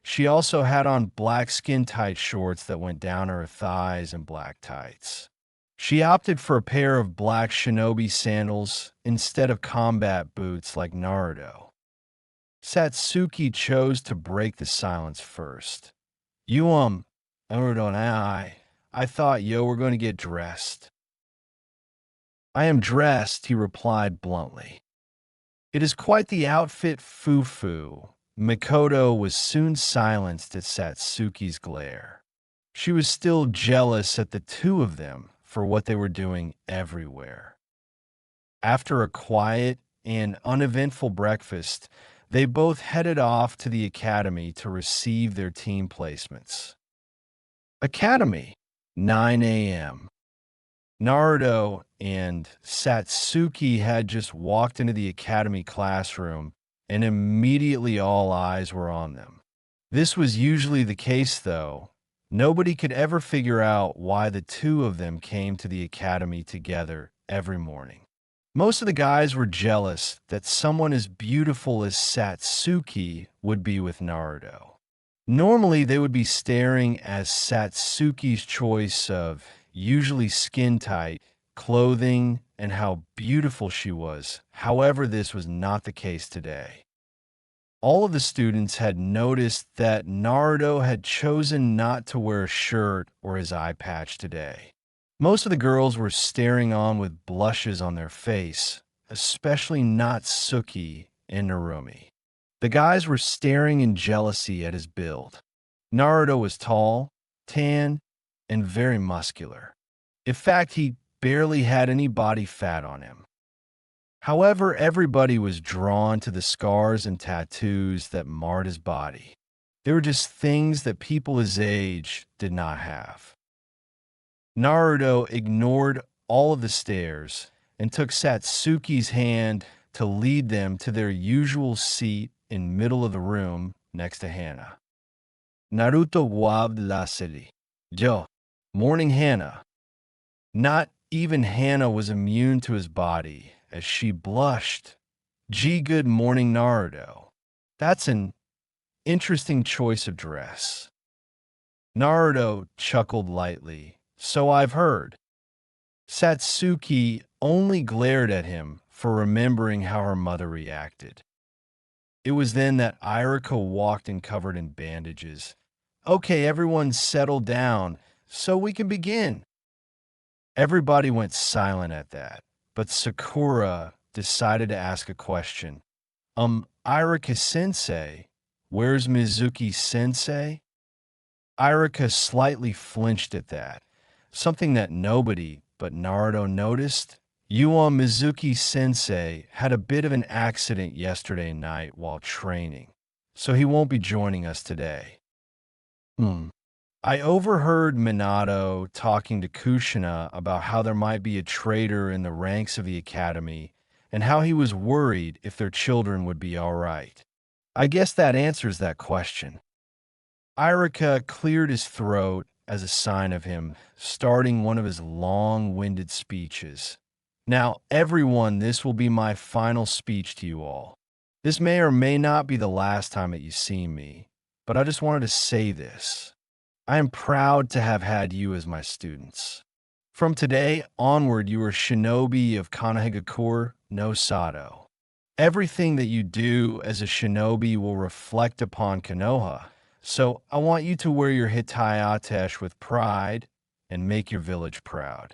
She also had on black skin-tight shorts that went down her thighs and black tights. She opted for a pair of black shinobi sandals instead of combat boots like Naruto. Satsuki chose to break the silence first. Naruto and I thought we're going to get dressed. I am dressed, he replied bluntly. It is quite the outfit, foo-foo. Mikoto was soon silenced at Satsuki's glare. She was still jealous at the two of them for what they were doing everywhere. After a quiet and uneventful breakfast, they both headed off to the academy to receive their team placements. Academy, 9 a.m. Naruto and Satsuki had just walked into the academy classroom, and immediately all eyes were on them. This was usually the case, though. Nobody could ever figure out why the two of them came to the academy together every morning. Most of the guys were jealous that someone as beautiful as Satsuki would be with Naruto. Normally, they would be staring at Satsuki's choice of usually skin-tight clothing and how beautiful she was. However, this was not the case today. All of the students had noticed that Naruto had chosen not to wear a shirt or his eye patch today. Most of the girls were staring on with blushes on their face, especially Natsuki and Narumi. The guys were staring in jealousy at his build. Naruto was tall, tan, and very muscular. In fact, he barely had any body fat on him. However, everybody was drawn to the scars and tattoos that marred his body. They were just things that people his age did not have. Naruto ignored all of the stares and took Satsuki's hand to lead them to their usual seat in middle of the room next to Hana. Naruto waved lassily. Yo, morning Hana. Not even Hana was immune to his body, as she blushed. Gee, good morning, Naruto. That's an interesting choice of dress. Naruto chuckled lightly. So I've heard. Satsuki only glared at him for remembering how her mother reacted. It was then that Irika walked in covered in bandages. Okay, everyone settle down so we can begin. Everybody went silent at that, but Sakura decided to ask a question. Irika-sensei, where's Mizuki-sensei? Irika slightly flinched at that, something that nobody but Naruto noticed. Mizuki-sensei had a bit of an accident yesterday night while training, so he won't be joining us today. I overheard Minato talking to Kushina about how there might be a traitor in the ranks of the academy and how he was worried if their children would be all right. I guess that answers that question. Irika cleared his throat as a sign of him starting one of his long-winded speeches. Now, everyone, this will be my final speech to you all. This may or may not be the last time that you see me, but I just wanted to say this. I am proud to have had you as my students. From today onward, you are shinobi of Konohagakure no Sato. Everything that you do as a shinobi will reflect upon Konoha, so I want you to wear your Hitayatesh with pride and make your village proud.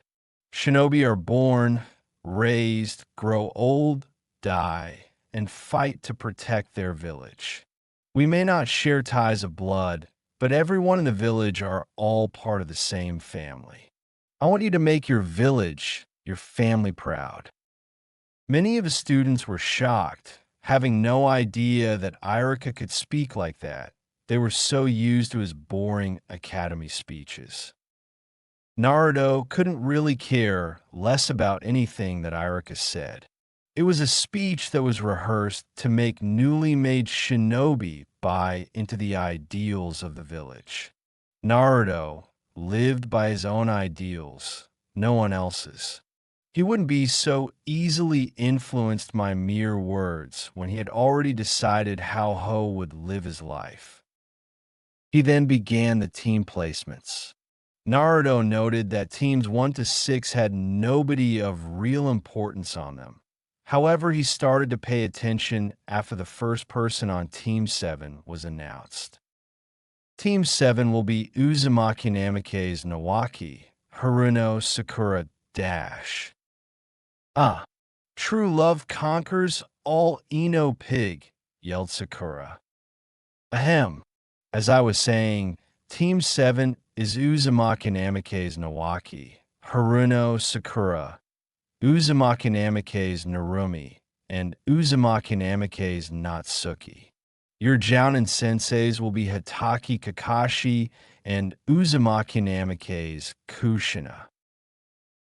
Shinobi are born, raised, grow old, die, and fight to protect their village. We may not share ties of blood, but everyone in the village are all part of the same family. I want you to make your village, your family proud. Many of the students were shocked, having no idea that Irika could speak like that. They were so used to his boring academy speeches. Naruto couldn't really care less about anything that Irika said. It was a speech that was rehearsed to make newly made shinobi buy into the ideals of the village. Naruto lived by his own ideals, no one else's. He wouldn't be so easily influenced by mere words when he had already decided how Ho would live his life. He then began the team placements. Naruto noted that teams 1 to 6 had nobody of real importance on them. However, he started to pay attention after the first person on Team 7 was announced. Team 7 will be Uzumaki Namikaze's Nawaki, Haruno Sakura Dash. Ah, true love conquers all Ino pig, yelled Sakura. Ahem. As I was saying, Team 7 is Uzumaki Namikaze's Nawaki, Haruno Sakura, Uzumaki Namikaze's Narumi, and Uzumaki Namikaze's Natsuki. Your Jounin senseis will be Hitaki Kakashi and Uzumaki Namikaze's Kushina.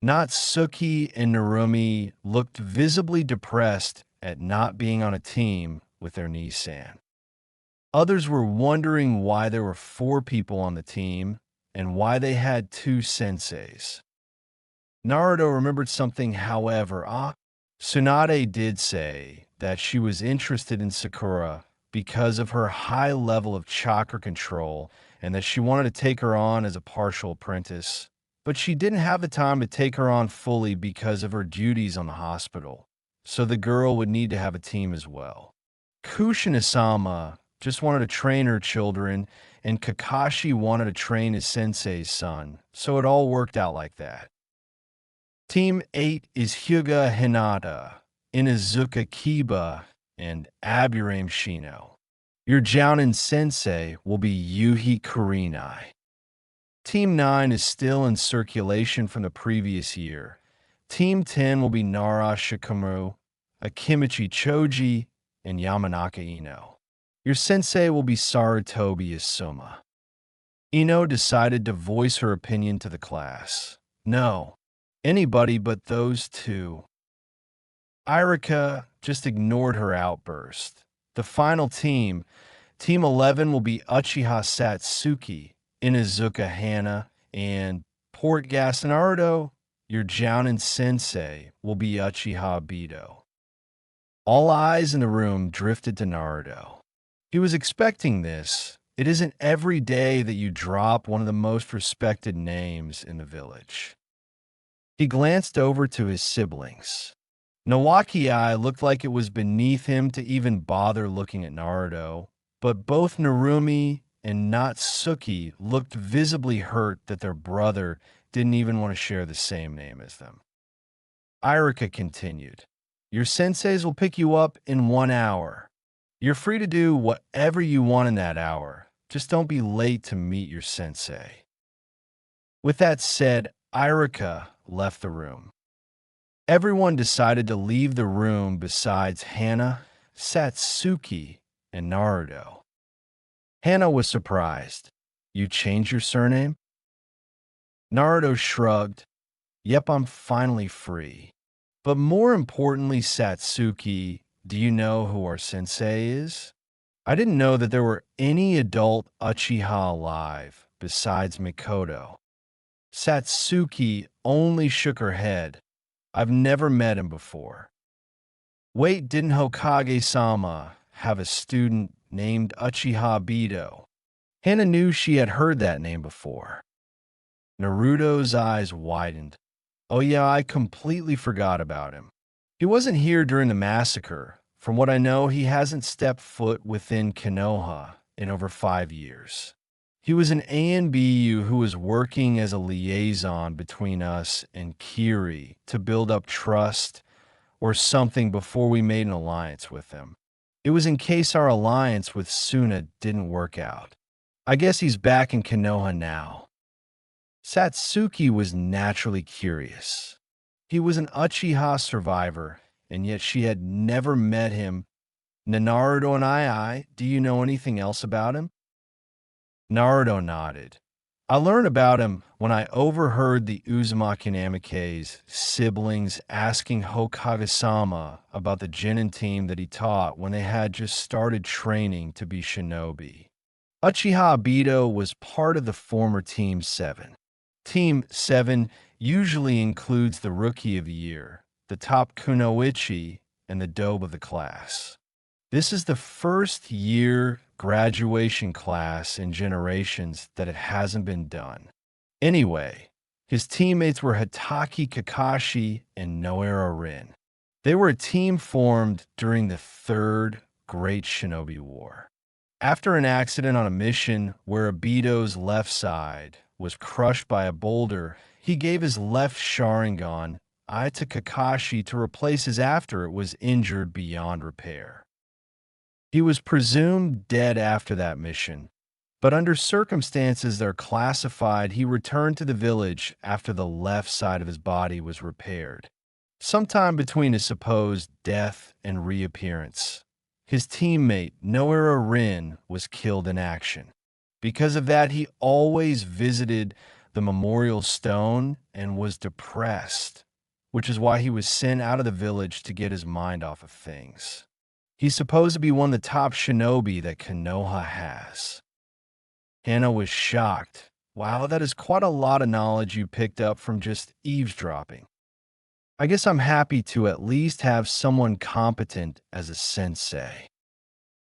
Natsuki and Narumi looked visibly depressed at not being on a team with their Nissan. Others were wondering why there were 4 people on the team and why they had 2 senseis. Naruto remembered something, however. Tsunade did say that she was interested in Sakura because of her high level of chakra control and that she wanted to take her on as a partial apprentice, but she didn't have the time to take her on fully because of her duties on the hospital, so the girl would need to have a team as well. Kushina-sama just wanted to train her children, and Kakashi wanted to train his sensei's son, so it all worked out like that. Team 8 is Hyuga Hinata, Inuzuka Kiba, and Aburame Shino. Your Jounin sensei will be Yuhi Kurenai. Team 9 is still in circulation from the previous year. Team 10 will be Nara Shikamaru, Akimichi Choji, and Yamanaka Ino. Your sensei will be Sarutobi Isuma. Ino decided to voice her opinion to the class. No, anybody but those 2. Irika just ignored her outburst. The final team, Team 11, will be Uchiha Satsuki, Inuzuka Hana, and Portgas Naruto. Your Jounin sensei will be Uchiha Obito. All eyes in the room drifted to Naruto. He was expecting this. It isn't every day that you drop one of the most respected names in the village. He glanced over to his siblings. Nawaki Eye looked like it was beneath him to even bother looking at Naruto, but both Narumi and Natsuki looked visibly hurt that their brother didn't even want to share the same name as them. Irika continued, "Your senseis will pick you up in 1 hour. You're free to do whatever you want in that hour. Just don't be late to meet your sensei." With that said, Irika left the room. Everyone decided to leave the room besides Hana, Satsuki, and Naruto. Hana was surprised. "You changed your surname?" Naruto shrugged. "Yep, I'm finally free." But more importantly, Satsuki, do you know who our sensei is? I didn't know that there were any adult Uchiha alive besides Mikoto. Satsuki only shook her head. "I've never met him before." Wait, didn't Hokage-sama have a student named Uchiha Obito? Hana knew she had heard that name before. Naruto's eyes widened. "Oh yeah, I completely forgot about him. He wasn't here during the massacre. From what I know, he hasn't stepped foot within Konoha in over 5 years. He was an ANBU who was working as a liaison between us and Kiri to build up trust or something before we made an alliance with him. It was in case our alliance with Suna didn't work out. I guess he's back in Konoha now." Satsuki was naturally curious. He was an Uchiha survivor, and yet she had never met him. "Naruto and I, do you know anything else about him?" Naruto nodded. "I learned about him when I overheard the Uzumaki Namikaze's siblings asking Hokage-sama about the Genin team that he taught when they had just started training to be shinobi. Uchiha Obito was part of the former Team 7. Team 7 usually includes the Rookie of the Year, the top kunoichi, and the dobe of the class. This is the first year graduation class in generations that it hasn't been done. Anyway, his teammates were Hatake Kakashi and Noera Rin. They were a team formed during the Third Great Shinobi War. After an accident on a mission where Obito's left side was crushed by a boulder, he gave his left Sharingan eye to Kakashi to replace his after it was injured beyond repair. He was presumed dead after that mission, but under circumstances that are classified, he returned to the village after the left side of his body was repaired. Sometime between his supposed death and reappearance, his teammate, Noera Rin, was killed in action. Because of that, he always visited the memorial stone and was depressed, which is why he was sent out of the village to get his mind off of things. He's supposed to be one of the top shinobi that Konoha has. Hannah was shocked. Wow, that is quite a lot of knowledge you picked up from just eavesdropping. I guess I'm happy to at least have someone competent as a sensei.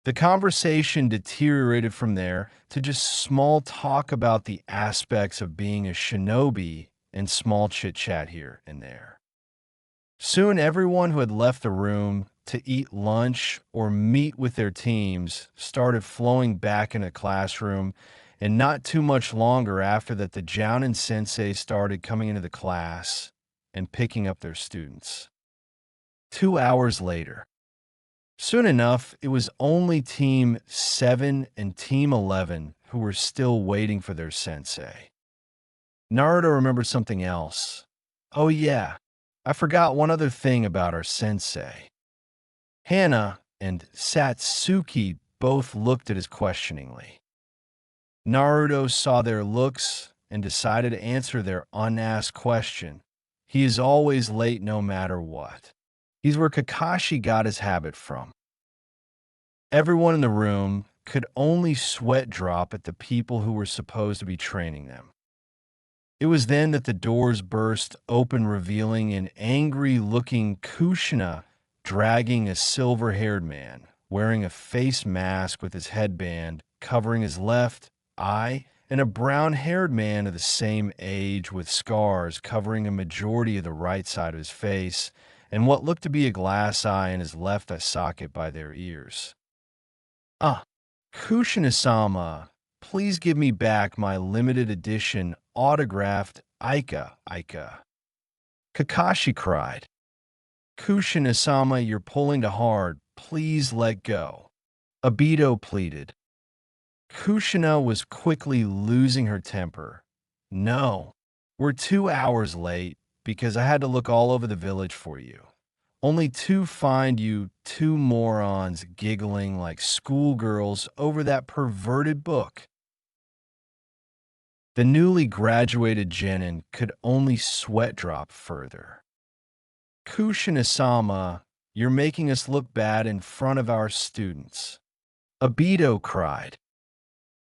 The conversation deteriorated from there to just small talk about the aspects of being a shinobi and small chit-chat here and there. Soon everyone who had left the room to eat lunch or meet with their teams started flowing back in a classroom, and not too much longer after that the Jounin sensei started coming into the class and picking up their students. 2 hours later. Soon enough, it was only Team 7 and Team 11 who were still waiting for their sensei. Naruto remembered something else. Oh yeah, I forgot one other thing about our sensei. Hana and Satsuki both looked at us questioningly. Naruto saw their looks and decided to answer their unasked question. He is always late no matter what. He's where Kakashi got his habit from. Everyone in the room could only sweat drop at the people who were supposed to be training them. It was then that the doors burst open, revealing an angry-looking Kushina dragging a silver-haired man, wearing a face mask with his headband covering his left eye, and a brown-haired man of the same age with scars covering a majority of the right side of his face, and what looked to be a glass eye in his left eye socket by their ears. Kushina-sama, please give me back my limited edition autographed Aika. Kakashi cried. Kushina-sama, you're pulling too hard. Please let go. Obito pleaded. Kushina was quickly losing her temper. No, we're 2 hours late because I had to look all over the village for you. Only to find you two morons giggling like schoolgirls over that perverted book. The newly graduated genin could only sweat drop further. Kushina-sama, you're making us look bad in front of our students. Obito cried.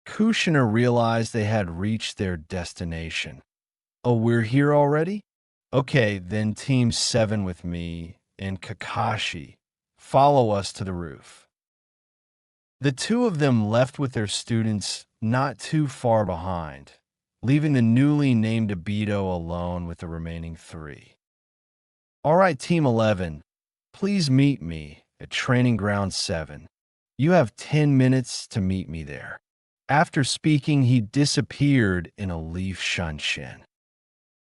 Kushina realized they had reached their destination. Oh, we're here already? Okay, then Team 7 with me and Kakashi. Follow us to the roof. The two of them left with their students not too far behind, leaving the newly named Obito alone with the remaining three. All right, Team 11, please meet me at Training Ground 7. You have 10 minutes to meet me there. After speaking, he disappeared in a leaf shunshin.